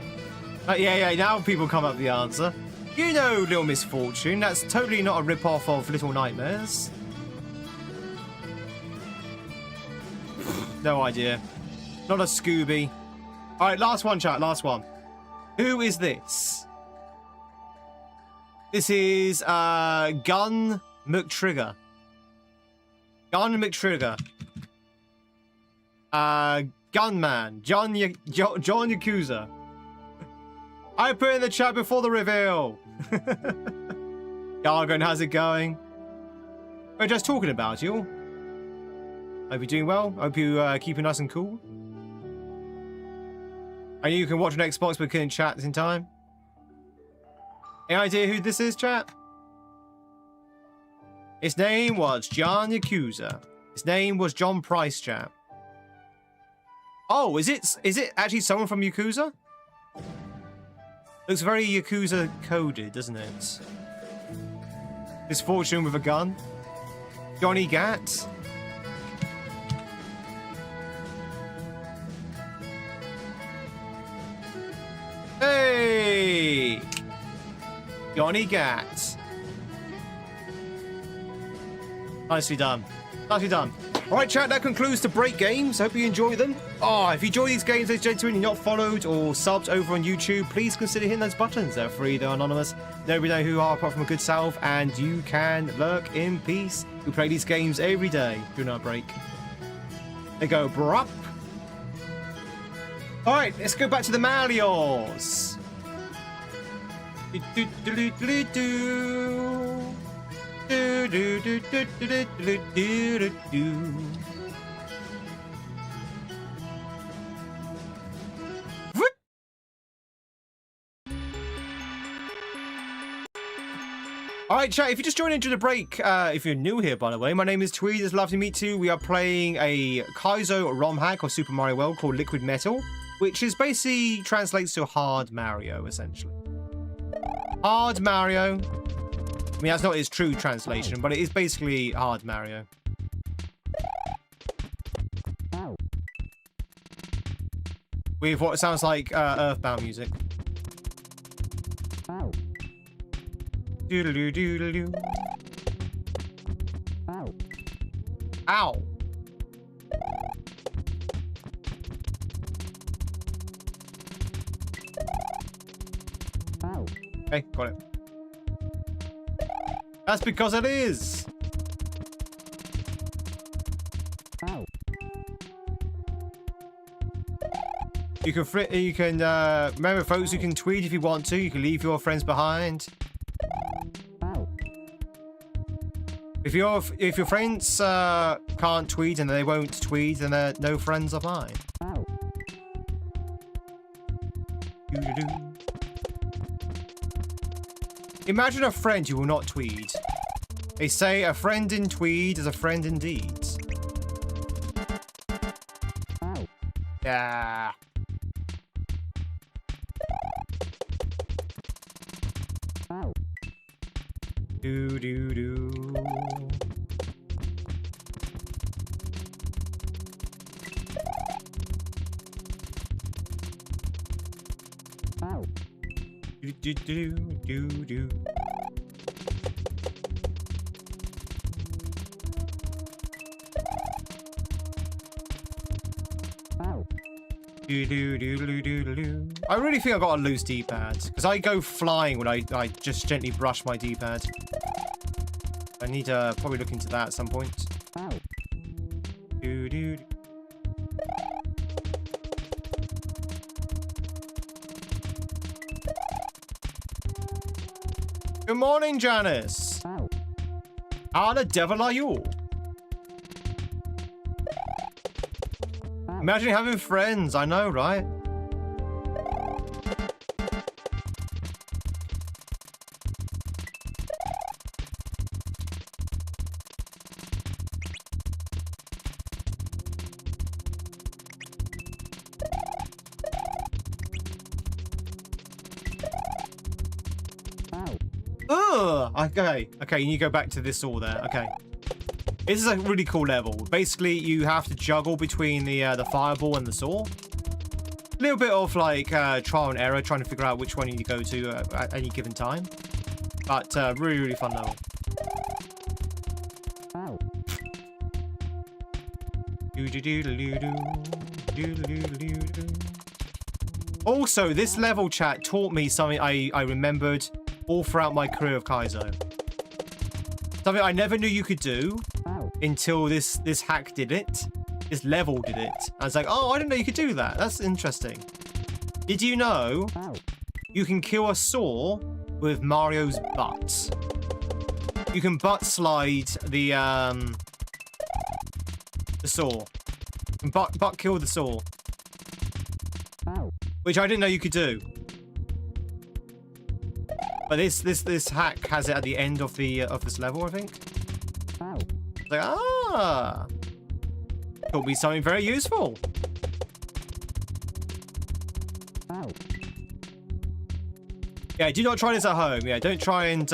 Yeah, now people come up with the answer. You know Little Misfortune. That's totally not a rip-off of Little Nightmares. No idea. Not a Scooby. All right, last one, chat. Last one. Who is this? This is Gun McTrigger. Gun McTrigger. Gunman. John Yakuza. I put in the chat before the reveal. Gargon, how's it going? We're just talking about you. Hope you're doing well. Hope you keeping nice and cool. I knew you can watch on Xbox but couldn't chat in time. Any idea who this is, chat? His name was John Yakuza. His name was John Price, chat. Oh, is it actually someone from Yakuza? Looks very Yakuza coded, doesn't it? Misfortune with a gun. Johnny Gat. Hey! Johnny Gat. Nicely done. Nicely done. Alright, chat, that concludes the break games. Hope you enjoy them. Oh, if you enjoy these games, ladies and gentlemen, and you're not followed or subbed over on YouTube, please consider hitting those buttons. They're free, they're anonymous. Nobody know who you are apart from a good self, and you can lurk in peace. We play these games every day during our break. They go, bruh. Alright, let's go back to the Malios. Alright, chat, if you just joined into the break, if you're new here, by the way, my name is Tweed, it's lovely to meet you. We are playing a kaizo ROM hack of Super Mario World called Liquid Metal, which is basically translates to Hard Mario, essentially. Hard Mario. I mean, that's not its true translation, but it is basically Hard Mario. With what sounds like Earthbound music. Doodle doodle doo. Ow. Okay, got it. That's because it is. You can remember, folks, you can tweet if you want to. You can leave your friends behind. If your friends can't tweet and they won't tweet, then they're no friends of mine. Imagine a friend who will not tweet. They say a friend in tweed is a friend indeed. Yeah. Do do do. Do do do do do. Do do do do do do. I really think I got a loose D-pad because I go flying when I just gently brush my D-pad. I need to probably look into that at some point. Do do. Good morning, Janice. How the devil are you? Imagine having friends. I know, right? Oh, okay. Okay, you need to go back to this saw there. Okay. This is a really cool level. Basically, you have to juggle between the fireball and the saw. A little bit of like trial and error, trying to figure out which one you need to go to at any given time. But really, really fun level. Also, this level, chat, taught me something I remembered all throughout my career of kaizo. Something I never knew you could do until this hack did it. This level did it. I was like, oh, I didn't know you could do that. That's interesting. Did you know you can kill a saw with Mario's butt? You can butt slide the saw. And butt kill the saw. Which I didn't know you could do. But this hack has it at the end of this level, I think. Like, could be something very useful. Yeah, do not try this at home. Yeah, don't try and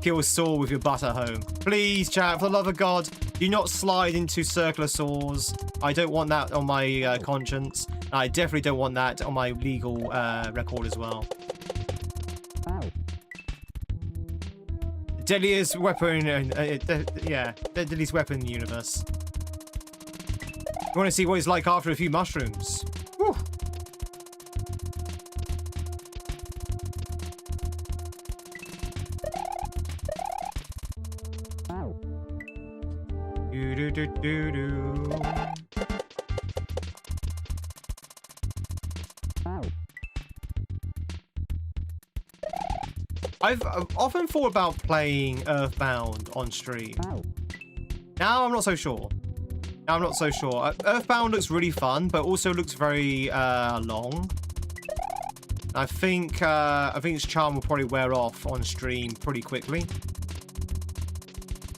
kill a saw with your butt at home. Please, chat, for the love of God, do not slide into circular saws. I don't want that on my conscience. I definitely don't want that on my legal record as well. Deadliest weapon, yeah, deadliest weapon in the universe. You want to see what it's like after a few mushrooms? Whew. Do do do do. I've often thought about playing Earthbound on stream. Now I'm not so sure. Earthbound looks really fun, but also looks very long. I think its charm will probably wear off on stream pretty quickly.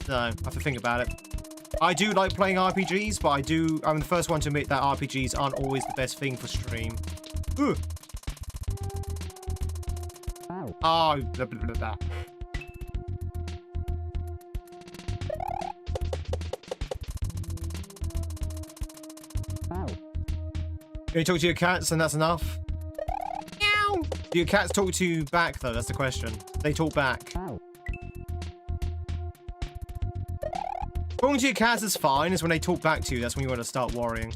So I have to think about it. I do like playing RPGs, but I'm the first one to admit that RPGs aren't always the best thing for stream. Ugh. Oh, blah, blah, blah, blah. You talk to your cats and that's enough? Meow. Do your cats talk to you back though? That's the question. They talk back. Talking to your cats is fine. It's when they talk back to you. That's when you want to start worrying.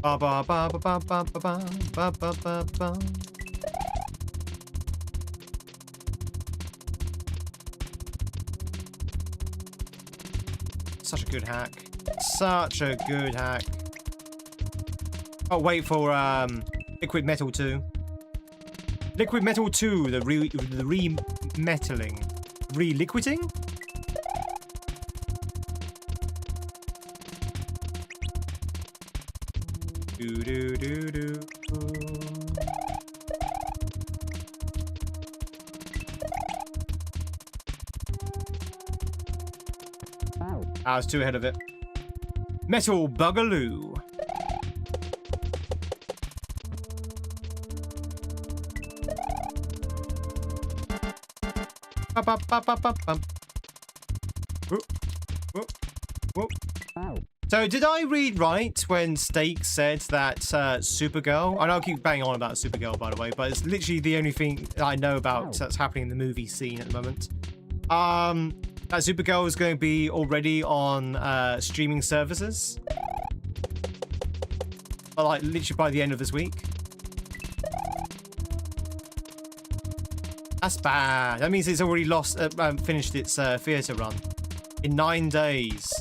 Ba ba ba ba ba ba ba ba ba ba ba. Such a good hack. Such a good hack. Oh, wait for Liquid Metal 2. Liquid Metal 2, the re-metaling. Re-liquiting? Do do do do. I was too ahead of it. Metal Bugaloo. So did I read right when Steak said that Supergirl, I know I keep banging on about Supergirl by the way, but it's literally the only thing I know about that's happening in the movie scene at the moment. That Supergirl is going to be already on streaming services. But like literally by the end of this week. That's bad. That means it's already finished its theatre run in 9 days.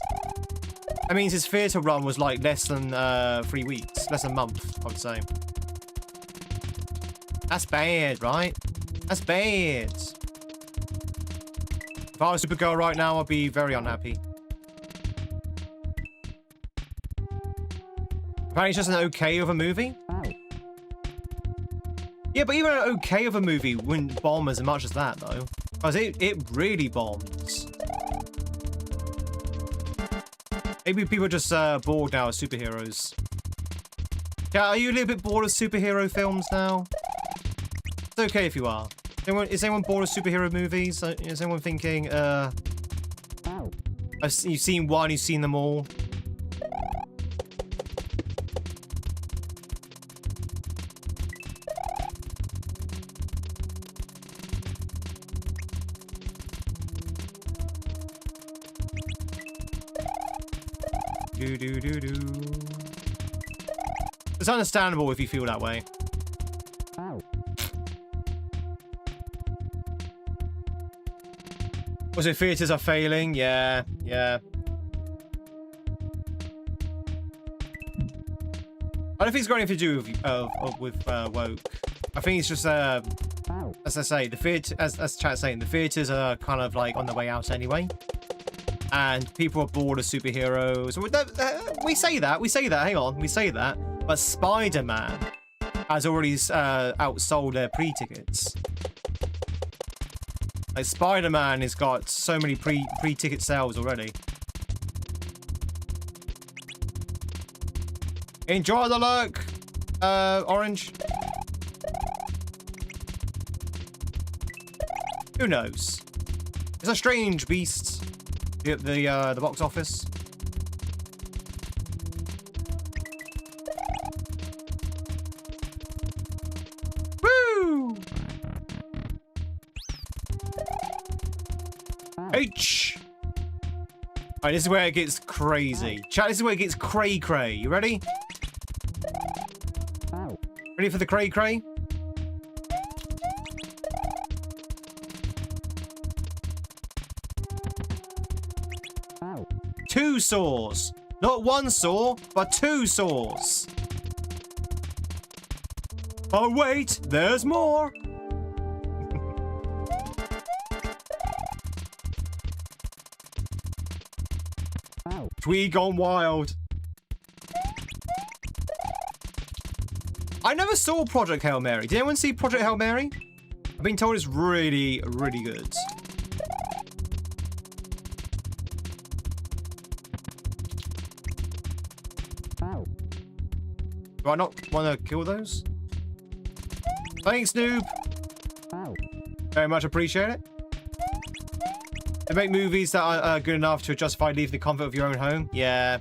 That means his theatre run was like less than 3 weeks, less than a month, I would say. That's bad, right? That's bad. If I was Supergirl right now, I'd be very unhappy. Apparently it's just an okay of a movie. Yeah, Yeah, but even an okay of a movie wouldn't bomb as much as that, though. Because it really bombs. Maybe people are just bored now of superheroes. Yeah, are you a little bit bored of superhero films now? It's okay if you are. Is anyone bored of superhero movies? Is anyone thinking, you've seen one, you've seen them all? It's understandable if you feel that way. Was it theaters are failing? Yeah, yeah. I don't think it's got anything to do with woke. I think it's just as I say, the theater, as chat's saying, the theaters are kind of like on the way out anyway, and people are bored of superheroes. We say that. Hang on, we say that. But Spider-Man has already outsold their pre-tickets. Like Spider-Man has got so many pre-ticket sales already. Enjoy the look, Orange. Who knows? It's a strange beast. The box office. Woo! H. Alright, this is where it gets crazy. Chat, this is where it gets cray-cray. You ready? Ready for the cray-cray? Two saws. Not one saw, but two saws. Oh, wait, there's more. Tweed gone wild. I never saw Project Hail Mary. Did anyone see Project Hail Mary? I've been told it's really, really good. Do I not want to kill those? Thanks, noob. Very much appreciate it. They make movies that are good enough to justify leaving the comfort of your own home. Yeah.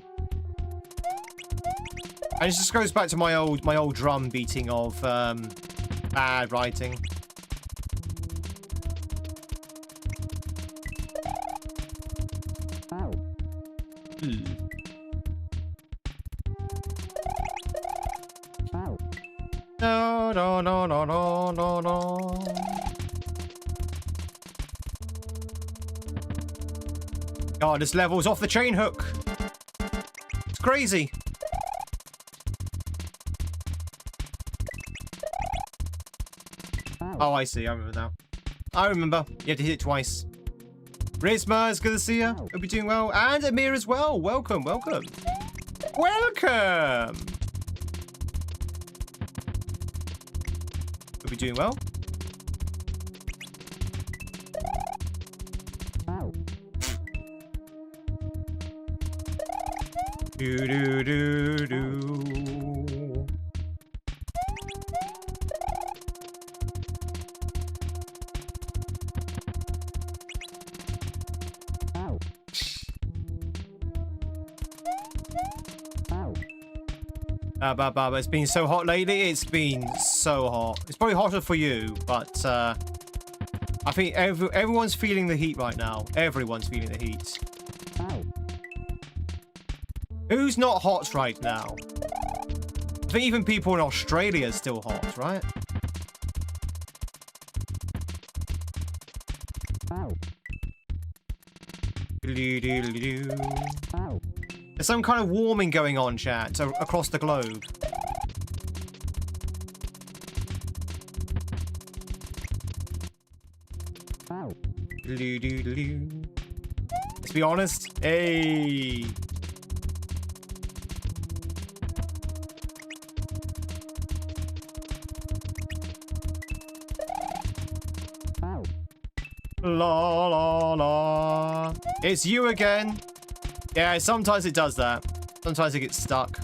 And it just goes back to my old drum beating of bad writing. No, no, no, no, no, no, no. God, this level's off the chain hook. It's crazy. Oh, I see. I remember now. I remember. You have to hit it twice. Rizma, it's good to see you. Hope you're doing well. And Amir as well. Welcome, welcome. Welcome. Hope you're doing well. Do do do do. It's been so hot lately. It's been so hot. It's probably hotter for you, but I think everyone's feeling the heat right now. Everyone's feeling the heat. Who's not hot right now? I think even people in Australia are still hot, right? There's some kind of warming going on, chat, so across the globe. Let's be honest. Hey. La la la. It's you again. Yeah, sometimes it does that. Sometimes it gets stuck.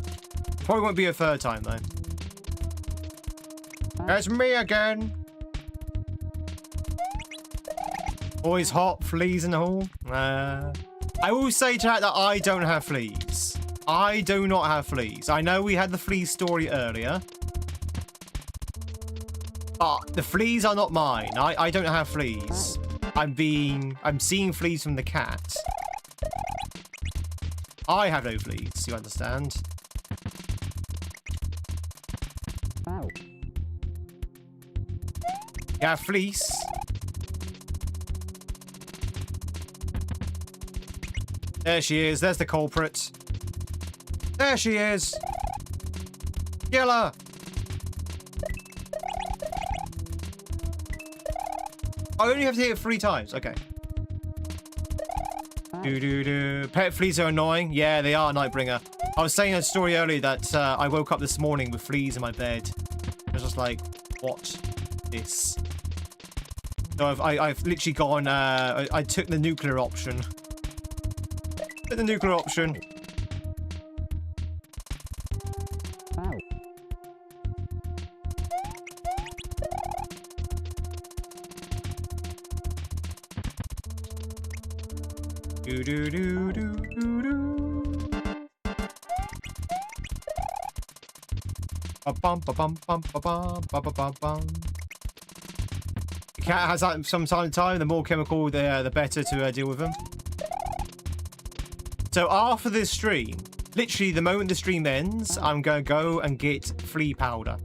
Probably won't be a third time though. It's me again. Always hot, fleas in the hole. I will say, chat, that I don't have fleas. I do not have fleas. I know we had the flea story earlier. But the fleas are not mine. I don't have fleas. I'm seeing fleas from the cat. I have no fleas, you understand? Ow. Yeah, fleece. There she is. There's the culprit. There she is. Kill her. I only have to hit it 3 times. Okay. Pet fleas are annoying. Yeah, they are, Nightbringer. I was saying a story earlier that I woke up this morning with fleas in my bed. I was just like, what? This. So I've literally gone. I took the nuclear option. The nuclear option. Ow. Do do do do do do. Ba bum ba bum bum ba bum ba ba bum bum. The cat has that some time. The more chemical, the better to deal with them. So after this stream, literally the moment the stream ends, I'm going to go and get flea powder.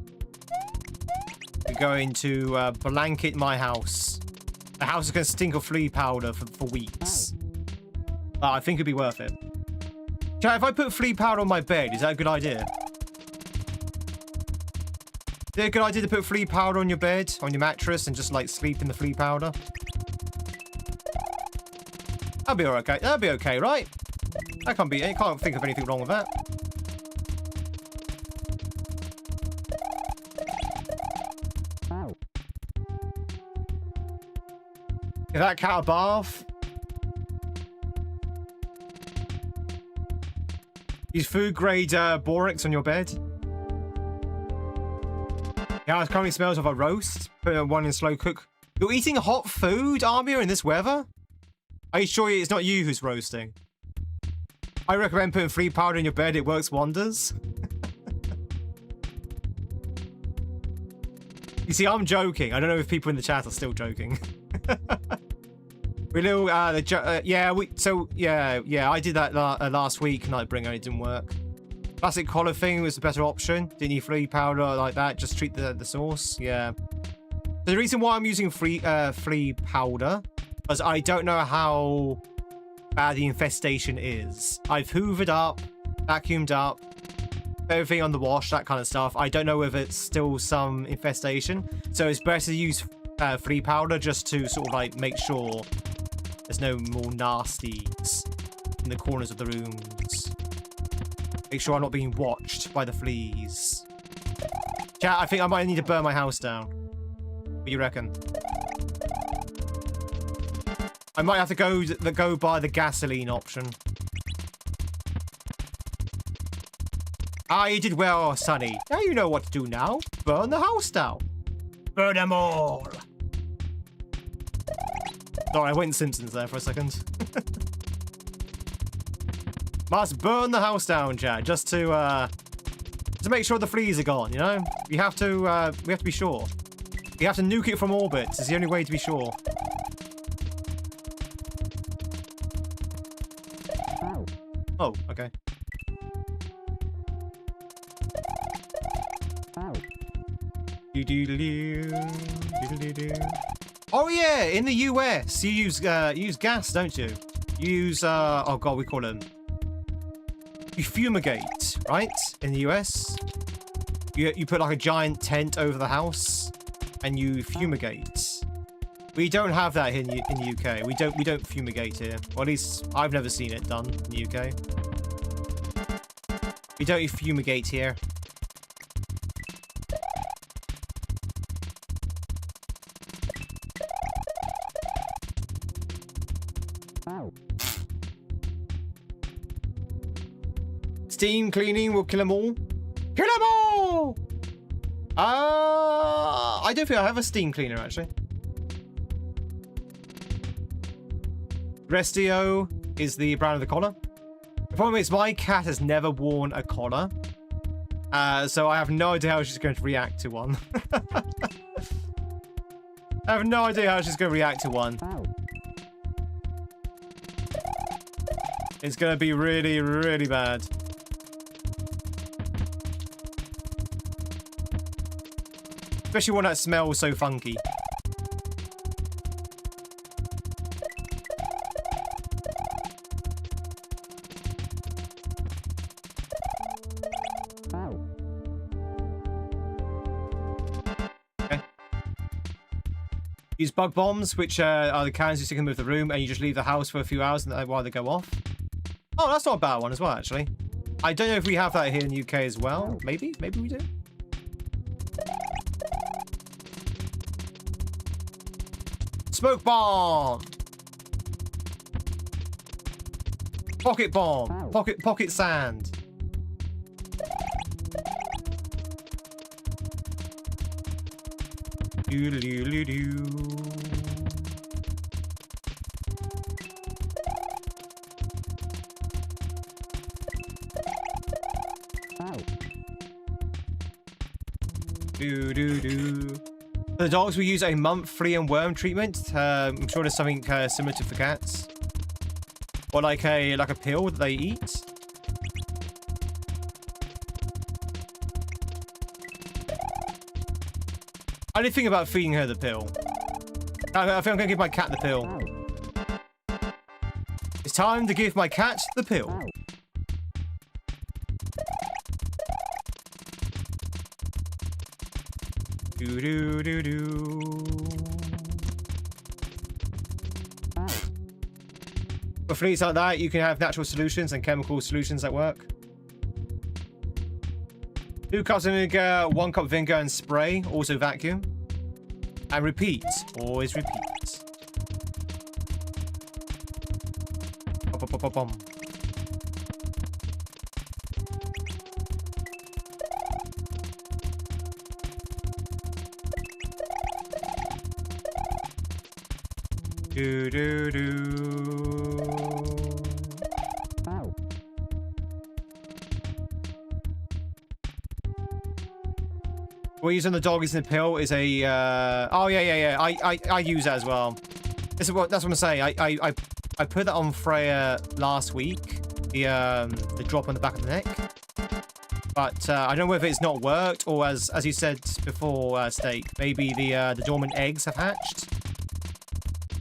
We're going to blanket my house. The house is going to stink of flea powder for weeks. But I think it'd be worth it. Chat, if I put flea powder on my bed, is that a good idea? Is it a good idea to put flea powder on your bed, on your mattress, and just like sleep in the flea powder? That'll be okay. That'll be okay, right? I can't think of anything wrong with that. Ow. Is that cat a bath? Use food grade borax on your bed. Yeah, it currently smells of a roast. Put one in slow cook. You're eating hot food, Armia, in this weather? Are you sure it's not you who's roasting? I recommend putting flea powder in your bed. It works wonders. You see, I'm joking. I don't know if people in the chat are still joking. We little I did that last week, Nightbringer. It didn't work. Classic collar thing was the better option. Didn't need flea powder like that. Just treat the sauce. Yeah. So the reason why I'm using flea powder is I don't know how bad the infestation is. I've hoovered up, vacuumed up, everything on the wash, that kind of stuff. I don't know whether it's still some infestation. So it's better to use flea powder just to sort of like make sure there's no more nasties in the corners of the rooms. Make sure I'm not being watched by the fleas. Chat, I think I might need to burn my house down. What do you reckon? I might have to go by the gasoline option. Ah, you did well, Sonny. Now you know what to do now. Burn the house down. Burn them all. Sorry, I went Simpsons there for a second. Must burn the house down, chat, just to make sure the fleas are gone, you know? We have to be sure. You have to nuke it from orbit. It's the only way to be sure. Ow. Oh, okay. Ow. Oh yeah, in the US, you use gas, don't you? You use oh god, we call them. You fumigate, right? In the US, you put like a giant tent over the house, and you fumigate. We don't have that in the UK. We don't fumigate here. Or at least I've never seen it done in the UK. We don't fumigate here. Ow. Steam cleaning will kill them all. Kill them all! I don't think I have a steam cleaner, actually. Restio is the brand of the collar. The problem is my cat has never worn a collar. So I have no idea how she's going to react to one. I have no idea how she's going to react to one. Ow. It's going to be really, really bad. Especially one that smells so funky. Ow. Okay. Use bug bombs, which are the cans you stick in with the room, and you just leave the house for a few hours while they go off. Oh, that's not a bad one as well, actually. I don't know if we have that here in the UK as well. Maybe we do. Smoke bomb. Pocket bomb. Ow. Pocket sand. Doo-doo-doo-doo-doo. Ow. Do. For the dogs, we use a month flea and worm treatment. I'm sure there's something similar to for cats, or like a pill that they eat. I didn't think about feeding her the pill. I think I'm gonna give my cat the pill. Ow. It's time to give my cat the pill. Ow. Do. Ow. For fleas like that, you can have natural solutions and chemical solutions that work. 2 cups of vinegar, 1 cup vinegar and spray, also vacuum. And repeat. Always repeat. Bum. Do. Ow. What we use on the doggies in the pill is a oh yeah. I use that as well. That's what I'm saying. I put that on Freya last week. The drop on the back of the neck. But I don't know whether it's not worked, or as you said before, Steak, maybe the dormant eggs have hatched.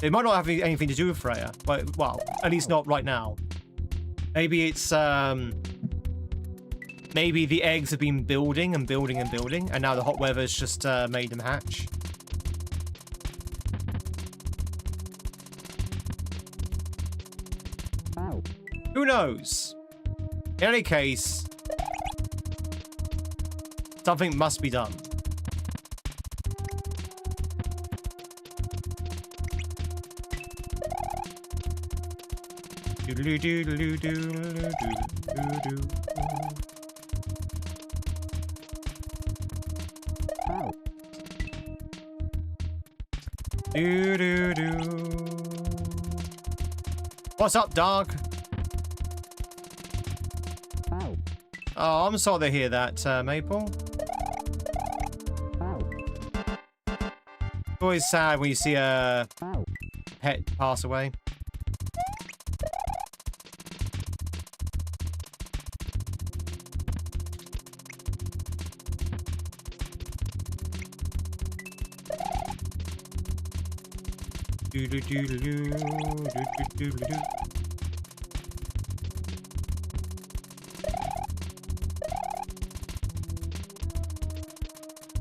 It might not have anything to do with Freya, but well, at least not right now. Maybe it's maybe the eggs have been building, and now the hot weather's just made them hatch. Ow. Who knows? In any case, something must be done. Ow. What's up, dog? Ow. Oh, I'm sorry to hear that, Maple. Ow. It's always sad when you see a Ow. pet pass away.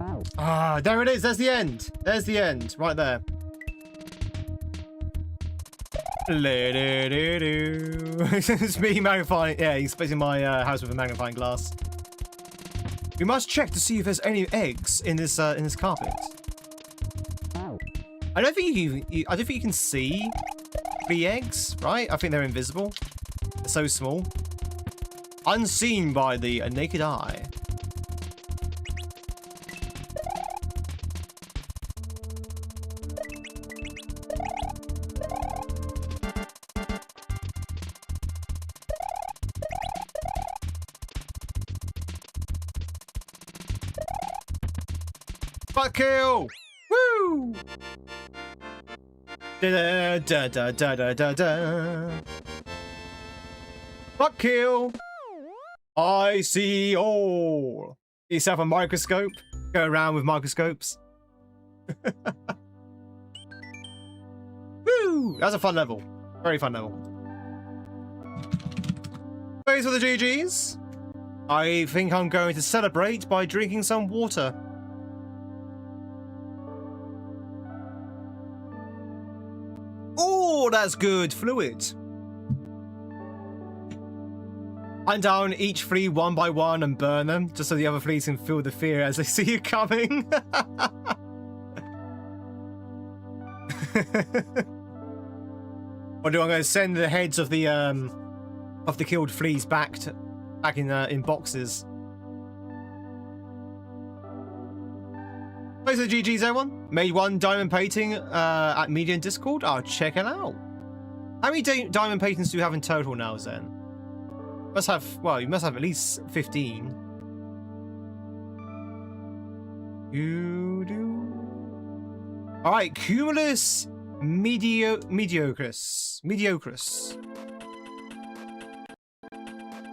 Ow. Ah, there it is. There's the end. There's the end. Right there. It's me magnifying. Yeah, he's placing my house with a magnifying glass. We must check to see if there's any eggs in this carpet. Ow. I don't think you can see flea eggs, right? I think they're invisible. They're so small. Unseen by the naked eye. Butt kill! Woo! Da da da da da da da. Butt kill! I see all. Get yourself a microscope. Go around with microscopes. Woo! That's a fun level. Very fun level. Thanks for the GGs. I think I'm going to celebrate by drinking some water. Oh, that's good. Fluid. Hunt down each flea one by one and burn them, just so the other fleas can feel the fear as they see you coming. Or do I going to send the heads of the killed fleas back in boxes? Thanks for the GGs, everyone. Made one diamond painting at Media and Discord. I'll check it out. How many diamond paintings do you have in total now, Zen? Must have, well, you must have at least 15. You do. All right, Cumulus Mediocris.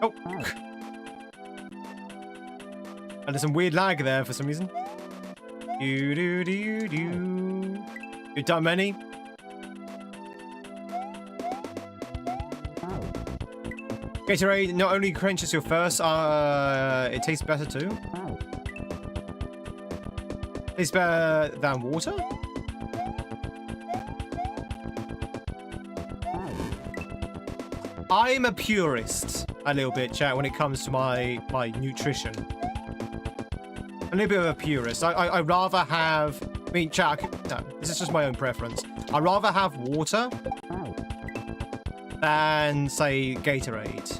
Oh. And there's some weird lag there for some reason. You've done many? Gatorade not only quenches your thirst, it tastes better too. Tastes better than water? I'm a purist a little bit, chat, when it comes to my nutrition. A little bit of a purist. I'd rather have... I mean, chat, no, this is just my own preference. I'd rather have water than, say, Gatorade.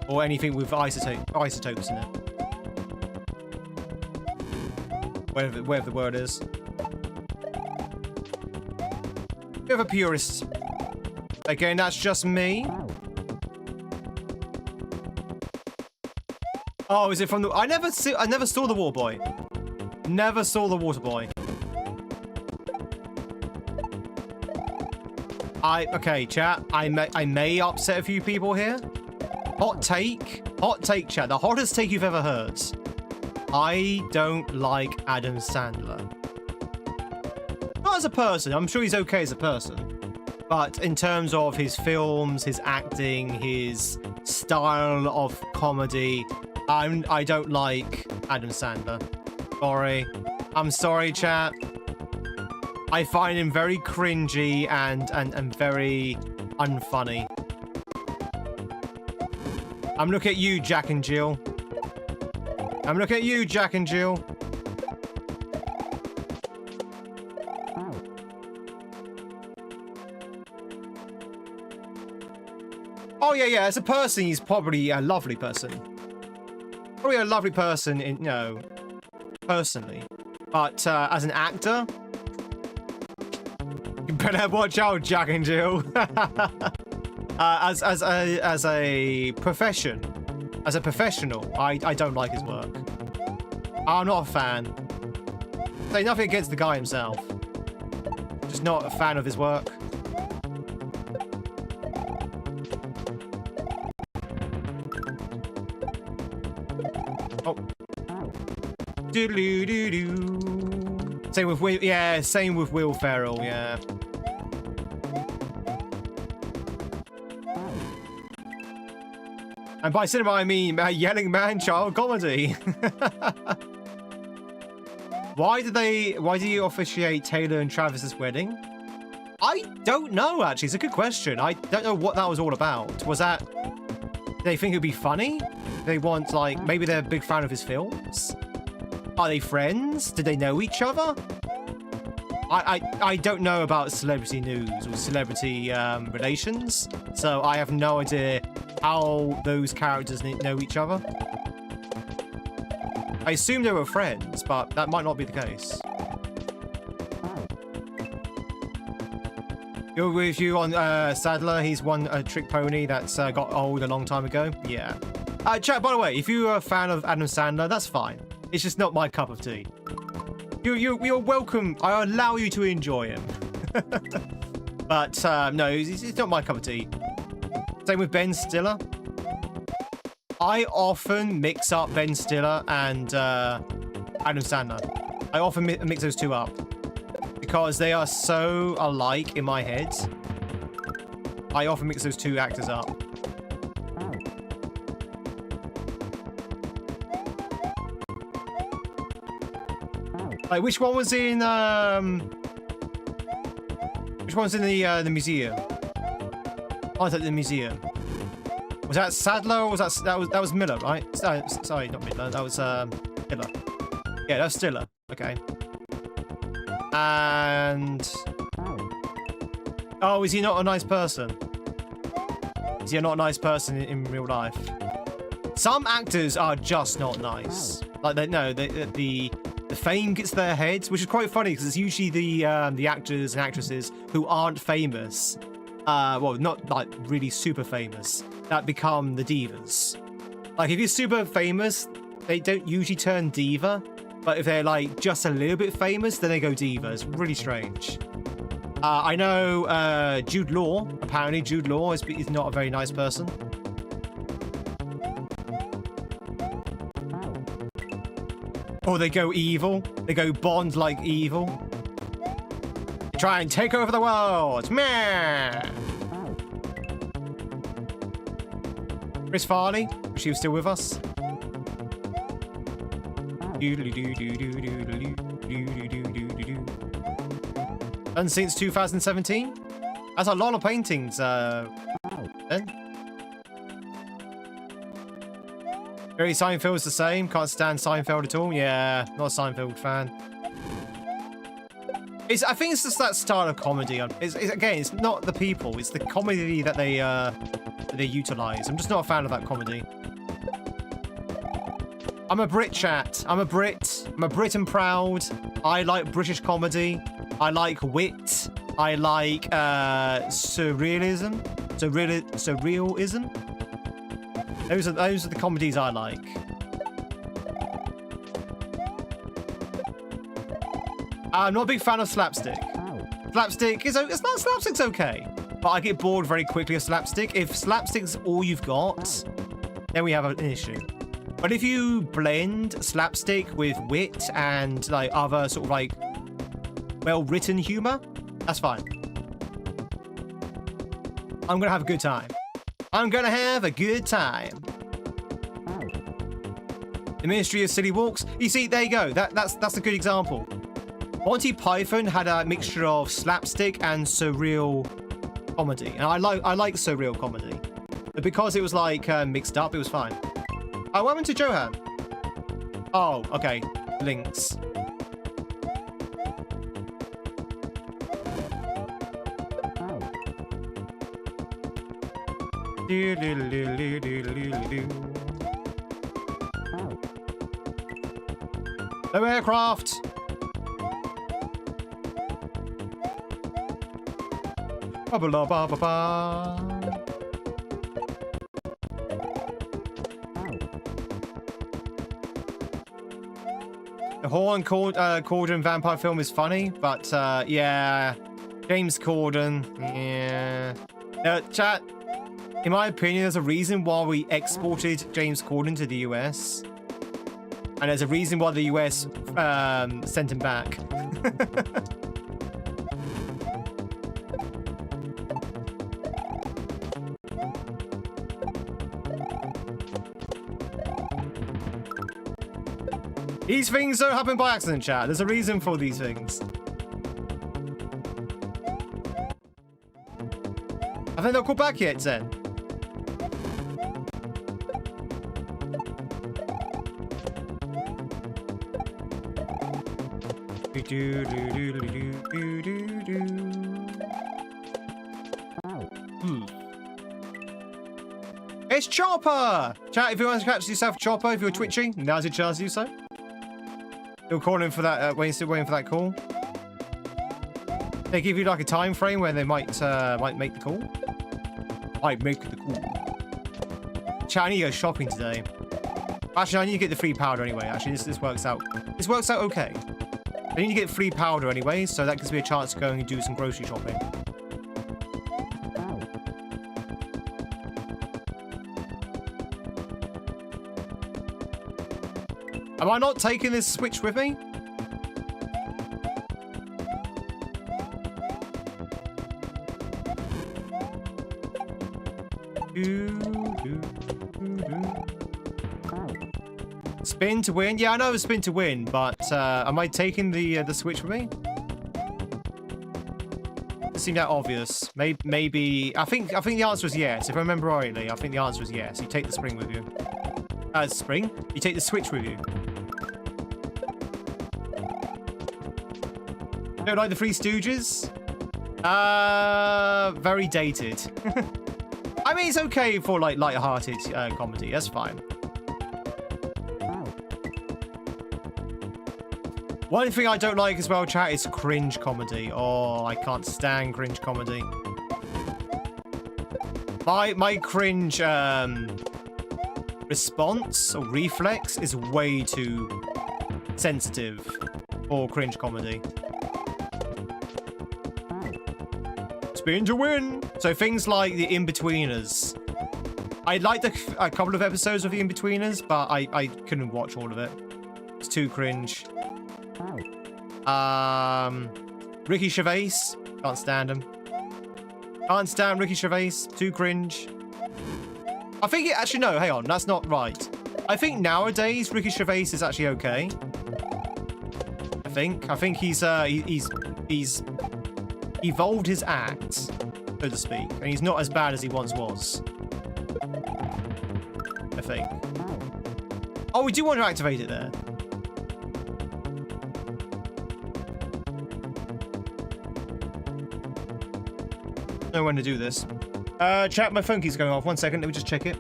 Or anything with isotopes in it. Whatever the word is. Bit of a purist. Again, that's just me. Oh, is it from the... I never saw the water boy. Never saw the water boy. Okay, chat. I may upset a few people here. Hot take, chat. The hottest take you've ever heard. I don't like Adam Sandler. Not as a person. I'm sure he's okay as a person. But in terms of his films, his acting, his style of comedy, I don't like Adam Sandler. Sorry. I'm sorry, chat. I find him very cringy and very unfunny. I'm looking at you, Jack and Jill. I'm looking at you, Jack and Jill. Oh, yeah. As a person, he's probably a lovely person. Probably a lovely person, personally. But as an actor, you better watch out, Jack and Jill. As a professional, I don't like his work. I'm not a fan. Say nothing against the guy himself. Just not a fan of his work. Oh. Doodle-doo-doo-doo. Same with Will. Yeah, same with Will Ferrell. Yeah. And by cinema, I mean yelling man-child comedy. Why did you officiate Taylor and Travis's wedding? I don't know, actually. It's a good question. I don't know what that was all about. Was that... Did they think it would be funny? They want, like... Maybe they're a big fan of his films? Are they friends? Did they know each other? I don't know about celebrity news or celebrity relations, so I have no idea how those characters know each other. I assume they were friends, but that might not be the case. You're with you on Sadler. He's one trick pony that's got old a long time ago. Yeah. Chat, by the way, if you're a fan of Adam Sandler, that's fine. It's just not my cup of tea. You're welcome. I allow you to enjoy him. But no, it's not my cup of tea. Same with Ben Stiller. I often mix up Ben Stiller and Adam Sandler. I often mix those two up because they are so alike in my head. I often mix those two actors up. Like, which one was in which one's in the museum? Oh, I thought the museum. Was that Sadler or was that was Miller, right? Sorry, not Miller. That was Stiller. Yeah, that was Stiller. Okay. And oh, is he not a nice person? Is he not a nice person in real life? Some actors are just not nice. Like the fame gets to their heads, which is quite funny because it's usually the actors and actresses who aren't famous, well, not like really super famous, that become the divas. Like if you're super famous, they don't usually turn diva, but if they're like just a little bit famous, then they go diva. It's really strange. I know Jude Law. Apparently, Jude Law is not a very nice person. Or they go evil. They go Bond like evil. They try and take over the world. Meh. Chris Farley, she was still with us. Done since 2017. That's a lot of paintings. Then. Jerry Seinfeld's the same. Can't stand Seinfeld at all. Yeah, not a Seinfeld fan. I think it's just that style of comedy. Again, it's not the people. It's the comedy that they utilize. I'm just not a fan of that comedy. I'm a Brit, chat. I'm a Brit. I'm a Brit and proud. I like British comedy. I like wit. I like surrealism. Surrealism. Those are the comedies I like. I'm not a big fan of slapstick. Slapstick's okay, but I get bored very quickly of slapstick. If slapstick's all you've got, then we have an issue. But if you blend slapstick with wit and like other sort of like well-written humor, that's fine. I'm gonna have a good time. I'm gonna have a good time. The Ministry of Silly Walks. You see, there you go. That's a good example. Monty Python had a mixture of slapstick and surreal comedy, and I like surreal comedy. But because it was like mixed up, it was fine. Oh, what happened to Johan? Oh, okay. Links. No aircraft. Ba ba ba ba ba. The Horn Corden vampire film is funny, but yeah, James Corden, yeah. Chat. In my opinion, there's a reason why we exported James Corden to the US. And there's a reason why the US sent him back. These things don't happen by accident, chat. There's a reason for these things. I think they'll call back yet, Zen. do, do, do, do, do, do, do. It's Chopper! Chat, if you want to catch yourself Chopper, if you're twitching, now's your chance to do so. You're calling for that, still waiting for that call. They give you like a time frame where they might make the call. Might make the call. Chat, I need to go shopping today. Actually, I need to get the free powder anyway. Actually, this works out. This works out okay. I need to get free powder anyway, so that gives me a chance to go and do some grocery shopping. Am I not taking this Switch with me? Spin to win? Yeah, I know it's spin to win, but am I taking the Switch with me? It seemed that obvious. Maybe I think the answer is yes. If I remember rightly, I think the answer is yes. You take the spring with you. Spring? You take the Switch with you. Don't like the Three Stooges? Very dated. I mean, it's okay for like light-hearted comedy. That's fine. One thing I don't like as well, chat, is cringe comedy. Oh, I can't stand cringe comedy. My cringe response or reflex is way too sensitive for cringe comedy. Spin to win. So things like the In-Betweeners. I liked a couple of episodes of the In-Betweeners, but I couldn't watch all of it. It's too cringe. Ricky Gervais. Can't stand him. Can't stand Ricky Gervais. Too cringe. I think actually no, hang on, that's not right. I think nowadays Ricky Gervais is actually okay. I think he's evolved his act, so to speak, and he's not as bad as he once was. I think. Oh, we do want to activate it there. Know when to do this. Chat, my phone keeps going off. 1 second, let me just check it.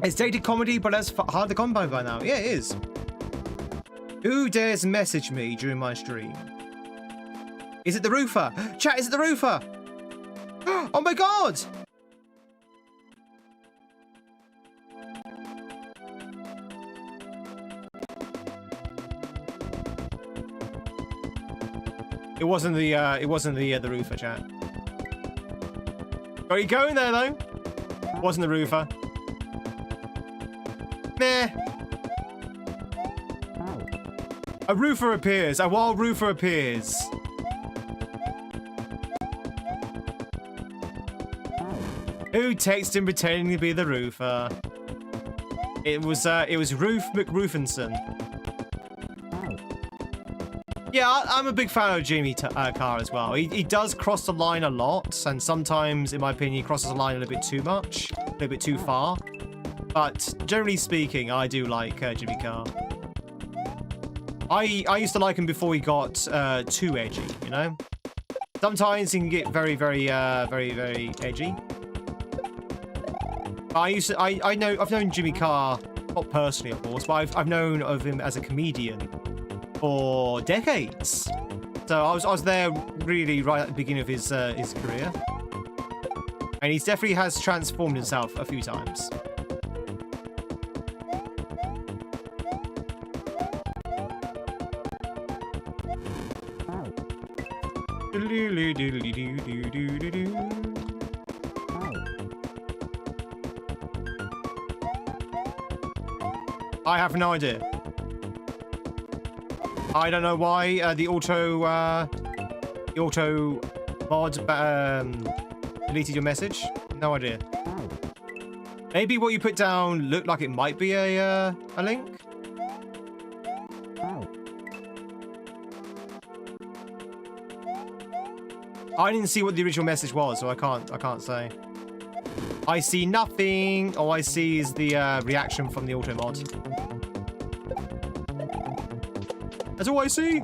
It's dated comedy, but that's hard to come by now. Yeah, it is. Who dares message me during my stream? Is it the roofer? Chat, is it the roofer? Oh my god! It wasn't the roofer, chat. Are you going there though? Wasn't the roofer. Meh. A roofer appears. A wild roofer appears. Who texted him pretending to be the roofer? It was Ruth McRoofinson. Yeah, I'm a big fan of Jimmy Carr as well. He does cross the line a lot, and sometimes, in my opinion, he crosses the line a little bit too much, a little bit too far. But generally speaking, I do like Jimmy Carr. I used to like him before he got too edgy, you know? Sometimes he can get very, very edgy. I've known Jimmy Carr, not personally, of course, but I've known of him as a comedian for decades. So I was there really right at the beginning of his career. And he definitely has transformed himself a few times. I have no idea. I don't know why the auto mod deleted your message. No idea. Maybe what you put down looked like it might be a link. I didn't see what the original message was, so I can't say. I see nothing. All I see is the reaction from the auto mod. That's all I see.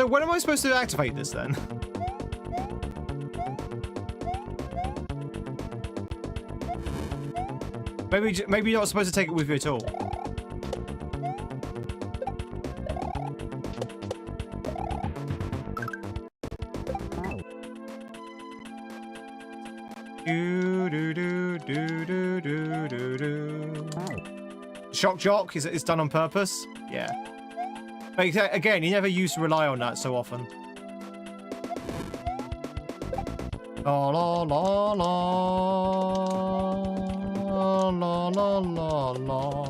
So when am I supposed to activate this then? Maybe you're not supposed to take it with you at all. Shock jock is done on purpose. Yeah. But again, you never used to rely on that so often. La la la la la la la la.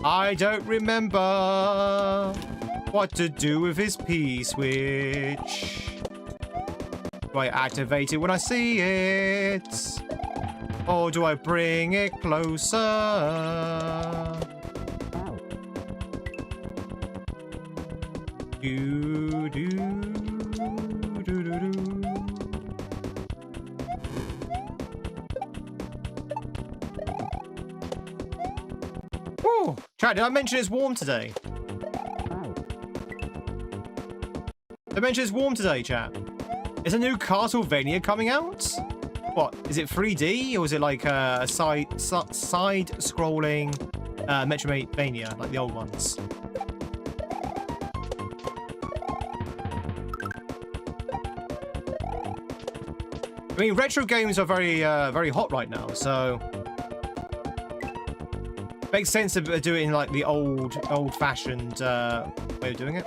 I don't remember what to do with his P-switch. Do I activate it when I see it? Or do I bring it closer? Do, do, do, do, do. Oh, chat, did I mention it's warm today? Did I mention it's warm today, chat? Is a new Castlevania coming out? What, is it 3D or is it like a side-scrolling Metroidvania, like the old ones? I mean, retro games are very hot right now, so makes sense to do it in like the old-fashioned way of doing it.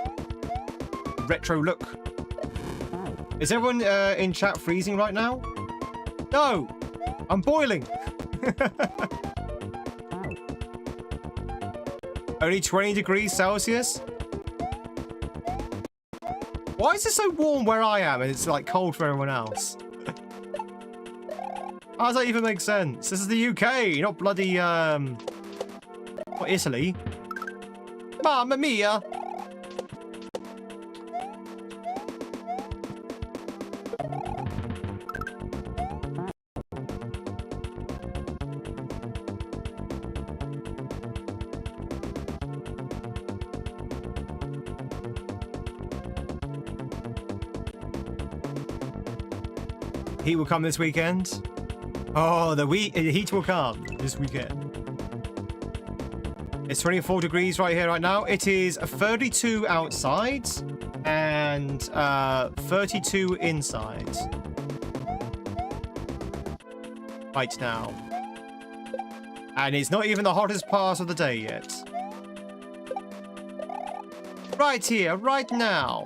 Retro look. Is everyone in chat freezing right now? No! I'm boiling! Only 20 degrees Celsius? Why is it so warm where I am and it's like cold for everyone else? How does that even make sense? This is the UK, not bloody, what, Italy? Mamma mia! Heat will come this weekend. Oh, the heat will come this weekend. It's 24 degrees right here, right now. It is 32 outside and 32 inside. Right now. And it's not even the hottest part of the day yet. Right here, right now.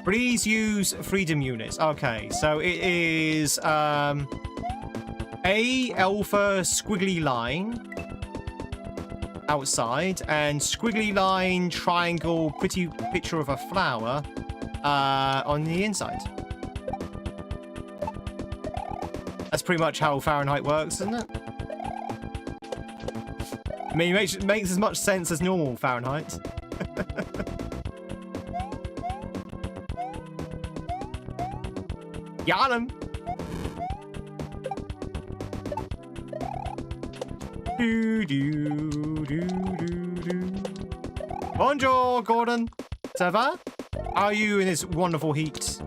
Please use freedom units. Okay, so it is A alpha squiggly line outside and squiggly line triangle pretty picture of a flower on the inside. That's pretty much how Fahrenheit works, isn't it? I mean, it makes as much sense as normal Fahrenheit. Got him. Bonjour, Gordon. Ça va? How are you in this wonderful heat?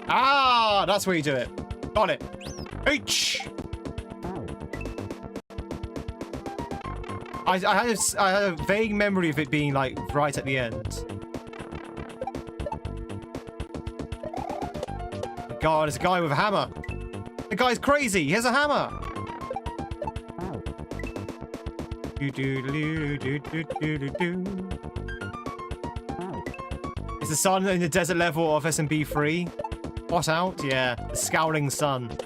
Ah, that's where you do it. Got it. H. I had a vague memory of it being like right at the end. God, it's a guy with a hammer. The guy's crazy. He has a hammer. Is the sun in the desert level of SMB 3? What out? Yeah, the scowling sun.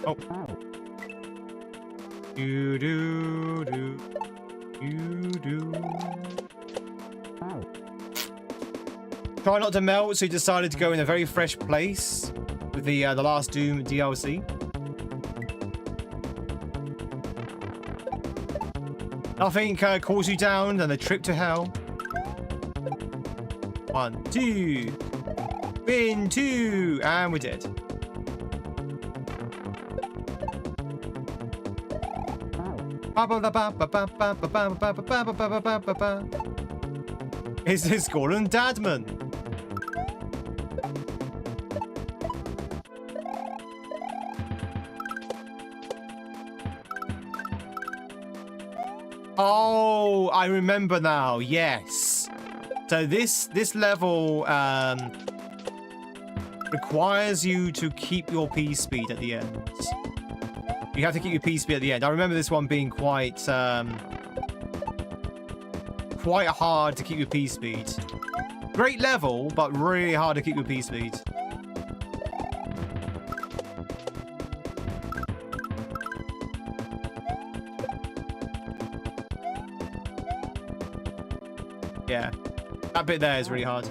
Oh. Do do do do do. Ow. Try not to melt, so he decided to go in a very fresh place with the last Doom DLC. Nothing cools you down than a trip to hell. 1, 2, win 2, and we're dead. It's Gordon Dadman. Oh, I remember now. Yes. So this level requires you to keep your P speed at the end. You have to keep your P speed at the end. I remember this one being quite hard to keep your P speed. Great level, but really hard to keep your P speed. Yeah, that bit there is really hard.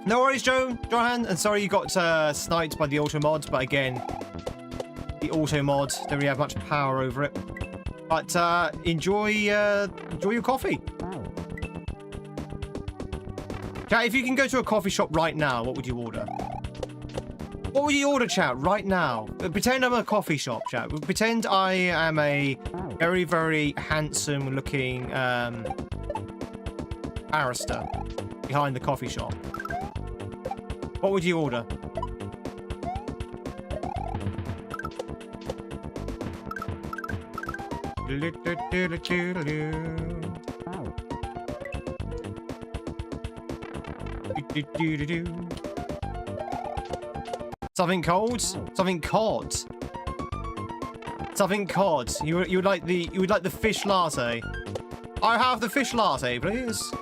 No worries, Johan, and sorry you got sniped by the auto mod, but again, the auto mod don't really have much power over it. But enjoy your coffee. Ow. Chat, if you can go to a coffee shop right now, what would you order? What would you order, chat, right now? Pretend I'm a coffee shop, chat. Pretend I am a very, very handsome looking barrister behind the coffee shop. What would you order? Ow. Something cold? Something cod? Something cod. You would like the fish latte? I have the fish latte, please.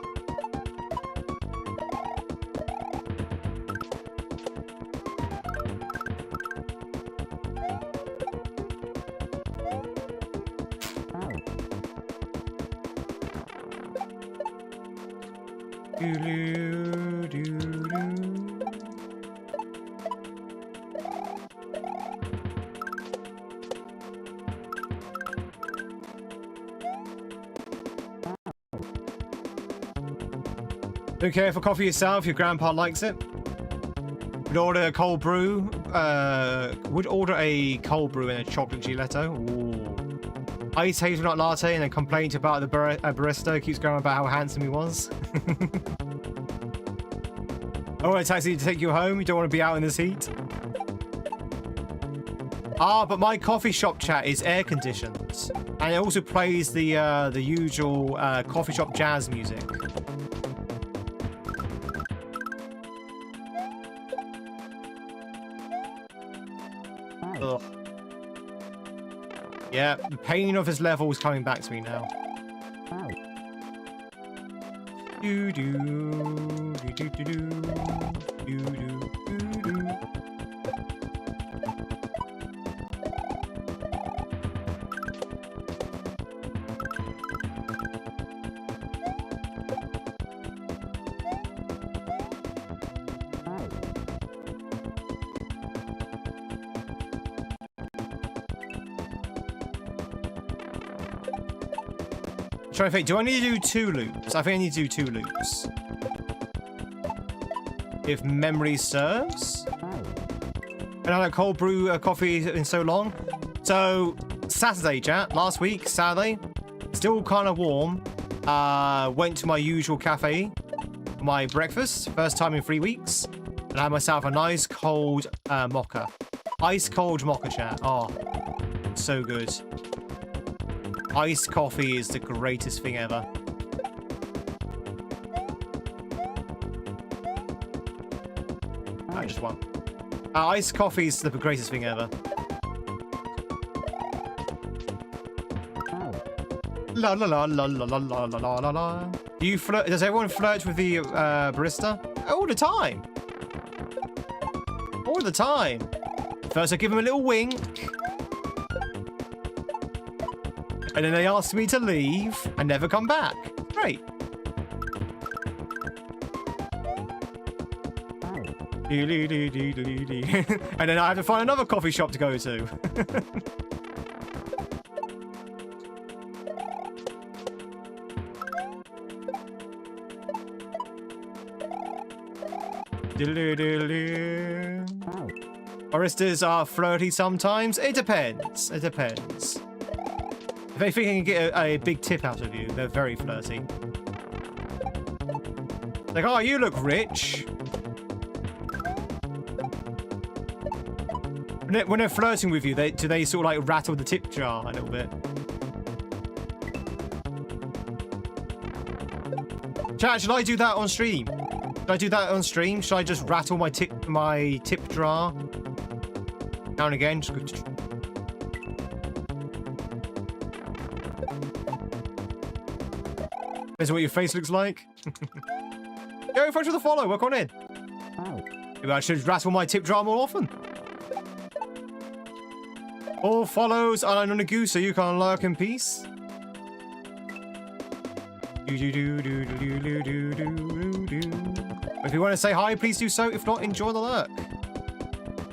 Don't care for coffee yourself, your grandpa likes it. Would order a cold brew. Would order a cold brew and a chocolate gelato. Ooh. Iced hazelnut latte and a complaint about the barista keeps going about how handsome he was. I want a taxi to take you home. You don't want to be out in this heat. Ah, but my coffee shop, chat, is air conditioned, and it also plays the usual coffee shop jazz music. Ugh. Yeah, the pain of his level is coming back to me now. Ow. Do do do do do do do do do. Trying to think, do I need to do 2 loops? I think I need to do 2 loops. If memory serves. And I had a cold brew coffee in so long. So, Saturday, chat, last week, Saturday, still kind of warm. Went to my usual cafe for my breakfast, first time in 3 weeks. And I had myself a nice cold mocha. Ice cold mocha, chat. Oh, so good. Iced coffee is the greatest thing ever. I just won. Iced coffee is the greatest thing ever. La la la la la la la la la la. Do you flirt? Does everyone flirt with the barista? All the time. All the time. First, I give him a little wink. And then they asked me to leave and never come back. Great. And then I have to find another coffee shop to go to. Baristas are flirty sometimes. It depends. It depends. If they think they can get a big tip out of you, they're very flirty. Like, oh, you look rich. When they're flirting with you, do they sort of like rattle the tip jar a little bit? Chat, should I do that on stream? Should I do that on stream? Should I just rattle my tip jar now and again? Depends on what your face looks like. Yo, thanks for the follow. Work on it. Maybe I should rattle my tip jar more often. All follows are on a goose, so you can lurk in peace. If you want to say hi, please do so. If not, enjoy the lurk.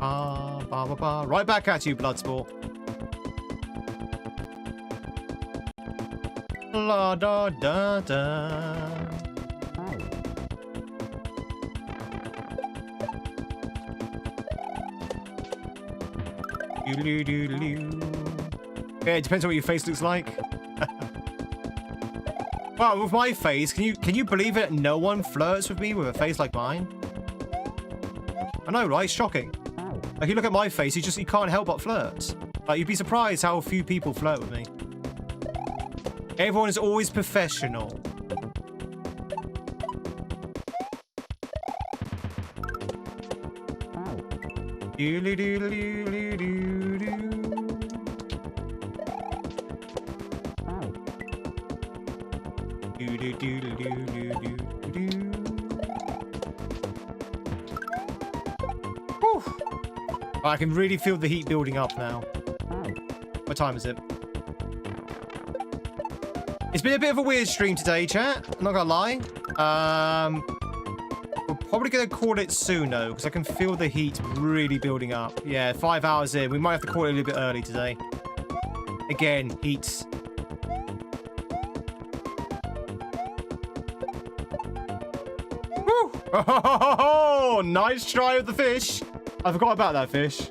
Right back at you, Bloodsport. La da da da. Yeah, it depends on what your face looks like. Well, with my face, can you believe it? No one flirts with me with a face like mine. I know, right? Shocking. Like, you look at my face, you can't help but flirt. Like, you'd be surprised how few people flirt with me. Everyone is always professional. I can really feel the heat building up now. What time is it? It's been a bit of a weird stream today, chat. I'm not gonna lie. We're probably gonna call it soon though, because I can feel the heat really building up. Yeah, 5 hours in. We might have to call it a little bit early today. Again, heat. Woo! Oh, nice try with the fish. I forgot about that fish.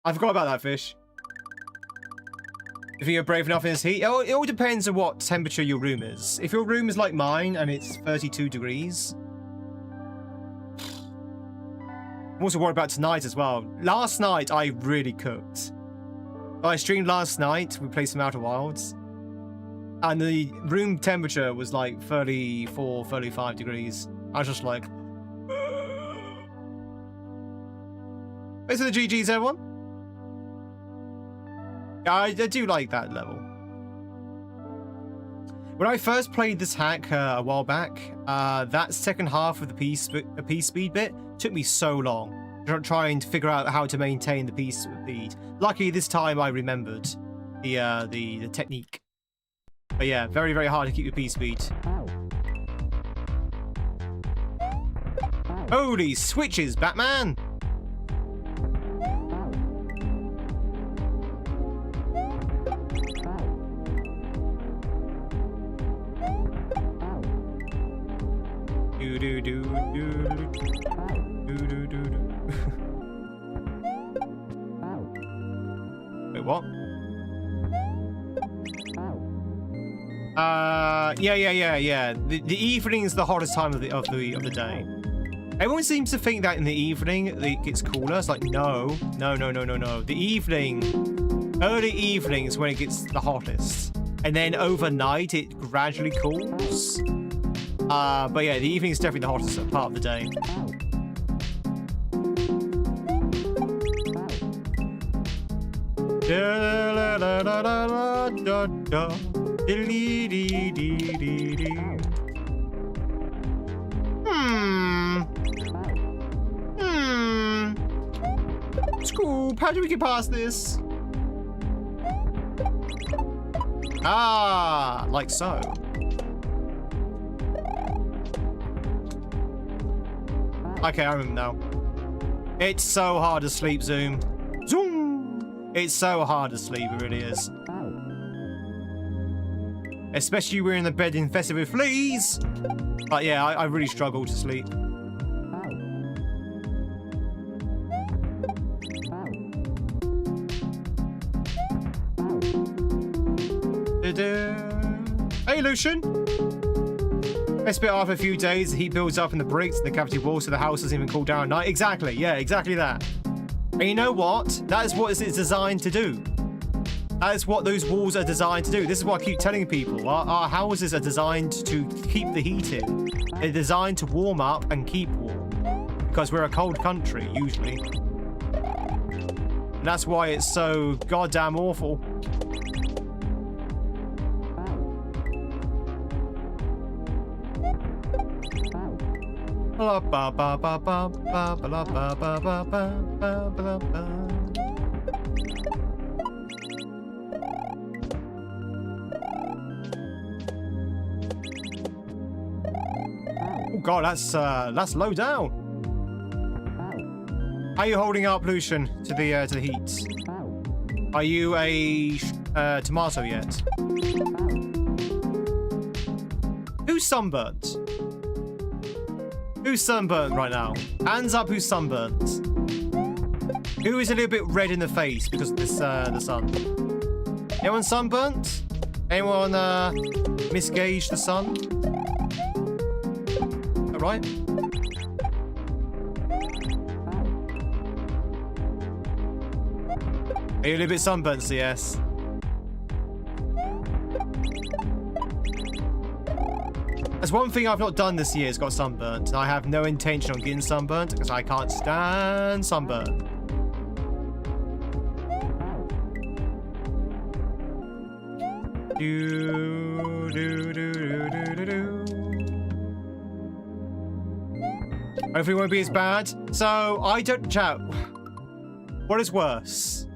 I forgot about that fish. If you're brave enough in this heat, it all depends on what temperature your room is. If your room is like mine and it's 32 degrees. I'm also worried about tonight as well. Last night, I really cooked. I streamed last night. We played some Outer Wilds. And the room temperature was like 34, 35 degrees. I was just like... Thanks for the GGs, everyone. Yeah, I do like that level. When I first played this hack a while back, that second half of the piece speed bit took me so long. Trying to figure out how to maintain the piece speed. Luckily, this time I remembered the technique. But yeah, very, very hard to keep your piece speed. Holy switches, Batman! Wait, what? Yeah. The evening is the hottest time of the day. Everyone seems to think that in the evening it gets cooler. It's like no. The evening, early evening is when it gets the hottest, and then overnight it gradually cools. But yeah, the evening is definitely the hottest part of the day. Scoop, how do we get past this? Ah, like so. Okay, I remember now. It's so hard to sleep, Zoom. Zoom! It's so hard to sleep, it really is. Especially when you're in the bed infested with fleas. But yeah, I really struggle to sleep. Hey, Lucian. Best bit after a few days, the heat builds up in the bricks and the cavity walls, so the house doesn't even cool down at night. Exactly. Yeah, exactly that. And you know what? That is what it's designed to do. That is what those walls are designed to do. This is what I keep telling people. Our houses are designed to keep the heat in. They're designed to warm up and keep warm. Because we're a cold country, usually. And that's why it's so goddamn awful. Oh god, that's low down. How are you holding up, Lucian, to the heat? Are you a tomato yet? Who's sunburnt? Who's sunburnt right now? Hands up who's sunburnt. Who is a little bit red in the face because of this, the sun? Anyone sunburnt? Anyone misgauge the sun? Is that right? Are you a little bit sunburnt, CS? There's one thing I've not done this year is got sunburnt. I have no intention on getting sunburnt because I can't stand sunburn. Hopefully it won't be as bad. So I don't chat. What is worse?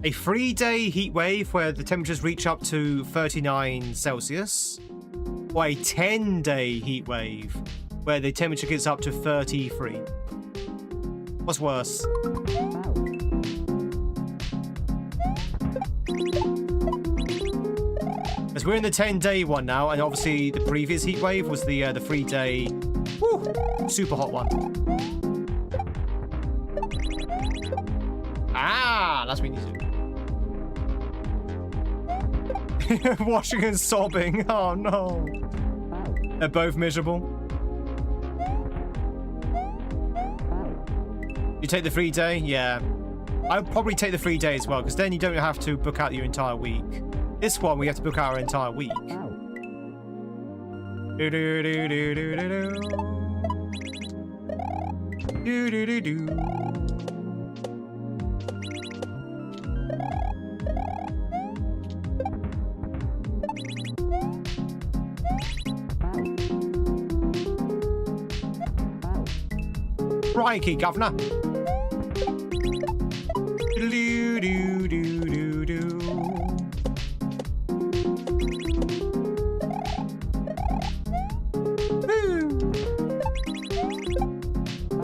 A 3-day heat wave where the temperatures reach up to 39 Celsius, or a 10-day heat wave where the temperature gets up to 33. What's worse? As we're in the 10-day one now, and obviously the previous heat wave was the 3-day, super hot one. Ah, that's what we need to do. Washing and sobbing. Oh no. They're both miserable. You take the 3-day? Yeah. I'd probably take the 3-day as well, because then you don't have to book out your entire week. This one, we have to book out our entire week. Do do do do do do do do do do. Crikey, governor. Do, do, do, do, do.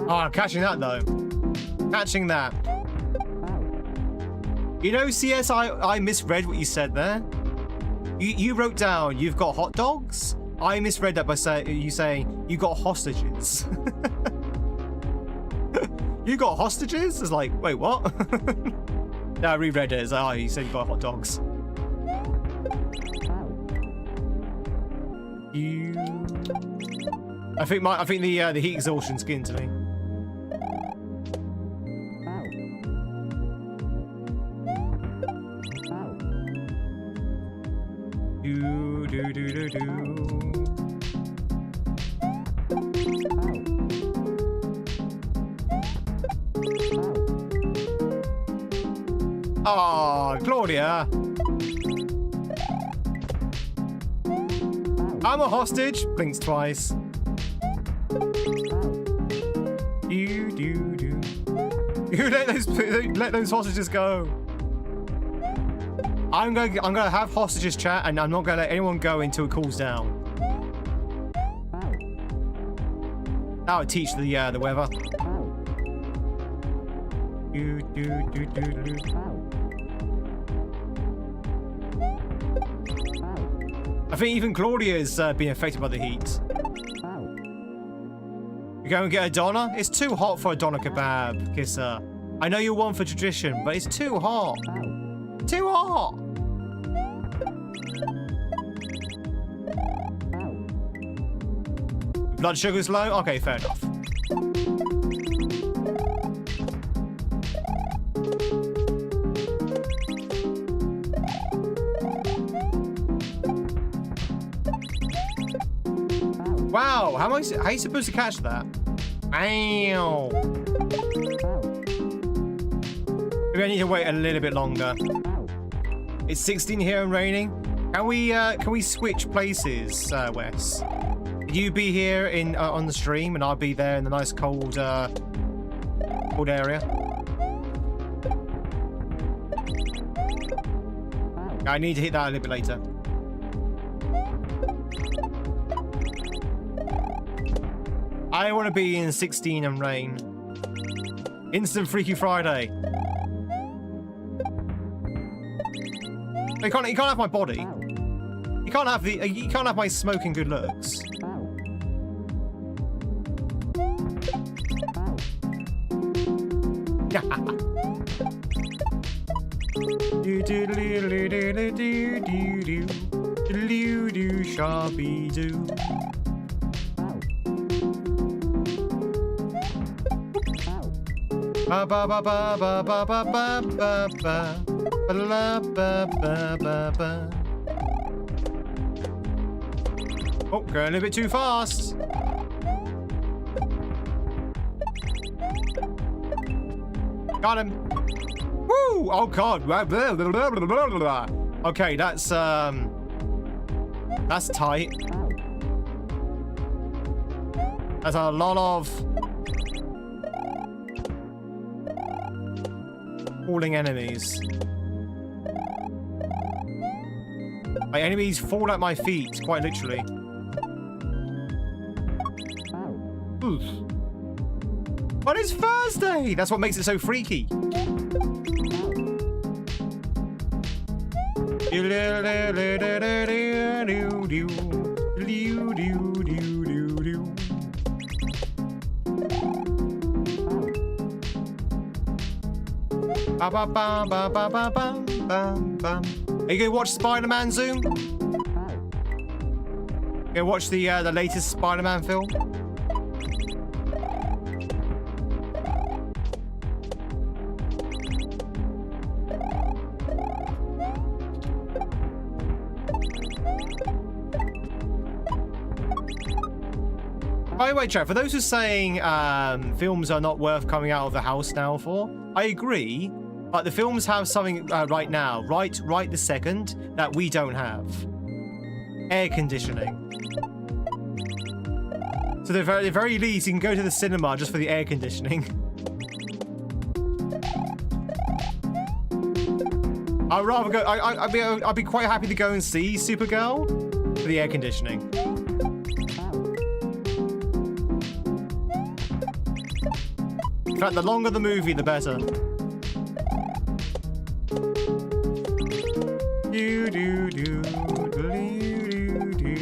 Oh, catching that though. Catching that. You know, CS, I misread what you said there. You wrote down you've got hot dogs. I misread that by you saying you got hostages. You got hostages? It's like, wait, what? No, I reread it. It's like, oh, you said you got hot dogs. I think the heat exhaustion's getting to me. Do do do do do. Oh, Claudia. I'm a hostage. Blinks twice. Do, do, do. You let those hostages go. I'm gonna have hostages chat, and I'm not gonna let anyone go until it cools down. That would teach the weather. I think even Claudia is being affected by the heat. You go and get a doner? It's too hot for a doner kebab, Kisser. I know you're one for tradition, but it's too hot. Too hot! Blood sugar's low? Okay, fair enough. Wow, how are you supposed to catch that? Ow. Maybe I need to wait a little bit longer. It's 16 here and raining. Can we switch places, Wes? You be here in on the stream, and I'll be there in the nice cold area. I need to hit that a little bit later. I want to be in 16 and rain. Instant Freaky Friday. You can't have my body. You can't have my smoking good looks. Sharpie do. Ba ba ba ba ba ba ba ba ba ba ba ba ba ba. Oh, going a little bit too fast. Got him. Woo! Oh god. Okay, that's tight. That's a lot of falling enemies. My enemies fall at my feet, quite literally. Oof. But it's Thursday! That's what makes it so freaky. Ba ba ba ba ba ba ba ba. Are you gonna watch Spider-Man soon? Gonna watch the latest Spider-Man film? By the way, chat, for those who are saying films are not worth coming out of the house now for, I agree, but the films have something right now, right this second, that we don't have. Air conditioning. So the very least, you can go to the cinema just for the air conditioning. I'd rather go. I'd be quite happy to go and see Supergirl for the air conditioning. In fact, the longer the movie, the better. Do do do do do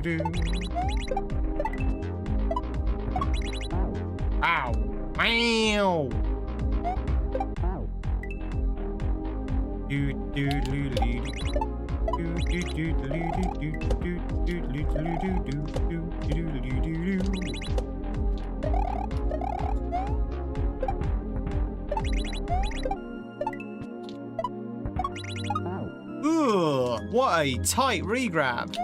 do. Ow! Meow! Do do do do do do do do do. Ooh, what a tight regrab.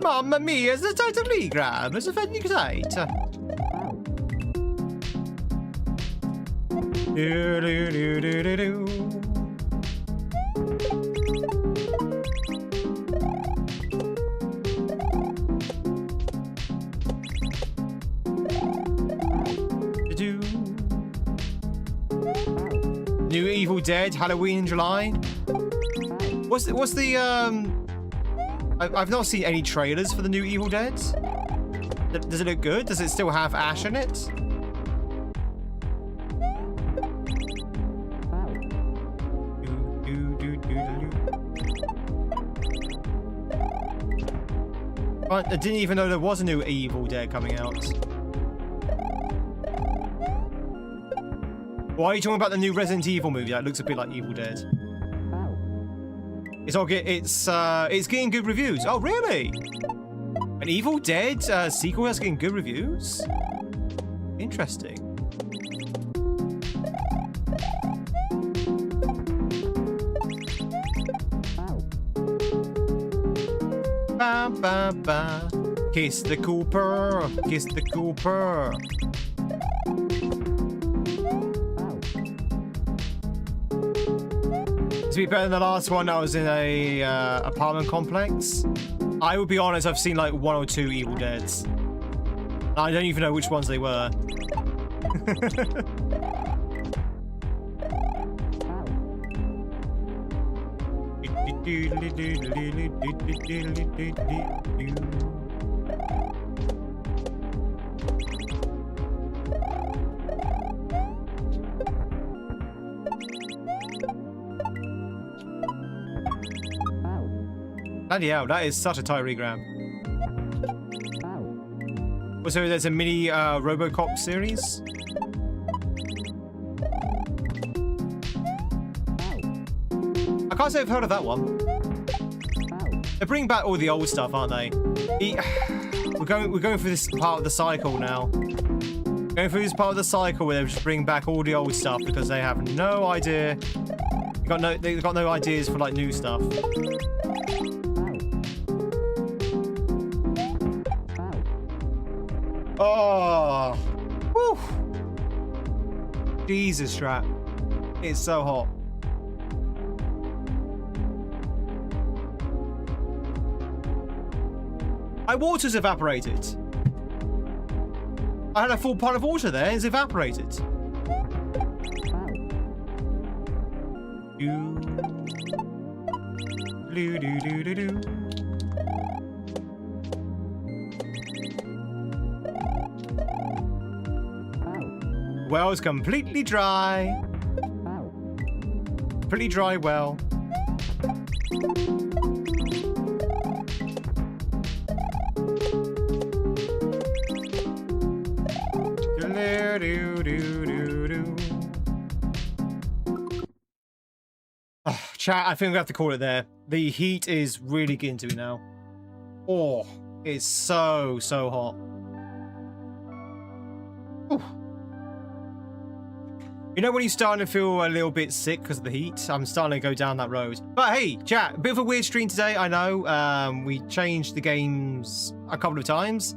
Mamma mia, it's a tight regrab. It's a very tight. Do do do do do do. Evil Dead, Halloween in July. What's the I've not seen any trailers for the new Evil Dead. Does it look good? Does it still have Ash in it? I didn't even know there was a new Evil Dead coming out. Why are you talking about the new Resident Evil movie? That looks a bit like Evil Dead. It's getting good reviews. Oh, really? An Evil Dead sequel that's getting good reviews? Interesting. Ba, ba, ba. Kiss the Cooper. Kiss the Cooper. To be better than the last one, I was in a apartment complex. I would be honest, I've seen like 1 or 2 Evil Deads. I don't even know which ones they were. Bloody hell, that is such a tight regram. Also, there's a mini Robocop series. I can't say I've heard of that one. They're bringing back all the old stuff, aren't they? We're going through this part of the cycle now. Going through this part of the cycle where they're just bringing back all the old stuff because they have no idea. They've got no ideas for like new stuff. Oh, whew. Jesus, Strat. It's so hot. My water's evaporated. I had a full pot of water there, it's evaporated. Do-do-do-do-do. Well, it's completely dry. Pretty dry well. Oh, chat, I think we have to call it there. The heat is really getting to me now. Oh, it's so hot. Ooh. You know when you're starting to feel a little bit sick because of the heat? I'm starting to go down that road. But hey, chat, a bit of a weird stream today, I know. We changed the games a couple of times.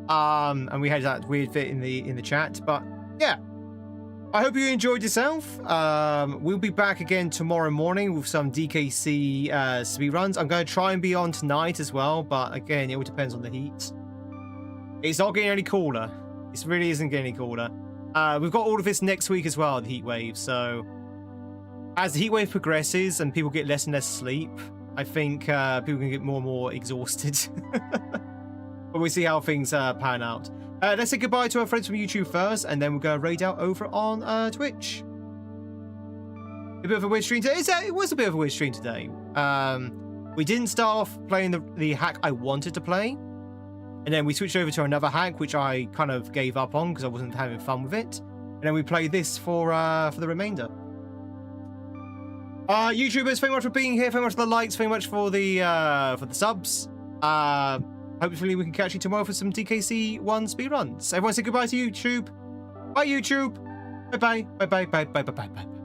And we had that weird bit in the chat. But yeah, I hope you enjoyed yourself. We'll be back again tomorrow morning with some DKC speedruns. I'm going to try and be on tonight as well. But again, it all depends on the heat. It's not getting any cooler. It really isn't getting any cooler. We've got all of this next week as well, the heat wave. So as the heat wave progresses and people get less and less sleep, I think people can get more and more exhausted. But we'll see how things pan out. Let's say goodbye to our friends from YouTube first, and then we'll go raid out over on Twitch. A bit of a weird stream today. It was a bit of a weird stream today. We didn't start off playing the hack I wanted to play. And then we switched over to another hack, which I kind of gave up on because I wasn't having fun with it. And then we played this for the remainder. YouTubers, thank you much for being here. Thank you much for the likes. Thank you much for the subs. Hopefully we can catch you tomorrow for some DKC 1 speedruns. Everyone say goodbye to YouTube. Bye, YouTube. Bye-bye. Bye-bye. Bye-bye. Bye-bye. Bye-bye.